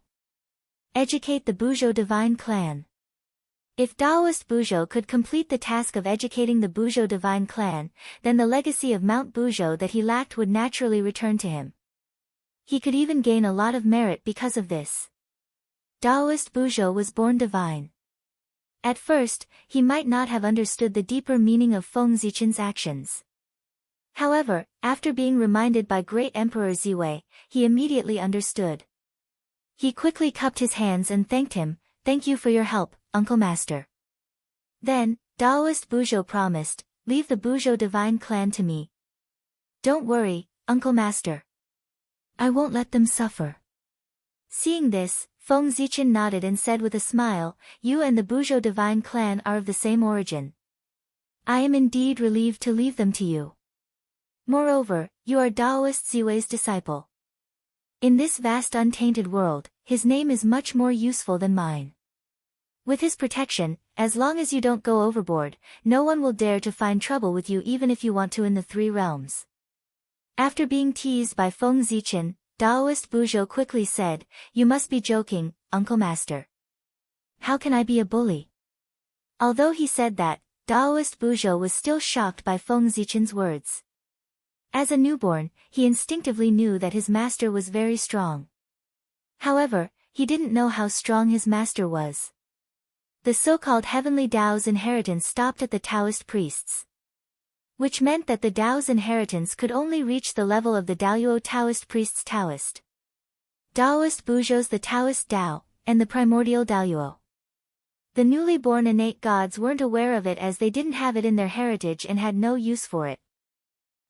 Educate the Buzhou divine clan. If Daoist Buzhou could complete the task of educating the Buzhou divine clan, then the legacy of Mount Buzhou that he lacked would naturally return to him. He could even gain a lot of merit because of this. Daoist Buzhou was born divine. At first, he might not have understood the deeper meaning of Feng Zichen's actions. However, after being reminded by Great Emperor Ziwei, he immediately understood. He quickly cupped his hands and thanked him, "Thank you for your help, Uncle Master." Then, Daoist Buzhou promised, "Leave the Buzhou divine clan to me. Don't worry, Uncle Master. I won't let them suffer." Seeing this, Feng Zichen nodded and said with a smile, "You and the Buzhou divine clan are of the same origin. I am indeed relieved to leave them to you. Moreover, you are Daoist Ziwei's disciple. In this vast untainted world, his name is much more useful than mine. With his protection, as long as you don't go overboard, no one will dare to find trouble with you even if you want to in the three realms." After being teased by Feng Zichen, Daoist Buzhou quickly said, "You must be joking, Uncle Master. How can I be a bully?" Although he said that, Daoist Buzhou was still shocked by Feng Zichen's words. As a newborn, he instinctively knew that his master was very strong. However, he didn't know how strong his master was. The so-called heavenly Tao's inheritance stopped at the Taoist priests. Which meant that the Tao's inheritance could only reach the level of the Daoyuo Taoist priests' Taoist. Daoist Buzhou's the Taoist Tao, and the primordial Daoyuo. The newly born innate gods weren't aware of it as they didn't have it in their heritage and had no use for it.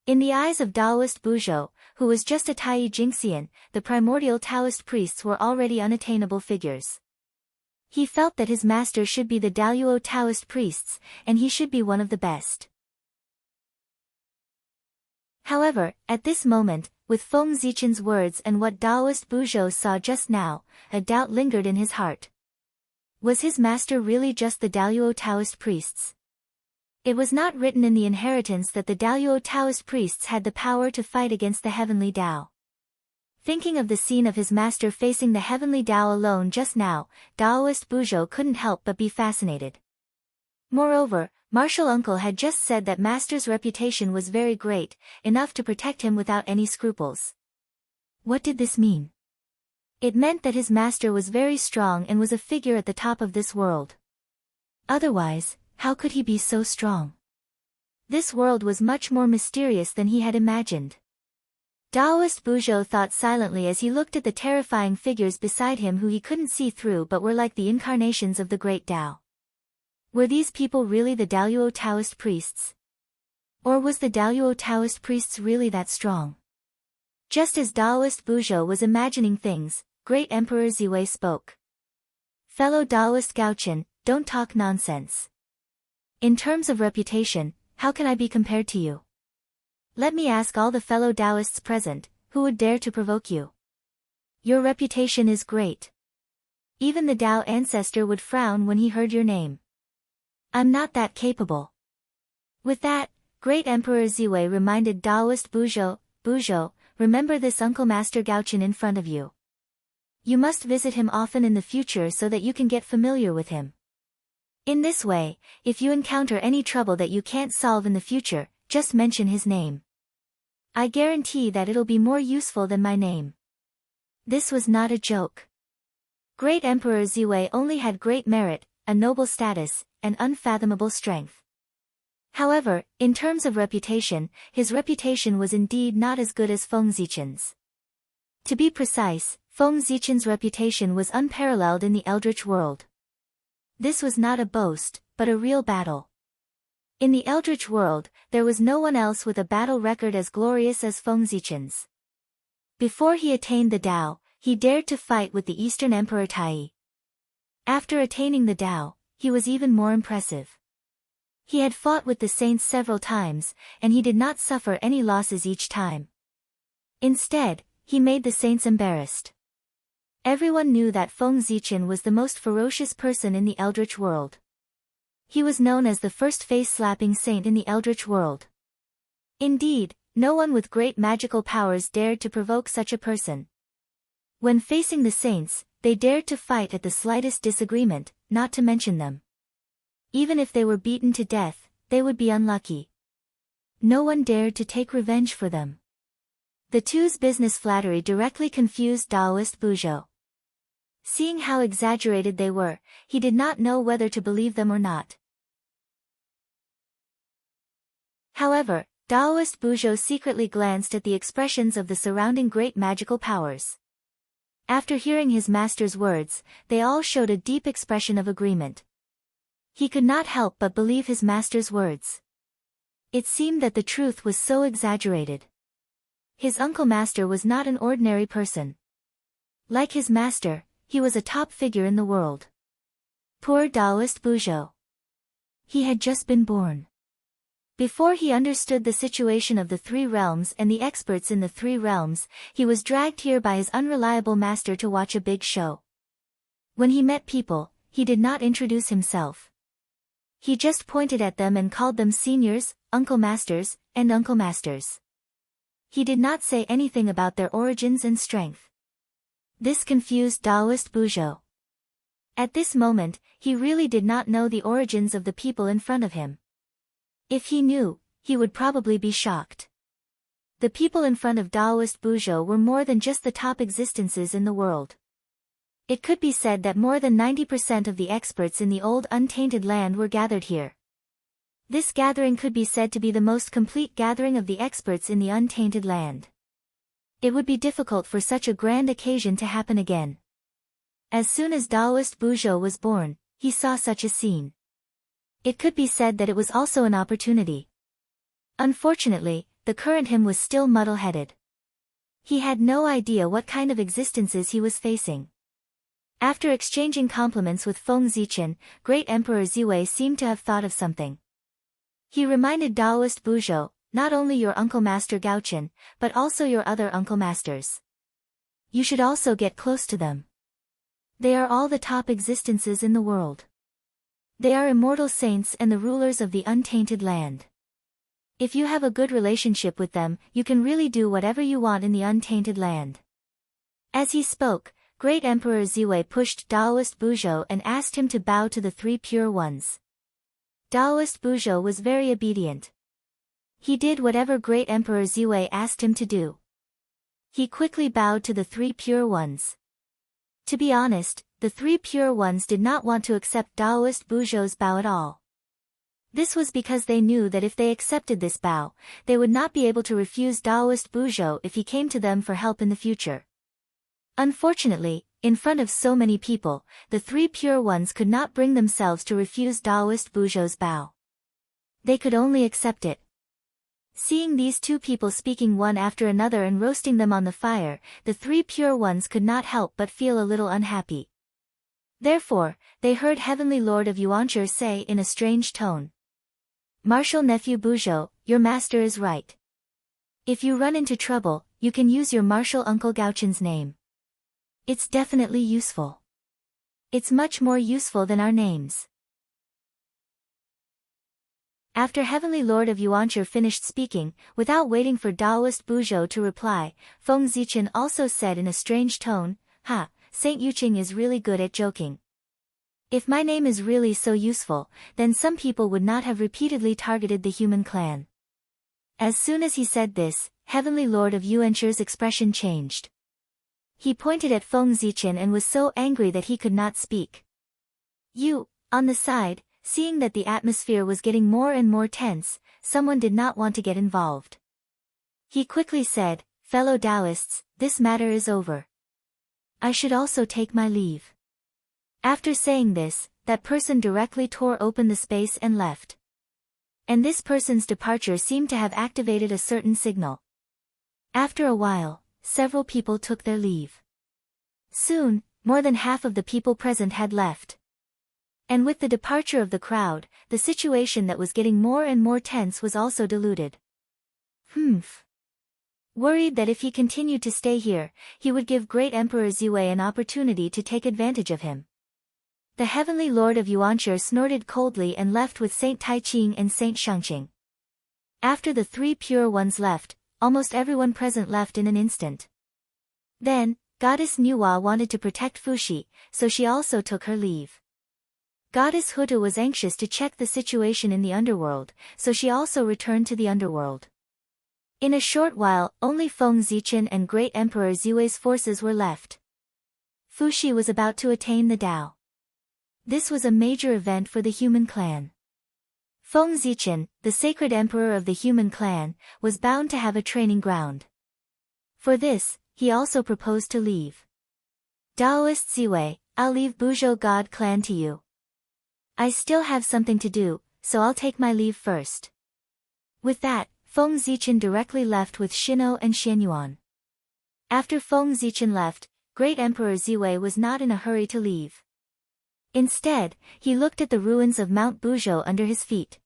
In the eyes of Daoist Buzhou, who was just a Tai Jingxian, the primordial Taoist priests were already unattainable figures. He felt that his master should be the Daoyuo Taoist priests, and he should be one of the best. However, at this moment, with Feng Zichen's words and what Daoist Buzhou saw just now, a doubt lingered in his heart. Was his master really just the Daoyuo Taoist priests? It was not written in the inheritance that the Daoyuo Taoist priests had the power to fight against the heavenly Tao. Thinking of the scene of his master facing the heavenly Tao alone just now, Daoist Buzhou couldn't help but be fascinated. Moreover, Martial Uncle had just said that master's reputation was very great, enough to protect him without any scruples. What did this mean? It meant that his master was very strong and was a figure at the top of this world. Otherwise, how could he be so strong? This world was much more mysterious than he had imagined. Daoist Buzhou thought silently as he looked at the terrifying figures beside him who he couldn't see through but were like the incarnations of the great Tao. Were these people really the Daoyuo Taoist priests? Or was the Daoyuo Taoist priests really that strong? Just as Daoist Buzhou was imagining things, Great Emperor Ziwei spoke. "Fellow Daoist Gaochen, don't talk nonsense. In terms of reputation, how can I be compared to you? Let me ask all the fellow Taoists present, who would dare to provoke you? Your reputation is great. Even the Tao ancestor would frown when he heard your name. I'm not that capable." With that, Great Emperor Ziwei reminded Daoist Buzhou, "Buzhou, remember this Uncle Master Gauchen in front of you. You must visit him often in the future so that you can get familiar with him. In this way, if you encounter any trouble that you can't solve in the future, just mention his name. I guarantee that it'll be more useful than my name. This was not a joke. Great Emperor Ziwei only had great merit, a noble status, and unfathomable strength. However, in terms of reputation, his reputation was indeed not as good as Feng Zichen's. To be precise, Feng Zichen's reputation was unparalleled in the Eldritch world. This was not a boast, but a real battle. In the Eldritch world, there was no one else with a battle record as glorious as Feng Zichen's. Before he attained the Tao, he dared to fight with the Eastern Emperor Tai. After attaining the Tao, he was even more impressive. He had fought with the saints several times, and he did not suffer any losses each time. Instead, he made the saints embarrassed. Everyone knew that Feng Zichen was the most ferocious person in the Eldritch world. He was known as the first face-slapping saint in the Eldritch world. Indeed, no one with great magical powers dared to provoke such a person. When facing the saints, they dared to fight at the slightest disagreement, not to mention them. Even if they were beaten to death, they would be unlucky. No one dared to take revenge for them. The two's business flattery directly confused Taoist Buzhou. Seeing how exaggerated they were, he did not know whether to believe them or not. However, Taoist Buzhou secretly glanced at the expressions of the surrounding great magical powers. After hearing his master's words, they all showed a deep expression of agreement. He could not help but believe his master's words. It seemed that the truth was so exaggerated. His uncle master was not an ordinary person. Like his master, he was a top figure in the world. Poor Taoist Buzhou. He had just been born. Before he understood the situation of the three realms and the experts in the three realms, he was dragged here by his unreliable master to watch a big show. When he met people, he did not introduce himself. He just pointed at them and called them seniors, uncle masters, and uncle masters. He did not say anything about their origins and strength. This confused Taoist Buzhou. At this moment, he really did not know the origins of the people in front of him. If he knew, he would probably be shocked. The people in front of Taoist Buzhou were more than just the top existences in the world. It could be said that more than 90% of the experts in the old untainted land were gathered here. This gathering could be said to be the most complete gathering of the experts in the untainted land. It would be difficult for such a grand occasion to happen again. As soon as Taoist Buzhou was born, he saw such a scene. It could be said that it was also an opportunity. Unfortunately, the current him was still muddle-headed. He had no idea what kind of existences he was facing. After exchanging compliments with Feng Zichen, Great Emperor Ziwei seemed to have thought of something. He reminded Taoist Buzhou, not only your Uncle Master Gauchen, but also your other Uncle Masters. You should also get close to them. They are all the top existences in the world. They are immortal saints and the rulers of the untainted land. If you have a good relationship with them, you can really do whatever you want in the untainted land. As he spoke, Great Emperor Ziwei pushed Taoist Buzhou and asked him to bow to the three pure ones. Taoist Buzhou was very obedient. He did whatever Great Emperor Ziwei asked him to do. He quickly bowed to the three pure ones. To be honest, the three pure ones did not want to accept Taoist Buzhou's bow at all. This was because they knew that if they accepted this bow, they would not be able to refuse Taoist Buzhou if he came to them for help in the future. Unfortunately, in front of so many people, the three pure ones could not bring themselves to refuse Taoist Buzhou's bow. They could only accept it. Seeing these two people speaking one after another and roasting them on the fire, the three pure ones could not help but feel a little unhappy. Therefore, they heard Heavenly Lord of Yuanzhi say in a strange tone. Martial nephew Buzhou, your master is right. If you run into trouble, you can use your martial uncle Gauchen's name. It's definitely useful. It's much more useful than our names. After Heavenly Lord of Yuanchi finished speaking, without waiting for Taoist Buzhou to reply, Feng Zichen also said in a strange tone, "Ha, Saint Yuqing is really good at joking. If my name is really so useful, then some people would not have repeatedly targeted the human clan." As soon as he said this, Heavenly Lord of Yuanchi's expression changed. He pointed at Feng Zichen and was so angry that he could not speak. On the side, seeing that the atmosphere was getting more and more tense, someone did not want to get involved. He quickly said, "Fellow Taoists, this matter is over. I should also take my leave." After saying this, that person directly tore open the space and left. And this person's departure seemed to have activated a certain signal. After a while, several people took their leave. Soon, more than half of the people present had left. And with the departure of the crowd, the situation that was getting more and more tense was also diluted. Worried that if he continued to stay here, he would give Great Emperor Ziwei an opportunity to take advantage of him. The Heavenly Lord of Yuanchi snorted coldly and left with Saint Taiqing and Saint Shangqing. After the three pure ones left, almost everyone present left in an instant. Then, Goddess Nuwa wanted to protect Fuxi, so she also took her leave. Goddess Hutu was anxious to check the situation in the underworld, so she also returned to the underworld. In a short while, only Feng Zichen and Great Emperor Ziwei's forces were left. Fuxi was about to attain the Tao. This was a major event for the human clan. Feng Zichen, the sacred emperor of the human clan, was bound to have a training ground. For this, he also proposed to leave. "Taoist Ziwei, I'll leave Buzhou God clan to you. I still have something to do, so I'll take my leave first." With that, Feng Zichen directly left with Shino and Xianyuan. After Feng Zichen left, Great Emperor Ziwei was not in a hurry to leave. Instead, he looked at the ruins of Mount Buzhou under his feet.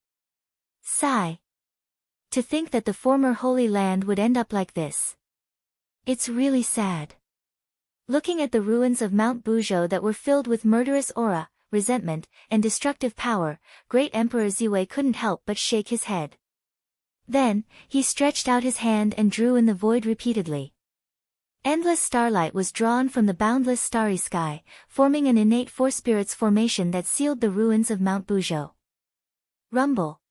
Sigh. To think that the former Holy Land would end up like this. It's really sad. Looking at the ruins of Mount Buzhou that were filled with murderous aura, resentment, and destructive power, Great Emperor Ziwei couldn't help but shake his head. Then, he stretched out his hand and drew in the void repeatedly. Endless starlight was drawn from the boundless starry sky, forming an innate four-spirits formation that sealed the ruins of Mount Buzhou. Rumble.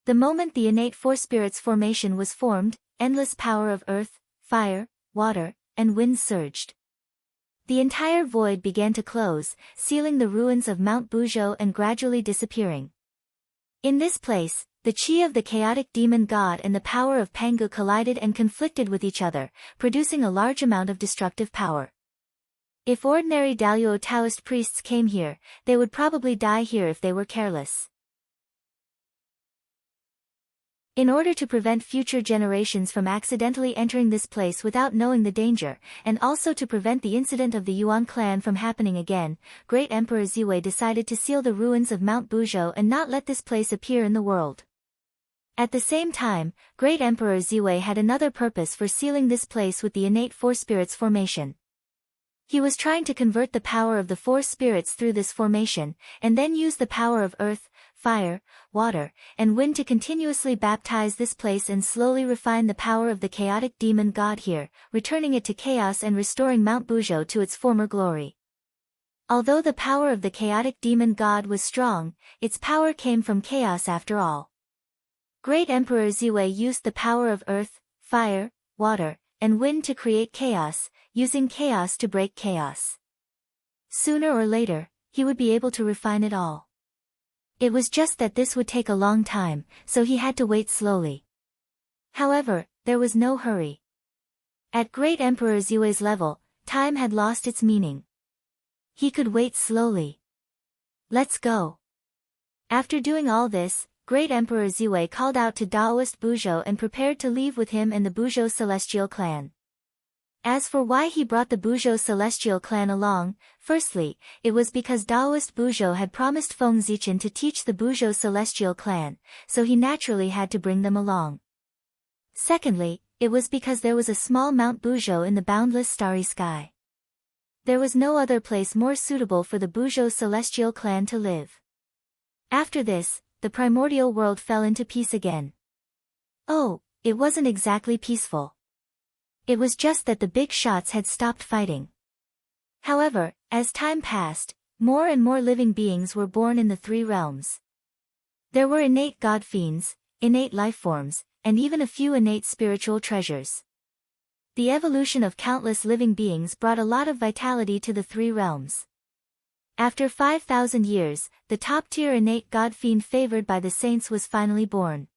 The moment the innate four-spirits formation was formed, endless power of earth, fire, water, and wind surged. The entire void began to close, sealing the ruins of Mount Buzhou and gradually disappearing. In this place, the chi of the chaotic demon god and the power of Pangu collided and conflicted with each other, producing a large amount of destructive power. If ordinary Daluo Taoist priests came here, they would probably die here if they were careless. In order to prevent future generations from accidentally entering this place without knowing the danger, and also to prevent the incident of the Yuan clan from happening again, Great Emperor Ziwei decided to seal the ruins of Mount Buzhou and not let this place appear in the world. At the same time, Great Emperor Ziwei had another purpose for sealing this place with the innate four spirits formation. He was trying to convert the power of the four spirits through this formation, and then use the power of earth, fire, water, and wind to continuously baptize this place and slowly refine the power of the chaotic demon god here, returning it to chaos and restoring Mount Buzhou to its former glory. Although the power of the chaotic demon god was strong, its power came from chaos after all. Great Emperor Ziwei used the power of earth, fire, water, and wind to create chaos, using chaos to break chaos. Sooner or later, he would be able to refine it all. It was just that this would take a long time, so he had to wait slowly. However, there was no hurry. At Great Emperor Ziwei's level, time had lost its meaning. He could wait slowly. Let's go. After doing all this, Great Emperor Ziwei called out to Taoist Buzhou and prepared to leave with him and the Buzhou Celestial clan. As for why he brought the Buzhou Celestial clan along, firstly, it was because Taoist Buzhou had promised Feng Zichen to teach the Buzhou Celestial clan, so he naturally had to bring them along. Secondly, it was because there was a small Mount Buzhou in the boundless starry sky. There was no other place more suitable for the Buzhou Celestial clan to live. After this, the primordial world fell into peace again. Oh, it wasn't exactly peaceful. It was just that the big shots had stopped fighting. However, as time passed, more and more living beings were born in the three realms. There were innate god fiends, innate lifeforms, and even a few innate spiritual treasures. The evolution of countless living beings brought a lot of vitality to the three realms. After 5,000 years, the top-tier innate god fiend favored by the saints was finally born.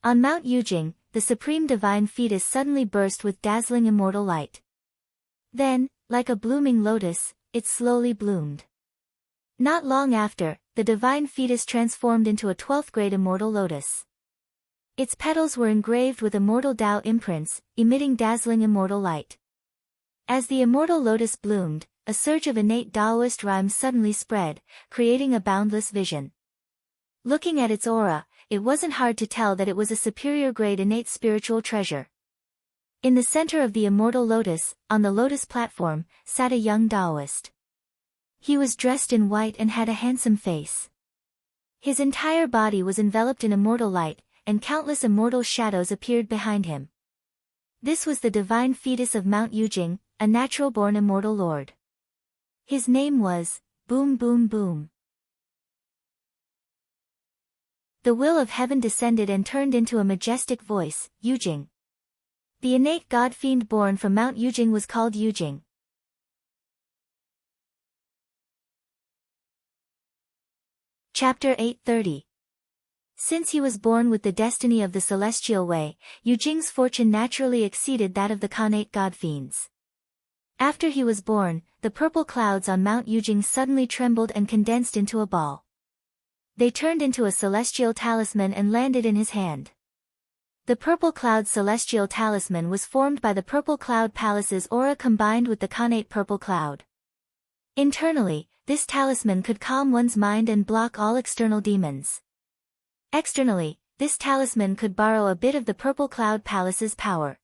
On Mount Yujing, the supreme divine fetus suddenly burst with dazzling immortal light. Then, like a blooming lotus, it slowly bloomed. Not long after, the divine fetus transformed into a 12th grade immortal lotus. Its petals were engraved with immortal Tao imprints, emitting dazzling immortal light. As the immortal lotus bloomed, a surge of innate Taoist rhymes suddenly spread, creating a boundless vision. Looking at its aura, it wasn't hard to tell that it was a superior grade innate spiritual treasure. In the center of the immortal lotus, on the lotus platform, sat a young Taoist. He was dressed in white and had a handsome face. His entire body was enveloped in immortal light, and countless immortal shadows appeared behind him. This was the divine fetus of Mount Yujing, a natural-born immortal lord. His name was Boom Boom Boom. The will of heaven descended and turned into a majestic voice, Yujing. The innate god-fiend born from Mount Yujing was called Yujing. Chapter 830. Since he was born with the destiny of the celestial way, Yujing's fortune naturally exceeded that of the Khanate god-fiends. After he was born, the purple clouds on Mount Yujing suddenly trembled and condensed into a ball. They turned into a celestial talisman and landed in his hand. The purple cloud celestial talisman was formed by the purple cloud palace's aura combined with the Khanate purple cloud. Internally, this talisman could calm one's mind and block all external demons. Externally, this talisman could borrow a bit of the purple cloud palace's power.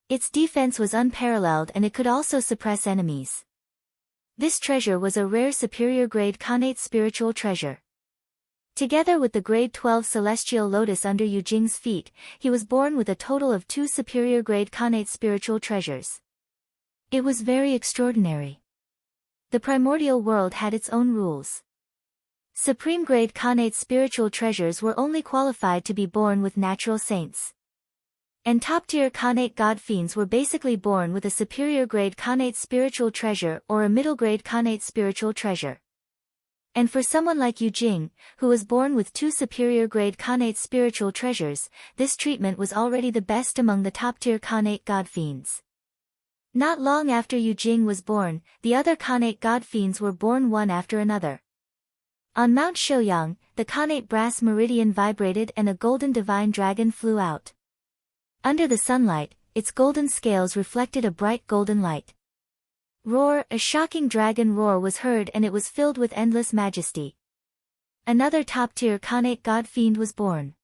Its defense was unparalleled and it could also suppress enemies. This treasure was a rare superior grade Khanate spiritual treasure. Together with the grade 12 celestial lotus under Yujing's feet, he was born with a total of 2 superior grade Khanate spiritual treasures. It was very extraordinary. The primordial world had its own rules. Supreme grade Khanate spiritual treasures were only qualified to be born with natural saints. And top-tier Khanate god-fiends were basically born with a superior grade Khanate spiritual treasure or a middle grade Khanate spiritual treasure. And for someone like Yujing, who was born with 2 superior grade Khanate spiritual treasures, this treatment was already the best among the top-tier Khanate god-fiends. Not long after Yujing was born, the other Khanate god-fiends were born one after another. On Mount Shouyang, the Khanate brass meridian vibrated and a golden divine dragon flew out. Under the sunlight, its golden scales reflected a bright golden light. Roar! A shocking dragon roar was heard and it was filled with endless majesty. Another top-tier Khanate god-fiend was born.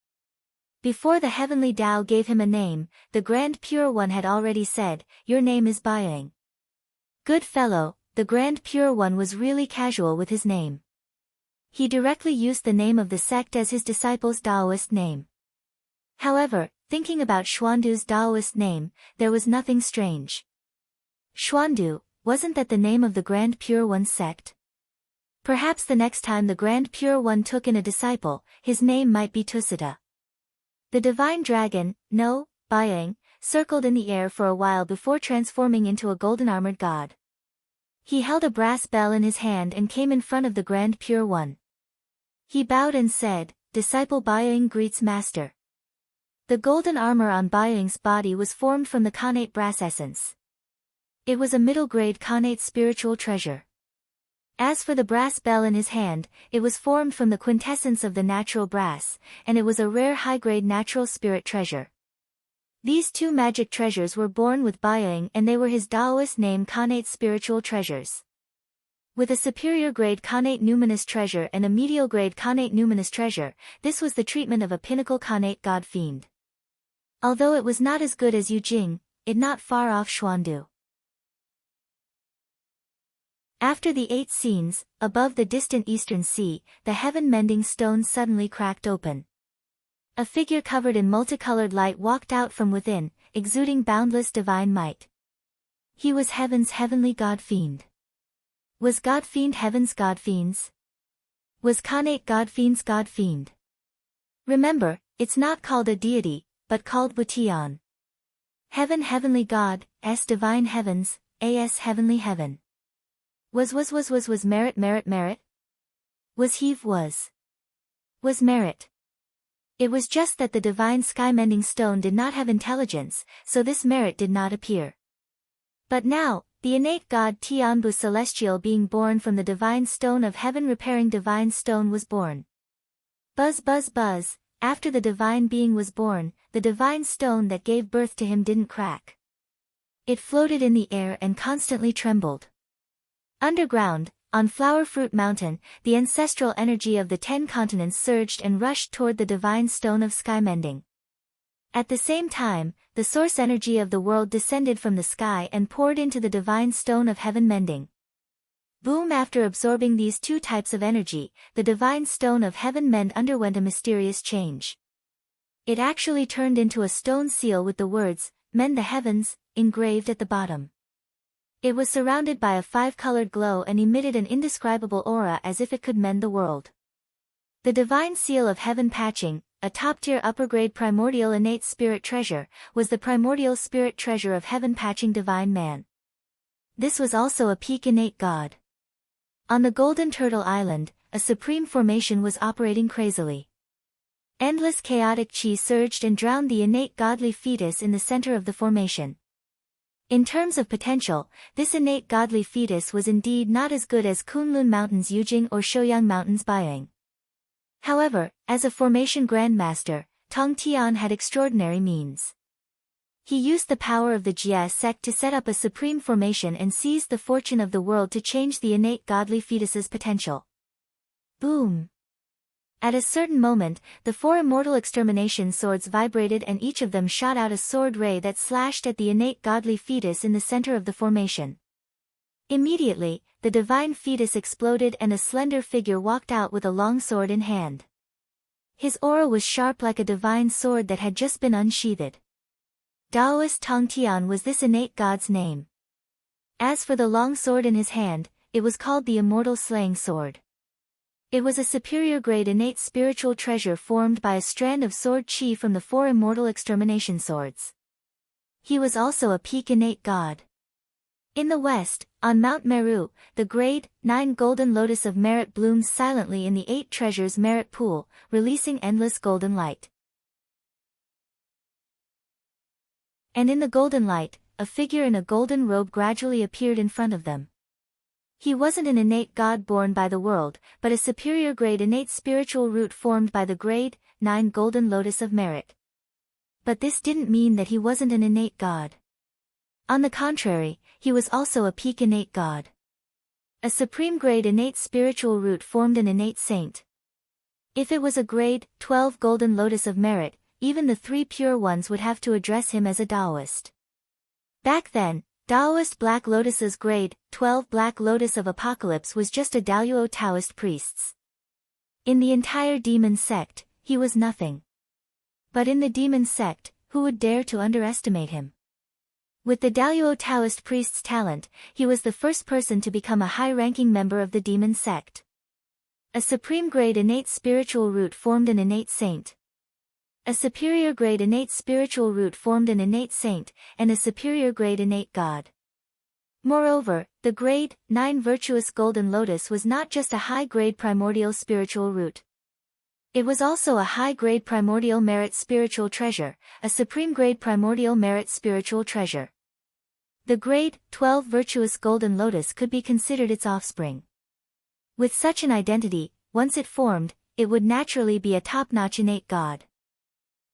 Before the heavenly Tao gave him a name, the Grand Pure One had already said, "Your name is Baiyang." Good fellow, the Grand Pure One was really casual with his name. He directly used the name of the sect as his disciple's Taoist name. However, thinking about Xuandu's Taoist name, there was nothing strange. Xuandu, wasn't that the name of the Grand Pure One's sect? Perhaps the next time the Grand Pure One took in a disciple, his name might be Tusita. The divine dragon, no, Baiyang, circled in the air for a while before transforming into a golden-armored god. He held a brass bell in his hand and came in front of the Grand Pure One. He bowed and said, "Disciple Baiyang greets Master." The golden armor on Baiyang's body was formed from the Khanate brass essence. It was a middle-grade Khanate spiritual treasure. As for the brass bell in his hand, it was formed from the quintessence of the natural brass, and it was a rare high-grade natural spirit treasure. These 2 magic treasures were born with Baiyang and they were his Taoist name Khanate spiritual treasures. With a superior grade Khanate numinous treasure and a medial grade Khanate numinous treasure, this was the treatment of a pinnacle Khanate god-fiend. Although it was not as good as Yujing, it not far off Xuandu. After the 8 scenes, above the distant eastern sea, the heaven-mending stone suddenly cracked open. A figure covered in multicolored light walked out from within, exuding boundless divine might. He was heaven's heavenly god-fiend. Was god-fiend heaven's god-fiends? Was Khanate god-fiend's god-fiend? Remember, it's not called a deity, but called Wutian. Heaven heavenly god, s divine heavens, as heavenly heaven. Was merit? Was heave was merit. It was just that the divine sky-mending stone did not have intelligence, so this merit did not appear. But now, the innate god Tianbu celestial being born from the divine stone of heaven repairing divine stone was born. Buzz buzz buzz, after the divine being was born, the divine stone that gave birth to him didn't crack. It floated in the air and constantly trembled. Underground, on Flower Fruit Mountain, the ancestral energy of the 10 continents surged and rushed toward the divine stone of sky mending. At the same time, the source energy of the world descended from the sky and poured into the divine stone of heaven mending. Boom! After absorbing these 2 types of energy, the divine stone of heaven mend underwent a mysterious change. It actually turned into a stone seal with the words, "Mend the heavens," engraved at the bottom. It was surrounded by a 5-colored glow and emitted an indescribable aura as if it could mend the world. The divine seal of heaven patching, a top-tier upper-grade primordial innate spirit treasure, was the primordial spirit treasure of heaven patching divine man. This was also a peak innate god. On the Golden Turtle Island, a supreme formation was operating crazily. Endless chaotic chi surged and drowned the innate godly fetus in the center of the formation. In terms of potential, this innate godly fetus was indeed not as good as Kunlun Mountain's Yujing or Shouyang Mountain's Baiyang. However, as a formation grandmaster, Tong Tian had extraordinary means. He used the power of the Jia sect to set up a supreme formation and seized the fortune of the world to change the innate godly fetus's potential. Boom! At a certain moment, the 4 immortal extermination swords vibrated and each of them shot out a sword ray that slashed at the innate godly fetus in the center of the formation. Immediately, the divine fetus exploded and a slender figure walked out with a long sword in hand. His aura was sharp like a divine sword that had just been unsheathed. Taoist Tong Tian was this innate god's name. As for the long sword in his hand, it was called the Immortal Slaying Sword. It was a superior grade innate spiritual treasure formed by a strand of sword chi from the 4 immortal extermination swords. He was also a peak innate god. In the west, on Mount Meru, the grade 9 golden lotus of merit blooms silently in the 8 treasures merit pool, releasing endless golden light. And in the golden light, a figure in a golden robe gradually appeared in front of them. He wasn't an innate god born by the world, but a superior grade innate spiritual root formed by the grade 9 golden lotus of merit. But this didn't mean that he wasn't an innate god. On the contrary, he was also a peak innate god. A supreme grade innate spiritual root formed an innate saint. If it was a grade 12 golden lotus of merit, even the 3 pure ones would have to address him as a Taoist. Back then, Taoist Black Lotus's grade 12 Black Lotus of Apocalypse was just a Daluo Taoist priests. In the entire demon sect, he was nothing. But in the demon sect, who would dare to underestimate him? With the Daluo Taoist priest's talent, he was the first person to become a high-ranking member of the demon sect. A supreme grade innate spiritual root formed an innate saint. A superior grade innate spiritual root formed an innate saint, and a superior grade innate god. Moreover, the grade 9 virtuous golden lotus was not just a high-grade primordial spiritual root. It was also a high-grade primordial merit spiritual treasure, a supreme-grade primordial merit spiritual treasure. The grade 12 virtuous golden lotus could be considered its offspring. With such an identity, once it formed, it would naturally be a top-notch innate god.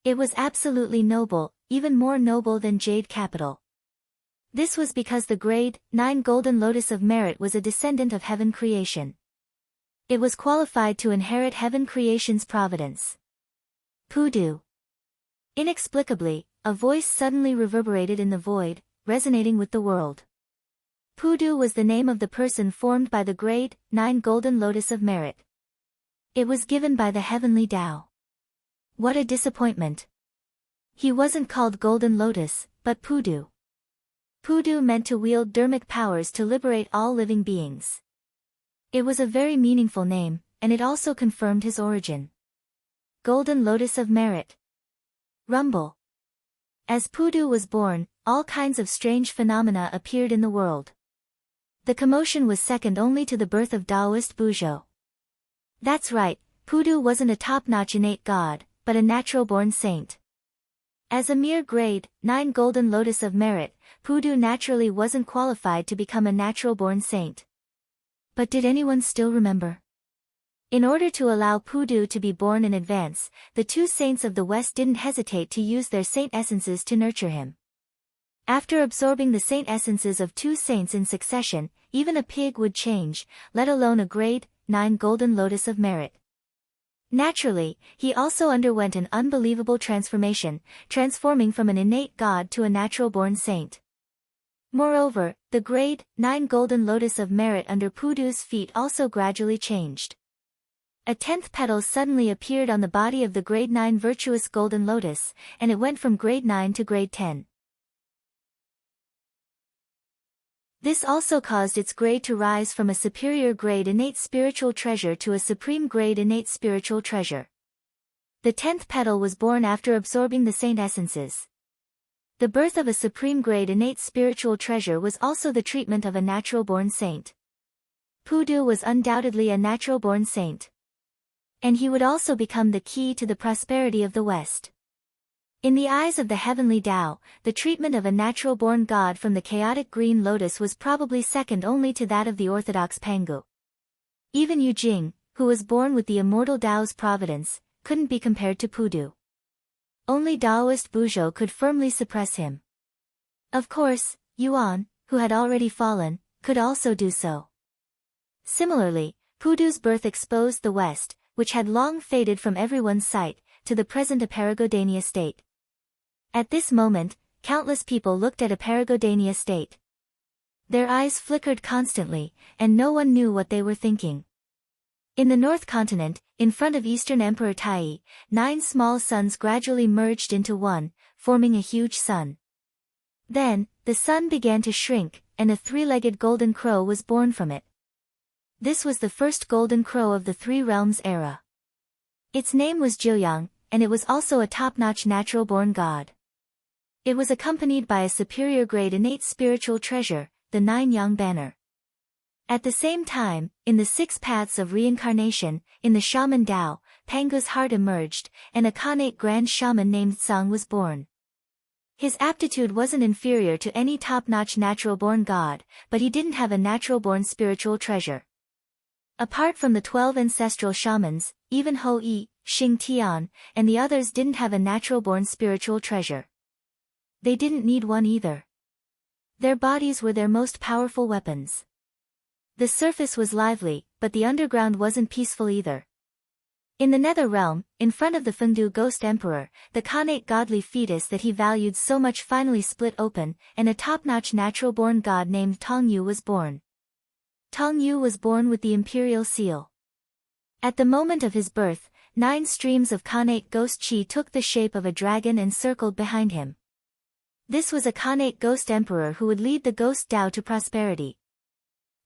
It was absolutely noble, even more noble than Jade Capital. This was because the grade 9 golden lotus of merit was a descendant of heaven creation. It was qualified to inherit heaven creation's providence. Poodoo. Inexplicably, a voice suddenly reverberated in the void, resonating with the world. Pudu was the name of the person formed by the grade 9 Golden Lotus of Merit. It was given by the heavenly Tao. What a disappointment. He wasn't called Golden Lotus, but Pudu. Pudu meant to wield dharmic powers to liberate all living beings. It was a very meaningful name, and it also confirmed his origin. Golden Lotus of Merit. Rumble. As Pudu was born, all kinds of strange phenomena appeared in the world. The commotion was second only to the birth of Taoist Buzhou. That's right, Pudu wasn't a top-notch innate god, but a natural-born saint. As a mere grade 9 Golden Lotus of Merit, Pudu naturally wasn't qualified to become a natural-born saint. But did anyone still remember? In order to allow Pudu to be born in advance, the two saints of the West didn't hesitate to use their saint essences to nurture him. After absorbing the saint essences of two saints in succession, even a pig would change, let alone a grade 9 Golden Lotus of Merit. Naturally, he also underwent an unbelievable transformation, transforming from an innate god to a natural-born saint. Moreover, the grade 9 Golden Lotus of Merit under Pudu's feet also gradually changed. A 10th petal suddenly appeared on the body of the grade 9 Virtuous Golden Lotus, and it went from grade 9 to grade 10. This also caused its grade to rise from a superior grade innate spiritual treasure to a supreme grade innate spiritual treasure. The 10th petal was born after absorbing the saint essences. The birth of a supreme grade innate spiritual treasure was also the treatment of a natural-born saint. Pudu was undoubtedly a natural-born saint. And he would also become the key to the prosperity of the West. In the eyes of the heavenly Tao, the treatment of a natural-born god from the chaotic green lotus was probably second only to that of the orthodox Pangu. Even Yu Jing, who was born with the immortal Tao's providence, couldn't be compared to Pudu. Only Taoist Buzhou could firmly suppress him. Of course, Yuan, who had already fallen, could also do so. Similarly, Pudu's birth exposed the West, which had long faded from everyone's sight, to the present Aparagodania state. At this moment, countless people looked at Aparagodania state. Their eyes flickered constantly, and no one knew what they were thinking. In the North Continent, in front of Eastern Emperor Tai, 9 small suns gradually merged into one, forming a huge sun. Then, the sun began to shrink, and a 3-legged golden crow was born from it. This was the first golden crow of the Three Realms era. Its name was Jiuyang, and it was also a top-notch natural-born god. It was accompanied by a superior grade innate spiritual treasure, the 9 Yang banner. At the same time, in the 6 paths of reincarnation, in the shaman Tao, Pangu's heart emerged, and a Khanate grand shaman named Tsang was born. His aptitude wasn't inferior to any top-notch natural-born god, but he didn't have a natural-born spiritual treasure. Apart from the 12 ancestral shamans, even Ho Yi, Xing Tian, and the others didn't have a natural-born spiritual treasure. They didn't need one either. Their bodies were their most powerful weapons. The surface was lively, but the underground wasn't peaceful either. In the nether realm, in front of the Fengdu ghost emperor, the Khanate godly fetus that he valued so much finally split open, and a top-notch natural-born god named Tong Yu was born. Tong Yu was born with the imperial seal. At the moment of his birth, 9 streams of Khanate ghost chi took the shape of a dragon and circled behind him. This was a Khanate ghost emperor who would lead the ghost Tao to prosperity.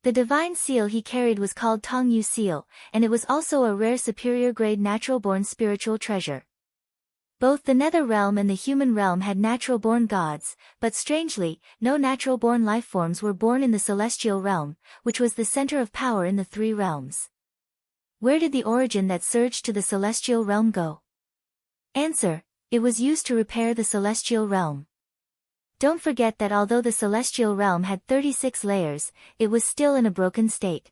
The divine seal he carried was called Tong Yu seal, and it was also a rare superior grade natural-born spiritual treasure. Both the nether realm and the human realm had natural-born gods, but strangely, no natural-born lifeforms were born in the celestial realm, which was the center of power in the 3 realms. Where did the origin that surged to the celestial realm go? Answer: it was used to repair the celestial realm. Don't forget that although the celestial realm had 36 layers, it was still in a broken state.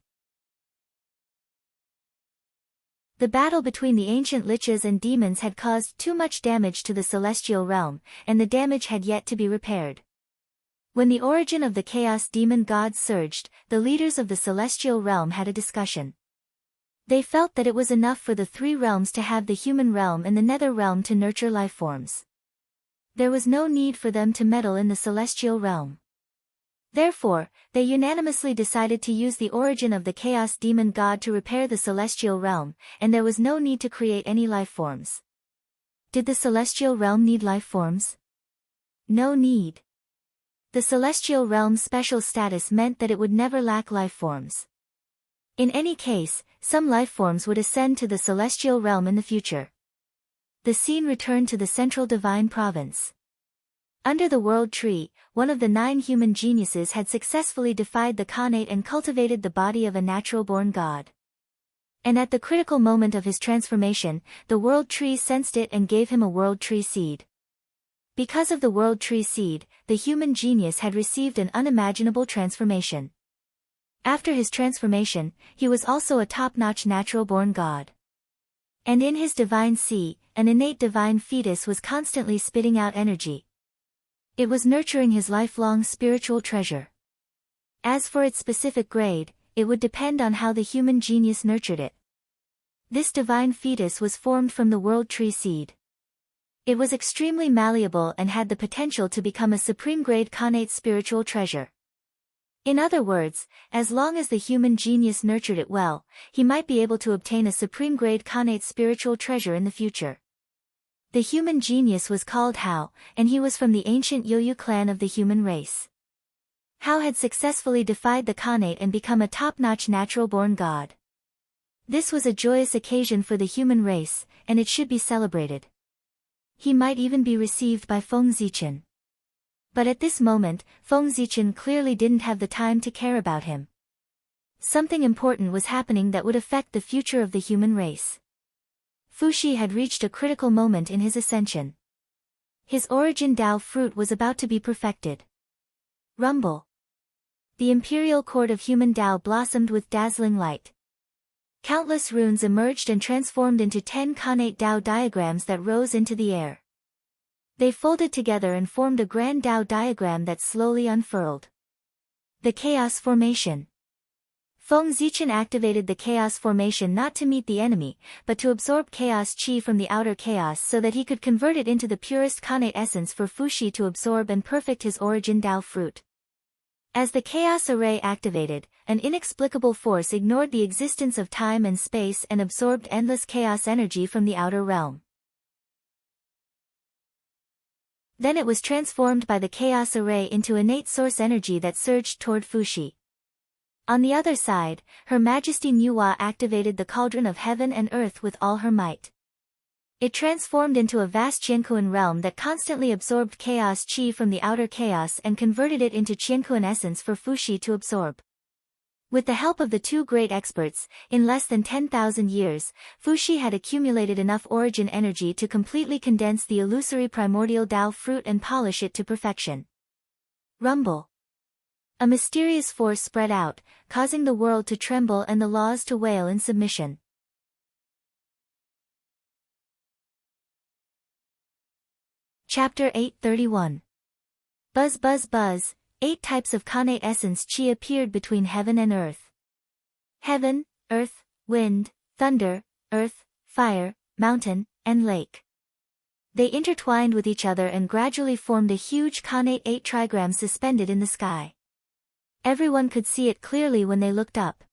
The battle between the ancient liches and demons had caused too much damage to the celestial realm, and the damage had yet to be repaired. When the origin of the chaos demon gods surged, the leaders of the celestial realm had a discussion. They felt that it was enough for the 3 realms to have the human realm and the nether realm to nurture lifeforms. There was no need for them to meddle in the celestial realm. Therefore, they unanimously decided to use the origin of the chaos demon god to repair the celestial realm, and there was no need to create any life forms. Did the celestial realm need life forms? No need. The celestial realm's special status meant that it would never lack life forms. In any case, some life forms would ascend to the celestial realm in the future. The scene returned to the central divine province. Under the world tree, one of the 9 human geniuses had successfully defied the Khanate and cultivated the body of a natural-born god. And at the critical moment of his transformation, the world tree sensed it and gave him a world tree seed. Because of the world tree seed, the human genius had received an unimaginable transformation. After his transformation, he was also a top-notch natural-born god. And in his divine sea, an innate divine fetus was constantly spitting out energy. It was nurturing his lifelong spiritual treasure. As for its specific grade, it would depend on how the human genius nurtured it. This divine fetus was formed from the world tree seed. It was extremely malleable and had the potential to become a supreme-grade Khanate spiritual treasure. In other words, as long as the human genius nurtured it well, he might be able to obtain a supreme-grade Khanate spiritual treasure in the future. The human genius was called Hao, and he was from the ancient Yoyu clan of the human race. Hao had successfully defied the Khanate and become a top-notch natural-born god. This was a joyous occasion for the human race, and it should be celebrated. He might even be received by Feng Zichen. But at this moment, Feng Zichen clearly didn't have the time to care about him. Something important was happening that would affect the future of the human race. Fuxi had reached a critical moment in his ascension. His origin Dao fruit was about to be perfected. Rumble. The imperial court of human Dao blossomed with dazzling light. Countless runes emerged and transformed into 10 Khanate Dao diagrams that rose into the air. They folded together and formed a grand Dao diagram that slowly unfurled. The Chaos Formation. Feng Zichen activated the Chaos Formation not to meet the enemy, but to absorb Chaos Qi from the outer chaos so that he could convert it into the purest Khanate essence for Fuxi to absorb and perfect his origin Dao fruit. As the Chaos Array activated, an inexplicable force ignored the existence of time and space and absorbed endless chaos energy from the outer realm. Then it was transformed by the Chaos Array into innate source energy that surged toward Fuxi. On the other side, Her Majesty Nuwa activated the Cauldron of Heaven and Earth with all her might. It transformed into a vast Qiankuan realm that constantly absorbed chaos qi from the outer chaos and converted it into Qiankuan essence for Fuxi to absorb. With the help of the 2 great experts, in less than 10,000 years, Fuxi had accumulated enough origin energy to completely condense the illusory primordial Dao fruit and polish it to perfection. Rumble. A mysterious force spread out, causing the world to tremble and the laws to wail in submission. Chapter 831. Buzz buzz buzz, 8 types of Khanate essence Qi appeared between heaven and earth. Heaven, earth, wind, thunder, earth, fire, mountain, and lake. They intertwined with each other and gradually formed a huge Khanate 8 trigram suspended in the sky. Everyone could see it clearly when they looked up.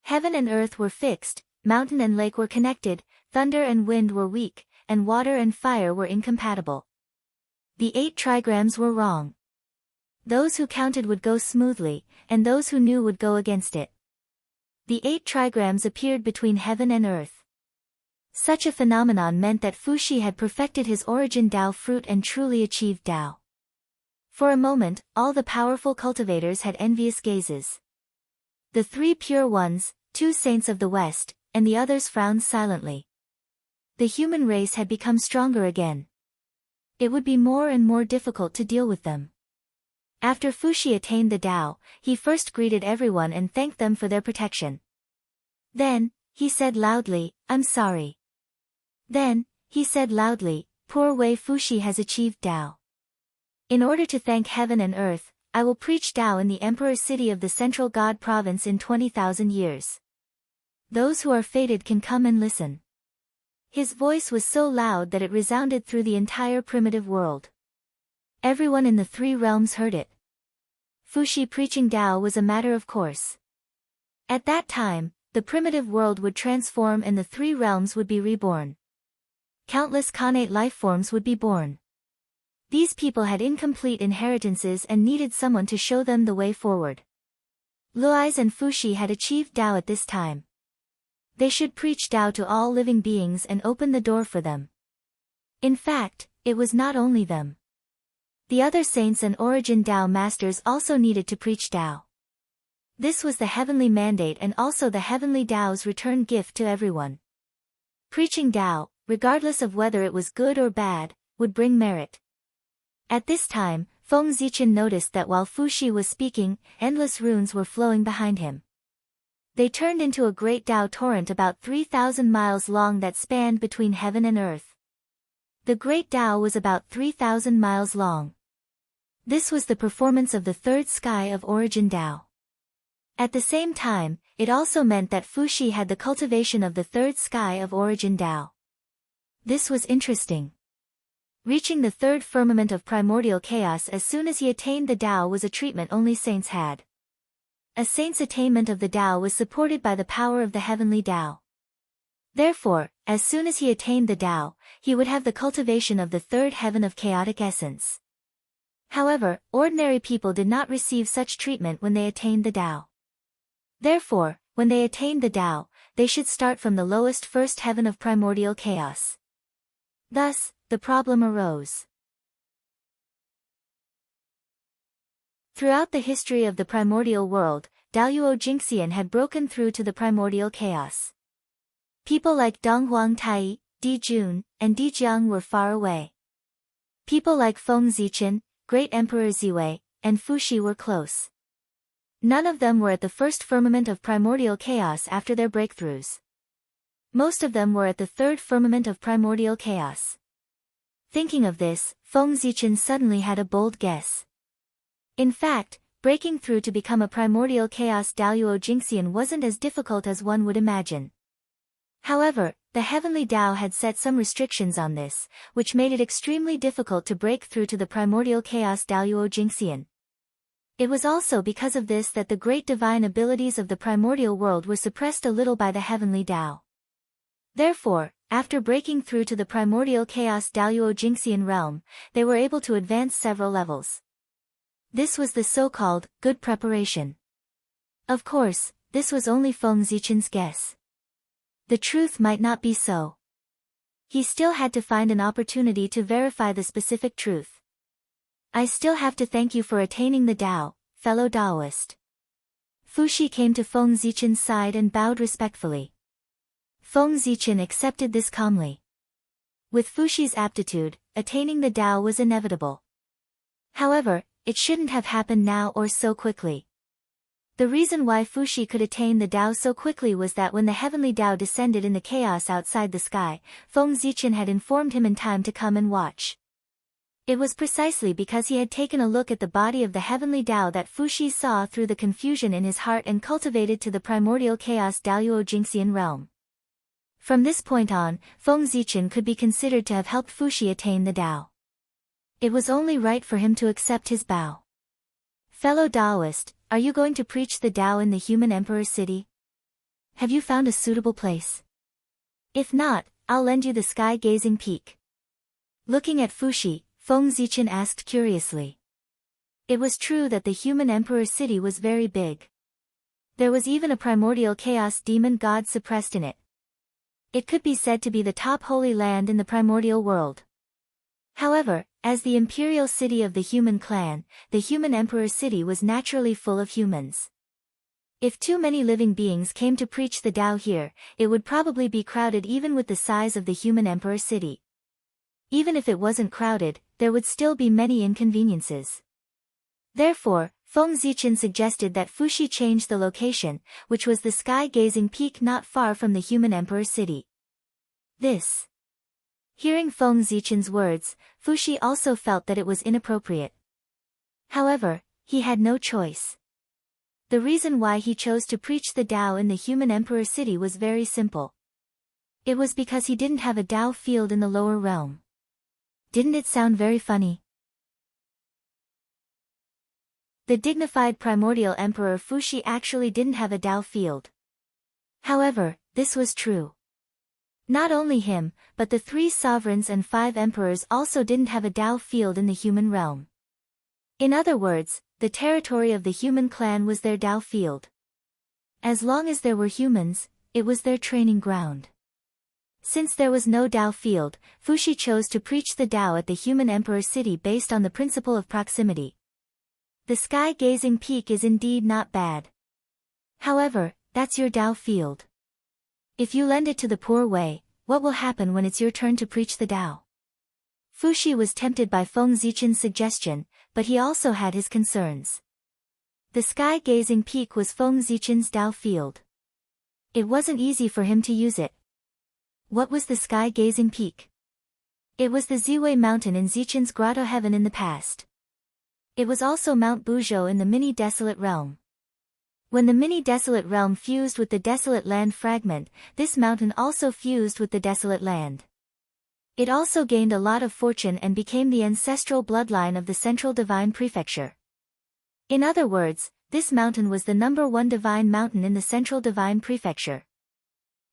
Heaven and earth were fixed, mountain and lake were connected, thunder and wind were weak, and water and fire were incompatible. The 8 trigrams were wrong. Those who counted would go smoothly, and those who knew would go against it. The 8 trigrams appeared between heaven and earth. Such a phenomenon meant that Fuxi had perfected his origin Dao fruit and truly achieved Dao. For a moment, all the powerful cultivators had envious gazes. The 3 pure ones, 2 saints of the West, and the others frowned silently. The human race had become stronger again. It would be more and more difficult to deal with them. After Fuxi attained the Dao, he first greeted everyone and thanked them for their protection. Then, he said loudly, "I'm sorry." Then, he said loudly, "Poor Wei Fuxi has achieved Dao. In order to thank heaven and earth, I will preach Dao in the Emperor City of the Central God Province in 20,000 years. Those who are fated can come and listen." His voice was so loud that it resounded through the entire primitive world. Everyone in the 3 realms heard it. Fuxi preaching Tao was a matter of course. At that time, the primitive world would transform and the three realms would be reborn. Countless connate life forms would be born. These people had incomplete inheritances and needed someone to show them the way forward. Luiz and Fuxi had achieved Tao at this time. They should preach Tao to all living beings and open the door for them. In fact, it was not only them. The other saints and origin Tao masters also needed to preach Tao. This was the heavenly mandate and also the heavenly Tao's return gift to everyone. Preaching Tao, regardless of whether it was good or bad, would bring merit. At this time, Feng Zichen noticed that while Fuxi was speaking, endless runes were flowing behind him. They turned into a great Tao torrent about 3,000 miles long that spanned between heaven and earth. The great Tao was about 3,000 miles long. This was the performance of the third sky of origin Tao. At the same time, it also meant that Fuxi had the cultivation of the third sky of origin Tao. This was interesting. Reaching the third firmament of primordial chaos as soon as he attained the Tao was a treatment only saints had. A saint's attainment of the Tao was supported by the power of the heavenly Tao. Therefore, as soon as he attained the Tao, he would have the cultivation of the third heaven of chaotic essence. However, ordinary people did not receive such treatment when they attained the Tao. Therefore, when they attained the Tao, they should start from the lowest first heaven of primordial chaos. Thus, the problem arose. Throughout the history of the primordial world, Daoyuo Jingxian had broken through to the primordial chaos. People like Donghuang Tai, Di Jun, and Di Jiang were far away. People like Feng Zichen, Great Emperor Ziwei, and Fuxi were close. None of them were at the first firmament of primordial chaos after their breakthroughs. Most of them were at the third firmament of primordial chaos. Thinking of this, Feng Zichen suddenly had a bold guess. In fact, breaking through to become a primordial chaos Daoyuo Jingxian wasn't as difficult as one would imagine. However, the heavenly Tao had set some restrictions on this, which made it extremely difficult to break through to the primordial chaos Daoyuo Jingxian. It was also because of this that the great divine abilities of the primordial world were suppressed a little by the heavenly Tao. Therefore, after breaking through to the primordial chaos Daoyuo Jingxian realm, they were able to advance several levels. This was the so-called good preparation. Of course, this was only Feng Zichen's guess. The truth might not be so. He still had to find an opportunity to verify the specific truth. I still have to thank you for attaining the Tao, fellow Taoist. Fuxi came to Feng Zichen's side and bowed respectfully. Feng Zichen accepted this calmly. With Fuxi's aptitude, attaining the Tao was inevitable. However, it shouldn't have happened now or so quickly. The reason why Fuxi could attain the Tao so quickly was that when the heavenly Tao descended in the chaos outside the sky, Feng Zichen had informed him in time to come and watch. It was precisely because he had taken a look at the body of the heavenly Tao that Fuxi saw through the confusion in his heart and cultivated to the primordial chaos Daoyuo Jingxian realm. From this point on, Feng Zichen could be considered to have helped Fuxi attain the Tao. It was only right for him to accept his bow. Fellow Taoist, are you going to preach the Tao in the human emperor city? Have you found a suitable place? If not, I'll lend you the sky-gazing peak. Looking at Fuxi, Feng Zichen asked curiously. It was true that the human emperor city was very big. There was even a primordial chaos demon god suppressed in it. It could be said to be the top holy land in the primordial world. However, as the imperial city of the human clan, the human emperor city was naturally full of humans. If too many living beings came to preach the Tao here, it would probably be crowded even with the size of the human emperor city. Even if it wasn't crowded, there would still be many inconveniences. Therefore, Feng Zichen suggested that Fuxi change the location, which was the sky-gazing peak not far from the human emperor city. Hearing Feng Zichen's words, Fuxi also felt that it was inappropriate. However, he had no choice. The reason why he chose to preach the Tao in the human emperor city was very simple. It was because he didn't have a Tao field in the lower realm. Didn't it sound very funny? The dignified primordial emperor Fuxi actually didn't have a Tao field. However, this was true. Not only him, but the 3 sovereigns and 5 emperors also didn't have a Tao field in the human realm. In other words, the territory of the human clan was their Tao field. As long as there were humans, it was their training ground. Since there was no Tao field, Fuxi chose to preach the Tao at the human emperor city based on the principle of proximity. The sky-gazing peak is indeed not bad. However, that's your Tao field. If you lend it to the poor Wei, what will happen when it's your turn to preach the Tao? Fuxi was tempted by Feng Zichen's suggestion, but he also had his concerns. The sky-gazing peak was Feng Zichen's Tao field. It wasn't easy for him to use it. What was the sky-gazing peak? It was the Ziwei mountain in Zichen's grotto heaven in the past. It was also Mount Buzhou in the mini-desolate realm. When the mini-desolate realm fused with the desolate land fragment, this mountain also fused with the desolate land. It also gained a lot of fortune and became the ancestral bloodline of the central divine prefecture. In other words, this mountain was the #1 divine mountain in the central divine prefecture.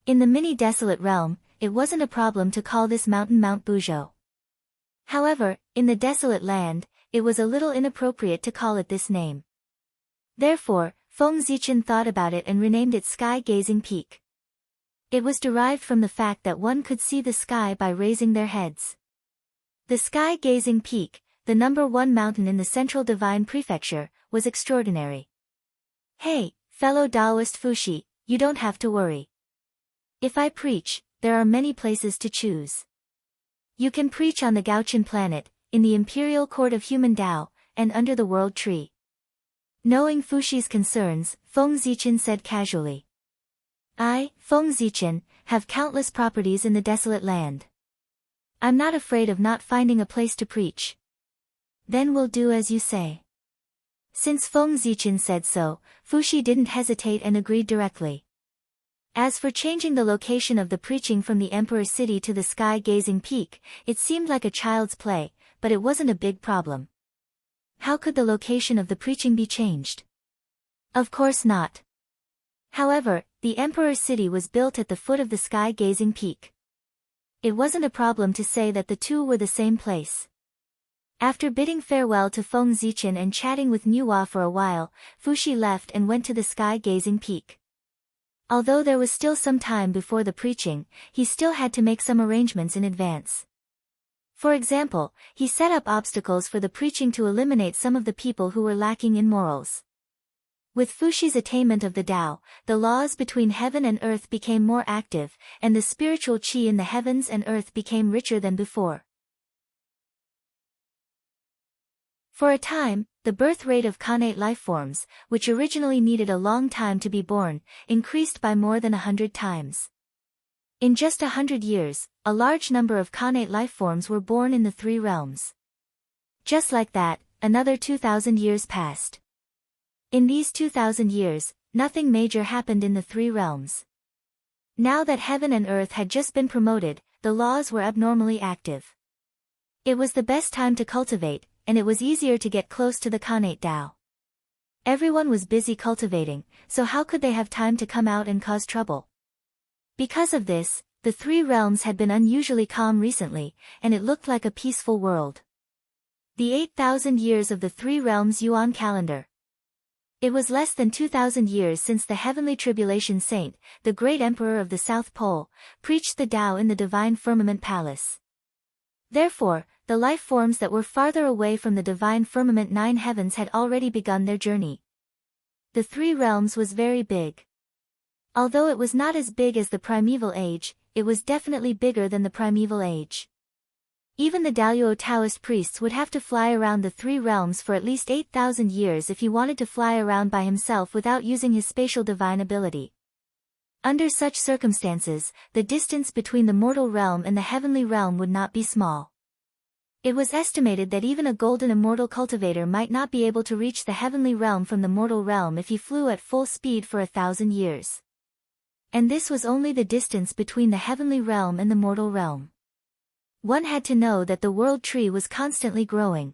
In the mini-desolate realm, it wasn't a problem to call this mountain Mount Buzhou. However, in the desolate land, it was a little inappropriate to call it this name. Therefore, Feng Zichen thought about it and renamed it Sky-Gazing Peak. It was derived from the fact that one could see the sky by raising their heads. The Sky-Gazing Peak, the #1 mountain in the central divine prefecture, was extraordinary. Hey, fellow Taoist Fuxi, you don't have to worry. If I preach, there are many places to choose. You can preach on the Gaochen planet, in the imperial court of human Tao, and under the world tree. Knowing Fuxi's concerns, Feng Zichen said casually. I, Feng Zichen, have countless properties in the desolate land. I'm not afraid of not finding a place to preach. Then we'll do as you say. Since Feng Zichen said so, Fuxi didn't hesitate and agreed directly. As for changing the location of the preaching from the Emperor's city to the sky-gazing peak, it seemed like a child's play, but it wasn't a big problem. How could the location of the preaching be changed? Of course not. However, the Emperor's city was built at the foot of the sky-gazing peak. It wasn't a problem to say that the two were the same place. After bidding farewell to Feng Zichen and chatting with Nuwa for a while, Fuxi left and went to the sky-gazing peak. Although there was still some time before the preaching, he still had to make some arrangements in advance. For example, he set up obstacles for the preaching to eliminate some of the people who were lacking in morals. With Fuxi's attainment of the Tao, the laws between heaven and earth became more active, and the spiritual qi in the heavens and earth became richer than before. For a time, the birth rate of Khanate lifeforms, which originally needed a long time to be born, increased by more than 100 times. In just 100 years, a large number of Khanate lifeforms were born in the 3 realms. Just like that, another 2,000 years passed. In these 2,000 years, nothing major happened in the 3 realms. Now that heaven and earth had just been promoted, the laws were abnormally active. It was the best time to cultivate, and it was easier to get close to the Khanate Tao. Everyone was busy cultivating, so how could they have time to come out and cause trouble? Because of this, the 3 realms had been unusually calm recently, and it looked like a peaceful world. The 8,000 years of the 3 realms Yuan calendar. It was less than 2,000 years since the heavenly tribulation saint, the great emperor of the South Pole, preached the Tao in the divine firmament palace. Therefore, the life forms that were farther away from the divine firmament 9 heavens had already begun their journey. The 3 realms was very big. Although it was not as big as the primeval age, it was definitely bigger than the primeval age. Even the Daoyuo Taoist priests would have to fly around the 3 realms for at least 8,000 years if he wanted to fly around by himself without using his spatial divine ability. Under such circumstances, the distance between the mortal realm and the heavenly realm would not be small. It was estimated that even a golden immortal cultivator might not be able to reach the heavenly realm from the mortal realm if he flew at full speed for 1,000 years. And this was only the distance between the heavenly realm and the mortal realm. One had to know that the world tree was constantly growing.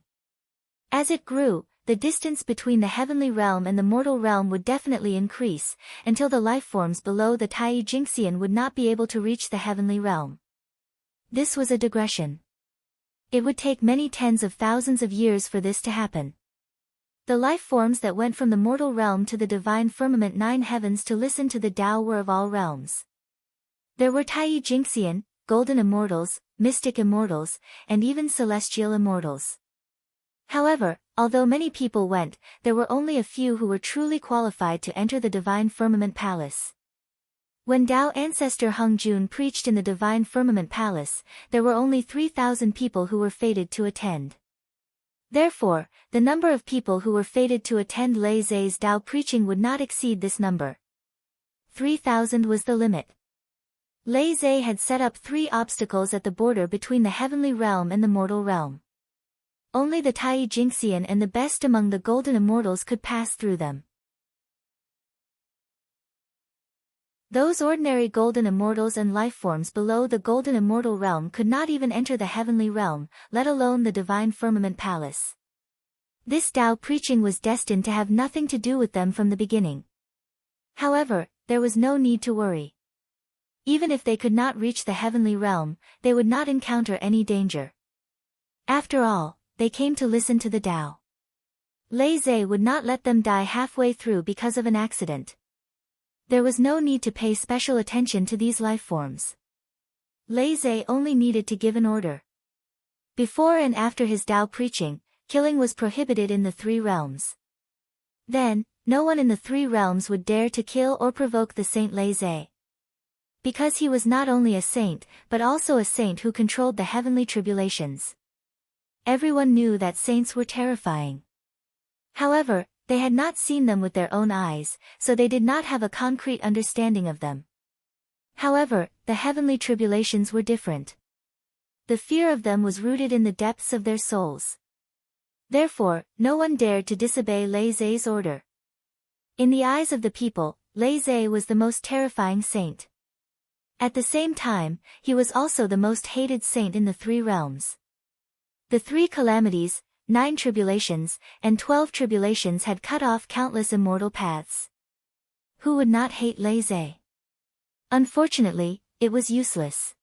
As it grew, the distance between the heavenly realm and the mortal realm would definitely increase, until the lifeforms below the Tai Jinxian would not be able to reach the heavenly realm. This was a digression. It would take many tens of thousands of years for this to happen. The lifeforms that went from the mortal realm to the divine firmament 9 heavens to listen to the Tao were of all realms. There were Tai Jinxian, golden immortals, mystic immortals, and even celestial immortals. However, although many people went, there were only a few who were truly qualified to enter the divine firmament palace. When Tao ancestor Hung Jun preached in the divine firmament palace, there were only 3,000 people who were fated to attend. Therefore, the number of people who were fated to attend Lei Zhe's Tao preaching would not exceed this number. 3,000 was the limit. Lei Zhe had set up 3 obstacles at the border between the heavenly realm and the mortal realm. Only the Tai Jinxian and the best among the golden immortals could pass through them. Those ordinary golden immortals and lifeforms below the golden immortal realm could not even enter the heavenly realm, let alone the divine firmament palace. This Tao preaching was destined to have nothing to do with them from the beginning. However, there was no need to worry. Even if they could not reach the heavenly realm, they would not encounter any danger. After all, they came to listen to the Tao. Lei Zhe would not let them die halfway through because of an accident. There was no need to pay special attention to these lifeforms. Lei Zhe only needed to give an order. Before and after his Tao preaching, killing was prohibited in the 3 realms. Then, no one in the 3 realms would dare to kill or provoke the saint Lei Zhe. Because he was not only a saint, but also a saint who controlled the heavenly tribulations. Everyone knew that saints were terrifying. However, they had not seen them with their own eyes, so they did not have a concrete understanding of them. However, the heavenly tribulations were different. The fear of them was rooted in the depths of their souls. Therefore, no one dared to disobey Lei Zhe's order. In the eyes of the people, Lei Zhe was the most terrifying saint. At the same time, he was also the most hated saint in the 3 realms. The 3 calamities, 9 tribulations, and 12 tribulations had cut off countless immortal paths. Who would not hate Lei Zhe? Unfortunately, it was useless.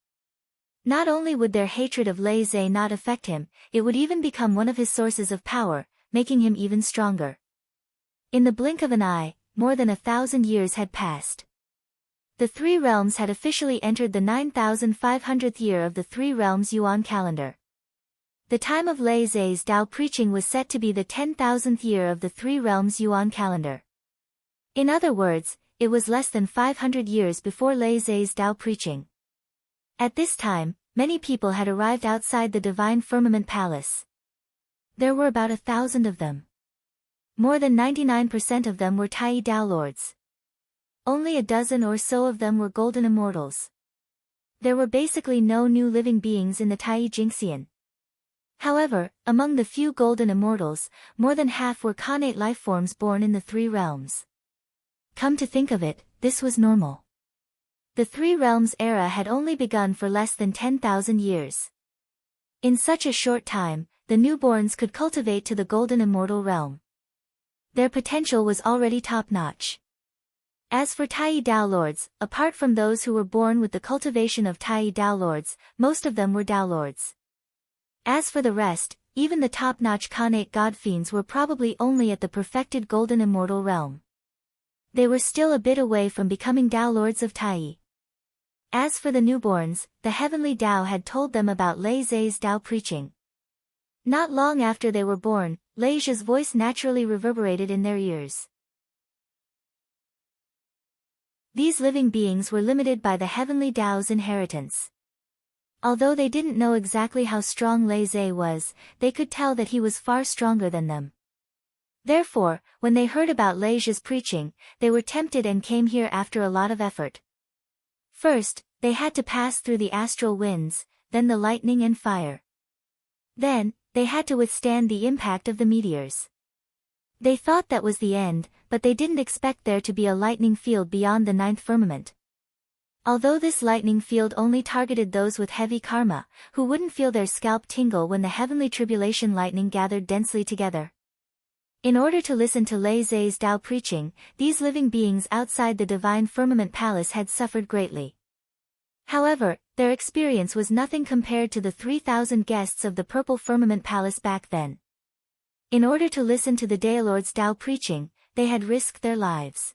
Not only would their hatred of Lei Zhe not affect him, it would even become one of his sources of power, making him even stronger. In the blink of an eye, more than 1,000 years had passed. The 3 realms had officially entered the 9,500th year of the 3 realms Yuan calendar. The time of Lei Zhe's Tao preaching was set to be the 10,000th year of the 3 realms Yuan calendar. In other words, it was less than 500 years before Lei Zhe's Tao preaching. At this time, many people had arrived outside the divine firmament palace. There were about 1,000 of them. More than 99% of them were Tai Tao lords. Only a dozen or so of them were golden immortals. There were basically no new living beings in the Tai Jinxian. However, among the few golden immortals, more than half were Khanate lifeforms born in the 3 realms. Come to think of it, this was normal. The 3 realms era had only begun for less than 10,000 years. In such a short time, the newborns could cultivate to the golden immortal realm. Their potential was already top-notch. As for Tai Tao lords, apart from those who were born with the cultivation of Tai Tao lords, most of them were Tao lords. As for the rest, even the top-notch Khanate godfiends were probably only at the perfected golden immortal realm. They were still a bit away from becoming Tao lords of Tai. As for the newborns, the heavenly Tao had told them about Lei Zhe's Tao preaching. Not long after they were born, Lei Zhe's voice naturally reverberated in their ears. These living beings were limited by the heavenly Tao's inheritance. Although they didn't know exactly how strong Lei Zhe was, they could tell that he was far stronger than them. Therefore, when they heard about Lei Zhe's preaching, they were tempted and came here after a lot of effort. First, they had to pass through the astral winds, then the lightning and fire. Then, they had to withstand the impact of the meteors. They thought that was the end, but they didn't expect there to be a lightning field beyond the 9th firmament. Although this lightning field only targeted those with heavy karma, who wouldn't feel their scalp tingle when the heavenly tribulation lightning gathered densely together. In order to listen to Lei Zhe's Tao preaching, these living beings outside the divine firmament palace had suffered greatly. However, their experience was nothing compared to the 3,000 guests of the purple firmament palace back then. In order to listen to the Dailord's Tao preaching, they had risked their lives.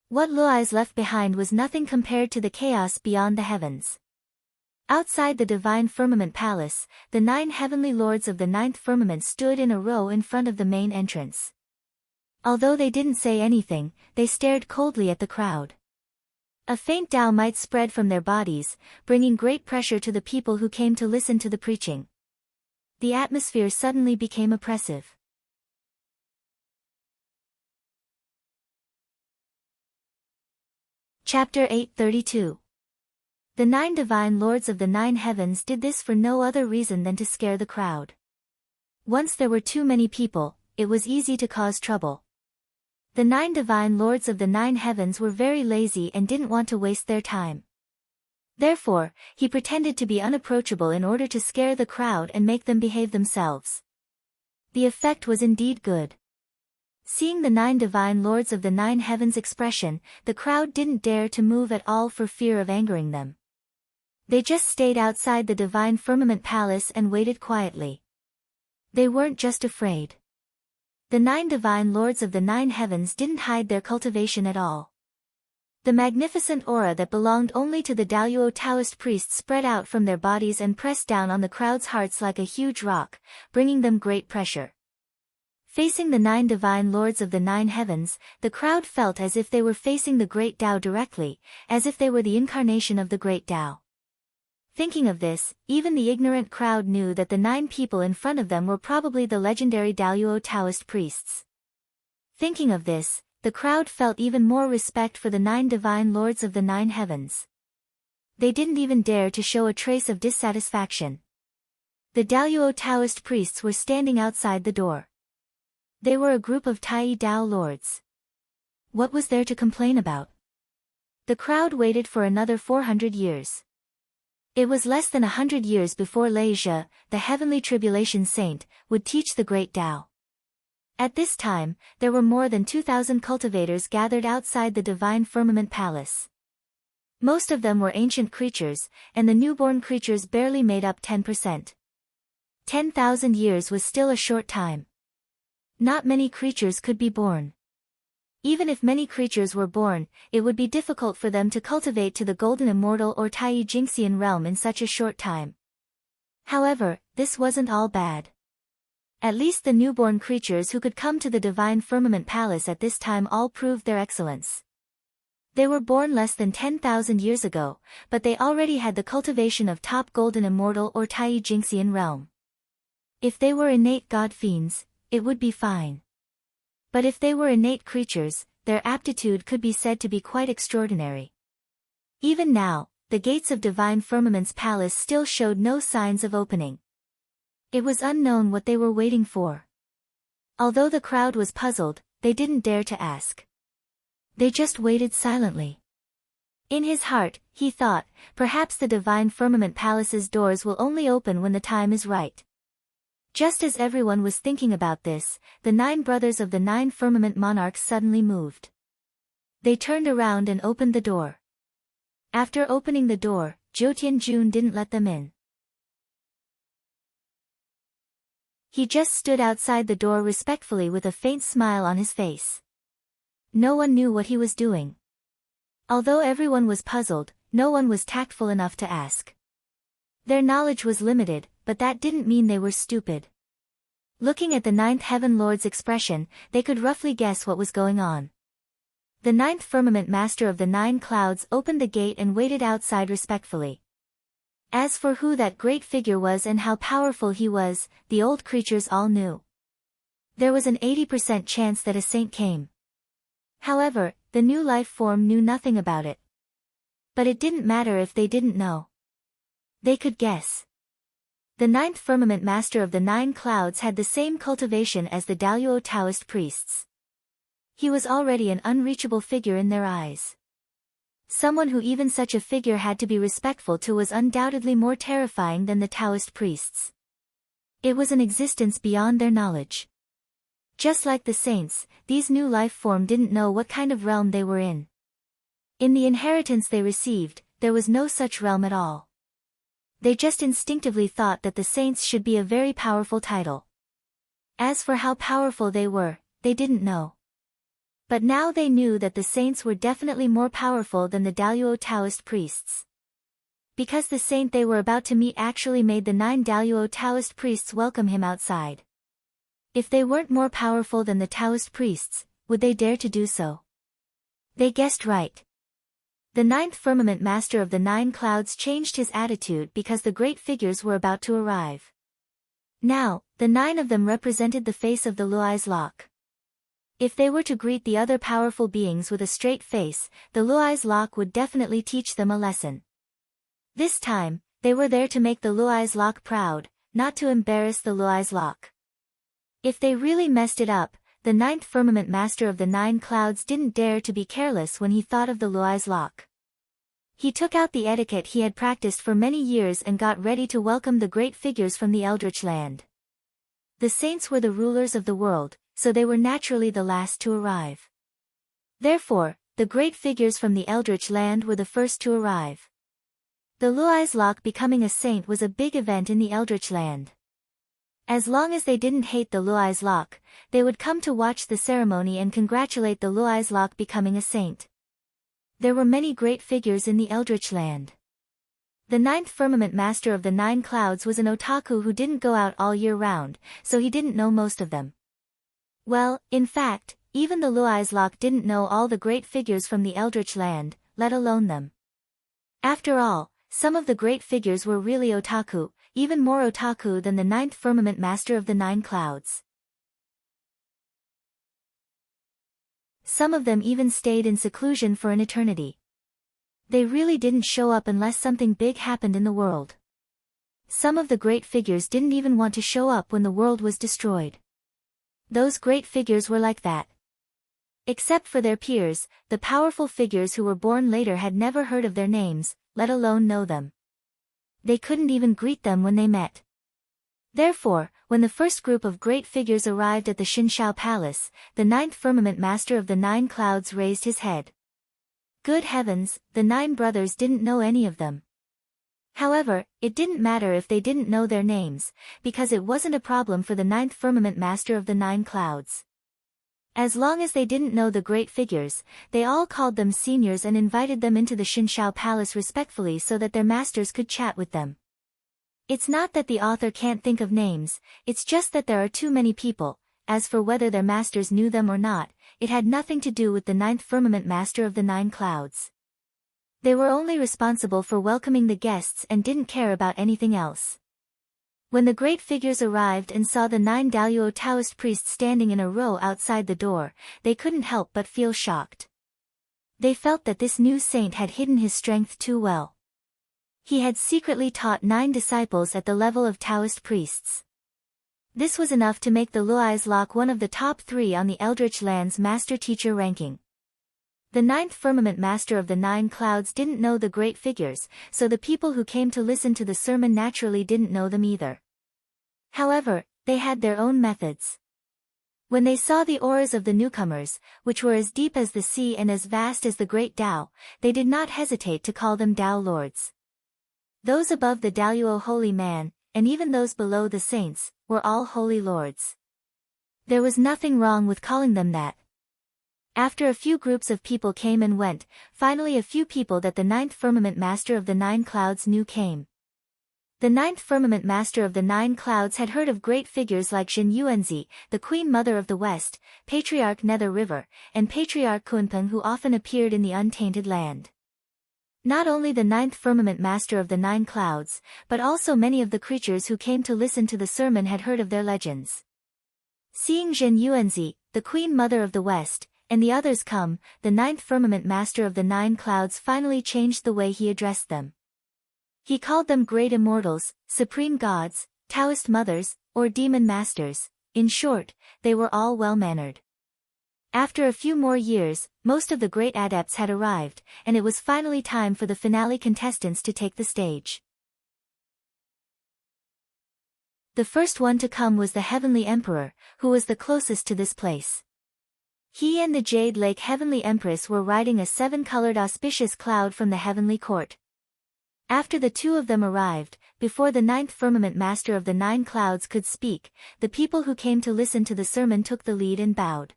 What Luai's left behind was nothing compared to the chaos beyond the heavens. Outside the divine firmament palace, the 9 heavenly lords of the 9th firmament stood in a row in front of the main entrance. Although they didn't say anything, they stared coldly at the crowd. A faint Tao might spread from their bodies, bringing great pressure to the people who came to listen to the preaching. The atmosphere suddenly became oppressive. Chapter 832. The 9 divine lords of the 9 heavens did this for no other reason than to scare the crowd. Once there were too many people, it was easy to cause trouble. The 9 divine lords of the 9 heavens were very lazy and didn't want to waste their time. Therefore, he pretended to be unapproachable in order to scare the crowd and make them behave themselves. The effect was indeed good. Seeing the 9 divine lords of the 9 heavens' expression, the crowd didn't dare to move at all for fear of angering them. They just stayed outside the divine firmament palace and waited quietly. They weren't just afraid. The 9 divine lords of the 9 heavens didn't hide their cultivation at all. The magnificent aura that belonged only to the Daluo Taoist priests spread out from their bodies and pressed down on the crowd's hearts like a huge rock, bringing them great pressure. Facing the 9 divine lords of the 9 heavens, the crowd felt as if they were facing the great Tao directly, as if they were the incarnation of the great Tao. Thinking of this, even the ignorant crowd knew that the 9 people in front of them were probably the legendary Daluo Taoist priests. Thinking of this, the crowd felt even more respect for the 9 divine lords of the 9 heavens. They didn't even dare to show a trace of dissatisfaction. The Daluo Taoist priests were standing outside the door. They were a group of Tai Dao lords. What was there to complain about? The crowd waited for another 400 years. It was less than 100 years before Lei Zhe, the heavenly tribulation saint, would teach the great Tao. At this time, there were more than 2,000 cultivators gathered outside the divine firmament palace. Most of them were ancient creatures, and the newborn creatures barely made up 10%. 10,000 years was still a short time. Not many creatures could be born. Even if many creatures were born, it would be difficult for them to cultivate to the golden immortal or Tai Jingxian realm in such a short time. However, this wasn't all bad. At least the newborn creatures who could come to the divine firmament palace at this time all proved their excellence. They were born less than 10,000 years ago, but they already had the cultivation of top golden immortal or Tai Jingxian realm. If they were innate god fiends, it would be fine. But if they were innate creatures, their aptitude could be said to be quite extraordinary. Even now, the gates of divine firmament's palace still showed no signs of opening. It was unknown what they were waiting for. Although the crowd was puzzled, they didn't dare to ask. They just waited silently. In his heart, he thought, perhaps the divine firmament palace's doors will only open when the time is right. Just as everyone was thinking about this, the 9 brothers of the 9 firmament monarchs suddenly moved. They turned around and opened the door. After opening the door, Zhou Tianjun didn't let them in. He just stood outside the door respectfully with a faint smile on his face. No one knew what he was doing. Although everyone was puzzled, no one was tactful enough to ask. Their knowledge was limited, but that didn't mean they were stupid. Looking at the 9th heaven lord's expression, they could roughly guess what was going on. The 9th firmament master of the 9 clouds opened the gate and waited outside respectfully. As for who that great figure was and how powerful he was, the old creatures all knew. There was an 80% chance that a saint came. However, the new life form knew nothing about it. But it didn't matter if they didn't know. They could guess. The 9th firmament master of the 9 clouds had the same cultivation as the Daluo Taoist priests. He was already an unreachable figure in their eyes. Someone who even such a figure had to be respectful to was undoubtedly more terrifying than the Taoist priests. It was an existence beyond their knowledge. Just like the saints, these new life form didn't know what kind of realm they were in. In the inheritance they received, there was no such realm at all. They just instinctively thought that the saints should be a very powerful title. As for how powerful they were, they didn't know. But now they knew that the saints were definitely more powerful than the Daluo Taoist priests. Because the saint they were about to meet actually made the 9 Daluo Taoist priests welcome him outside. If they weren't more powerful than the Taoist priests, would they dare to do so? They guessed right. The 9th firmament master of the 9 clouds changed his attitude because the great figures were about to arrive. Now, the 9 of them represented the face of the Luai's lock. If they were to greet the other powerful beings with a straight face, the Luai's lock would definitely teach them a lesson. This time, they were there to make the Luai's lock proud, not to embarrass the Luai's lock. If they really messed it up, the 9th firmament master of the 9 clouds didn't dare to be careless when he thought of the Luai's lock. He took out the etiquette he had practiced for many years and got ready to welcome the great figures from the Eldritch land. The saints were the rulers of the world, so they were naturally the last to arrive. Therefore, the great figures from the Eldritch land were the first to arrive. The Luai's lock becoming a saint was a big event in the Eldritch land. As long as they didn't hate the Luai's lock, they would come to watch the ceremony and congratulate the Luai's lock becoming a saint. There were many great figures in the Eldritch land. The 9th firmament master of the 9 clouds was an otaku who didn't go out all year round, so he didn't know most of them. Well, in fact, even the Luai's lock didn't know all the great figures from the Eldritch land, let alone them. After all, some of the great figures were really otaku, even more otaku than the 9th firmament master of the 9 clouds. Some of them even stayed in seclusion for an eternity. They really didn't show up unless something big happened in the world. Some of the great figures didn't even want to show up when the world was destroyed. Those great figures were like that. Except for their peers, the powerful figures who were born later had never heard of their names, let alone know them. They couldn't even greet them when they met. Therefore, when the first group of great figures arrived at the Xinshao Palace, the 9th firmament master of the 9 clouds raised his head. Good heavens, the 9 brothers didn't know any of them. However, it didn't matter if they didn't know their names, because it wasn't a problem for the 9th firmament master of the 9 clouds. As long as they didn't know the great figures, they all called them seniors and invited them into the Xinshao Palace respectfully so that their masters could chat with them. It's not that the author can't think of names, it's just that there are too many people. As for whether their masters knew them or not, it had nothing to do with the 9th firmament master of the 9 clouds. They were only responsible for welcoming the guests and didn't care about anything else. When the great figures arrived and saw the 9 Daluo Taoist priests standing in a row outside the door, they couldn't help but feel shocked. They felt that this new saint had hidden his strength too well. He had secretly taught 9 disciples at the level of Taoist priests. This was enough to make the Luai's lock one of the top 3 on the Eldritch land's master-teacher ranking. The 9th firmament master of the 9 clouds didn't know the great figures, so the people who came to listen to the sermon naturally didn't know them either. However, they had their own methods. When they saw the auras of the newcomers, which were as deep as the sea and as vast as the great Tao, they did not hesitate to call them Tao lords. Those above the Daluo holy man, and even those below the saints, were all holy lords. There was nothing wrong with calling them that. After a few groups of people came and went, finally a few people that the 9th firmament master of the 9 clouds knew came. The 9th firmament master of the 9 clouds had heard of great figures like Jin Yuanzi, the Queen Mother of the West, Patriarch Nether River, and Patriarch Kunpeng who often appeared in the untainted land. Not only the 9th firmament master of the 9 clouds, but also many of the creatures who came to listen to the sermon had heard of their legends. Seeing Jin Yuanzi, the Queen Mother of the West, and the others come, the 9th firmament master of the 9 clouds finally changed the way he addressed them. He called them great immortals, supreme gods, Taoist mothers, or demon masters. In short, they were all well-mannered. After a few more years, most of the great adepts had arrived, and it was finally time for the finale contestants to take the stage. The first one to come was the Heavenly Emperor, who was the closest to this place. He and the Jade Lake Heavenly Empress were riding a 7-colored auspicious cloud from the heavenly court. After the two of them arrived, before the 9th firmament master of the 9 clouds could speak, the people who came to listen to the sermon took the lead and bowed.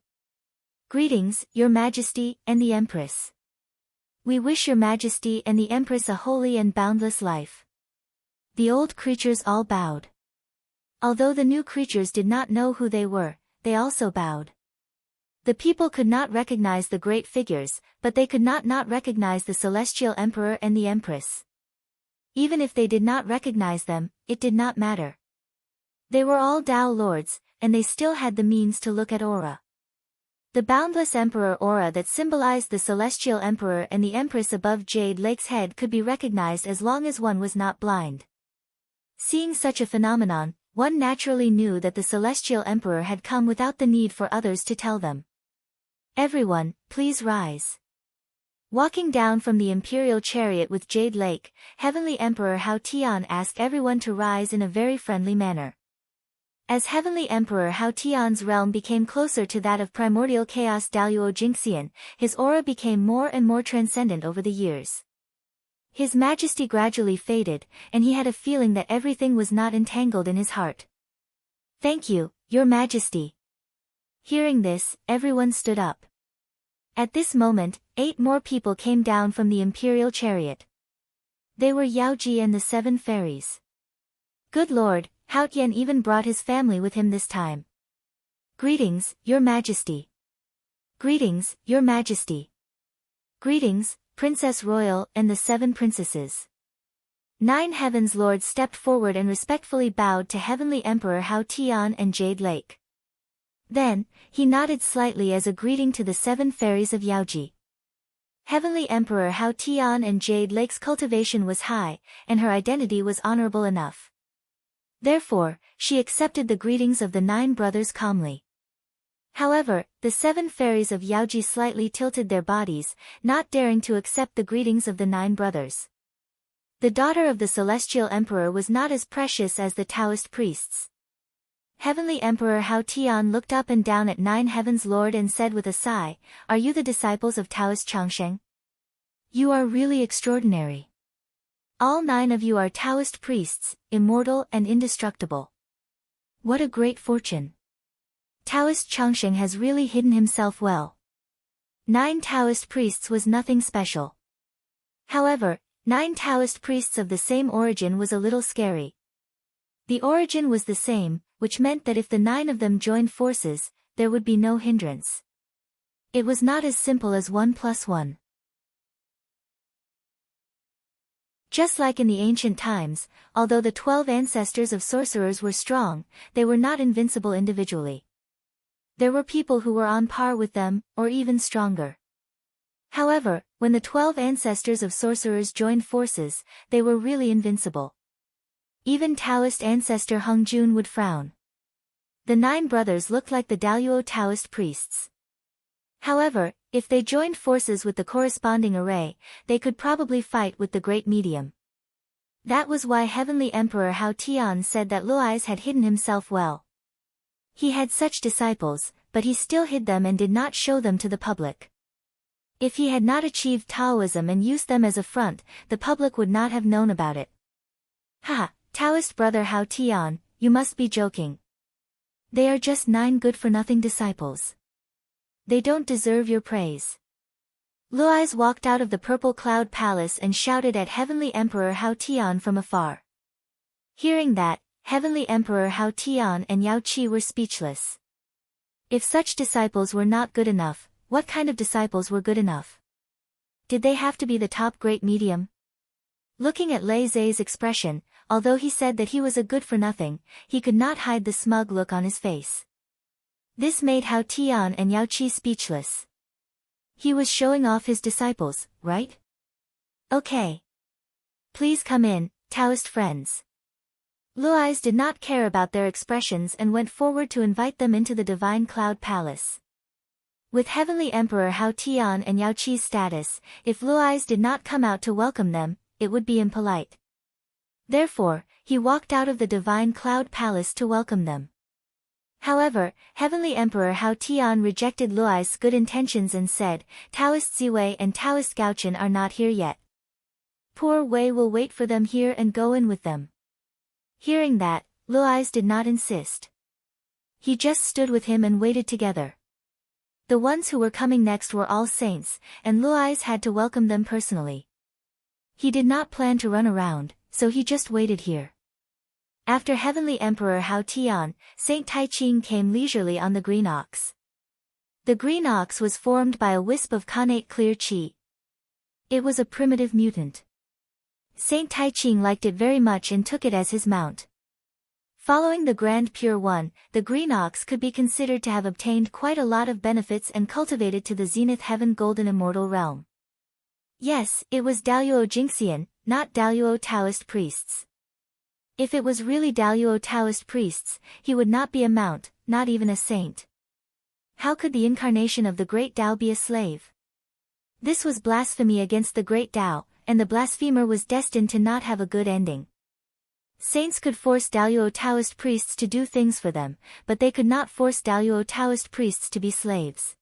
Greetings, Your Majesty, and the Empress. We wish Your Majesty and the Empress a holy and boundless life. The old creatures all bowed. Although the new creatures did not know who they were, they also bowed. The people could not recognize the great figures, but they could not recognize the Celestial Emperor and the Empress. Even if they did not recognize them, it did not matter. They were all Tao lords, and they still had the means to look at aura. The boundless Emperor aura that symbolized the Celestial Emperor and the Empress above Jade Lake's head could be recognized as long as one was not blind. Seeing such a phenomenon, one naturally knew that the Celestial Emperor had come without the need for others to tell them. Everyone, please rise. Walking down from the imperial chariot with Jade Lake, Heavenly Emperor Hao Tian asked everyone to rise in a very friendly manner. As Heavenly Emperor Hao Tian's realm became closer to that of primordial chaos Daluo Jingxian, his aura became more and more transcendent over the years. His majesty gradually faded, and he had a feeling that everything was not entangled in his heart. Thank you, Your Majesty. Hearing this, everyone stood up. At this moment, 8 more people came down from the imperial chariot. They were Yaoji and the 7 fairies. Good Lord, Hao Tian even brought his family with him this time. Greetings, Your Majesty. Greetings, Your Majesty. Greetings, Princess Royal and the 7 princesses. 9 heavens lords stepped forward and respectfully bowed to Heavenly Emperor Hao Tian and Jade Lake. Then, he nodded slightly as a greeting to the 7 fairies of Yaoji. Heavenly Emperor Hao Tian and Jade Lake's cultivation was high, and her identity was honorable enough. Therefore, she accepted the greetings of the 9 brothers calmly. However, the 7 fairies of Yaoji slightly tilted their bodies, not daring to accept the greetings of the 9 brothers. The daughter of the Celestial Emperor was not as precious as the Taoist priests. Heavenly Emperor Hao Tian looked up and down at 9 heavens lord and said with a sigh, "Are you the disciples of Taoist Changsheng? You are really extraordinary. All 9 of you are Taoist priests, immortal and indestructible. What a great fortune. Taoist Changsheng has really hidden himself well." 9 Taoist priests was nothing special. However, 9 Taoist priests of the same origin was a little scary. The origin was the same, which meant that if the 9 of them joined forces, there would be no hindrance. It was not as simple as 1 + 1. Just like in the ancient times, although the 12 ancestors of sorcerers were strong, they were not invincible individually. There were people who were on par with them, or even stronger. However, when the 12 ancestors of sorcerers joined forces, they were really invincible. Even Taoist ancestor Hung Jun would frown. The 9 brothers looked like the Daluo Taoist priests. However, if they joined forces with the corresponding array, they could probably fight with the great medium. That was why Heavenly Emperor Hao Tian said that Luais had hidden himself well. He had such disciples, but he still hid them and did not show them to the public. If he had not achieved Taoism and used them as a front, the public would not have known about it. Ha! Taoist brother Hao Tian, you must be joking. They are just 9 good-for-nothing disciples. They don't deserve your praise. Luais walked out of the Purple Cloud Palace and shouted at Heavenly Emperor Hao Tian from afar. Hearing that, Heavenly Emperor Hao Tian and Yao Qi were speechless. If such disciples were not good enough, what kind of disciples were good enough? Did they have to be the top great medium? Looking at Lei Zai's expression, although he said that he was a good-for-nothing, he could not hide the smug look on his face. This made Hao Tian and Yao Qi speechless. He was showing off his disciples, right? Okay. Please come in, Taoist friends. Luais did not care about their expressions and went forward to invite them into the Divine Cloud Palace. With Heavenly Emperor Hao Tian and Yao Qi's status, if Luais did not come out to welcome them, it would be impolite. Therefore, he walked out of the divine cloud palace to welcome them. However, Heavenly Emperor Hao Tian rejected Luai's good intentions and said, Taoist Ziwei and Taoist Gaochen are not here yet. Poor Wei will wait for them here and go in with them. Hearing that, Luais did not insist. He just stood with him and waited together. The ones who were coming next were all saints, and Luais had to welcome them personally. He did not plan to run around, so he just waited here. After Heavenly Emperor Hao Tian, Saint Taiching came leisurely on the green ox. The green ox was formed by a wisp of connate clear qi. It was a primitive mutant. Saint Taiching liked it very much and took it as his mount. Following the Grand Pure One, the green ox could be considered to have obtained quite a lot of benefits and cultivated to the zenith heaven golden immortal realm. Yes, it was Daluo Jingxian, not Daluo Taoist priests. If it was really Daluo Taoist priests, he would not be a mount, not even a saint. How could the incarnation of the great Tao be a slave? This was blasphemy against the great Tao, and the blasphemer was destined to not have a good ending. Saints could force Daluo Taoist priests to do things for them, but they could not force Daluo Taoist priests to be slaves.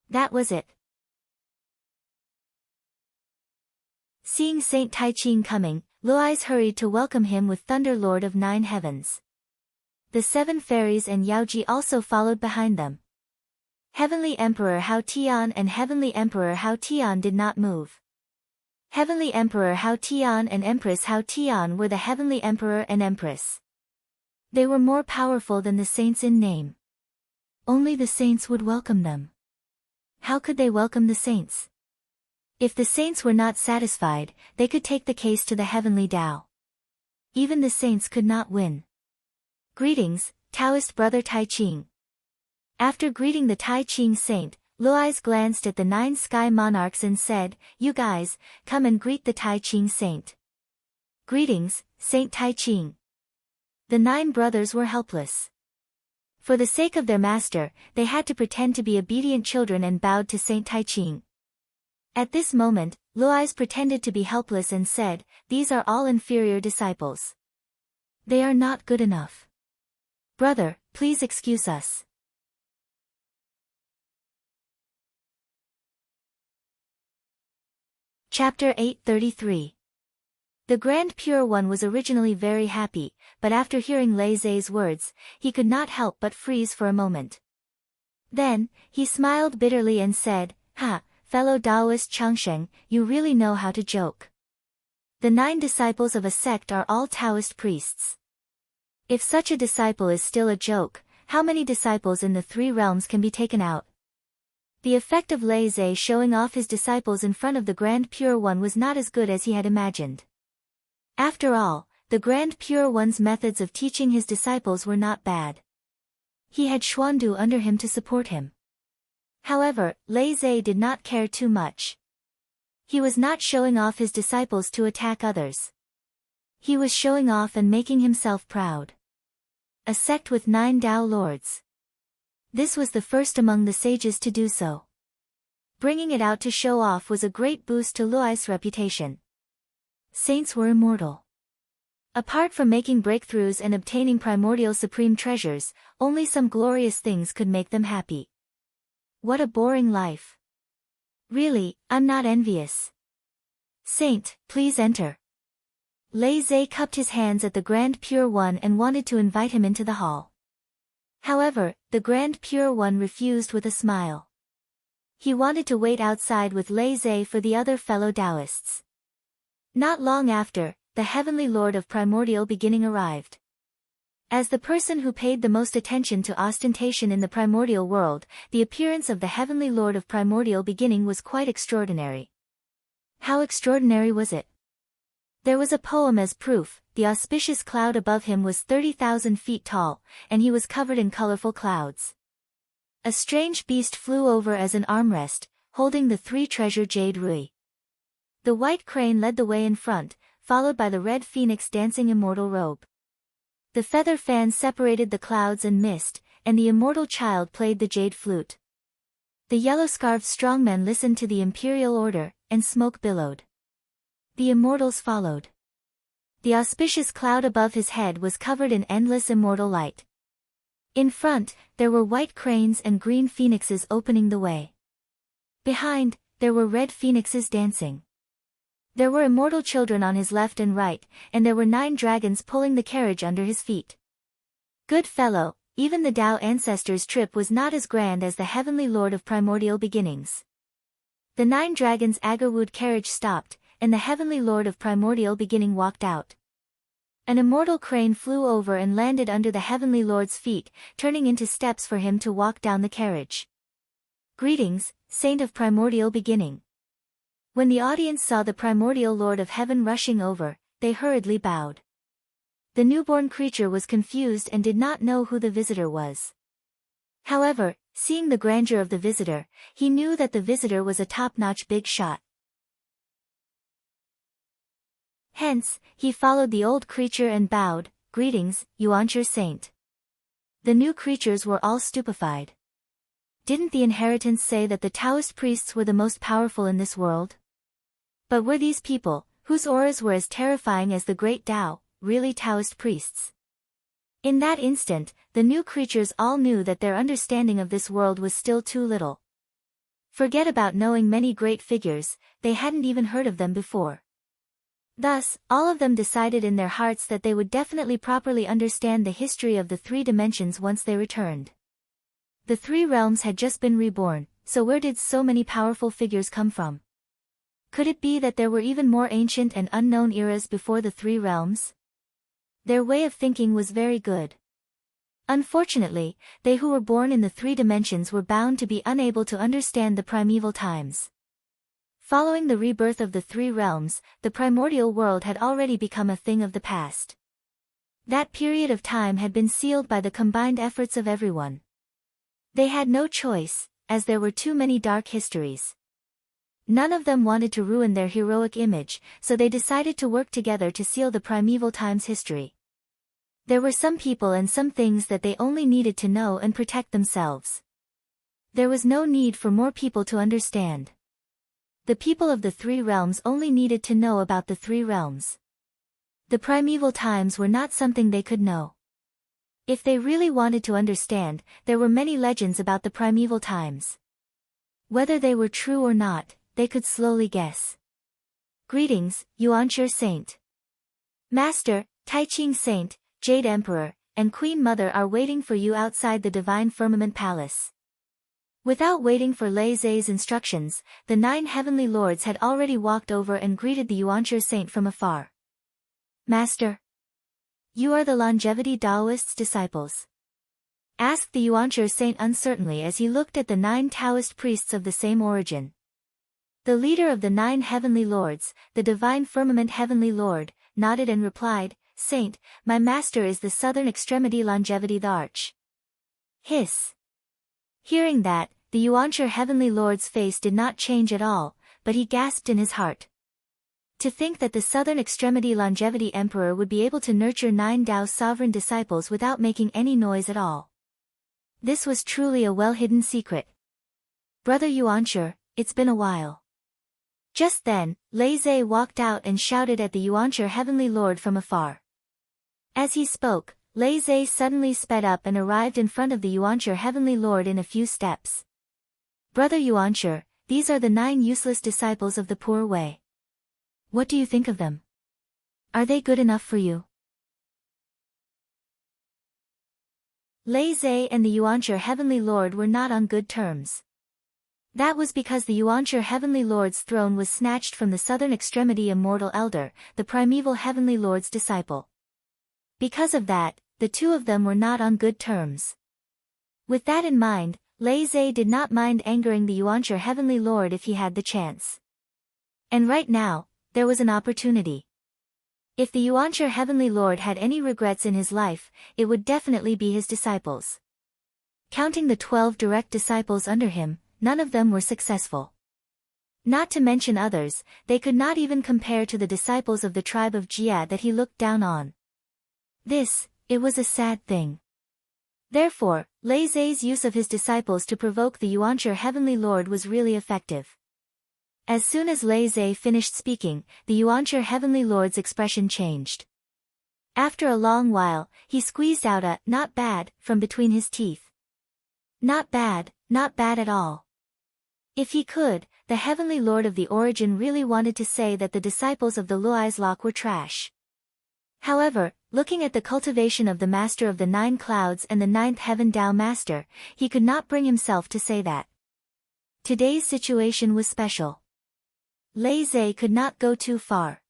That was it. Seeing Saint Taiching coming, Luais hurried to welcome him with Thunder Lord of Nine Heavens. The 7 fairies and Yaoji also followed behind them. Heavenly Emperor Hao Tian and Heavenly Emperor Hao Tian did not move. Heavenly Emperor Hao Tian and Empress Hao Tian were the Heavenly Emperor and Empress. They were more powerful than the saints in name. Only the saints would welcome them. How could they welcome the saints? If the saints were not satisfied, they could take the case to the heavenly Tao. Even the saints could not win. Greetings, Taoist brother Taiching. After greeting the Taiching saint, Luais glanced at the 9 sky monarchs and said, You guys, come and greet the Taiching saint. Greetings, Saint Taiching. The 9 brothers were helpless. For the sake of their master, they had to pretend to be obedient children and bowed to Saint Taiching. At this moment, Luais pretended to be helpless and said, These are all inferior disciples. They are not good enough. Brother, please excuse us. Chapter 833. The Grand Pure One was originally very happy, but after hearing Lei Zhe's words, he could not help but freeze for a moment. Then, he smiled bitterly and said, Ha! Fellow Taoist Changsheng, you really know how to joke. The 9 disciples of a sect are all Taoist priests. If such a disciple is still a joke, how many disciples in the 3 realms can be taken out? The effect of Lei Zhe showing off his disciples in front of the Grand Pure One was not as good as he had imagined. After all, the Grand Pure One's methods of teaching his disciples were not bad. He had Xuandu under him to support him. However, Lei Zhe did not care too much. He was not showing off his disciples to attack others. He was showing off and making himself proud. A sect with 9 Tao lords. This was the first among the sages to do so. Bringing it out to show off was a great boost to Luais' reputation. Saints were immortal. Apart from making breakthroughs and obtaining primordial supreme treasures, only some glorious things could make them happy. What a boring life. Really, I'm not envious. Saint, please enter. Lei Zhe cupped his hands at the Grand Pure One and wanted to invite him into the hall. However, the Grand Pure One refused with a smile. He wanted to wait outside with Lei Zhe for the other fellow Taoists. Not long after, the Heavenly Lord of Primordial Beginning arrived. As the person who paid the most attention to ostentation in the primordial world, the appearance of the Heavenly Lord of Primordial Beginning was quite extraordinary. How extraordinary was it? There was a poem as proof. The auspicious cloud above him was 30,000 feet tall, and he was covered in colorful clouds. A strange beast flew over as an armrest, holding the 3 treasure jade rui. The white crane led the way in front, followed by the red phoenix dancing immortal robe. The feather fan separated the clouds and mist, and the immortal child played the jade flute. The yellow-scarfed strongmen listened to the imperial order, and smoke billowed. The immortals followed. The auspicious cloud above his head was covered in endless immortal light. In front, there were white cranes and green phoenixes opening the way. Behind, there were red phoenixes dancing. There were immortal children on his left and right, and there were 9 dragons pulling the carriage under his feet. Good fellow, even the Tao ancestors' trip was not as grand as the heavenly lord of primordial beginnings. The 9 dragons' agarwood carriage stopped, and the heavenly lord of primordial beginning walked out. An immortal crane flew over and landed under the heavenly lord's feet, turning into steps for him to walk down the carriage. Greetings, saint of primordial beginning. When the audience saw the primordial lord of heaven rushing over, they hurriedly bowed. The newborn creature was confused and did not know who the visitor was. However, seeing the grandeur of the visitor, he knew that the visitor was a top-notch big shot. Hence, he followed the old creature and bowed, "Greetings, Yuancher saint." The new creatures were all stupefied. Didn't the inheritance say that the Taoist priests were the most powerful in this world? But were these people, whose auras were as terrifying as the great Tao, really Taoist priests? In that instant, the new creatures all knew that their understanding of this world was still too little. Forget about knowing many great figures, they hadn't even heard of them before. Thus, all of them decided in their hearts that they would definitely properly understand the history of the 3 dimensions once they returned. The 3 realms had just been reborn, so where did so many powerful figures come from? Could it be that there were even more ancient and unknown eras before the 3 realms? Their way of thinking was very good. Unfortunately, they who were born in the 3 dimensions were bound to be unable to understand the primeval times. Following the rebirth of the 3 realms, the primordial world had already become a thing of the past. That period of time had been sealed by the combined efforts of everyone. They had no choice, as there were too many dark histories. None of them wanted to ruin their heroic image, so they decided to work together to seal the primeval times history. There were some people and some things that they only needed to know and protect themselves. There was no need for more people to understand. The people of the 3 realms only needed to know about the 3 realms. The primeval times were not something they could know. If they really wanted to understand, there were many legends about the primeval times. Whether they were true or not, they could slowly guess. Greetings, Yuancher saint. Master, Taiching saint, Jade Emperor, and Queen Mother are waiting for you outside the Divine Firmament Palace. Without waiting for Lei Zhe's instructions, the 9 heavenly lords had already walked over and greeted the Yuancher saint from afar. Master, you are the longevity Taoist's disciples? Asked the Yuancher saint uncertainly as he looked at the 9 Taoist priests of the same origin. The leader of the 9 heavenly lords, the Divine Firmament Heavenly Lord, nodded and replied, "Saint, my master is the southern extremity longevity the arch." Hiss. Hearing that, the Yuancher heavenly lord's face did not change at all, but he gasped in his heart. To think that the southern extremity longevity emperor would be able to nurture 9 Tao sovereign disciples without making any noise at all. This was truly a well-hidden secret. Brother Yuancher, it's been a while. Just then, Lei Zhe walked out and shouted at the Yuancher heavenly lord from afar. As he spoke, Lei Zhe suddenly sped up and arrived in front of the Yuancher heavenly lord in a few steps. Brother Yuancher, these are the 9 useless disciples of the poor way. What do you think of them? Are they good enough for you? Lei Zhe and the Yuancher heavenly lord were not on good terms. That was because the Yuancher heavenly lord's throne was snatched from the southern extremity immortal elder, the primeval heavenly lord's disciple. Because of that, the 2 of them were not on good terms. With that in mind, Lei Zhe did not mind angering the Yuancher heavenly lord if he had the chance. And right now, there was an opportunity. If the Yuancher heavenly lord had any regrets in his life, it would definitely be his disciples. Counting the 12 direct disciples under him, none of them were successful. Not to mention others, they could not even compare to the disciples of the tribe of Jia that he looked down on. It was a sad thing. Therefore, Lei Zhe's use of his disciples to provoke the Yuancher heavenly lord was really effective. As soon as Lei Zhe finished speaking, the Yuancher heavenly lord's expression changed. After a long while, he squeezed out a "not bad" from between his teeth. Not bad at all. If he could, the Heavenly Lord of the Origin really wanted to say that the disciples of the Luislok were trash. However, looking at the cultivation of the Master of the Nine Clouds and the Ninth Heaven Tao Master, he could not bring himself to say that. Today's situation was special. Lei Zhe could not go too far.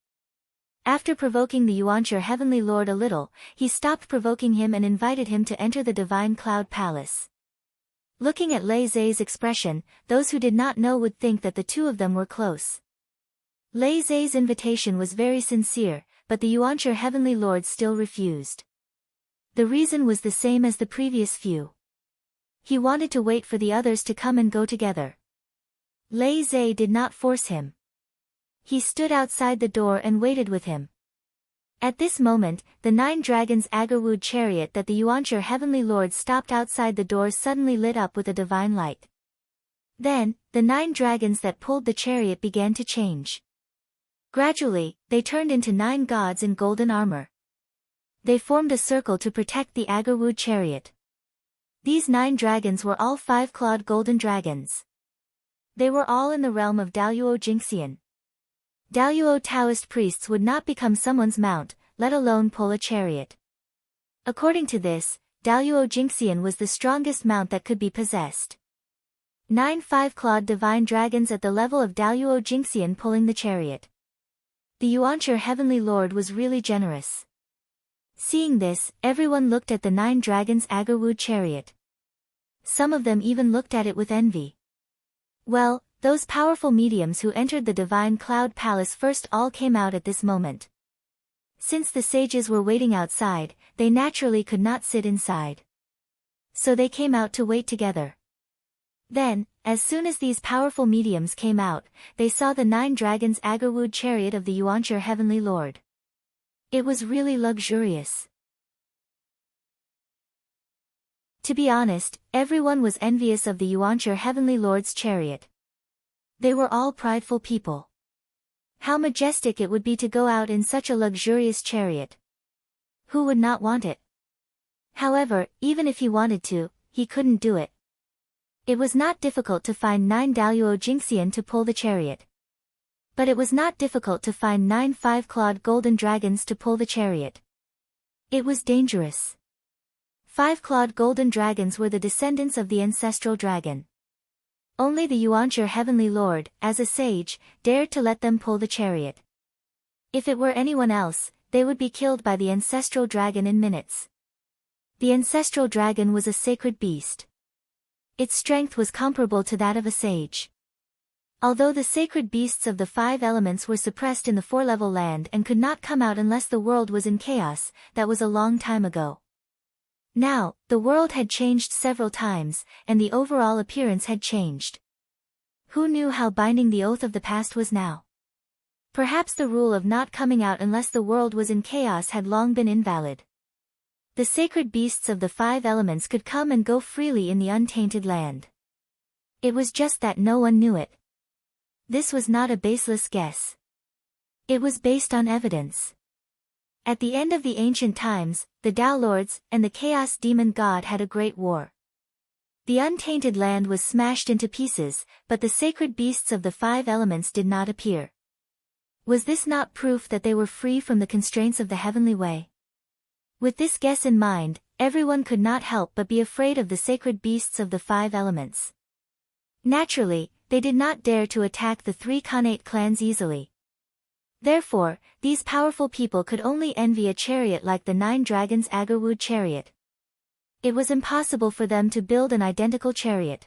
After provoking the Yuancher Heavenly Lord a little, he stopped provoking him and invited him to enter the Divine Cloud Palace. Looking at Lei Zhe's expression, those who did not know would think that the two of them were close. Lei Zhe's invitation was very sincere, but the Yuancher Heavenly Lord still refused. The reason was the same as the previous few. He wanted to wait for the others to come and go together. Lei Zhe did not force him. He stood outside the door and waited with him. At this moment, the 9 dragons' Agarwood chariot that the Yuancher Heavenly Lord stopped outside the door suddenly lit up with a divine light. Then, the 9 dragons that pulled the chariot began to change. Gradually, they turned into 9 gods in golden armor. They formed a circle to protect the Agarwood chariot. These 9 dragons were all 5-clawed golden dragons. They were all in the realm of Daluo Jingxian. Daluo Taoist priests would not become someone's mount, let alone pull a chariot. According to this, Daluo Jingxian was the strongest mount that could be possessed. 9 5-clawed divine dragons at the level of Daluo Jingxian pulling the chariot. The Yuancher Heavenly Lord was really generous. Seeing this, everyone looked at the 9 dragons' Agarwood chariot. Some of them even looked at it with envy. Well, those powerful mediums who entered the Divine Cloud Palace first all came out at this moment. Since the sages were waiting outside, they naturally could not sit inside. So they came out to wait together. Then, as soon as these powerful mediums came out, they saw the 9 dragons' Agarwood chariot of the Yuancher Heavenly Lord. It was really luxurious. To be honest, everyone was envious of the Yuancher Heavenly Lord's chariot. They were all prideful people. How majestic it would be to go out in such a luxurious chariot. Who would not want it? However, even if he wanted to, he couldn't do it. It was not difficult to find 9 Daluo Jingxian to pull the chariot. But it was not difficult to find 9 5-clawed golden dragons to pull the chariot. It was dangerous. 5-clawed golden dragons were the descendants of the ancestral dragon. Only the Yuancher Heavenly Lord, as a sage, dared to let them pull the chariot. If it were anyone else, they would be killed by the ancestral dragon in minutes. The ancestral dragon was a sacred beast. Its strength was comparable to that of a sage. Although the sacred beasts of the 5 elements were suppressed in the 4-level land and could not come out unless the world was in chaos, that was a long time ago. Now, the world had changed several times, and the overall appearance had changed. Who knew how binding the oath of the past was now? Perhaps the rule of not coming out unless the world was in chaos had long been invalid. The sacred beasts of the 5 elements could come and go freely in the untainted land. It was just that no one knew it. This was not a baseless guess. It was based on evidence. At the end of the ancient times, the Tao Lords and the Chaos Demon God had a great war. The untainted land was smashed into pieces, but the sacred beasts of the 5 elements did not appear. Was this not proof that they were free from the constraints of the heavenly way? With this guess in mind, everyone could not help but be afraid of the sacred beasts of the 5 elements. Naturally, they did not dare to attack the 3 Khanate clans easily. Therefore, these powerful people could only envy a chariot like the 9 dragons' Agarwood chariot. It was impossible for them to build an identical chariot.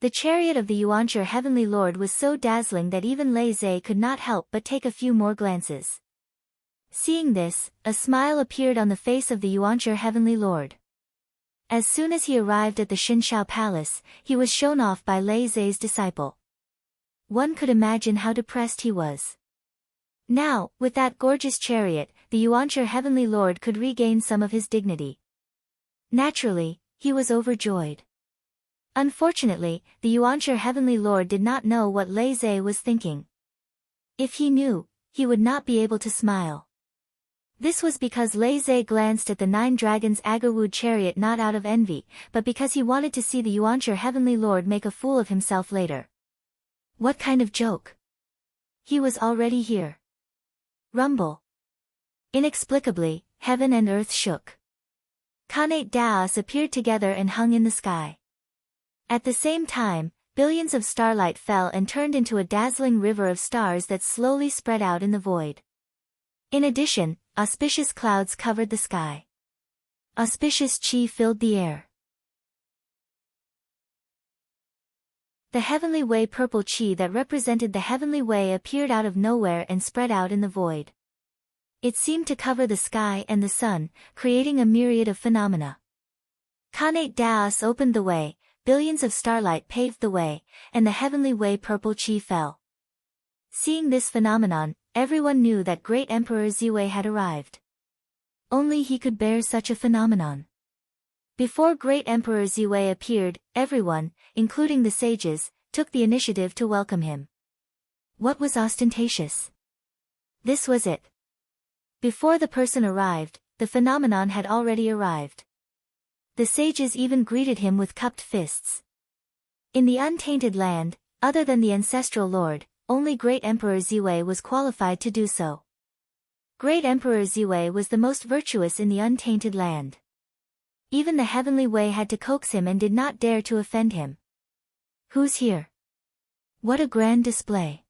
The chariot of the Yuancher Heavenly Lord was so dazzling that even Lei Zhe could not help but take a few more glances. Seeing this, a smile appeared on the face of the Yuancher Heavenly Lord. As soon as he arrived at the Xinshao Palace, he was shown off by Lei Zhe's disciple. One could imagine how depressed he was. Now, with that gorgeous chariot, the Yuancher Heavenly Lord could regain some of his dignity. Naturally, he was overjoyed. Unfortunately, the Yuancher Heavenly Lord did not know what Lei Zhe was thinking. If he knew, he would not be able to smile. This was because Lei Zhe glanced at the 9 dragons' Agarwood chariot not out of envy, but because he wanted to see the Yuancher Heavenly Lord make a fool of himself later. What kind of joke? He was already here. Rumble. Inexplicably, heaven and earth shook. Khanate Daos appeared together and hung in the sky. At the same time, billions of starlight fell and turned into a dazzling river of stars that slowly spread out in the void. In addition, auspicious clouds covered the sky. Auspicious chi filled the air. The heavenly way purple chi that represented the heavenly way appeared out of nowhere and spread out in the void. It seemed to cover the sky and the sun, creating a myriad of phenomena. Khanate Daos opened the way, billions of starlight paved the way, and the heavenly way purple chi fell. Seeing this phenomenon, everyone knew that great Emperor Ziwei had arrived. Only he could bear such a phenomenon. Before great Emperor Ziwei appeared, everyone, including the sages, took the initiative to welcome him. What was ostentatious? This was it. Before the person arrived, the phenomenon had already arrived. The sages even greeted him with cupped fists. In the untainted land, other than the ancestral lord, only great Emperor Ziwei was qualified to do so. Great Emperor Ziwei was the most virtuous in the untainted land. Even the heavenly way had to coax him and did not dare to offend him. Who's here? What a grand display.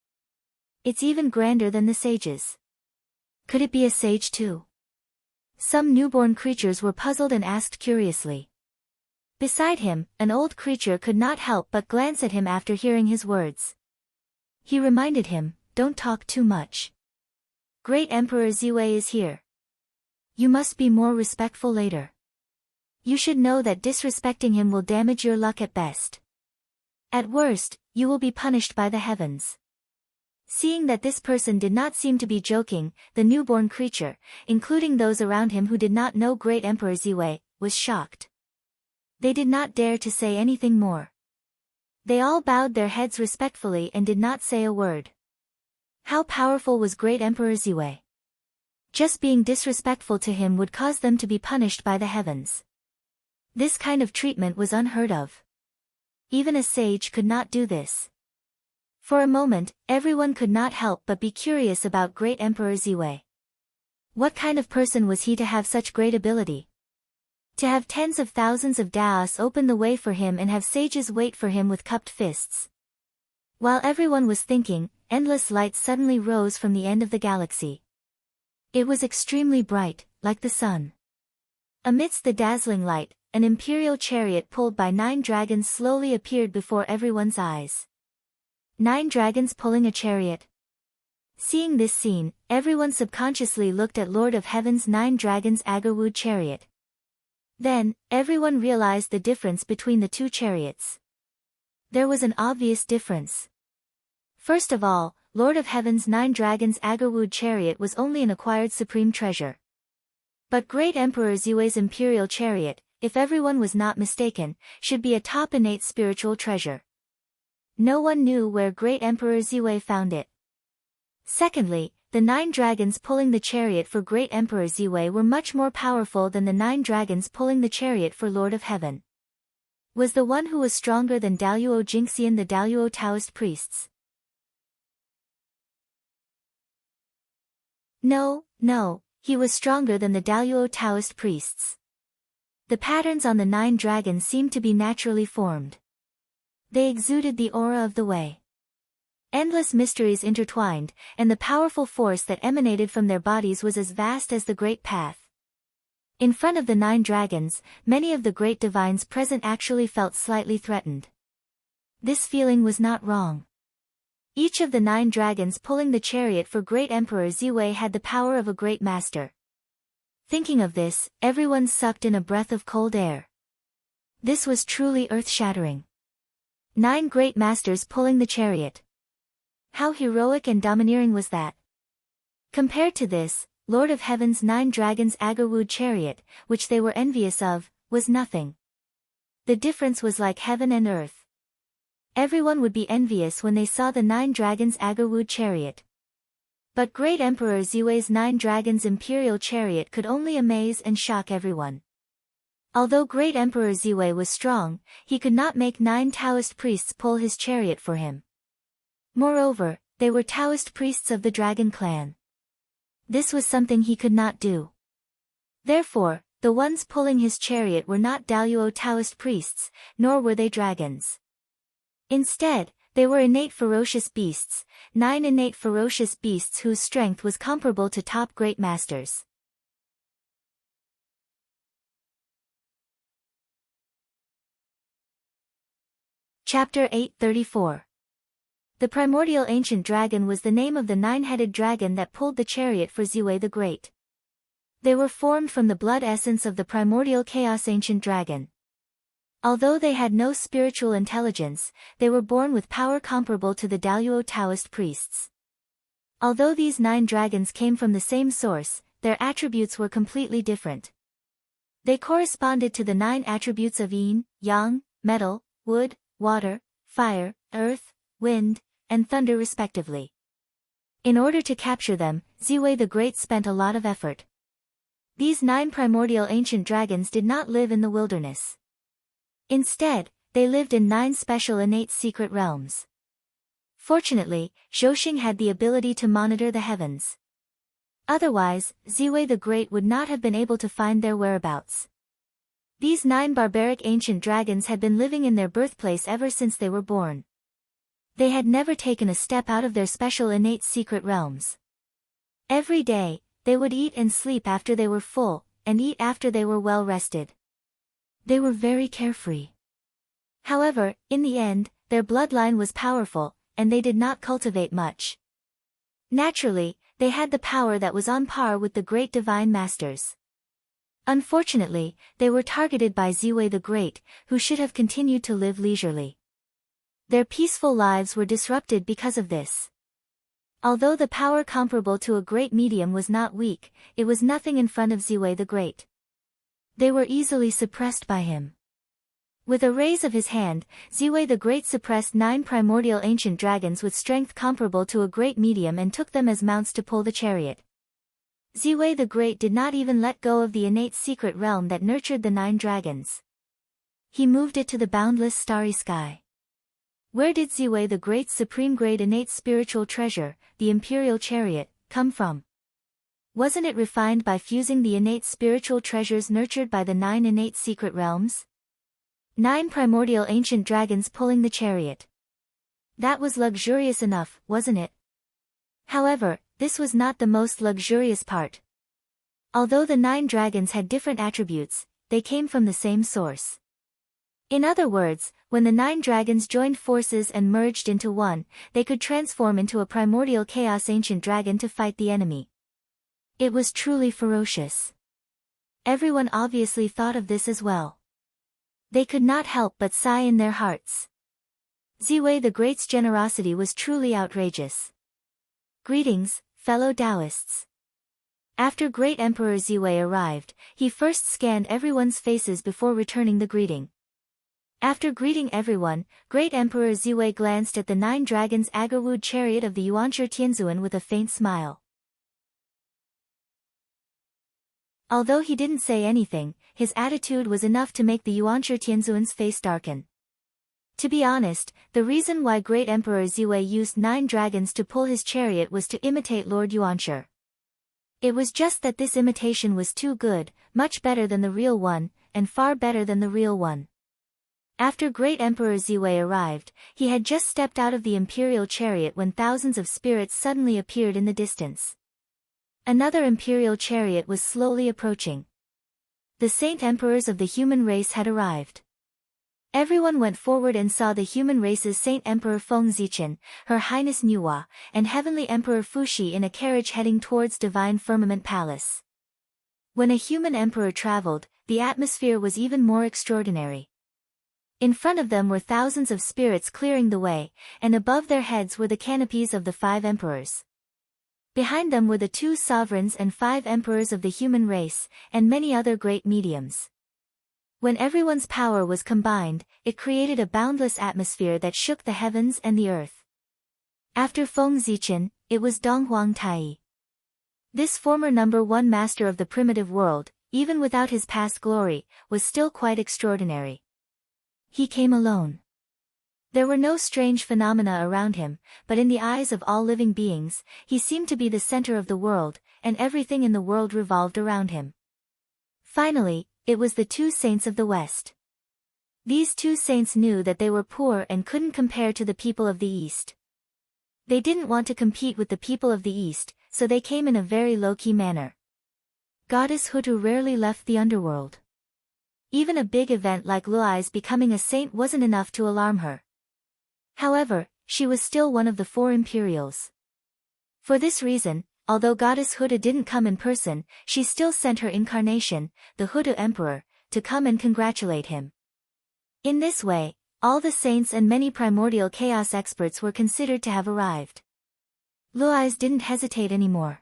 It's even grander than the sages. Could it be a sage too? Some newborn creatures were puzzled and asked curiously. Beside him, an old creature could not help but glance at him after hearing his words. He reminded him, "Don't talk too much. Great Emperor Ziwei is here. You must be more respectful later. You should know that disrespecting him will damage your luck at best. At worst, you will be punished by the heavens." Seeing that this person did not seem to be joking, the newborn creature, including those around him who did not know great Emperor Ziwei, was shocked. They did not dare to say anything more. They all bowed their heads respectfully and did not say a word. How powerful was great Emperor Ziwei? Just being disrespectful to him would cause them to be punished by the heavens. This kind of treatment was unheard of. Even a sage could not do this. For a moment, everyone could not help but be curious about great Emperor Ziwei. What kind of person was he to have such great ability? To have tens of thousands of Daos open the way for him and have sages wait for him with cupped fists. While everyone was thinking, endless light suddenly rose from the end of the galaxy. It was extremely bright, like the sun. Amidst the dazzling light, an imperial chariot pulled by 9 dragons slowly appeared before everyone's eyes. 9 dragons pulling a chariot. Seeing this scene, everyone subconsciously looked at Lord of Heaven's 9 dragons' Agarwood chariot. Then, everyone realized the difference between the two chariots. There was an obvious difference. First of all, Lord of Heaven's 9 dragons' Agarwood chariot was only an acquired supreme treasure. But great Emperor Ziwei's imperial chariot, if everyone was not mistaken, should be a top innate spiritual treasure. No one knew where great Emperor Ziwei found it. Secondly, the 9 dragons pulling the chariot for great Emperor Ziwei were much more powerful than the 9 dragons pulling the chariot for Lord of Heaven. Was the one who was stronger than Daluo Jingxian the Daluo Taoist priests? No, he was stronger than the Daluo Taoist priests. The patterns on the 9 dragons seemed to be naturally formed. They exuded the aura of the way. Endless mysteries intertwined, and the powerful force that emanated from their bodies was as vast as the great path. In front of the 9 dragons, many of the great divines present actually felt slightly threatened. This feeling was not wrong. Each of the 9 dragons pulling the chariot for great Emperor Ziwei had the power of a great master. Thinking of this, everyone sucked in a breath of cold air. This was truly earth-shattering. 9 great masters pulling the chariot. How heroic and domineering was that? Compared to this, Lord of Heaven's 9 dragons' Agarwood chariot, which they were envious of, was nothing. The difference was like heaven and earth. Everyone would be envious when they saw the 9 dragons' Agarwood chariot. But great Emperor Ziwei's 9 dragons' imperial chariot could only amaze and shock everyone. Although great Emperor Ziwei was strong, he could not make 9 Taoist priests pull his chariot for him. Moreover, they were Taoist priests of the dragon clan. This was something he could not do. Therefore, the ones pulling his chariot were not Daluo Taoist priests, nor were they dragons. Instead, they were innate ferocious beasts, 9 innate ferocious beasts whose strength was comparable to top great masters. Chapter 834. The primordial ancient dragon was the name of the 9-headed dragon that pulled the chariot for Ziwei the Great. They were formed from the blood essence of the primordial chaos ancient dragon. Although they had no spiritual intelligence, they were born with power comparable to the Daluo Taoist priests. Although these 9 dragons came from the same source, their attributes were completely different. They corresponded to the 9 attributes of yin, yang, metal, wood, water, fire, earth, wind, and thunder respectively. In order to capture them, Ziwei the Great spent a lot of effort. These 9 primordial ancient dragons did not live in the wilderness. Instead, they lived in 9 special innate secret realms. Fortunately, Zhouxing had the ability to monitor the heavens. Otherwise, Ziwei the Great would not have been able to find their whereabouts. These 9 barbaric ancient dragons had been living in their birthplace ever since they were born. They had never taken a step out of their special innate secret realms. Every day, they would eat and sleep after they were full, and eat after they were well rested. They were very carefree. However, in the end, their bloodline was powerful, and they did not cultivate much. Naturally, they had the power that was on par with the great divine masters. Unfortunately, they were targeted by Ziwei the Great, who should have continued to live leisurely. Their peaceful lives were disrupted because of this. Although the power comparable to a great medium was not weak, it was nothing in front of Ziwei the Great. They were easily suppressed by him. With a raise of his hand, Ziwei the Great suppressed 9 primordial ancient dragons with strength comparable to a great medium and took them as mounts to pull the chariot. Ziwei the Great did not even let go of the innate secret realm that nurtured the 9 dragons. He moved it to the boundless starry sky. Where did Ziwei the Great's supreme grade innate spiritual treasure, the imperial chariot, come from? Wasn't it refined by fusing the innate spiritual treasures nurtured by the 9 innate secret realms? 9 primordial ancient dragons pulling the chariot. That was luxurious enough, wasn't it? However, this was not the most luxurious part. Although the 9 dragons had different attributes, they came from the same source. In other words, when the 9 dragons joined forces and merged into one, they could transform into a primordial chaos ancient dragon to fight the enemy. It was truly ferocious. Everyone obviously thought of this as well. They could not help but sigh in their hearts. Ziwei the Great's generosity was truly outrageous. Greetings, fellow Taoists. After Great Emperor Ziwei arrived, he first scanned everyone's faces before returning the greeting. After greeting everyone, Great Emperor Ziwei glanced at the 9 dragons' agarwood chariot of the Yuanshi Tianzuan with a faint smile. Although he didn't say anything, his attitude was enough to make the Yuanshi Tianzuan's face darken. To be honest, the reason why Great Emperor Ziwei used 9 dragons to pull his chariot was to imitate Lord Yuanshi. It was just that this imitation was too good, much better than the real one, and far better than the real one. After Great Emperor Ziwei arrived, he had just stepped out of the imperial chariot when thousands of spirits suddenly appeared in the distance. Another imperial chariot was slowly approaching. The saint emperors of the human race had arrived. Everyone went forward and saw the human race's Saint Emperor Feng Zichen, Her Highness Nuwa, and Heavenly Emperor Fuxi in a carriage heading towards Divine Firmament Palace. When a human emperor traveled, the atmosphere was even more extraordinary. In front of them were thousands of spirits clearing the way, and above their heads were the canopies of the 5 emperors. Behind them were the 2 sovereigns and 5 emperors of the human race, and many other great mediums. When everyone's power was combined, it created a boundless atmosphere that shook the heavens and the earth. After Feng Zichen, it was Donghuang Tai. This former #1 master of the primitive world, even without his past glory, was still quite extraordinary. He came alone. There were no strange phenomena around him, but in the eyes of all living beings, he seemed to be the center of the world, and everything in the world revolved around him. Finally, it was the two saints of the West. These two saints knew that they were poor and couldn't compare to the people of the East. They didn't want to compete with the people of the East, so they came in a very low-key manner. Goddess Hutu rarely left the underworld. Even a big event like Luai's becoming a saint wasn't enough to alarm her. However, she was still one of the 4 Imperials. For this reason, although Goddess Hutu didn't come in person, she still sent her incarnation, the Hutu Emperor, to come and congratulate him. In this way, all the saints and many primordial chaos experts were considered to have arrived. Luais didn't hesitate anymore.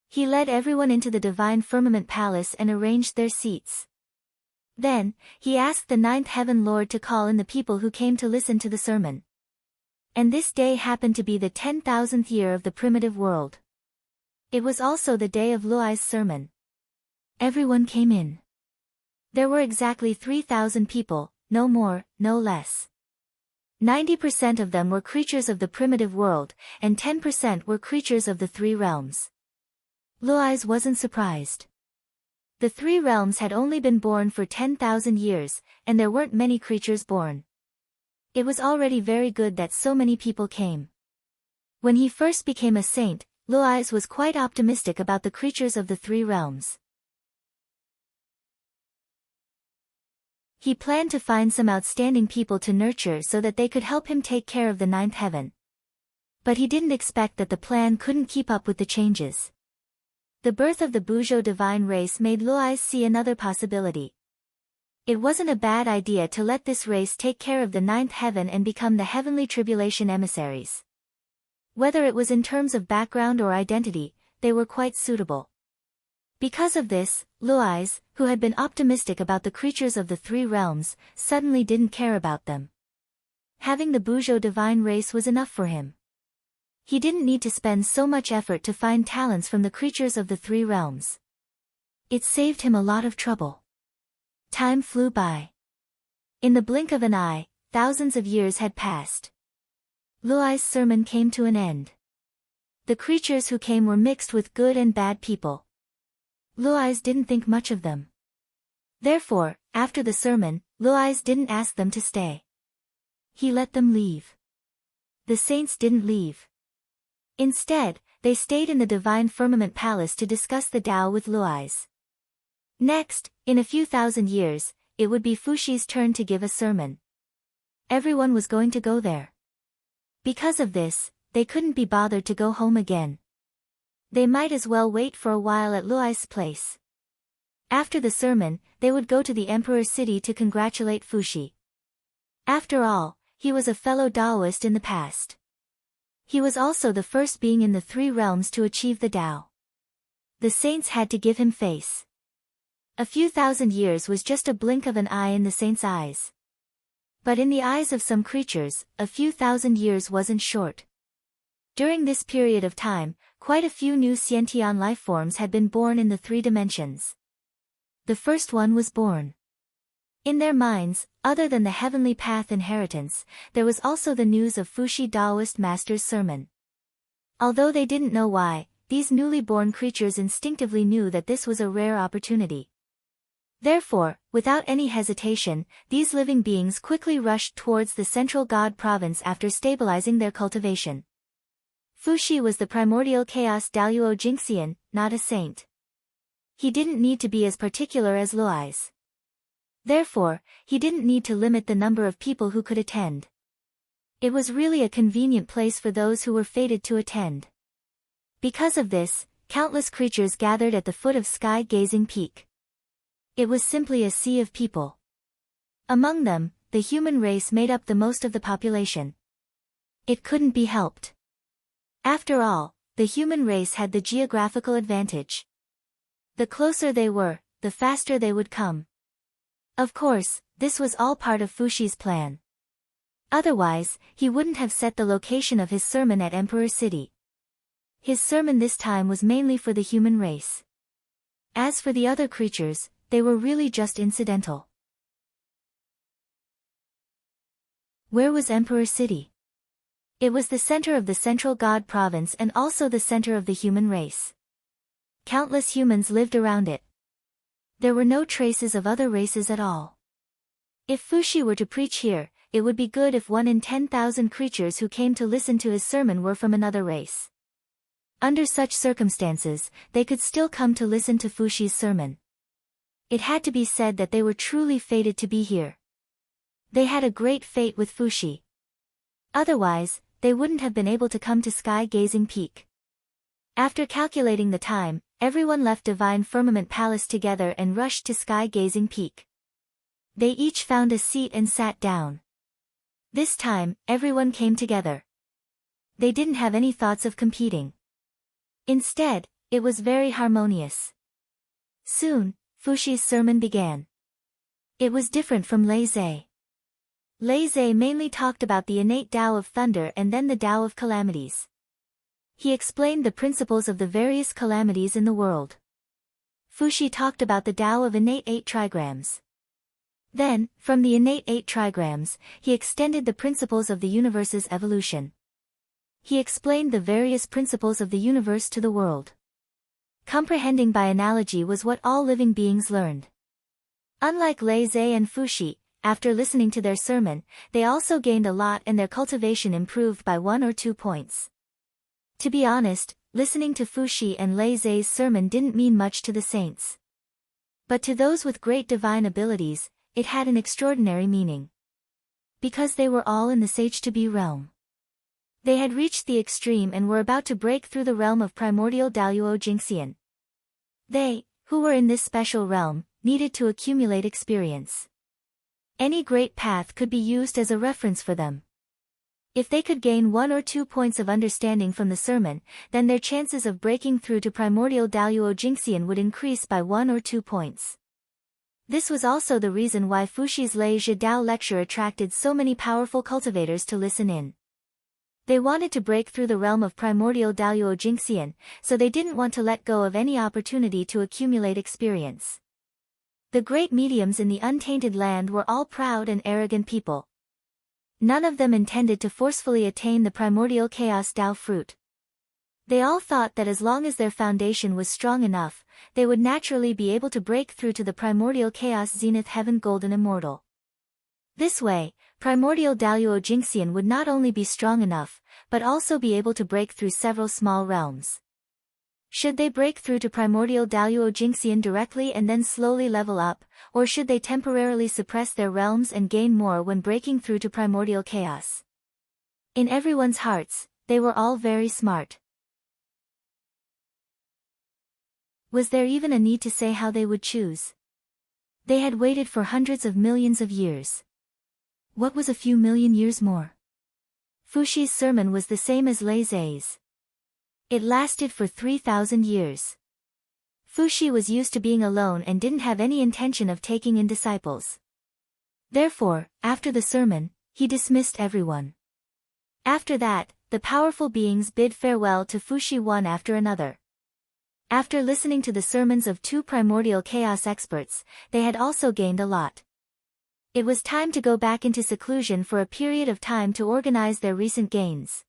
He led everyone into the divine firmament palace and arranged their seats. Then, he asked the 9th Heaven Lord to call in the people who came to listen to the sermon. And this day happened to be the 10,000th year of the primitive world. It was also the day of Luai's sermon. Everyone came in. There were exactly 3,000 people, no more, no less. 90% of them were creatures of the primitive world, and 10% were creatures of the 3 realms. Luais wasn't surprised. The 3 realms had only been born for 10,000 years, and there weren't many creatures born. It was already very good that so many people came. When he first became a saint, Luais was quite optimistic about the creatures of the 3 realms. He planned to find some outstanding people to nurture so that they could help him take care of the 9th heaven. But he didn't expect that the plan couldn't keep up with the changes. The birth of the Buzhou divine race made Luais see another possibility. It wasn't a bad idea to let this race take care of the 9th heaven and become the heavenly tribulation emissaries. Whether it was in terms of background or identity, they were quite suitable. Because of this, Luais, who had been optimistic about the creatures of the 3 realms, suddenly didn't care about them. Having the Buzhou divine race was enough for him. He didn't need to spend so much effort to find talents from the creatures of the 3 realms. It saved him a lot of trouble. Time flew by. In the blink of an eye, thousands of years had passed. Luai's sermon came to an end. The creatures who came were mixed with good and bad people. Luais didn't think much of them. Therefore, after the sermon, Luais didn't ask them to stay. He let them leave. The saints didn't leave. Instead, they stayed in the divine firmament palace to discuss the Tao with Luais. Next, in a few thousand years, it would be Fushi's turn to give a sermon. Everyone was going to go there. Because of this, they couldn't be bothered to go home again. They might as well wait for a while at Luai's place. After the sermon, they would go to the Emperor's city to congratulate Fushi. After all, he was a fellow Taoist in the past. He was also the first being in the 3 realms to achieve the Tao. The saints had to give him face. A few thousand years was just a blink of an eye in the saints' eyes. But in the eyes of some creatures, a few thousand years wasn't short. During this period of time, quite a few new sentient life forms had been born in the 3 dimensions. The first one was born. In their minds, other than the heavenly path inheritance, there was also the news of Fushi Taoist master's sermon. Although they didn't know why, these newly born creatures instinctively knew that this was a rare opportunity. Therefore, without any hesitation, these living beings quickly rushed towards the central God province after stabilizing their cultivation. Fushi was the primordial chaos Daluo Jinxian, not a saint. He didn't need to be as particular as Luais. Therefore, he didn't need to limit the number of people who could attend. It was really a convenient place for those who were fated to attend. Because of this, countless creatures gathered at the foot of Sky-Gazing Peak. It was simply a sea of people. Among them, the human race made up the most of the population. It couldn't be helped. After all, the human race had the geographical advantage. The closer they were, the faster they would come. Of course, this was all part of Fushi's plan. Otherwise, he wouldn't have set the location of his sermon at Emperor City. His sermon this time was mainly for the human race. As for the other creatures, they were really just incidental. Where was Emperor City? It was the center of the Central God Province and also the center of the human race. Countless humans lived around it. There were no traces of other races at all. If Fushi were to preach here, it would be good if 1 in 10,000 creatures who came to listen to his sermon were from another race. Under such circumstances, they could still come to listen to Fushi's sermon. It had to be said that they were truly fated to be here. They had a great fate with Fushi. Otherwise, they wouldn't have been able to come to Sky Gazing Peak. After calculating the time, everyone left Divine Firmament Palace together and rushed to Sky Gazing Peak. They each found a seat and sat down. This time, everyone came together. They didn't have any thoughts of competing. Instead, it was very harmonious. Soon, Fushi's sermon began. It was different from Lei Zhe. Lei Zhe mainly talked about the innate Tao of thunder and then the Tao of calamities. He explained the principles of the various calamities in the world. Fushi talked about the Tao of innate 8 trigrams. Then, from the innate 8 trigrams, he extended the principles of the universe's evolution. He explained the various principles of the universe to the world. Comprehending by analogy was what all living beings learned. Unlike Lei Zhe and Fushi, after listening to their sermon, they also gained a lot and their cultivation improved by 1 or 2 points. To be honest, listening to Fushi and Lei Zhe's sermon didn't mean much to the saints. But to those with great divine abilities, it had an extraordinary meaning. Because they were all in the Sage-to-be realm. They had reached the extreme and were about to break through the realm of primordial Daluo Jingxian. They, who were in this special realm, needed to accumulate experience. Any great path could be used as a reference for them. If they could gain 1 or 2 points of understanding from the sermon, then their chances of breaking through to primordial Daluo Jingxian would increase by 1 or 2 points. This was also the reason why Fushi's Lei Zhe Dao lecture attracted so many powerful cultivators to listen in. They wanted to break through the realm of primordial Daluo Jingxian, so they didn't want to let go of any opportunity to accumulate experience. The great mediums in the untainted land were all proud and arrogant people. None of them intended to forcefully attain the primordial chaos Dao fruit. They all thought that as long as their foundation was strong enough, they would naturally be able to break through to the primordial chaos zenith heaven golden immortal. This way, primordial Daluo Jingxian would not only be strong enough, but also be able to break through several small realms. Should they break through to primordial Daluo Jingxian directly and then slowly level up, or should they temporarily suppress their realms and gain more when breaking through to primordial chaos? In everyone's hearts, they were all very smart. Was there even a need to say how they would choose? They had waited for hundreds of millions of years. What was a few million years more? Fushi's sermon was the same as Lei Zhe's. It lasted for 3,000 years. Fushi was used to being alone and didn't have any intention of taking in disciples. Therefore, after the sermon, he dismissed everyone. After that, the powerful beings bid farewell to Fushi one after another. After listening to the sermons of 2 primordial chaos experts, they had also gained a lot. It was time to go back into seclusion for a period of time to organize their recent gains.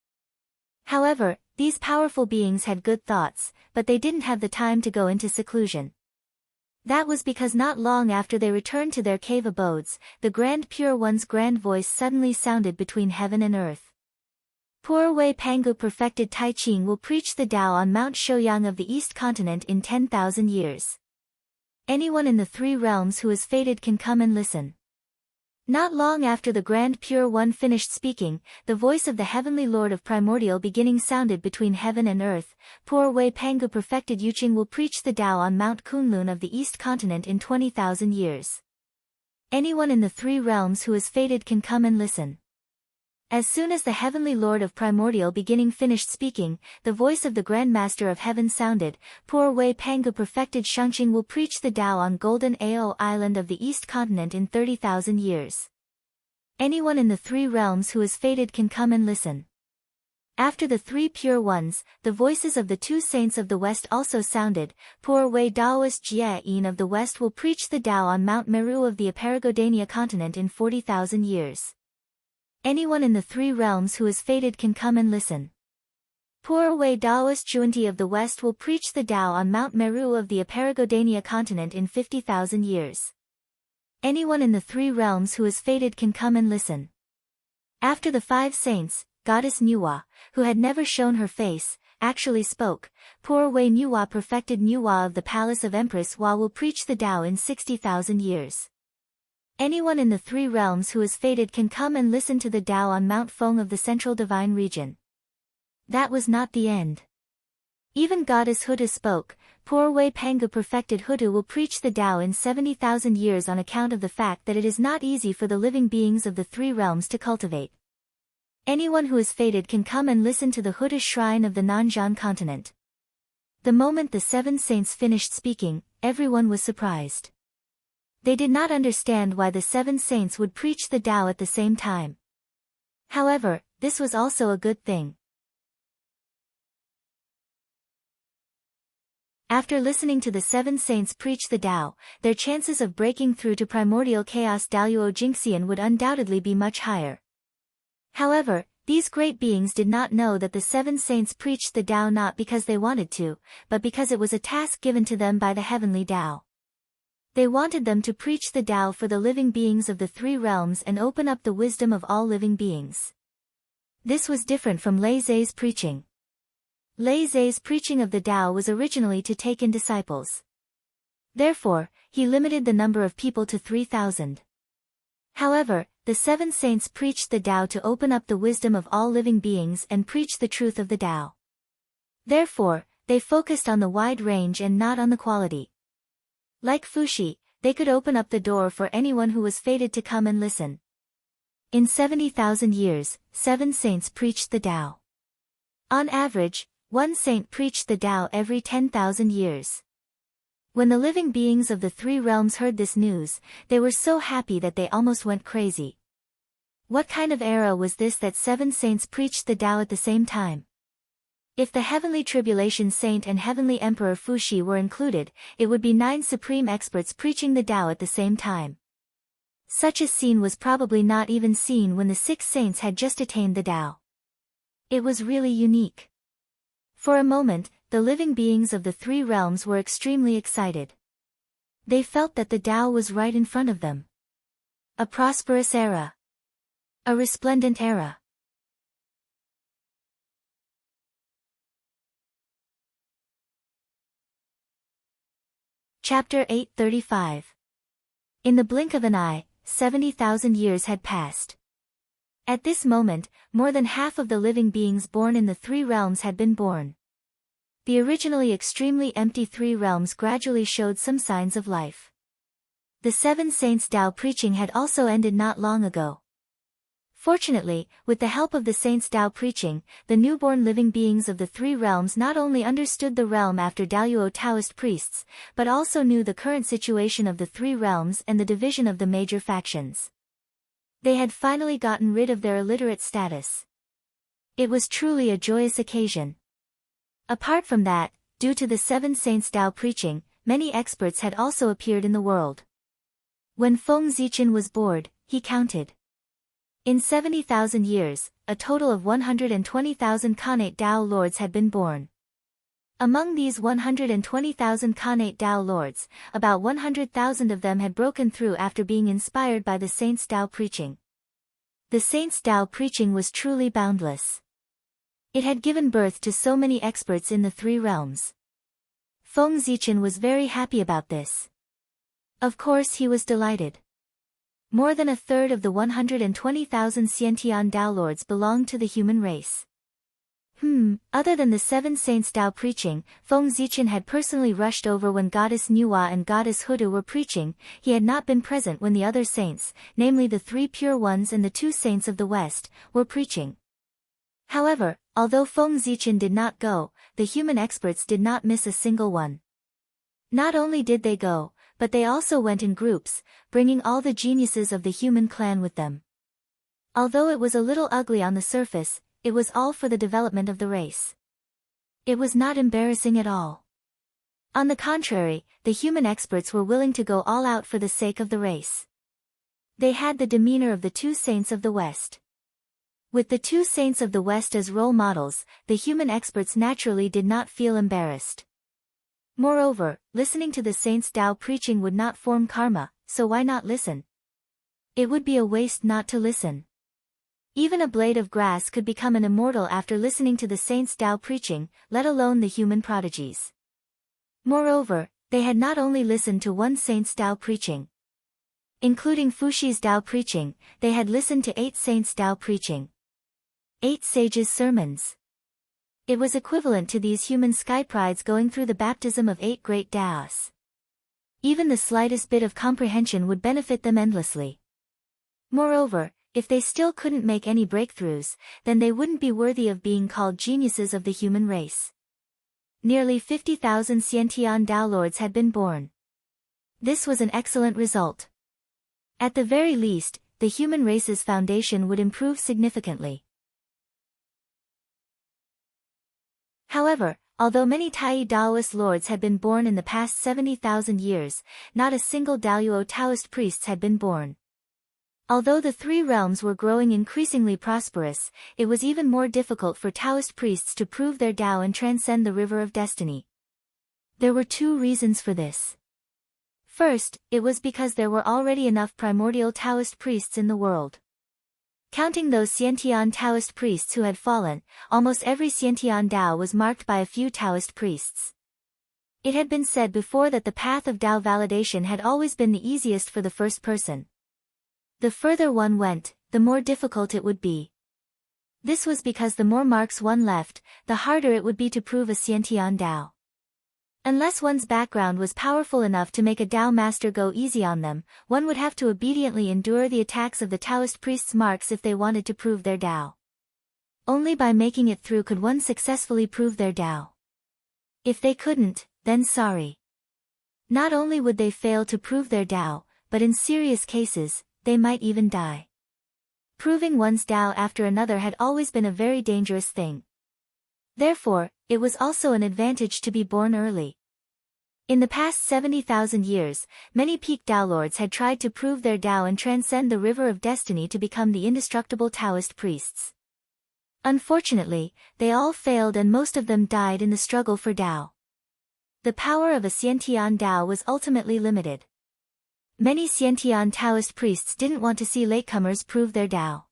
However, these powerful beings had good thoughts, but they didn't have the time to go into seclusion. That was because not long after they returned to their cave abodes, the Grand Pure One's grand voice suddenly sounded between heaven and earth. Poor Wei Pangu perfected Tai Ching will preach the Tao on Mount Shouyang of the East Continent in 10,000 years. Anyone in the 3 realms who is fated can come and listen. Not long after the Grand Pure One finished speaking, the voice of the Heavenly Lord of Primordial Beginning sounded between heaven and earth. Poor Wei Pangu perfected Yuqing will preach the Tao on Mount Kunlun of the East Continent in 20,000 years. Anyone in the 3 realms who is fated can come and listen. As soon as the Heavenly Lord of Primordial Beginning finished speaking, the voice of the Grand Master of Heaven sounded. Poor Wei Pangu perfected Shangqing will preach the Tao on Golden Ao Island of the East Continent in 30,000 years. Anyone in the 3 realms who is fated can come and listen. After the three pure ones, the voices of the two saints of the West also sounded. Poor Wei Daoist Jie of the West will preach the Tao on Mount Meru of the Aparagodania continent in 40,000 years. Anyone in the three realms who is fated can come and listen. Poor Wei Daoist Juanti of the West will preach the Tao on Mount Meru of the Aparagodania continent in 50,000 years. Anyone in the three realms who is fated can come and listen. After the five saints, Goddess Nuwa, who had never shown her face, actually spoke. Poor Wei Nuwa perfected Nuwa of the palace of Empress Hua will preach the Tao in 60,000 years. Anyone in the three realms who is fated can come and listen to the Tao on Mount Feng of the central divine region. That was not the end. Even Goddess Huda spoke. Poor Wei Pangu perfected Huda will preach the Tao in 70,000 years on account of the fact that it is not easy for the living beings of the three realms to cultivate. Anyone who is fated can come and listen to the Huda shrine of the Nanjian continent. The moment the seven saints finished speaking, everyone was surprised. They did not understand why the seven saints would preach the Tao at the same time. However, this was also a good thing. After listening to the seven saints preach the Tao, their chances of breaking through to primordial chaos Daluo Jingxian would undoubtedly be much higher. However, these great beings did not know that the seven saints preached the Tao not because they wanted to, but because it was a task given to them by the heavenly Tao. They wanted them to preach the Tao for the living beings of the three realms and open up the wisdom of all living beings. This was different from Lei Zhe's preaching. Lei Zhe's preaching of the Tao was originally to take in disciples. Therefore, he limited the number of people to 3,000. However, the seven saints preached the Tao to open up the wisdom of all living beings and preach the truth of the Tao. Therefore, they focused on the wide range and not on the quality. Like Fuxi, they could open up the door for anyone who was fated to come and listen. In 70,000 years, seven saints preached the Tao. On average, one saint preached the Tao every 10,000 years. When the living beings of the three realms heard this news, they were so happy that they almost went crazy. What kind of era was this that seven saints preached the Tao at the same time? If the Heavenly Tribulation Saint and Heavenly Emperor Fuxi were included, it would be 9 supreme experts preaching the Tao at the same time. Such a scene was probably not even seen when the 6 saints had just attained the Tao. It was really unique. For a moment, the living beings of the three realms were extremely excited. They felt that the Tao was right in front of them. A prosperous era. A resplendent era. Chapter 835. In the blink of an eye, 70,000 years had passed. At this moment, more than half of the living beings born in the three realms had been born. The originally extremely empty three realms gradually showed some signs of life. The seven saints' Tao preaching had also ended not long ago. Fortunately, with the help of the saints' Tao preaching, the newborn living beings of the three realms not only understood the realm after Daluo Taoist priests, but also knew the current situation of the three realms and the division of the major factions. They had finally gotten rid of their illiterate status. It was truly a joyous occasion. Apart from that, due to the seven saints' Tao preaching, many experts had also appeared in the world. When Feng Zichen was bored, he counted. In 70,000 years, a total of 120,000 Khanate Tao lords had been born. Among these 120,000 Khanate Tao lords, about 100,000 of them had broken through after being inspired by the saints' Tao preaching. The saints' Tao preaching was truly boundless. It had given birth to so many experts in the three realms. Feng Zichen was very happy about this. Of course he was delighted. More than a third of the 120,000 Xiantian Tao lords belonged to the human race. Other than the seven saints' Tao preaching, Feng Zichen had personally rushed over when Goddess Nuwa and Goddess Huda were preaching. He had not been present when the other saints, namely the 3 pure ones and the 2 saints of the West, were preaching. However, although Feng Zichen did not go, the human experts did not miss a single one. Not only did they go, but they also went in groups, bringing all the geniuses of the human clan with them. Although it was a little ugly on the surface, it was all for the development of the race. It was not embarrassing at all. On the contrary, the human experts were willing to go all out for the sake of the race. They had the demeanor of the two saints of the West. With the two saints of the West as role models, the human experts naturally did not feel embarrassed. Moreover, listening to the saints' Tao preaching would not form karma, so why not listen? It would be a waste not to listen. Even a blade of grass could become an immortal after listening to the saints' Tao preaching, let alone the human prodigies. Moreover, they had not only listened to one saint's Tao preaching. Including Fushi's Tao preaching, they had listened to 8 saints' Tao preaching. 8 sages' sermons. It was equivalent to these human sky prides going through the baptism of 8 great Taos. Even the slightest bit of comprehension would benefit them endlessly. Moreover, if they still couldn't make any breakthroughs, then they wouldn't be worthy of being called geniuses of the human race. Nearly 50,000 Xiantian Tao lords had been born. This was an excellent result. At the very least, the human race's foundation would improve significantly. However, although many Tai Daoist lords had been born in the past 70,000 years, not a single Daoyuo Taoist priests had been born. Although the 3 realms were growing increasingly prosperous, it was even more difficult for Taoist priests to prove their Tao and transcend the river of destiny. There were 2 reasons for this. First, it was because there were already enough primordial Taoist priests in the world. Counting those Xiantian Taoist priests who had fallen, almost every Xiantian Tao was marked by a few Taoist priests. It had been said before that the path of Tao validation had always been the easiest for the first person. The further one went, the more difficult it would be. This was because the more marks one left, the harder it would be to prove a Xiantian Tao. Unless one's background was powerful enough to make a Tao master go easy on them, one would have to obediently endure the attacks of the Taoist priests' marks if they wanted to prove their Tao. Only by making it through could one successfully prove their Tao. If they couldn't, then sorry. Not only would they fail to prove their Tao, but in serious cases, they might even die. Proving one's Tao after another had always been a very dangerous thing. Therefore, it was also an advantage to be born early. In the past 70,000 years, many peak Tao lords had tried to prove their Tao and transcend the river of destiny to become the indestructible Taoist priests. Unfortunately, they all failed and most of them died in the struggle for Tao. The power of a Xiantian Tao was ultimately limited. Many Xiantian Taoist priests didn't want to see latecomers prove their Tao.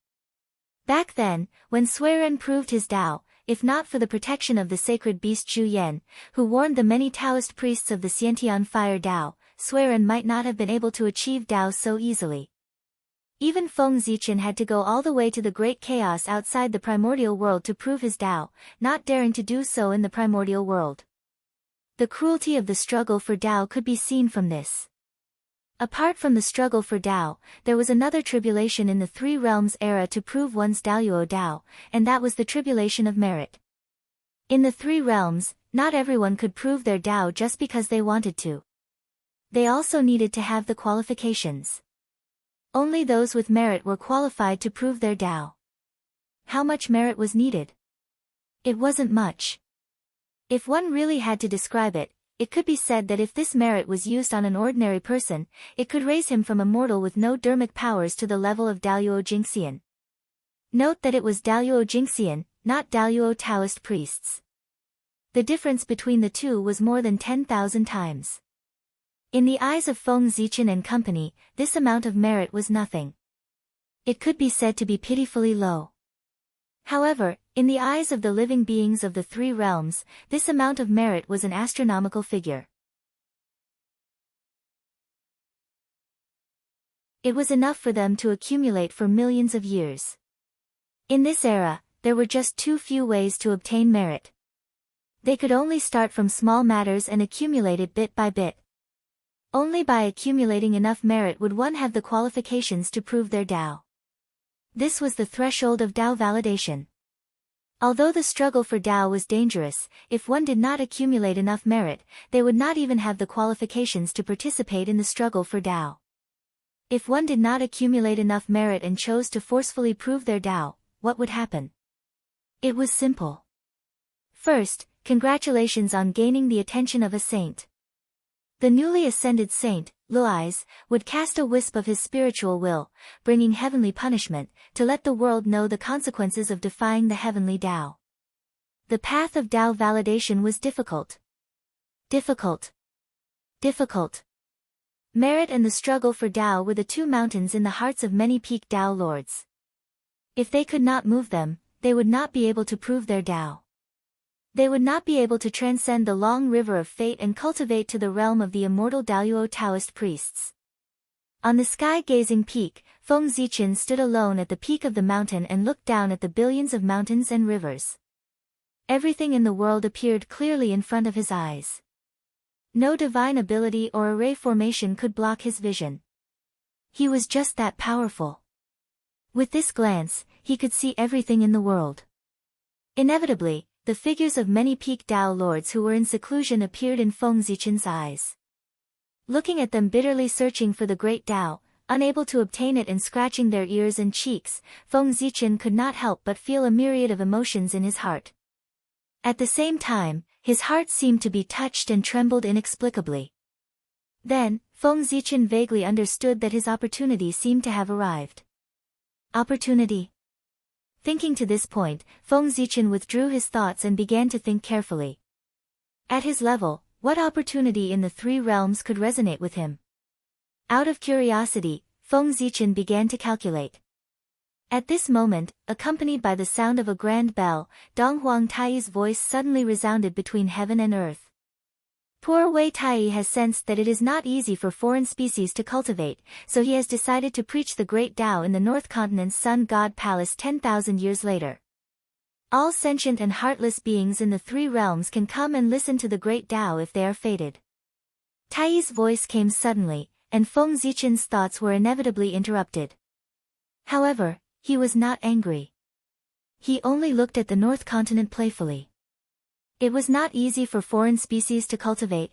Back then, when Suiren proved his Tao, if not for the protection of the sacred beast Zhu Yan, who warned the many Taoist priests of the Xiantian fire Tao, Suiren might not have been able to achieve Tao so easily. Even Feng Zichen had to go all the way to the great chaos outside the primordial world to prove his Tao, not daring to do so in the primordial world. The cruelty of the struggle for Tao could be seen from this. Apart from the struggle for Tao, there was another tribulation in the 3 realms era to prove one's Daoyuo Tao, and that was the tribulation of merit. In the 3 realms, not everyone could prove their Tao just because they wanted to. They also needed to have the qualifications. Only those with merit were qualified to prove their Tao. How much merit was needed? It wasn't much. If one really had to describe it, it could be said that if this merit was used on an ordinary person, it could raise him from a mortal with no dermic powers to the level of Daoyuo Jingxian. Note that it was Daoyuo Jingxian, not Daoyuo Taoist priests. The difference between the two was more than 10,000 times. In the eyes of Feng Zichen and company, this amount of merit was nothing. It could be said to be pitifully low. However, in the eyes of the living beings of the 3 realms, this amount of merit was an astronomical figure. It was enough for them to accumulate for millions of years. In this era, there were just too few ways to obtain merit. They could only start from small matters and accumulate it bit by bit. Only by accumulating enough merit would one have the qualifications to prove their Tao. This was the threshold of Tao validation. Although the struggle for Tao was dangerous, if one did not accumulate enough merit, they would not even have the qualifications to participate in the struggle for Tao. If one did not accumulate enough merit and chose to forcefully prove their Tao, what would happen? It was simple. First, congratulations on gaining the attention of a saint. The newly ascended saint, Luis, would cast a wisp of his spiritual will, bringing heavenly punishment, to let the world know the consequences of defying the heavenly Tao. The path of Tao validation was difficult. Difficult. Difficult. Merit and the struggle for Tao were the two mountains in the hearts of many peak Tao lords. If they could not move them, they would not be able to prove their Tao. They would not be able to transcend the long river of fate and cultivate to the realm of the immortal Daoyuo Taoist priests. On the sky-gazing peak, Feng Zichen stood alone at the peak of the mountain and looked down at the billions of mountains and rivers. Everything in the world appeared clearly in front of his eyes. No divine ability or array formation could block his vision. He was just that powerful. With this glance, he could see everything in the world. Inevitably, the figures of many peak Tao lords who were in seclusion appeared in Feng Zichen's eyes. Looking at them bitterly searching for the great Tao, unable to obtain it and scratching their ears and cheeks, Feng Zichen could not help but feel a myriad of emotions in his heart. At the same time, his heart seemed to be touched and trembled inexplicably. Then, Feng Zichen vaguely understood that his opportunity seemed to have arrived. Opportunity? Thinking to this point, Feng Zichen withdrew his thoughts and began to think carefully. At his level, what opportunity in the three realms could resonate with him? Out of curiosity, Feng Zichen began to calculate. At this moment, accompanied by the sound of a grand bell, Dong Huang Taiyi's voice suddenly resounded between heaven and earth. Poor Wei Taiyi has sensed that it is not easy for foreign species to cultivate, so he has decided to preach the great Tao in the North Continent's Sun God Palace 10,000 years later. All sentient and heartless beings in the three realms can come and listen to the great Tao if they are fated. Taiyi's voice came suddenly, and Feng Zichen's thoughts were inevitably interrupted. However, he was not angry. He only looked at the North Continent playfully. It was not easy for foreign species to cultivate.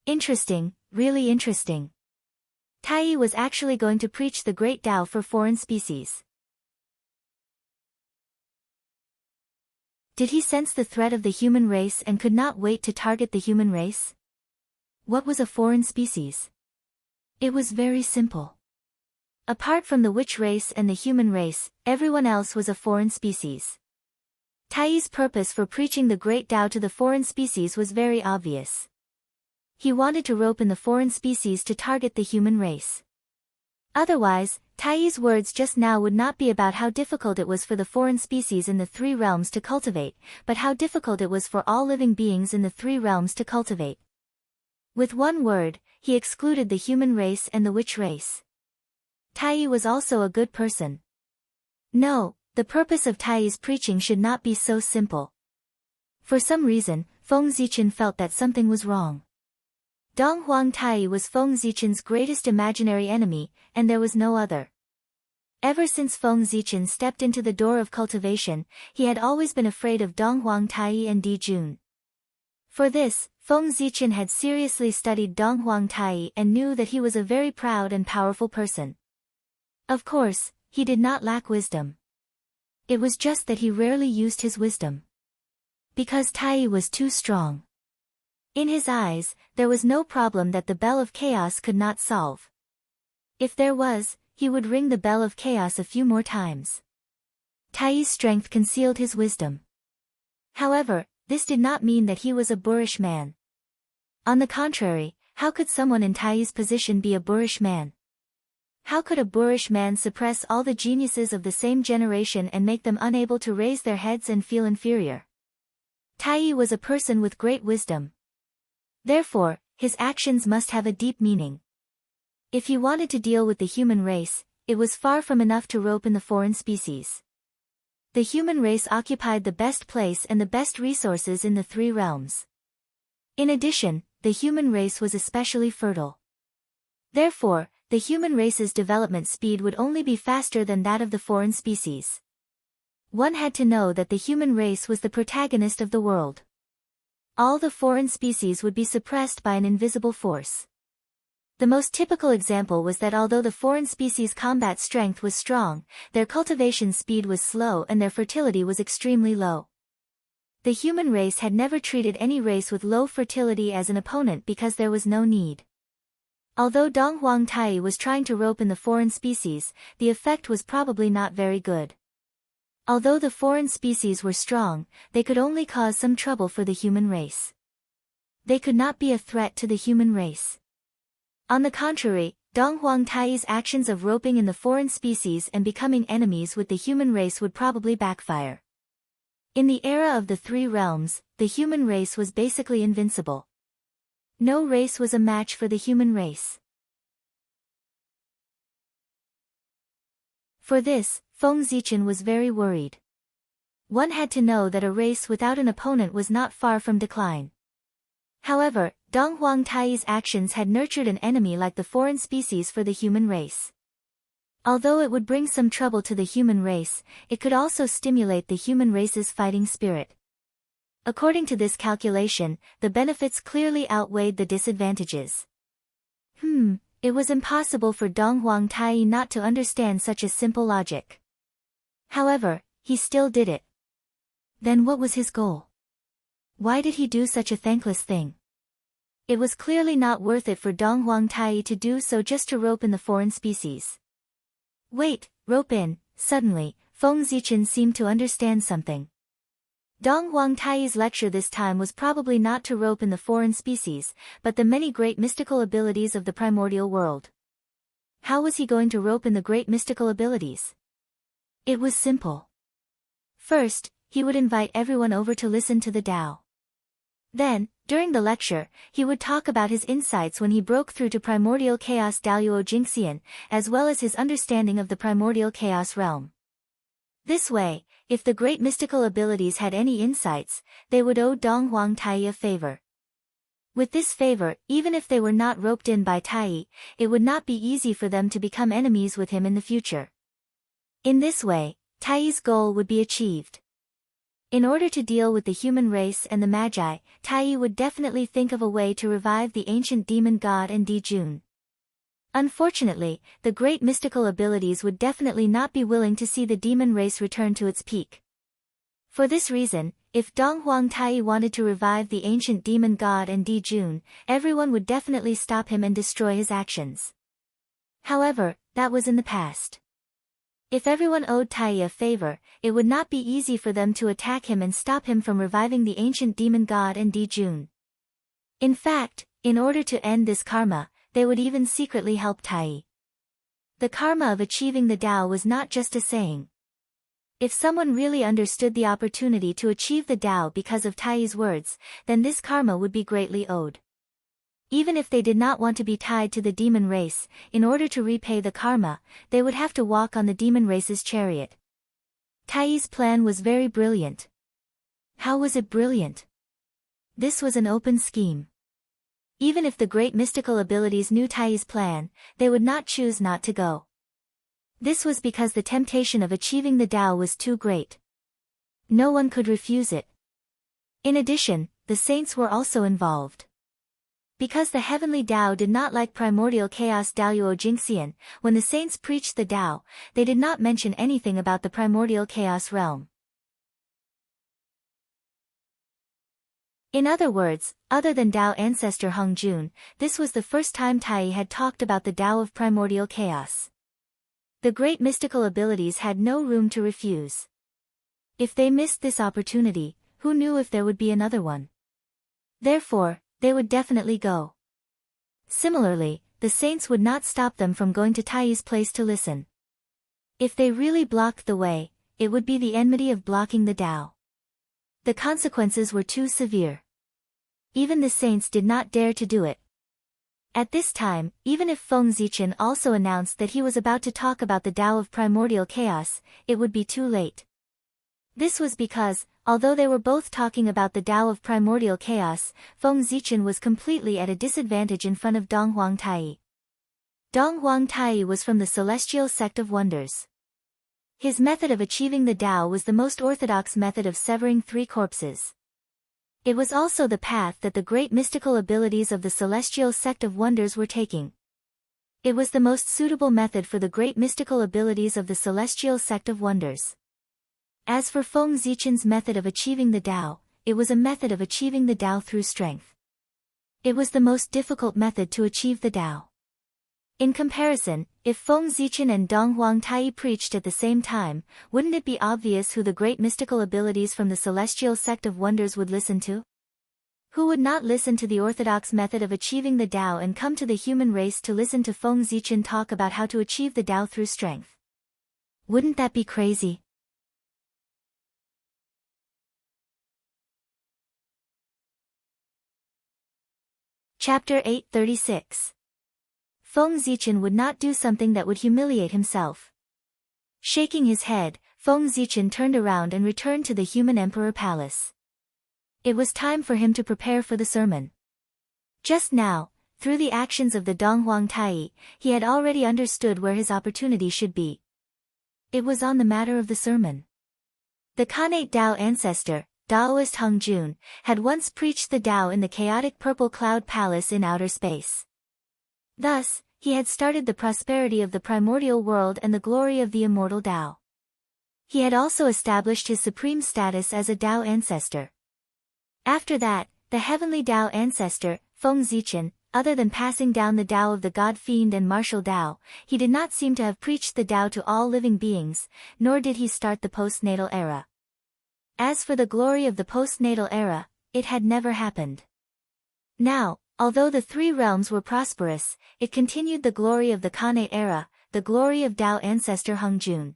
Interesting, really interesting. Taiyi was actually going to preach the great Tao for foreign species. Did he sense the threat of the human race and could not wait to target the human race? What was a foreign species? It was very simple. Apart from the witch race and the human race, everyone else was a foreign species. Taiyi's purpose for preaching the great Tao to the foreign species was very obvious. He wanted to rope in the foreign species to target the human race. Otherwise, Taiyi's words just now would not be about how difficult it was for the foreign species in the three realms to cultivate, but how difficult it was for all living beings in the three realms to cultivate. With one word, he excluded the human race and the witch race. Taiyi was also a good person. No, the purpose of Taiyi's preaching should not be so simple. For some reason, Feng Zichen felt that something was wrong. Dong Huang Taiyi was Feng Zichen's greatest imaginary enemy, and there was no other. Ever since Feng Zichen stepped into the door of cultivation, he had always been afraid of Dong Huang Taiyi and Di Jun. For this, Feng Zichen had seriously studied Dong Huang Taiyi and knew that he was a very proud and powerful person. Of course, he did not lack wisdom. It was just that he rarely used his wisdom. Because Taiyi was too strong. In his eyes, there was no problem that the bell of chaos could not solve. If there was, he would ring the bell of chaos a few more times. Taiyi's strength concealed his wisdom. However, this did not mean that he was a boorish man. On the contrary, how could someone in Taiyi's position be a boorish man? How could a boorish man suppress all the geniuses of the same generation and make them unable to raise their heads and feel inferior? Taiyi was a person with great wisdom. Therefore, his actions must have a deep meaning. If he wanted to deal with the human race, it was far from enough to rope in the foreign species. The human race occupied the best place and the best resources in the three realms. In addition, the human race was especially fertile. Therefore, the human race's development speed would only be faster than that of the foreign species. One had to know that the human race was the protagonist of the world. All the foreign species would be suppressed by an invisible force. The most typical example was that although the foreign species' combat strength was strong, their cultivation speed was slow and their fertility was extremely low. The human race had never treated any race with low fertility as an opponent because there was no need. Although Dong Huang Tai was trying to rope in the foreign species, the effect was probably not very good. Although the foreign species were strong, they could only cause some trouble for the human race. They could not be a threat to the human race. On the contrary, Dong Huang Tai's actions of roping in the foreign species and becoming enemies with the human race would probably backfire. In the era of the Three Realms, the human race was basically invincible. No race was a match for the human race. For this, Feng Zichen was very worried. One had to know that a race without an opponent was not far from decline. However, Dong Huang Tai's actions had nurtured an enemy like the foreign species for the human race. Although it would bring some trouble to the human race, it could also stimulate the human race's fighting spirit. According to this calculation, the benefits clearly outweighed the disadvantages. It was impossible for Dong Huang Tai not to understand such a simple logic. However, he still did it. Then what was his goal? Why did he do such a thankless thing? It was clearly not worth it for Dong Huang Tai to do so just to rope in the foreign species. Wait, rope in. Suddenly, Feng Zichen seemed to understand something. Dong Huang Tai's lecture this time was probably not to rope in the foreign species, but the many great mystical abilities of the primordial world. How was he going to rope in the great mystical abilities? It was simple. First, he would invite everyone over to listen to the Tao. Then, during the lecture, he would talk about his insights when he broke through to primordial chaos Daluo Jingxian, as well as his understanding of the primordial chaos realm. This way, if the great mystical abilities had any insights, they would owe Dong Huang Tai a favor. With this favor, even if they were not roped in by Tai, it would not be easy for them to become enemies with him in the future. In this way, Tai's goal would be achieved. In order to deal with the human race and the Magi, Tai would definitely think of a way to revive the ancient demon god and Dijun. Unfortunately, the great mystical abilities would definitely not be willing to see the demon race return to its peak. For this reason, if Dong Huang Tai wanted to revive the ancient demon god and Dijun, everyone would definitely stop him and destroy his actions. However, that was in the past. If everyone owed Tai a favor, it would not be easy for them to attack him and stop him from reviving the ancient demon god and Dijun. In fact, in order to end this karma, they would even secretly help Tai. The karma of achieving the Tao was not just a saying. If someone really understood the opportunity to achieve the Tao because of Tai's words, then this karma would be greatly owed. Even if they did not want to be tied to the demon race, in order to repay the karma, they would have to walk on the demon race's chariot. Tai's plan was very brilliant. How was it brilliant? This was an open scheme. Even if the great mystical abilities knew Tai's plan, they would not choose not to go. This was because the temptation of achieving the Tao was too great. No one could refuse it. In addition, the saints were also involved. Because the heavenly Tao did not like primordial chaos Daluo Jingxian, when the saints preached the Tao, they did not mention anything about the primordial chaos realm. In other words, other than Tao ancestor Hung Jun, this was the first time Tai had talked about the Tao of primordial chaos. The great mystical abilities had no room to refuse. If they missed this opportunity, who knew if there would be another one? Therefore, they would definitely go. Similarly, the saints would not stop them from going to Tai's place to listen. If they really blocked the way, it would be the enmity of blocking the Tao. The consequences were too severe. Even the saints did not dare to do it. At this time, even if Feng Zichen also announced that he was about to talk about the Tao of primordial chaos, it would be too late. This was because, although they were both talking about the Tao of primordial chaos, Feng Zichen was completely at a disadvantage in front of Dong Huang Tai. Dong Huang Tai was from the celestial sect of wonders. His method of achieving the Tao was the most orthodox method of severing three corpses. It was also the path that the great mystical abilities of the celestial sect of wonders were taking. It was the most suitable method for the great mystical abilities of the celestial sect of wonders. As for Feng Zichen's method of achieving the Tao, it was a method of achieving the Tao through strength. It was the most difficult method to achieve the Tao. In comparison, if Feng Zichen and Dong Huangtai preached at the same time, wouldn't it be obvious who the great mystical abilities from the celestial sect of wonders would listen to? Who would not listen to the orthodox method of achieving the Tao and come to the human race to listen to Feng Zichen talk about how to achieve the Tao through strength? Wouldn't that be crazy? Chapter 836. Feng Zichen would not do something that would humiliate himself. Shaking his head, Feng Zichen turned around and returned to the human emperor palace. It was time for him to prepare for the sermon. Just now, through the actions of the Dong Huangtai, he had already understood where his opportunity should be. It was on the matter of the sermon. The Khanate Tao ancestor, Taoist Hung Jun, had once preached the Tao in the chaotic purple cloud palace in outer space. Thus, he had started the prosperity of the primordial world and the glory of the immortal Tao. He had also established his supreme status as a Tao ancestor. After that, the heavenly Tao ancestor, Feng Zichen, other than passing down the Tao of the God Fiend and martial Tao, he did not seem to have preached the Tao to all living beings, nor did he start the postnatal era. As for the glory of the postnatal era, it had never happened. Now, although the three realms were prosperous, it continued the glory of the Khanate era, the glory of Tao ancestor Hung Jun.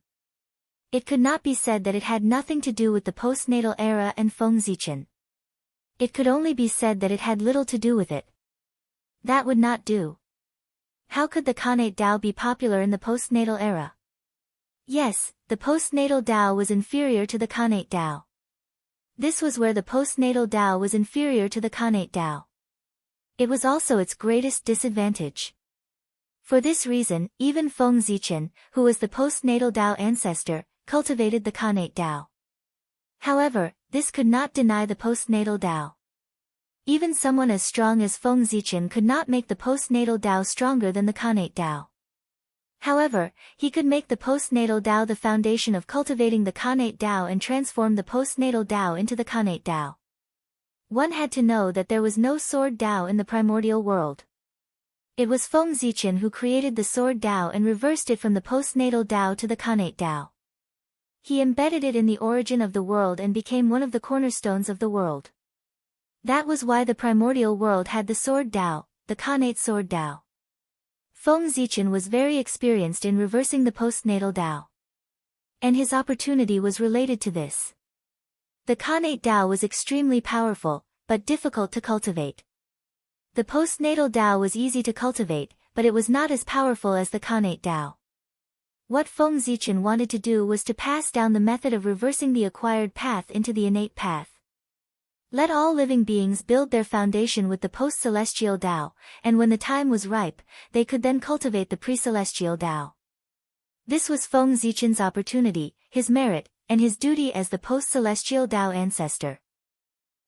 It could not be said that it had nothing to do with the postnatal era and Feng Zichen. It could only be said that it had little to do with it. That would not do. How could the Khanate Tao be popular in the postnatal era? Yes, the postnatal Tao was inferior to the Khanate Tao. This was where the postnatal Tao was inferior to the Khanate Tao. It was also its greatest disadvantage. For this reason, even Feng Zichen, who was the postnatal Tao ancestor, cultivated the Khanate Tao. However, this could not deny the postnatal Tao. Even someone as strong as Feng Zichen could not make the postnatal Tao stronger than the Khanate Tao. However, he could make the postnatal Tao the foundation of cultivating the Khanate Tao and transform the postnatal Tao into the Khanate Tao. One had to know that there was no sword Tao in the primordial world. It was Feng Zichen who created the sword Tao and reversed it from the postnatal Tao to the Khanate Tao. He embedded it in the origin of the world and became one of the cornerstones of the world. That was why the primordial world had the sword Tao, the Khanate sword Tao. Feng Zichen was very experienced in reversing the postnatal Tao. And his opportunity was related to this. The Khanate Tao was extremely powerful, but difficult to cultivate. The postnatal Tao was easy to cultivate, but it was not as powerful as the Khanate Tao. What Feng Zichen wanted to do was to pass down the method of reversing the acquired path into the innate path. Let all living beings build their foundation with the post-celestial Tao, and when the time was ripe, they could then cultivate the pre-celestial Tao. This was Feng Zichen's opportunity, his merit, and his duty as the post-celestial Tao ancestor.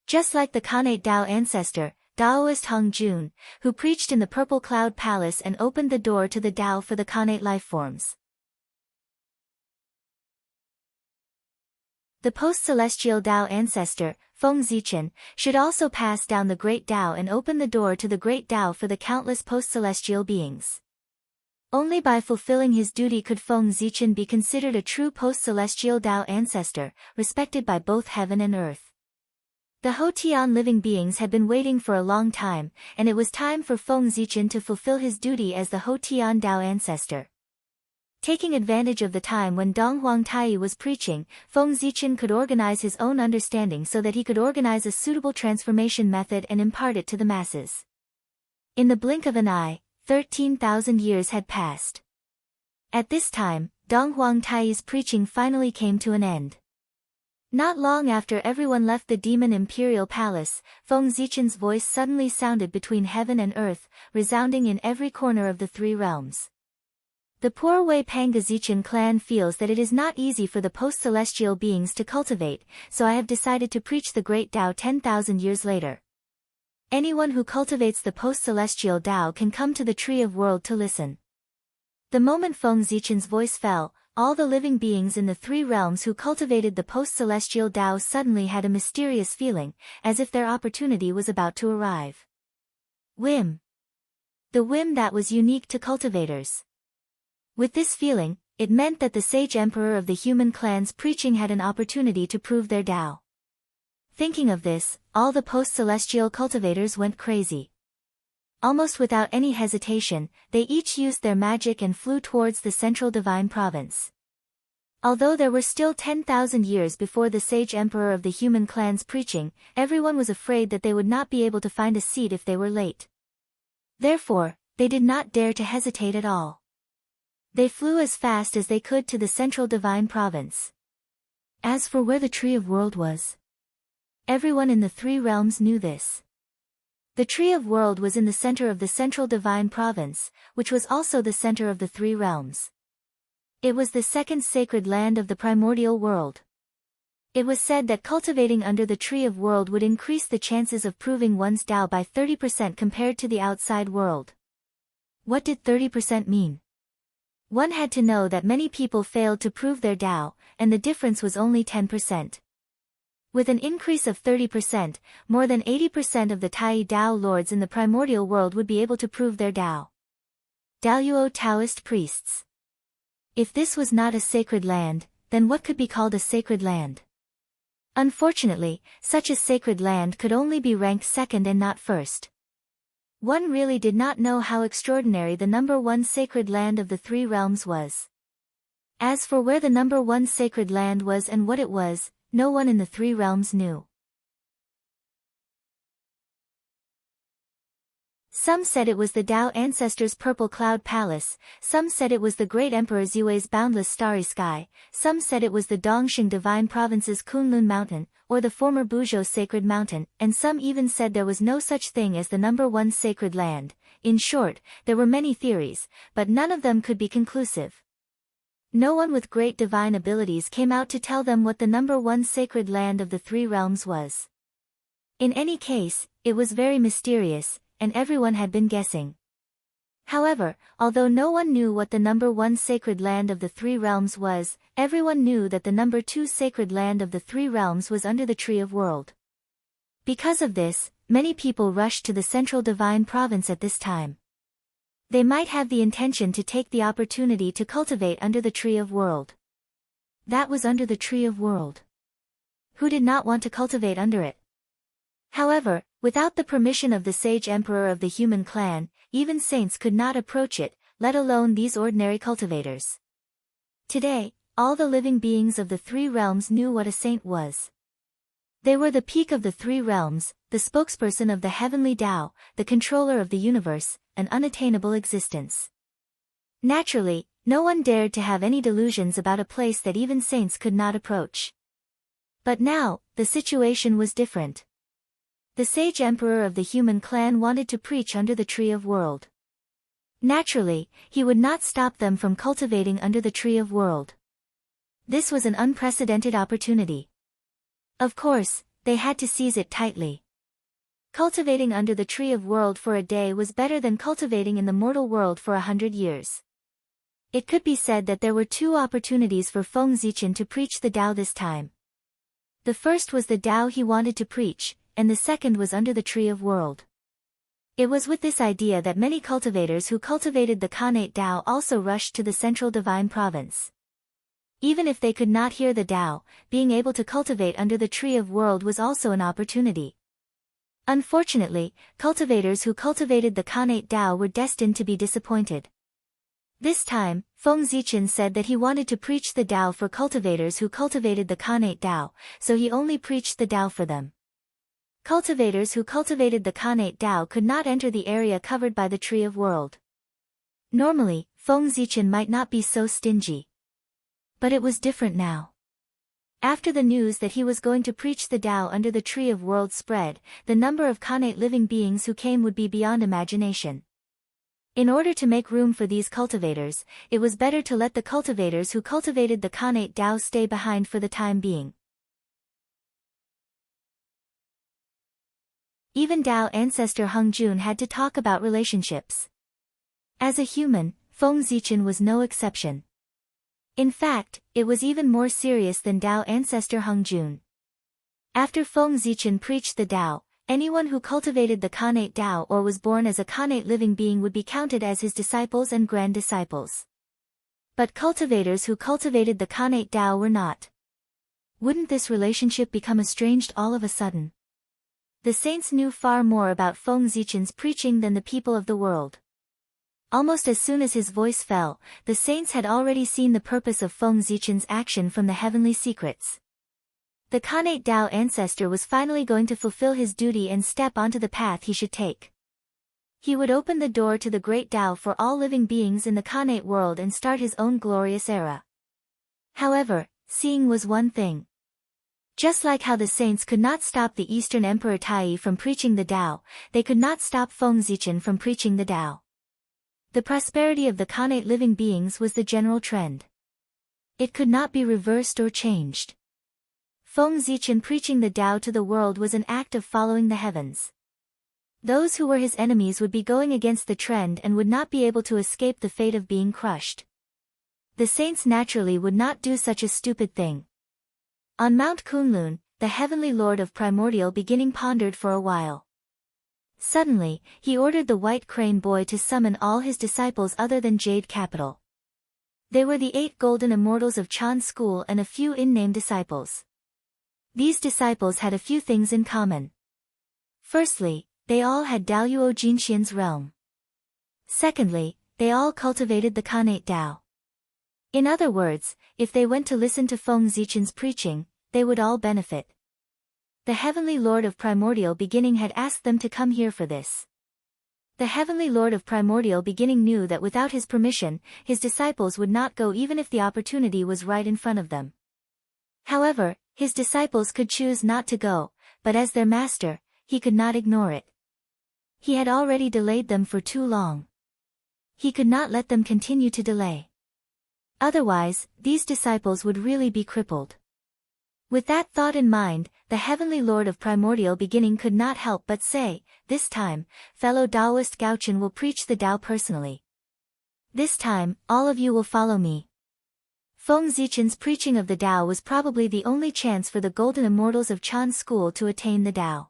Just like the Khanate Tao ancestor, Taoist Hung Jun, who preached in the Purple Cloud Palace and opened the door to the Tao for the Khanate lifeforms. The post-celestial Tao ancestor, Feng Zichen, should also pass down the great Tao and open the door to the great Tao for the countless post-celestial beings. Only by fulfilling his duty could Feng Zichen be considered a true post-celestial Tao ancestor, respected by both heaven and earth. The Hotian living beings had been waiting for a long time, and it was time for Feng Zichen to fulfill his duty as the Hotian Tao ancestor. Taking advantage of the time when Dong Huangtai was preaching, Feng Zichen could organize his own understanding so that he could organize a suitable transformation method and impart it to the masses. In the blink of an eye, 13,000 years had passed. At this time, Dong Huangtai's preaching finally came to an end. Not long after everyone left the demon imperial palace, Feng Zichen's voice suddenly sounded between heaven and earth, resounding in every corner of the three realms. The poor Wei Panga Zichen clan feels that it is not easy for the post-celestial beings to cultivate, so I have decided to preach the great Tao 10,000 years later. Anyone who cultivates the post-celestial Tao can come to the Tree of World to listen. The moment Feng Zichen's voice fell, all the living beings in the three realms who cultivated the post-celestial Tao suddenly had a mysterious feeling, as if their opportunity was about to arrive. Whim. The whim that was unique to cultivators. With this feeling, it meant that the sage emperor of the human clan's preaching had an opportunity to prove their Tao. Thinking of this, all the post-celestial cultivators went crazy. Almost without any hesitation, they each used their magic and flew towards the central divine province. Although there were still 10,000 years before the sage emperor of the human clan's preaching, everyone was afraid that they would not be able to find a seat if they were late. Therefore, they did not dare to hesitate at all. They flew as fast as they could to the central divine province. As for where the Tree of World was, everyone in the three realms knew this. The Tree of World was in the center of the central divine province, which was also the center of the three realms. It was the second sacred land of the primordial world. It was said that cultivating under the Tree of World would increase the chances of proving one's Tao by 30% compared to the outside world. What did 30% mean? One had to know that many people failed to prove their Tao, and the difference was only 10%. With an increase of 30%, more than 80% of the Tai Dao lords in the primordial world would be able to prove their Tao. Daoyuo Taoist priests. If this was not a sacred land, then what could be called a sacred land? Unfortunately, such a sacred land could only be ranked second and not first. One really did not know how extraordinary the number one sacred land of the three realms was. As for where the number one sacred land was and what it was, no one in the three realms knew. Some said it was the Tao ancestors' purple cloud palace, some said it was the great Emperor Xue's boundless starry sky, some said it was the Dongxing divine province's Kunlun mountain, or the former Buzhou sacred mountain, and some even said there was no such thing as the number one sacred land. In short, there were many theories, but none of them could be conclusive. No one with great divine abilities came out to tell them what the number one sacred land of the three realms was. In any case, it was very mysterious, and everyone had been guessing. However, although no one knew what the number one sacred land of the three realms was, everyone knew that the number two sacred land of the three realms was under the Tree of World. Because of this, many people rushed to the central divine province at this time. They might have the intention to take the opportunity to cultivate under the Tree of World. That was under the Tree of World. Who did not want to cultivate under it? However, without the permission of the sage emperor of the human clan, even saints could not approach it, let alone these ordinary cultivators. Today, all the living beings of the three realms knew what a saint was. They were the peak of the three realms, the spokesperson of the heavenly Tao, the controller of the universe, an unattainable existence. Naturally, no one dared to have any delusions about a place that even saints could not approach. But now, the situation was different. The sage emperor of the human clan wanted to preach under the Tree of World. Naturally, he would not stop them from cultivating under the Tree of World. This was an unprecedented opportunity. Of course, they had to seize it tightly. Cultivating under the Tree of World for a day was better than cultivating in the mortal world for 100 years. It could be said that there were two opportunities for Feng Zichen to preach the Tao this time. The first was the Tao he wanted to preach, and the second was under the Tree of World. It was with this idea that many cultivators who cultivated the Khanate Tao also rushed to the central divine province. Even if they could not hear the Tao, being able to cultivate under the Tree of World was also an opportunity. Unfortunately, cultivators who cultivated the Khanate Tao were destined to be disappointed. This time, Feng Zichen said that he wanted to preach the Tao for cultivators who cultivated the Khanate Tao, so he only preached the Tao for them. Cultivators who cultivated the Khanate Tao could not enter the area covered by the Tree of World. Normally, Feng Zichen might not be so stingy. But it was different now. After the news that he was going to preach the Tao under the Tree of World spread, the number of Khanate living beings who came would be beyond imagination. In order to make room for these cultivators, it was better to let the cultivators who cultivated the Khanate Tao stay behind for the time being. Even Tao ancestor Hung Jun had to talk about relationships. As a human, Feng Zichen was no exception. In fact, it was even more serious than Tao ancestor Hung Jun. After Feng Zichen preached the Tao, anyone who cultivated the Khanate Tao or was born as a Khanate living being would be counted as his disciples and grand disciples. But cultivators who cultivated the Khanate Tao were not. Wouldn't this relationship become estranged all of a sudden? The saints knew far more about Feng Zichen's preaching than the people of the world. Almost as soon as his voice fell, the saints had already seen the purpose of Feng Zichen's action from the heavenly secrets. The Khanate Tao ancestor was finally going to fulfill his duty and step onto the path he should take. He would open the door to the great Tao for all living beings in the Khanate world and start his own glorious era. However, seeing was one thing. Just like how the saints could not stop the Eastern Emperor Tai from preaching the Tao, they could not stop Feng Zichen from preaching the Tao. The prosperity of the Khanate living beings was the general trend. It could not be reversed or changed. Feng Zichen preaching the Tao to the world was an act of following the heavens. Those who were his enemies would be going against the trend and would not be able to escape the fate of being crushed. The saints naturally would not do such a stupid thing. On Mount Kunlun, the heavenly lord of primordial beginning pondered for a while. Suddenly, he ordered the white crane boy to summon all his disciples other than Jade Capital. They were the 8 golden immortals of Chan school and a few in-name disciples. These disciples had a few things in common. Firstly, they all had Daluo Jinxian's realm. Secondly, they all cultivated the Khanate Tao. In other words, if they went to listen to Feng Zichen's preaching, they would all benefit. The heavenly lord of primordial beginning had asked them to come here for this. The heavenly lord of primordial beginning knew that without his permission, his disciples would not go even if the opportunity was right in front of them. However, his disciples could choose not to go, but as their master, he could not ignore it. He had already delayed them for too long. He could not let them continue to delay. Otherwise, these disciples would really be crippled. With that thought in mind, the heavenly lord of primordial beginning could not help but say, "This time, fellow Taoist Gaochen will preach the Tao personally. This time, all of you will follow me." Feng Zichen's preaching of the Tao was probably the only chance for the golden immortals of Chan school to attain the Tao.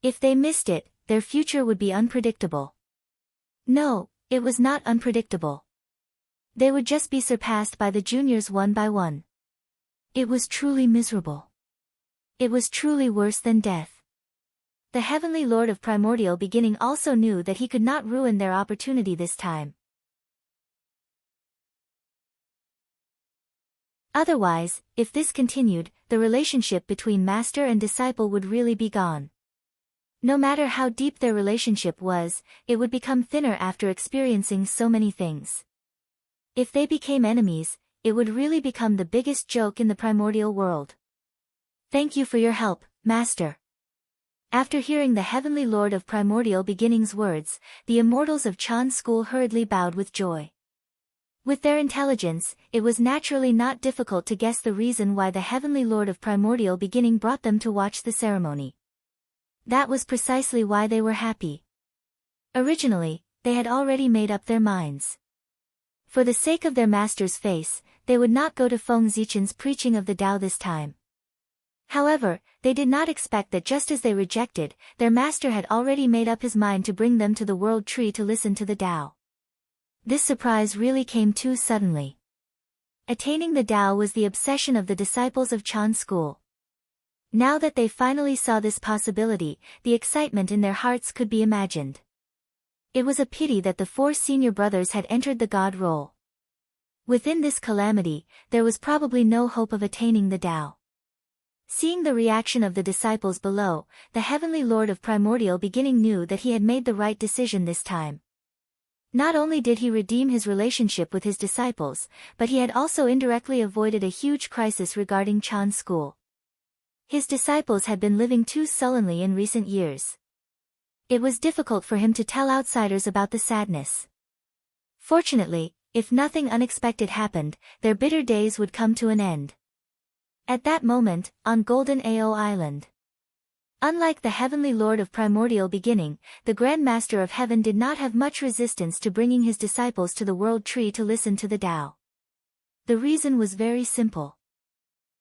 If they missed it, their future would be unpredictable. No, it was not unpredictable. They would just be surpassed by the juniors one by one. It was truly miserable. It was truly worse than death. The heavenly lord of primordial beginning also knew that he could not ruin their opportunity this time. Otherwise, if this continued, the relationship between master and disciple would really be gone. No matter how deep their relationship was, it would become thinner after experiencing so many things. If they became enemies, it would really become the biggest joke in the primordial world. "Thank you for your help, Master." After hearing the heavenly lord of primordial beginning's words, the immortals of Chan school hurriedly bowed with joy. With their intelligence, it was naturally not difficult to guess the reason why the heavenly lord of primordial beginning brought them to watch the ceremony. That was precisely why they were happy. Originally, they had already made up their minds. For the sake of their master's face, they would not go to Feng Zichen's preaching of the Tao this time. However, they did not expect that just as they rejected, their master had already made up his mind to bring them to the world tree to listen to the Tao. This surprise really came too suddenly. Attaining the Tao was the obsession of the disciples of Chan school. Now that they finally saw this possibility, the excitement in their hearts could be imagined. It was a pity that the 4 senior brothers had entered the god role. Within this calamity, there was probably no hope of attaining the Tao. Seeing the reaction of the disciples below, the heavenly lord of primordial beginning knew that he had made the right decision this time. Not only did he redeem his relationship with his disciples, but he had also indirectly avoided a huge crisis regarding Chan school. His disciples had been living too sullenly in recent years. It was difficult for him to tell outsiders about the sadness. Fortunately, if nothing unexpected happened, their bitter days would come to an end. At that moment, on Golden Ao Island, Unlike the heavenly lord of primordial beginning, the Grand Master of Heaven did not have much resistance to bringing his disciples to the world tree to listen to the Tao. The reason was very simple.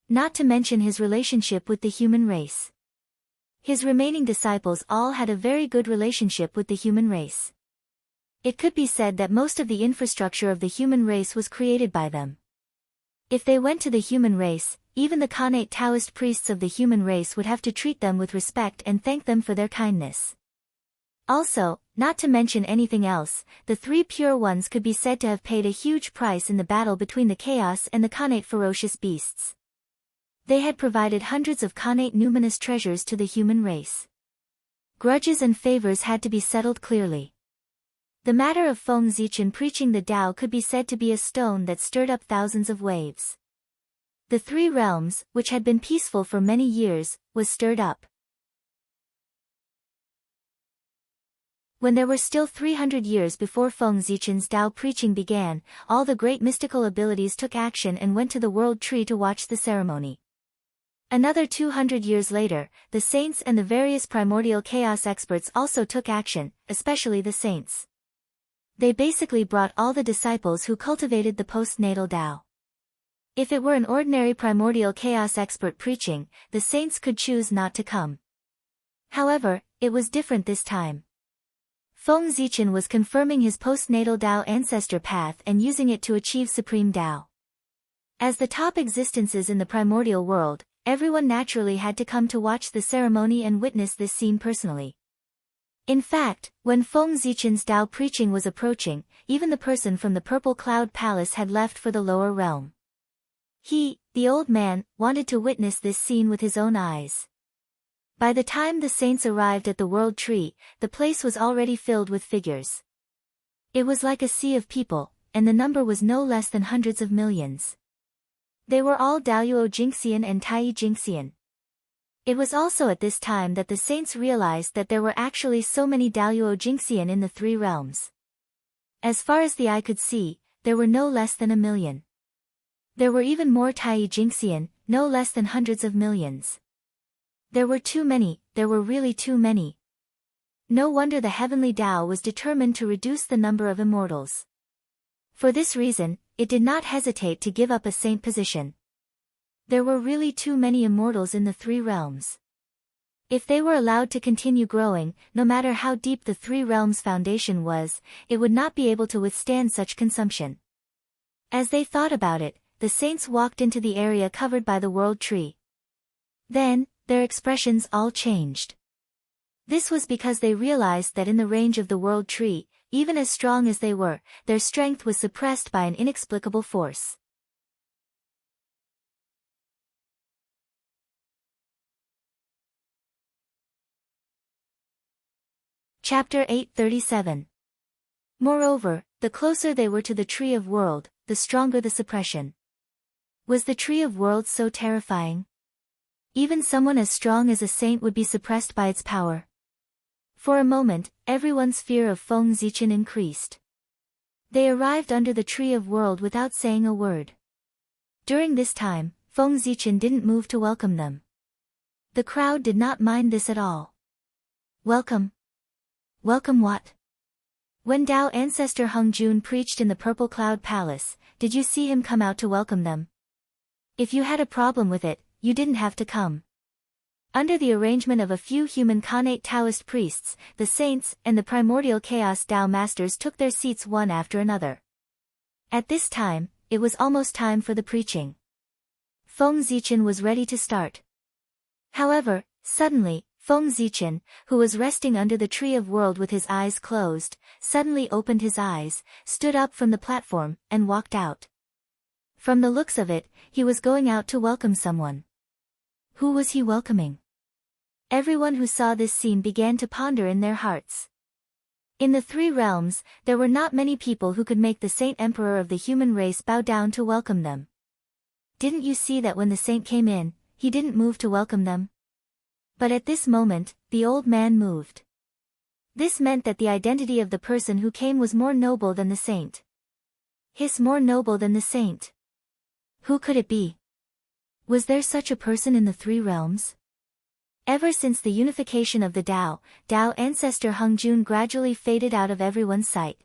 Not to mention his relationship with the human race. His remaining disciples all had a very good relationship with the human race. It could be said that most of the infrastructure of the human race was created by them. If they went to the human race, even the Khanate Taoist priests of the human race would have to treat them with respect and thank them for their kindness. Also, not to mention anything else, the three pure ones could be said to have paid a huge price in the battle between the chaos and the Khanate ferocious beasts. They had provided hundreds of Khanate numinous treasures to the human race. Grudges and favors had to be settled clearly. The matter of Feng Zichen preaching the Tao could be said to be a stone that stirred up thousands of waves. The three realms, which had been peaceful for many years, was stirred up. When there were still 300 years before Feng Zichen's Tao preaching began, all the great mystical abilities took action and went to the world tree to watch the ceremony. Another 200 years later, the saints and the various primordial chaos experts also took action, especially the saints. They basically brought all the disciples who cultivated the postnatal Tao. If it were an ordinary primordial chaos expert preaching, the saints could choose not to come. However, it was different this time. Feng Zichen was confirming his postnatal Tao ancestor path and using it to achieve supreme Tao. As the top existences in the primordial world, everyone naturally had to come to watch the ceremony and witness this scene personally. In fact, when Feng Zichen's Tao preaching was approaching, even the person from the Purple Cloud Palace had left for the lower realm. He, the old man, wanted to witness this scene with his own eyes. By the time the saints arrived at the world tree, the place was already filled with figures. It was like a sea of people, and the number was no less than hundreds of millions. They were all Daoyuo Jingxian and Tai Jingxian. It was also at this time that the saints realized that there were actually so many Daoyuo Jingxian in the three realms. As far as the eye could see, there were no less than 1 million. There were even more Tai Jingxian, no less than hundreds of millions. There were too many, there were really too many. No wonder the heavenly Tao was determined to reduce the number of immortals. For this reason, it did not hesitate to give up a saint position. There were really too many immortals in the three realms. If they were allowed to continue growing, no matter how deep the three realms' foundation was, it would not be able to withstand such consumption. As they thought about it, the saints walked into the area covered by the world tree. Then, their expressions all changed. This was because they realized that in the range of the world tree, even as strong as they were, their strength was suppressed by an inexplicable force. Chapter 837. Moreover, the closer they were to the Tree of World, the stronger the suppression. Was the Tree of Worlds so terrifying? Even someone as strong as a saint would be suppressed by its power. For a moment, everyone's fear of Feng Zichen increased. They arrived under the Tree of World without saying a word. During this time, Feng Zichen didn't move to welcome them. The crowd did not mind this at all. Welcome. Welcome what? When Tao ancestor Hung Jun preached in the Purple Cloud Palace, did you see him come out to welcome them? If you had a problem with it, you didn't have to come. Under the arrangement of a few human Khanate Taoist priests, the saints and the primordial chaos Tao masters took their seats one after another. At this time, it was almost time for the preaching. Feng Zichen was ready to start. However, suddenly, Feng Zichen, who was resting under the Tree of World with his eyes closed, suddenly opened his eyes, stood up from the platform, and walked out. From the looks of it, he was going out to welcome someone. Who was he welcoming? Everyone who saw this scene began to ponder in their hearts. In the three realms, there were not many people who could make the Saint Emperor of the human race bow down to welcome them. Didn't you see that when the saint came in, he didn't move to welcome them? But at this moment, the old man moved. This meant that the identity of the person who came was more noble than the saint. His more noble than the saint. Who could it be? Was there such a person in the three realms? Ever since the unification of the Tao, Tao ancestor Hengjun gradually faded out of everyone's sight.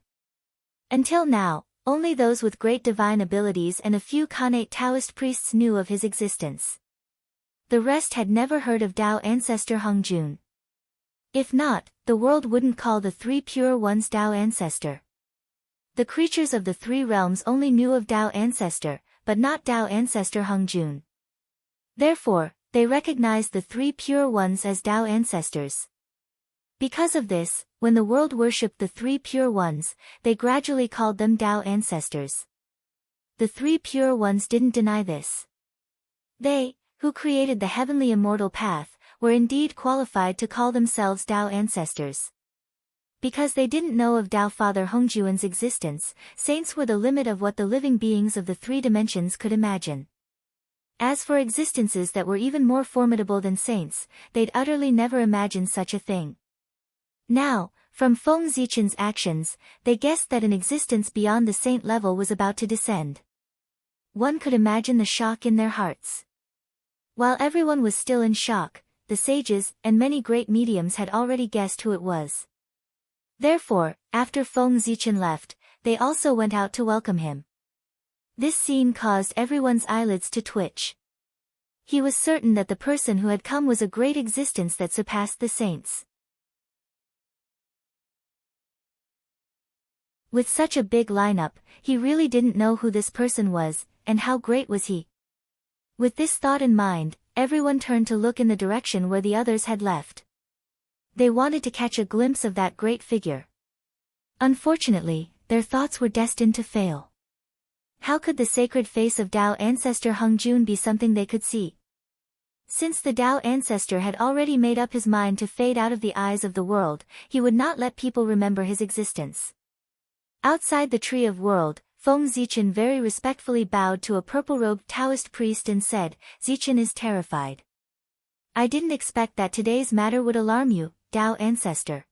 Until now, only those with great divine abilities and a few Khanate Taoist priests knew of his existence. The rest had never heard of Tao ancestor Hengjun. If not, the world wouldn't call the three pure ones Tao ancestor. The creatures of the three realms only knew of Tao ancestor, but not Tao ancestor Hengjun. Therefore, they recognized the three pure ones as Tao ancestors. Because of this, when the world worshipped the three pure ones, they gradually called them Tao ancestors. The three pure ones didn't deny this. They, who created the heavenly immortal path, were indeed qualified to call themselves Tao ancestors. Because they didn't know of Tao Father Hongjuan's existence, saints were the limit of what the living beings of the three dimensions could imagine. As for existences that were even more formidable than saints, they'd utterly never imagined such a thing. Now, from Feng Zichen's actions, they guessed that an existence beyond the saint level was about to descend. One could imagine the shock in their hearts. While everyone was still in shock, the sages and many great mediums had already guessed who it was. Therefore, after Feng Zichen left, they also went out to welcome him. This scene caused everyone's eyelids to twitch. He was certain that the person who had come was a great existence that surpassed the saints. With such a big lineup, he really didn't know who this person was, and how great was he. With this thought in mind, everyone turned to look in the direction where the others had left. They wanted to catch a glimpse of that great figure. Unfortunately, their thoughts were destined to fail. How could the sacred face of Tao ancestor Hengjun be something they could see? Since the Tao ancestor had already made up his mind to fade out of the eyes of the world, he would not let people remember his existence. Outside the Tree of World, Feng Zichen very respectfully bowed to a purple-robed Taoist priest and said, "Zichen is terrified. I didn't expect that today's matter would alarm you, Tao ancestor."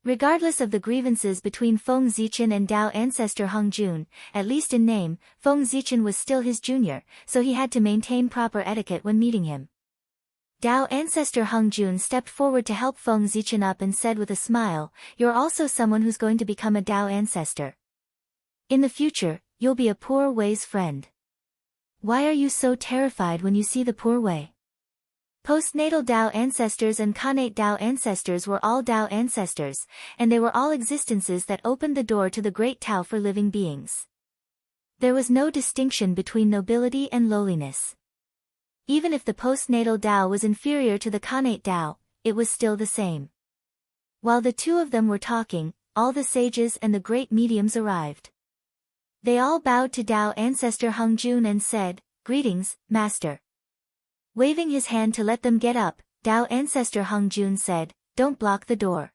Regardless of the grievances between Feng Zichen and Tao ancestor Hengjun, at least in name, Feng Zichen was still his junior, so he had to maintain proper etiquette when meeting him. Tao ancestor Hengjun stepped forward to help Feng Zichen up and said with a smile, "You're also someone who's going to become a Tao ancestor. In the future, you'll be a poor Wei's friend. Why are you so terrified when you see the poor Wei?" Postnatal Tao ancestors and Khanate Tao ancestors were all Tao ancestors, and they were all existences that opened the door to the great Tao for living beings. There was no distinction between nobility and lowliness. Even if the postnatal Tao was inferior to the Khanate Tao, it was still the same. While the two of them were talking, all the sages and the great mediums arrived. They all bowed to Tao ancestor Hengjun and said, "Greetings, Master." Waving his hand to let them get up, Tao ancestor Hengjun said, "Don't block the door.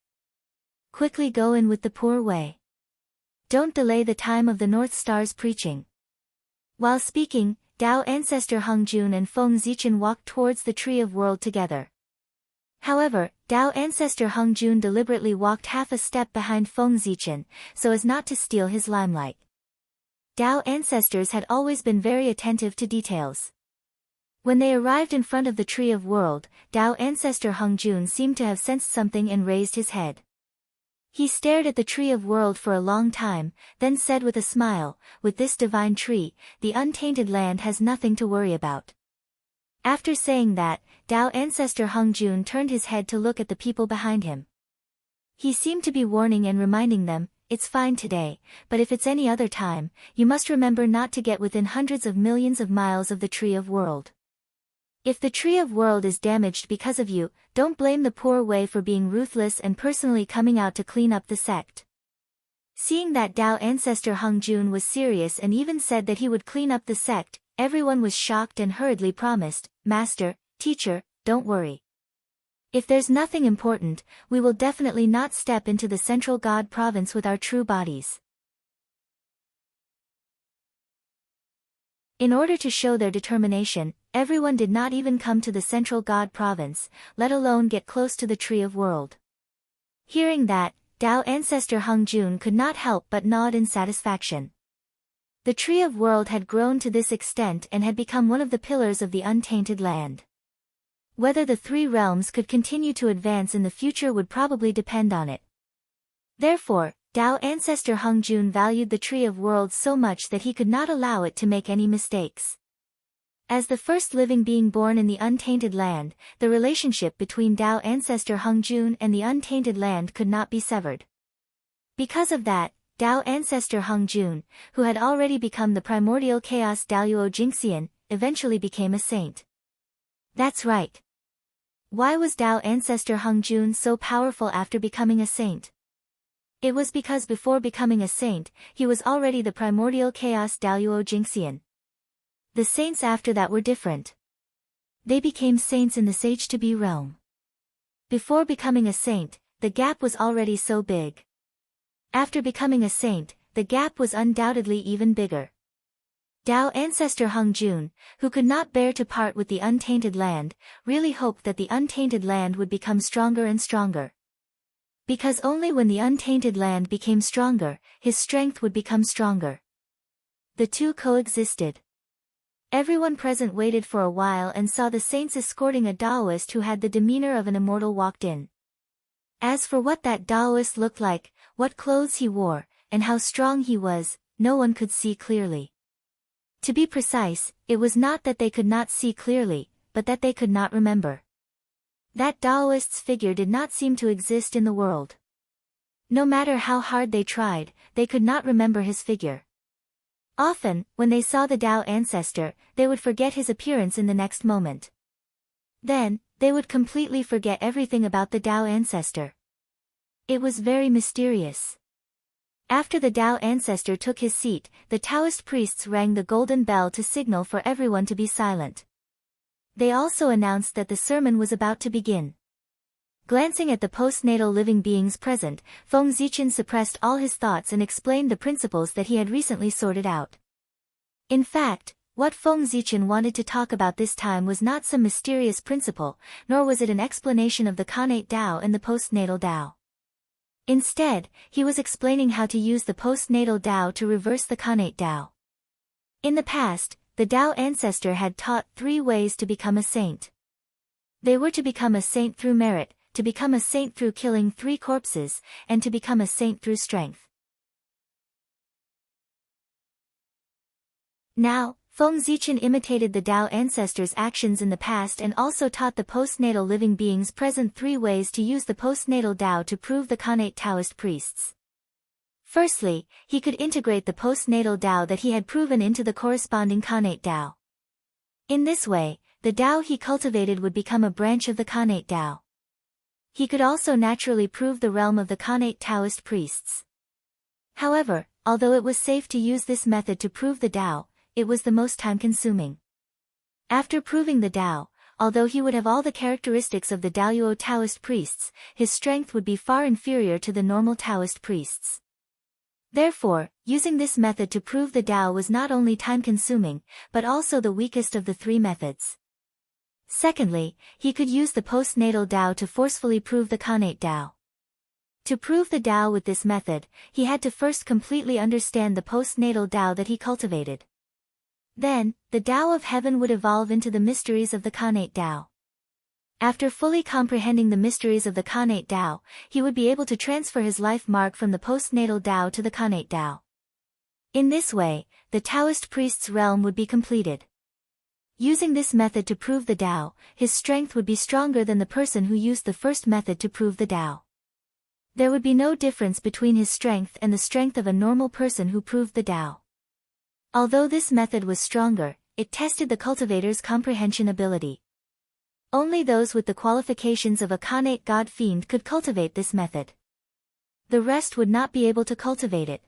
Quickly go in with the poor Wei. Don't delay the time of the North Star's preaching." While speaking, Tao ancestor Hengjun and Feng Zichen walked towards the Tree of World together. However, Tao ancestor Hengjun deliberately walked half a step behind Feng Zichen, so as not to steal his limelight. Tao ancestors had always been very attentive to details. When they arrived in front of the Tree of World, Tao ancestor Hengjun seemed to have sensed something and raised his head. He stared at the Tree of World for a long time, then said with a smile, "With this divine tree, the untainted land has nothing to worry about." After saying that, Tao ancestor Hengjun turned his head to look at the people behind him. He seemed to be warning and reminding them, "It's fine today, but if it's any other time, you must remember not to get within hundreds of millions of miles of the Tree of World. If the Tree of World is damaged because of you, don't blame the poor Wei for being ruthless and personally coming out to clean up the sect." Seeing that Tao ancestor Hengjun was serious and even said that he would clean up the sect, everyone was shocked and hurriedly promised, "Master, teacher, don't worry. If there's nothing important, we will definitely not step into the Central God province with our true bodies." In order to show their determination, everyone did not even come to the Central God province, let alone get close to the Tree of World. Hearing that, Tao ancestor Hengjun could not help but nod in satisfaction. The Tree of World had grown to this extent and had become one of the pillars of the untainted land. Whether the three realms could continue to advance in the future would probably depend on it. Therefore, Tao ancestor Hengjun valued the Tree of Worlds so much that he could not allow it to make any mistakes. As the first living being born in the untainted land, the relationship between Tao ancestor Hengjun and the untainted land could not be severed. Because of that, Tao ancestor Hengjun, who had already become the primordial chaos Daoyuo Jingxian, eventually became a saint. That's right. Why was Tao ancestor Hengjun so powerful after becoming a saint? It was because before becoming a saint, he was already the primordial chaos Daoyuo Jingxian. The saints after that were different. They became saints in the Sage-to-be realm. Before becoming a saint, the gap was already so big. After becoming a saint, the gap was undoubtedly even bigger. Tao ancestor Hengjun, who could not bear to part with the untainted land, really hoped that the untainted land would become stronger and stronger. Because only when the untainted land became stronger, his strength would become stronger. The two coexisted. Everyone present waited for a while and saw the saints escorting a Taoist who had the demeanor of an immortal walked in. As for what that Taoist looked like, what clothes he wore, and how strong he was, no one could see clearly. To be precise, it was not that they could not see clearly, but that they could not remember. That Taoist's figure did not seem to exist in the world. No matter how hard they tried, they could not remember his figure. Often, when they saw the Tao ancestor, they would forget his appearance in the next moment. Then, they would completely forget everything about the Tao ancestor. It was very mysterious. After the Tao ancestor took his seat, the Taoist priests rang the golden bell to signal for everyone to be silent. They also announced that the sermon was about to begin. Glancing at the postnatal living beings present, Feng Zichen suppressed all his thoughts and explained the principles that he had recently sorted out. In fact, what Feng Zichen wanted to talk about this time was not some mysterious principle, nor was it an explanation of the Khanate Tao and the postnatal Tao. Instead, he was explaining how to use the postnatal Tao to reverse the Khanate Tao. In the past, the Tao ancestor had taught 3 ways to become a saint. They were to become a saint through merit, to become a saint through killing 3 corpses, and to become a saint through strength. Now, Feng Zichen imitated the Tao ancestors' actions in the past and also taught the postnatal living beings present 3 ways to use the postnatal Tao to prove the Khanate Taoist priests. Firstly, he could integrate the postnatal Tao that he had proven into the corresponding Khanate Tao. In this way, the Tao he cultivated would become a branch of the Khanate Tao. He could also naturally prove the realm of the Khanate Taoist priests. However, although it was safe to use this method to prove the Tao, it was the most time-consuming. After proving the Tao, although he would have all the characteristics of the Daoyuo Taoist priests, his strength would be far inferior to the normal Taoist priests. Therefore, using this method to prove the Tao was not only time-consuming, but also the weakest of the 3 methods. Secondly, he could use the postnatal Tao to forcefully prove the Khanate Tao. To prove the Tao with this method, he had to first completely understand the postnatal Tao that he cultivated. Then, the Tao of heaven would evolve into the mysteries of the Khanate Tao. After fully comprehending the mysteries of the Khanate Tao, he would be able to transfer his life mark from the postnatal Tao to the Khanate Tao. In this way, the Taoist priest's realm would be completed. Using this method to prove the Tao, his strength would be stronger than the person who used the first method to prove the Tao. There would be no difference between his strength and the strength of a normal person who proved the Tao. Although this method was stronger, it tested the cultivator's comprehension ability. Only those with the qualifications of a Khanate god fiend could cultivate this method. The rest would not be able to cultivate it.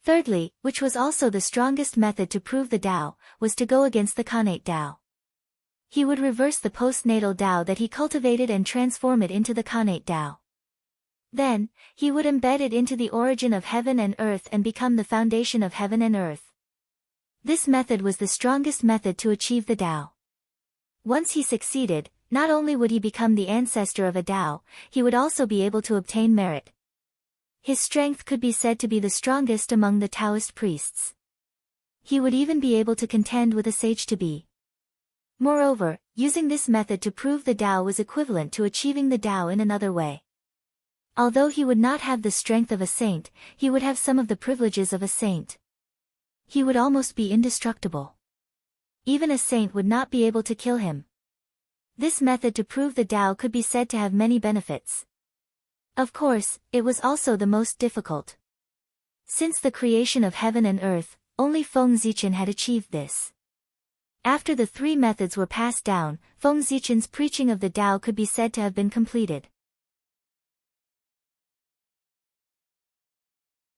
Thirdly, which was also the strongest method to prove the Tao, was to go against the Khanate Tao. He would reverse the postnatal Tao that he cultivated and transform it into the Khanate Tao. Then, he would embed it into the origin of heaven and earth and become the foundation of heaven and earth. This method was the strongest method to achieve the Tao. Once he succeeded, not only would he become the ancestor of a Tao, he would also be able to obtain merit. His strength could be said to be the strongest among the Taoist priests. He would even be able to contend with a sage-to-be. Moreover, using this method to prove the Tao was equivalent to achieving the Tao in another way. Although he would not have the strength of a saint, he would have some of the privileges of a saint. He would almost be indestructible. Even a saint would not be able to kill him. This method to prove the Tao could be said to have many benefits. Of course, it was also the most difficult. Since the creation of heaven and earth, only Feng Zichen had achieved this. After the three methods were passed down, Feng Zichen's preaching of the Tao could be said to have been completed.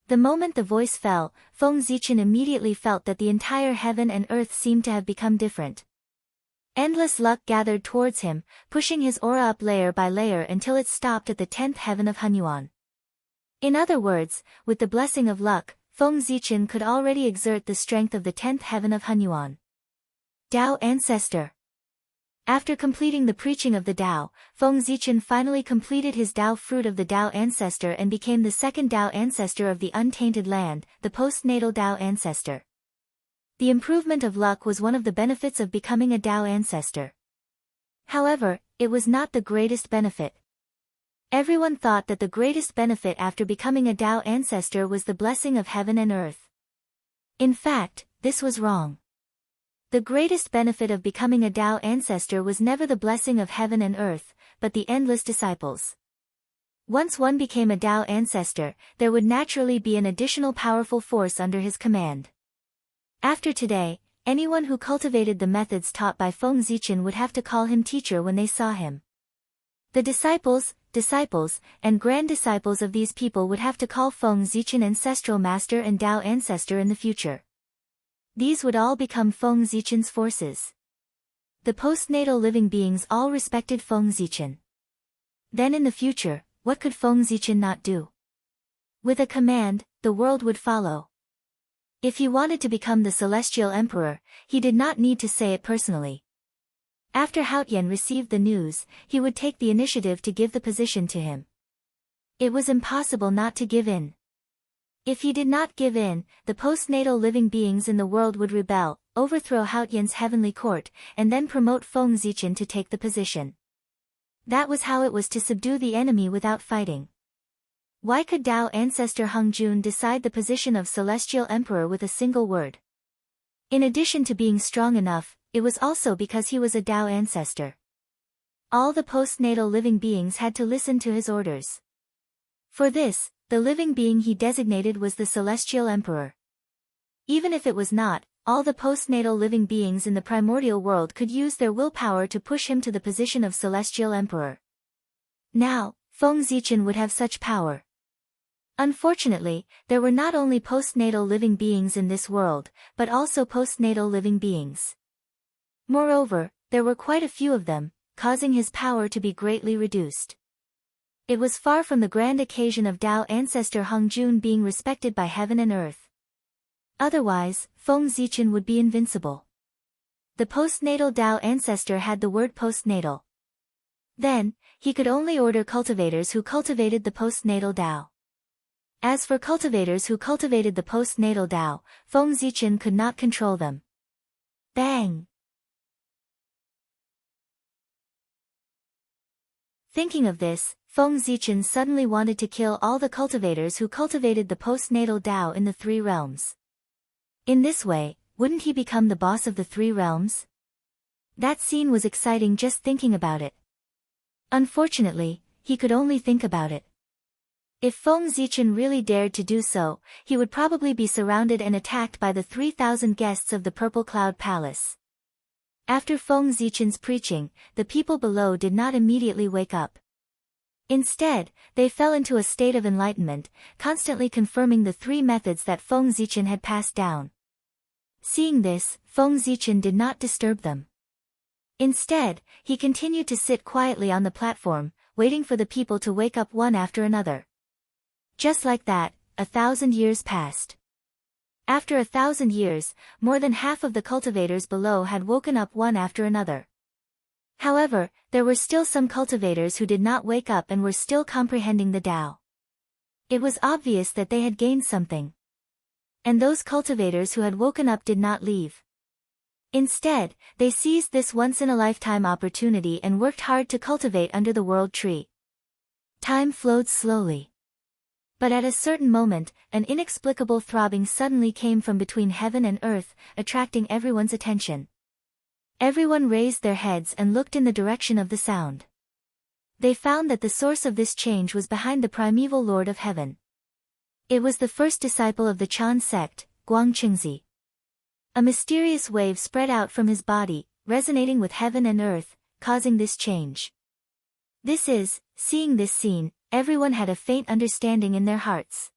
The moment the voice fell, Feng Zichen immediately felt that the entire heaven and earth seemed to have become different. Endless luck gathered towards him, pushing his aura up layer by layer until it stopped at the 10th heaven of Hunyuan. In other words, with the blessing of luck, Feng Zichen could already exert the strength of the 10th heaven of Hunyuan. Tao Ancestor. After completing the preaching of the Tao, Feng Zichen finally completed his Tao fruit of the Tao Ancestor and became the second Tao Ancestor of the untainted land, the postnatal Tao Ancestor. The improvement of luck was one of the benefits of becoming a Tao Ancestor. However, it was not the greatest benefit. Everyone thought that the greatest benefit after becoming a Tao Ancestor was the blessing of heaven and earth. In fact, this was wrong. The greatest benefit of becoming a Tao Ancestor was never the blessing of heaven and earth, but the endless disciples. Once one became a Tao Ancestor, there would naturally be an additional powerful force under his command. After today, anyone who cultivated the methods taught by Feng Zichen would have to call him teacher when they saw him. The disciples, and grand disciples of these people would have to call Feng Zichen ancestral master and Tao Ancestor in the future. These would all become Feng Zichen's forces. The postnatal living beings all respected Feng Zichen. Then in the future, what could Feng Zichen not do? With a command, the world would follow. If he wanted to become the celestial emperor, he did not need to say it personally. After Haotian received the news, he would take the initiative to give the position to him. It was impossible not to give in. If he did not give in, the postnatal living beings in the world would rebel, overthrow Haotian's heavenly court, and then promote Feng Zichen to take the position. That was how it was to subdue the enemy without fighting. Why could Tao Ancestor Hengjun decide the position of Celestial Emperor with a single word? In addition to being strong enough, it was also because he was a Tao Ancestor. All the postnatal living beings had to listen to his orders. For this, the living being he designated was the Celestial Emperor. Even if it was not, all the postnatal living beings in the primordial world could use their willpower to push him to the position of Celestial Emperor. Now, Feng Zichen would have such power. Unfortunately, there were not only postnatal living beings in this world, but also postnatal living beings. Moreover, there were quite a few of them, causing his power to be greatly reduced. It was far from the grand occasion of Tao Ancestor Hengjun being respected by heaven and earth. Otherwise, Feng Zichen would be invincible. The postnatal Tao Ancestor had the word postnatal. Then, he could only order cultivators who cultivated the postnatal Tao. As for cultivators who cultivated the postnatal Tao, Feng Zichen could not control them. Bang! Thinking of this, Feng Zichen suddenly wanted to kill all the cultivators who cultivated the postnatal Tao in the three realms. In this way, wouldn't he become the boss of the three realms? That scene was exciting just thinking about it. Unfortunately, he could only think about it. If Feng Zichen really dared to do so, he would probably be surrounded and attacked by the 3,000 guests of the Purple Cloud Palace. After Feng Zichen's preaching, the people below did not immediately wake up. Instead, they fell into a state of enlightenment, constantly confirming the three methods that Feng Zichen had passed down. Seeing this, Feng Zichen did not disturb them. Instead, he continued to sit quietly on the platform, waiting for the people to wake up one after another. Just like that, 1,000 years passed. After 1,000 years, more than half of the cultivators below had woken up one after another. However, there were still some cultivators who did not wake up and were still comprehending the Tao. It was obvious that they had gained something. And those cultivators who had woken up did not leave. Instead, they seized this once-in-a-lifetime opportunity and worked hard to cultivate under the world tree. Time flowed slowly. But at a certain moment, an inexplicable throbbing suddenly came from between heaven and earth, attracting everyone's attention. Everyone raised their heads and looked in the direction of the sound. They found that the source of this change was behind the primeval Lord of Heaven. It was the first disciple of the Chan sect, Guangqingzi. A mysterious wave spread out from his body, resonating with heaven and earth, causing this change. Seeing this scene, everyone had a faint understanding in their hearts.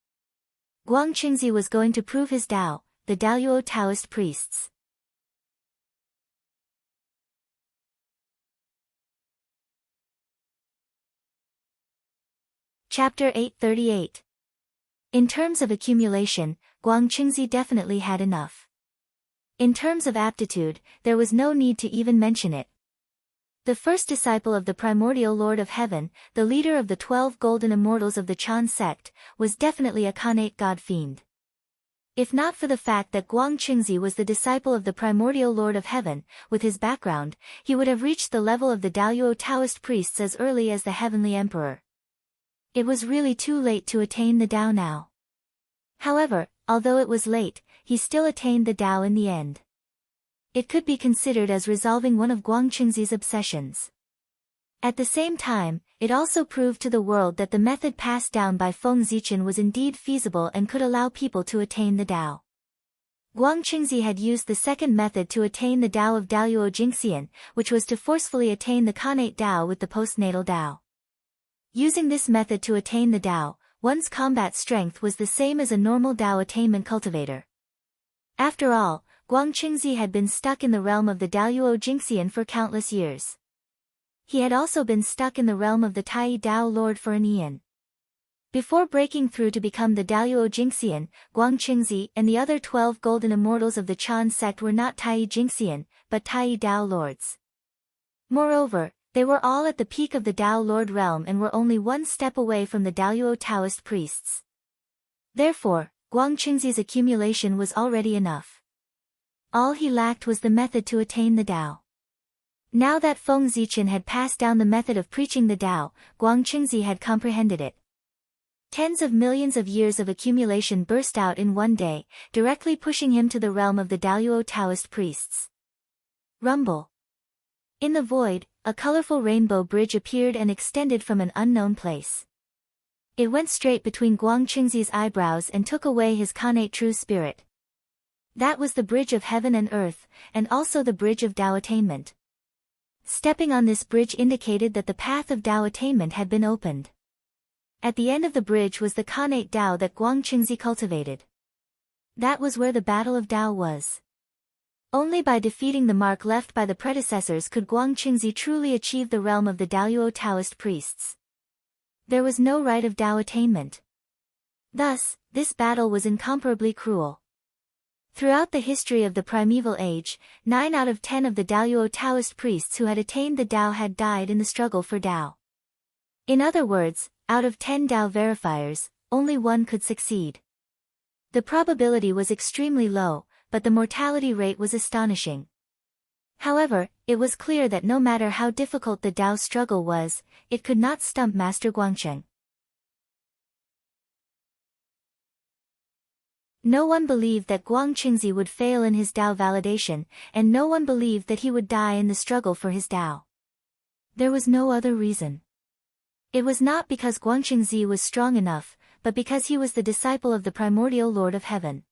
Guangqingzi was going to prove his Tao, the Daoyuo Taoist priests. Chapter 838. In terms of accumulation, Guangqingzi definitely had enough. In terms of aptitude, there was no need to even mention it. The first disciple of the primordial Lord of Heaven, the leader of the 12 golden immortals of the Chan sect, was definitely a Khanate god fiend. If not for the fact that Guangqingzi was the disciple of the primordial Lord of Heaven, with his background, he would have reached the level of the Daoyuo Taoist priests as early as the Heavenly Emperor. It was really too late to attain the Tao now. However, although it was late, he still attained the Tao in the end. It could be considered as resolving one of Guangqingzi's obsessions. At the same time, it also proved to the world that the method passed down by Feng Zichen was indeed feasible and could allow people to attain the Tao. Guangqingzi had used the second method to attain the Tao of Daoyuo Jingxian, which was to forcefully attain the Khanate Tao with the postnatal Tao. Using this method to attain the Tao, one's combat strength was the same as a normal Tao attainment cultivator. After all, Guangqingzi had been stuck in the realm of the Daoyuo Jingxian for countless years. He had also been stuck in the realm of the Tai Dao Lord for an eon. Before breaking through to become the Daoyuo Jingxian, Guangqingzi and the other 12 golden immortals of the Chan sect were not Tai Jingxian, but Tai Dao Lords. Moreover, they were all at the peak of the Dao Lord realm and were only one step away from the Daoyuo Taoist priests. Therefore, Guangqingzi's accumulation was already enough. All he lacked was the method to attain the Tao. Now that Feng Zichen had passed down the method of preaching the Tao, Guangqingzi had comprehended it. Tens of millions of years of accumulation burst out in one day, directly pushing him to the realm of the Daoyuo Taoist priests. Rumble. In the void, a colorful rainbow bridge appeared and extended from an unknown place. It went straight between Guangqingzi's eyebrows and took away his Khanate true spirit. That was the bridge of heaven and earth, and also the bridge of Tao attainment. Stepping on this bridge indicated that the path of Tao attainment had been opened. At the end of the bridge was the Khanate Tao that Guangqingzi cultivated. That was where the battle of Tao was. Only by defeating the mark left by the predecessors could Guangqingzi truly achieve the realm of the Daoyuo Taoist priests. There was no right of Tao attainment. Thus, this battle was incomparably cruel. Throughout the history of the primeval age, 9 out of 10 of the Daoyuo Taoist priests who had attained the Tao had died in the struggle for Tao. In other words, out of 10 Tao verifiers, only 1 could succeed. The probability was extremely low, but the mortality rate was astonishing. However, it was clear that no matter how difficult the Tao struggle was, it could not stump Master Guangcheng. No one believed that Guangqingzi would fail in his Tao validation, and no one believed that he would die in the struggle for his Tao. There was no other reason. It was not because Guangqingzi was strong enough, but because he was the disciple of the primordial Lord of Heaven.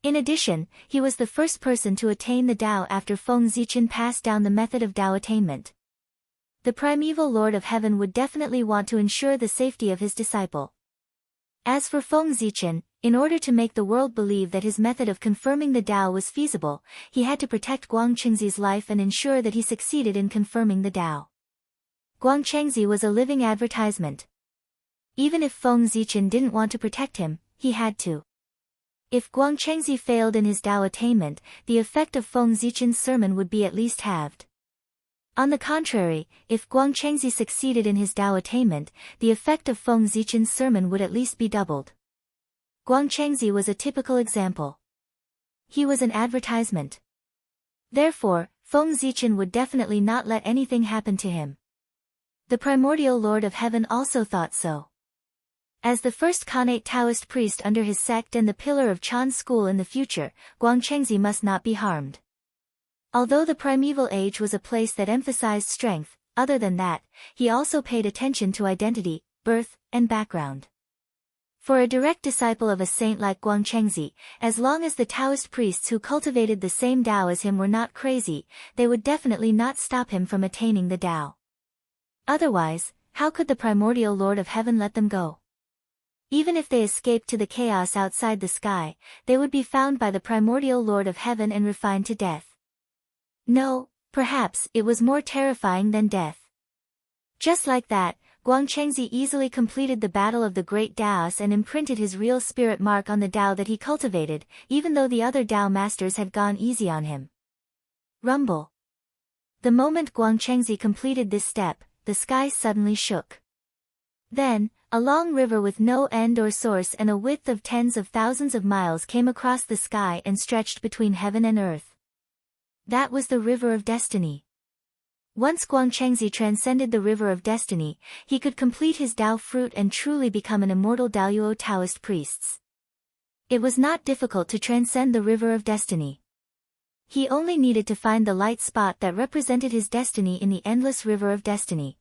In addition, he was the first person to attain the Tao after Feng Zichen passed down the method of Tao attainment. The primeval Lord of Heaven would definitely want to ensure the safety of his disciple. As for Feng Zichen, in order to make the world believe that his method of confirming the Tao was feasible, he had to protect Guangqingzi's life and ensure that he succeeded in confirming the Tao. Guangqingzi was a living advertisement. Even if Feng Zichen didn't want to protect him, he had to. If Guangqingzi failed in his Tao attainment, the effect of Feng Zichen's sermon would be at least halved. On the contrary, if Guangqingzi succeeded in his Tao attainment, the effect of Feng Zichen's sermon would at least be doubled. Guangqingzi was a typical example. He was an advertisement. Therefore, Feng Zichen would definitely not let anything happen to him. The primordial Lord of Heaven also thought so. As the first Khanate Taoist priest under his sect and the pillar of Chan's school in the future, Guangchengzi must not be harmed. Although the primeval age was a place that emphasized strength, other than that, he also paid attention to identity, birth, and background. For a direct disciple of a saint like Guangchengzi, as long as the Taoist priests who cultivated the same Tao as him were not crazy, they would definitely not stop him from attaining the Tao. Otherwise, how could the primordial Lord of Heaven let them go? Even if they escaped to the chaos outside the sky, they would be found by the primordial Lord of Heaven and refined to death. No, perhaps it was more terrifying than death. Just like that, Guangchengzi easily completed the battle of the great Daos and imprinted his real spirit mark on the Tao that he cultivated, even though the other Tao masters had gone easy on him. Rumble. The moment Guangchengzi completed this step, the sky suddenly shook. Then, a long river with no end or source and a width of tens of thousands of miles came across the sky and stretched between heaven and earth. That was the River of Destiny. Once Guangchengzi transcended the River of Destiny, he could complete his Tao fruit and truly become an immortal Daoyuo Taoist priest. It was not difficult to transcend the River of Destiny. He only needed to find the light spot that represented his destiny in the endless River of Destiny.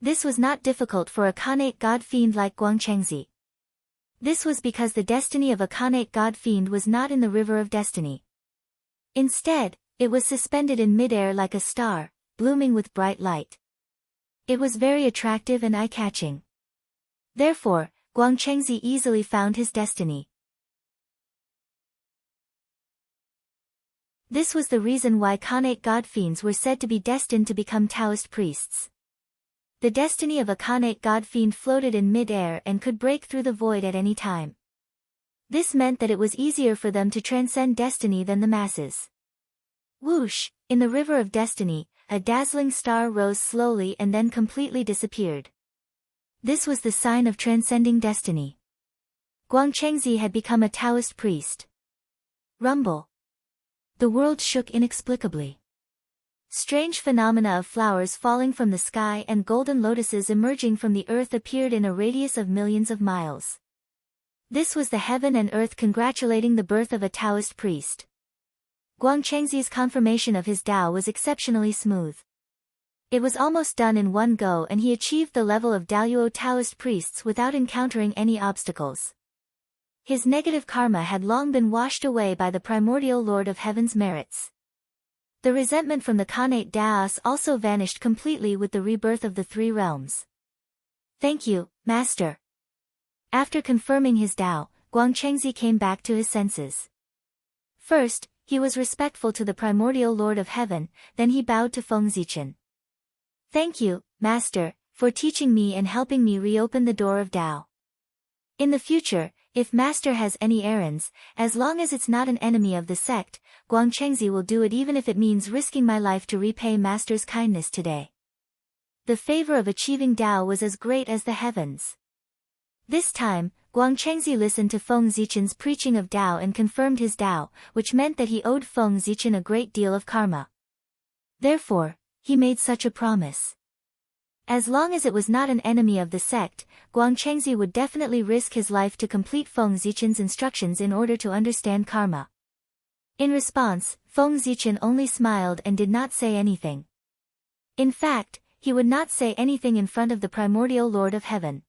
This was not difficult for a Khanate god-fiend like Guangchengzi. This was because the destiny of a Khanate god-fiend was not in the River of Destiny. Instead, it was suspended in midair like a star, blooming with bright light. It was very attractive and eye-catching. Therefore, Guangchengzi easily found his destiny. This was the reason why Khanate god-fiends were said to be destined to become Taoist priests. The destiny of a Khanate god-fiend floated in mid-air and could break through the void at any time. This meant that it was easier for them to transcend destiny than the masses. Whoosh! In the River of Destiny, a dazzling star rose slowly and then completely disappeared. This was the sign of transcending destiny. Guangchengzi had become a Taoist priest. Rumble. The world shook inexplicably. Strange phenomena of flowers falling from the sky and golden lotuses emerging from the earth appeared in a radius of millions of miles. This was the heaven and earth congratulating the birth of a Taoist priest. Guangchengzi's confirmation of his Tao was exceptionally smooth. It was almost done in one go and he achieved the level of Daoyuo Taoist priests without encountering any obstacles. His negative karma had long been washed away by the primordial Lord of Heaven's merits. The resentment from the Khanate Daos also vanished completely with the rebirth of the three realms. Thank you, Master. After confirming his Tao, Guangchengzi came back to his senses. First, he was respectful to the primordial Lord of Heaven, then he bowed to Feng Zichen. Thank you, Master, for teaching me and helping me reopen the door of Tao. In the future, if Master has any errands, as long as it's not an enemy of the sect, Guangchengzi will do it even if it means risking my life to repay Master's kindness today. The favor of achieving Tao was as great as the heavens. This time, Guangchengzi listened to Feng Zichen's preaching of Tao and confirmed his Tao, which meant that he owed Feng Zichen a great deal of karma. Therefore, he made such a promise. As long as it was not an enemy of the sect, Guangchengzi would definitely risk his life to complete Feng Zichen's instructions in order to understand karma. In response, Feng Zichen only smiled and did not say anything. In fact, he would not say anything in front of the primordial Lord of Heaven.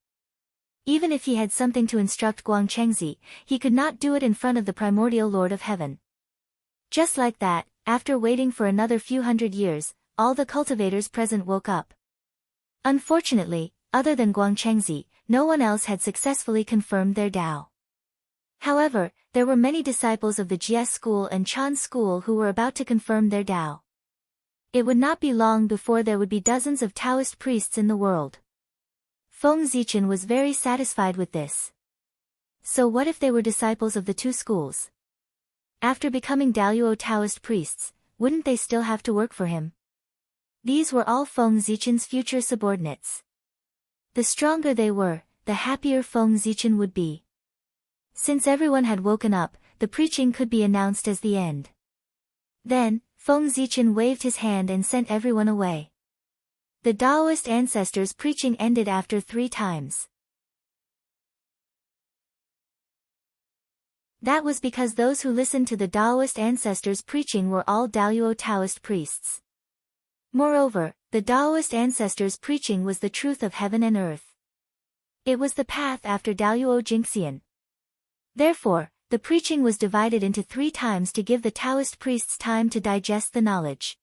Even if he had something to instruct Guangchengzi, he could not do it in front of the primordial Lord of Heaven. Just like that, after waiting for another few hundred years, all the cultivators present woke up. Unfortunately, other than Guangchengzi, no one else had successfully confirmed their Tao. However, there were many disciples of the Jie school and Chan school who were about to confirm their Tao. It would not be long before there would be dozens of Taoist priests in the world. Feng Zichen was very satisfied with this. So what if they were disciples of the two schools? After becoming Daoyuo Taoist priests, wouldn't they still have to work for him? These were all Feng Zichen's future subordinates. The stronger they were, the happier Feng Zichen would be. Since everyone had woken up, the preaching could be announced as the end. Then, Feng Zichen waved his hand and sent everyone away. The Taoist ancestors' preaching ended after 3 times. That was because those who listened to the Taoist ancestors' preaching were all Daoyuo Taoist priests. Moreover, the Taoist ancestors' preaching was the truth of heaven and earth. It was the path after Daoyuo Jingxian. Therefore, the preaching was divided into 3 times to give the Taoist priests time to digest the knowledge.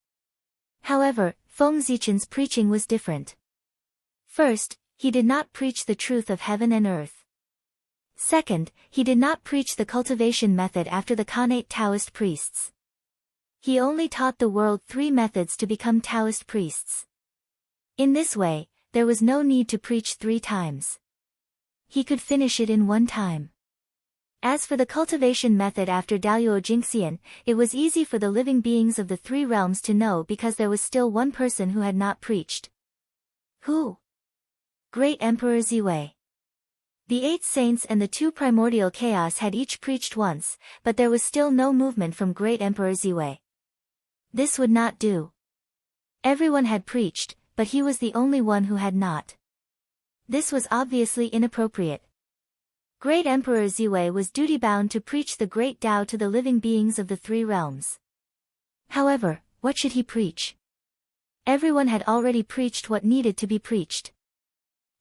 However, Feng Zichen's preaching was different. First, he did not preach the truth of heaven and earth. Second, he did not preach the cultivation method after the Khanate Taoist priests. He only taught the world 3 methods to become Taoist priests. In this way, there was no need to preach 3 times. He could finish it in 1 time. As for the cultivation method after Daoyuo Jingxian, it was easy for the living beings of the 3 realms to know because there was still one person who had not preached. Who? Great Emperor Ziwei. The 8 saints and the 2 primordial chaos had each preached once, but there was still no movement from Great Emperor Ziwei. This would not do. Everyone had preached, but he was the only one who had not. This was obviously inappropriate. Great Emperor Ziwei was duty-bound to preach the great Tao to the living beings of the 3 realms. However, what should he preach? Everyone had already preached what needed to be preached.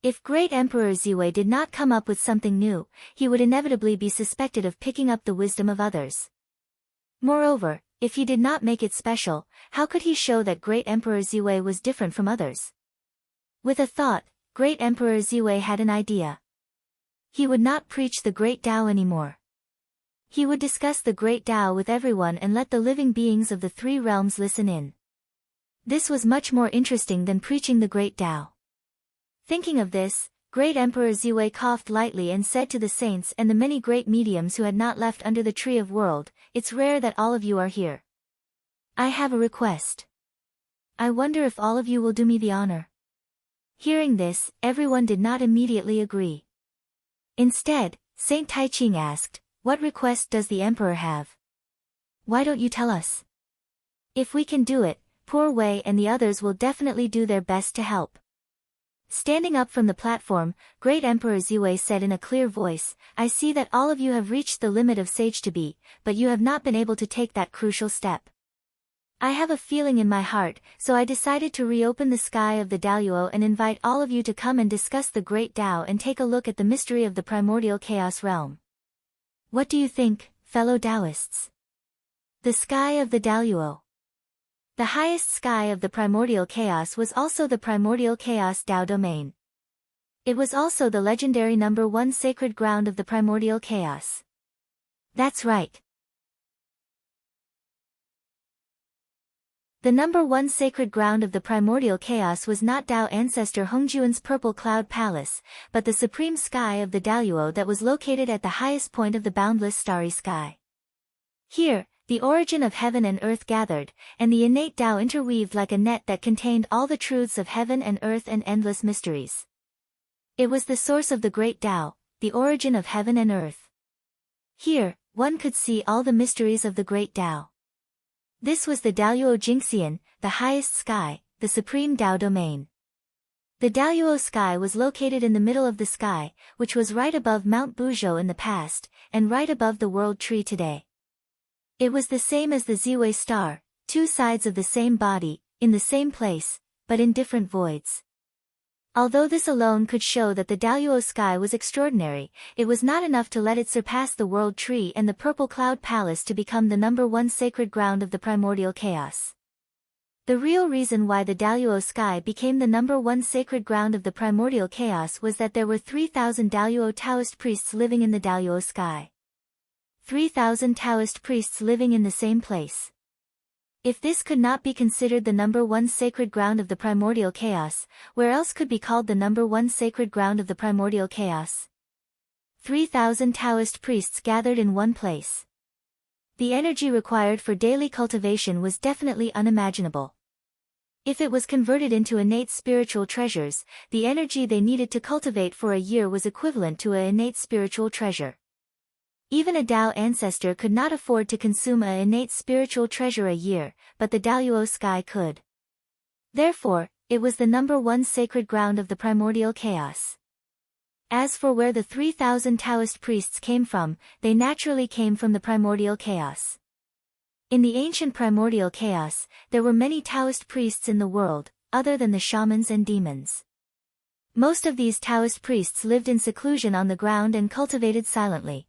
If Great Emperor Ziwei did not come up with something new, he would inevitably be suspected of picking up the wisdom of others. Moreover, if he did not make it special, how could he show that Great Emperor Ziwei was different from others? With a thought, Great Emperor Ziwei had an idea. He would not preach the Great Tao anymore. He would discuss the Great Tao with everyone and let the living beings of the 3 realms listen in. This was much more interesting than preaching the Great Tao. Thinking of this, Great Emperor Ziwei coughed lightly and said to the saints and the many great mediums who had not left under the Tree of World, "It's rare that all of you are here. I have a request. I wonder if all of you will do me the honor." Hearing this, everyone did not immediately agree. Instead, Saint Taiching asked, "What request does the emperor have? Why don't you tell us? If we can do it, Poor Wei and the others will definitely do their best to help." Standing up from the platform, Great Emperor Ziwei said in a clear voice, "I see that all of you have reached the limit of sage to be, but you have not been able to take that crucial step. I have a feeling in my heart, so I decided to reopen the sky of the Daoyuo and invite all of you to come and discuss the Great Tao and take a look at the mystery of the primordial chaos realm. What do you think, fellow Taoists?" The sky of the Daoyuo. The highest sky of the primordial chaos was also the primordial chaos Tao domain. It was also the legendary number 1 sacred ground of the primordial chaos. That's right. The number 1 sacred ground of the primordial chaos was not Tao ancestor Hongjuan's purple cloud palace, but the supreme sky of the Daoyuo that was located at the highest point of the boundless starry sky. Here, the origin of heaven and earth gathered, and the innate Tao interweaved like a net that contained all the truths of heaven and earth and endless mysteries. It was the source of the great Tao, the origin of heaven and earth. Here, one could see all the mysteries of the great Tao. This was the Daoyuo Jingxian, the highest sky, the supreme Tao domain. The Daoyuo sky was located in the middle of the sky, which was right above Mount Buzhou in the past, and right above the world tree today. It was the same as the Ziwei star, 2 sides of the same body, in the same place, but in different voids. Although this alone could show that the Daoyuo sky was extraordinary, it was not enough to let it surpass the world tree and the purple cloud palace to become the number 1 sacred ground of the primordial chaos. The real reason why the Daoyuo sky became the number 1 sacred ground of the primordial chaos was that there were 3,000 Daoyuo Taoist priests living in the Daoyuo sky. 3,000 Taoist priests living in the same place. If this could not be considered the number 1 sacred ground of the primordial chaos, where else could be called the number 1 sacred ground of the primordial chaos? 3,000 Taoist priests gathered in one place. The energy required for daily cultivation was definitely unimaginable. If it was converted into innate spiritual treasures, the energy they needed to cultivate for a year was equivalent to an innate spiritual treasure. Even a Tao ancestor could not afford to consume a innate spiritual treasure a year, but the Daluo sky could. Therefore, it was the number one sacred ground of the primordial chaos. As for where the 3,000 Taoist priests came from, they naturally came from the primordial chaos. In the ancient primordial chaos, there were many Taoist priests in the world, other than the shamans and demons. Most of these Taoist priests lived in seclusion on the ground and cultivated silently.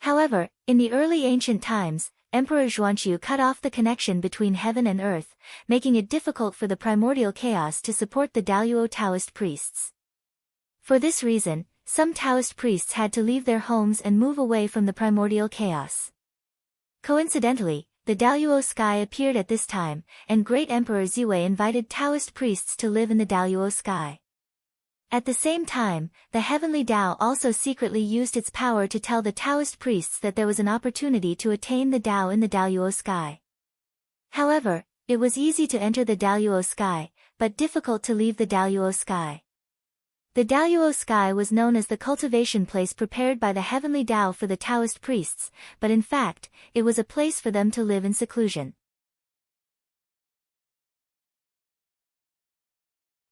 However, in the early ancient times, Emperor Xuanqiu cut off the connection between heaven and earth, making it difficult for the primordial chaos to support the Daluo Taoist priests. For this reason, some Taoist priests had to leave their homes and move away from the primordial chaos. Coincidentally, the Daluo sky appeared at this time, and Great Emperor Ziwei invited Taoist priests to live in the Daluo sky. At the same time, the heavenly Tao also secretly used its power to tell the Taoist priests that there was an opportunity to attain the Tao in the Daluo sky. However, it was easy to enter the Daluo sky, but difficult to leave the Daluo sky. The Daluo sky was known as the cultivation place prepared by the heavenly Tao for the Taoist priests, but in fact, it was a place for them to live in seclusion.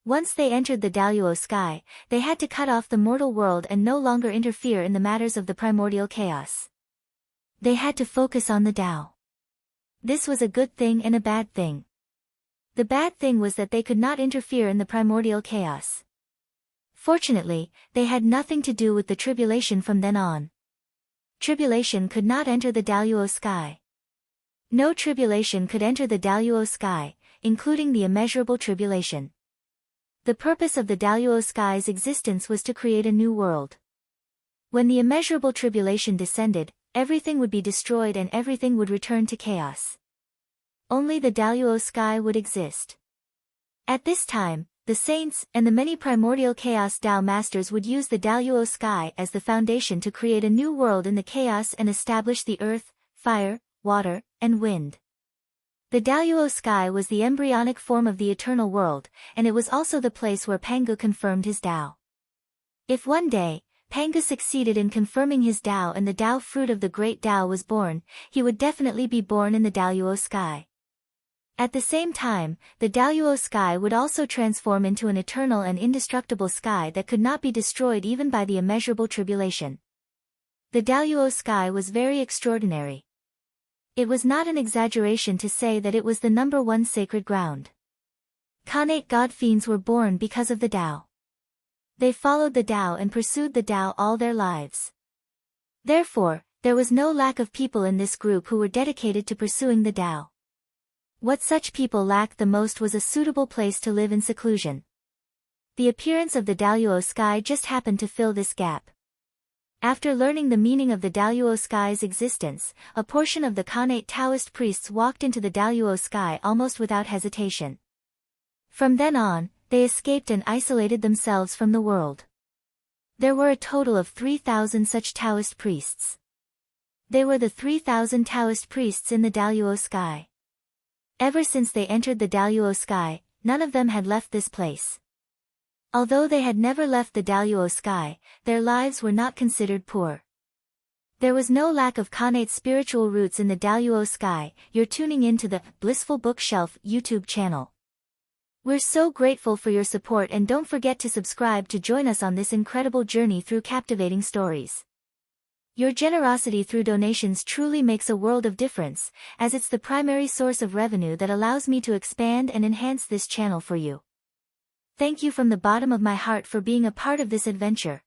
Once they entered the Daluo sky, they had to cut off the mortal world and no longer interfere in the matters of the primordial chaos. They had to focus on the Tao. This was a good thing and a bad thing. The bad thing was that they could not interfere in the primordial chaos. Fortunately, they had nothing to do with the tribulation from then on. Tribulation could not enter the Daluo sky. No tribulation could enter the Daluo sky, including the immeasurable tribulation. The purpose of the Daluo sky's existence was to create a new world. When the immeasurable tribulation descended, everything would be destroyed and everything would return to chaos. Only the Daluo sky would exist. At this time, the saints and the many primordial chaos Tao masters would use the Daluo sky as the foundation to create a new world in the chaos and establish the earth, fire, water, and wind. The Daluo sky was the embryonic form of the eternal world, and it was also the place where Pangu confirmed his Tao. If one day, Pangu succeeded in confirming his Tao and the Tao fruit of the great Tao was born, he would definitely be born in the Daluo sky. At the same time, the Daluo sky would also transform into an eternal and indestructible sky that could not be destroyed even by the immeasurable tribulation. The Daluo sky was very extraordinary. It was not an exaggeration to say that it was the number one sacred ground. Khanate god-fiends were born because of the Tao. They followed the Tao and pursued the Tao all their lives. Therefore, there was no lack of people in this group who were dedicated to pursuing the Tao. What such people lacked the most was a suitable place to live in seclusion. The appearance of the Daluo sky just happened to fill this gap. After learning the meaning of the Daluo sky's existence, a portion of the Khanate Taoist priests walked into the Daluo sky almost without hesitation. From then on, they escaped and isolated themselves from the world. There were a total of 3,000 such Taoist priests. They were the 3,000 Taoist priests in the Daluo sky. Ever since they entered the Daluo sky, none of them had left this place. Although they had never left the Daluo sky, their lives were not considered poor. There was no lack of Khanate spiritual roots in the Daluo sky. You're tuning in to the Blissful Bookshelf YouTube channel. We're so grateful for your support and don't forget to subscribe to join us on this incredible journey through captivating stories. Your generosity through donations truly makes a world of difference, as it's the primary source of revenue that allows me to expand and enhance this channel for you. Thank you from the bottom of my heart for being a part of this adventure.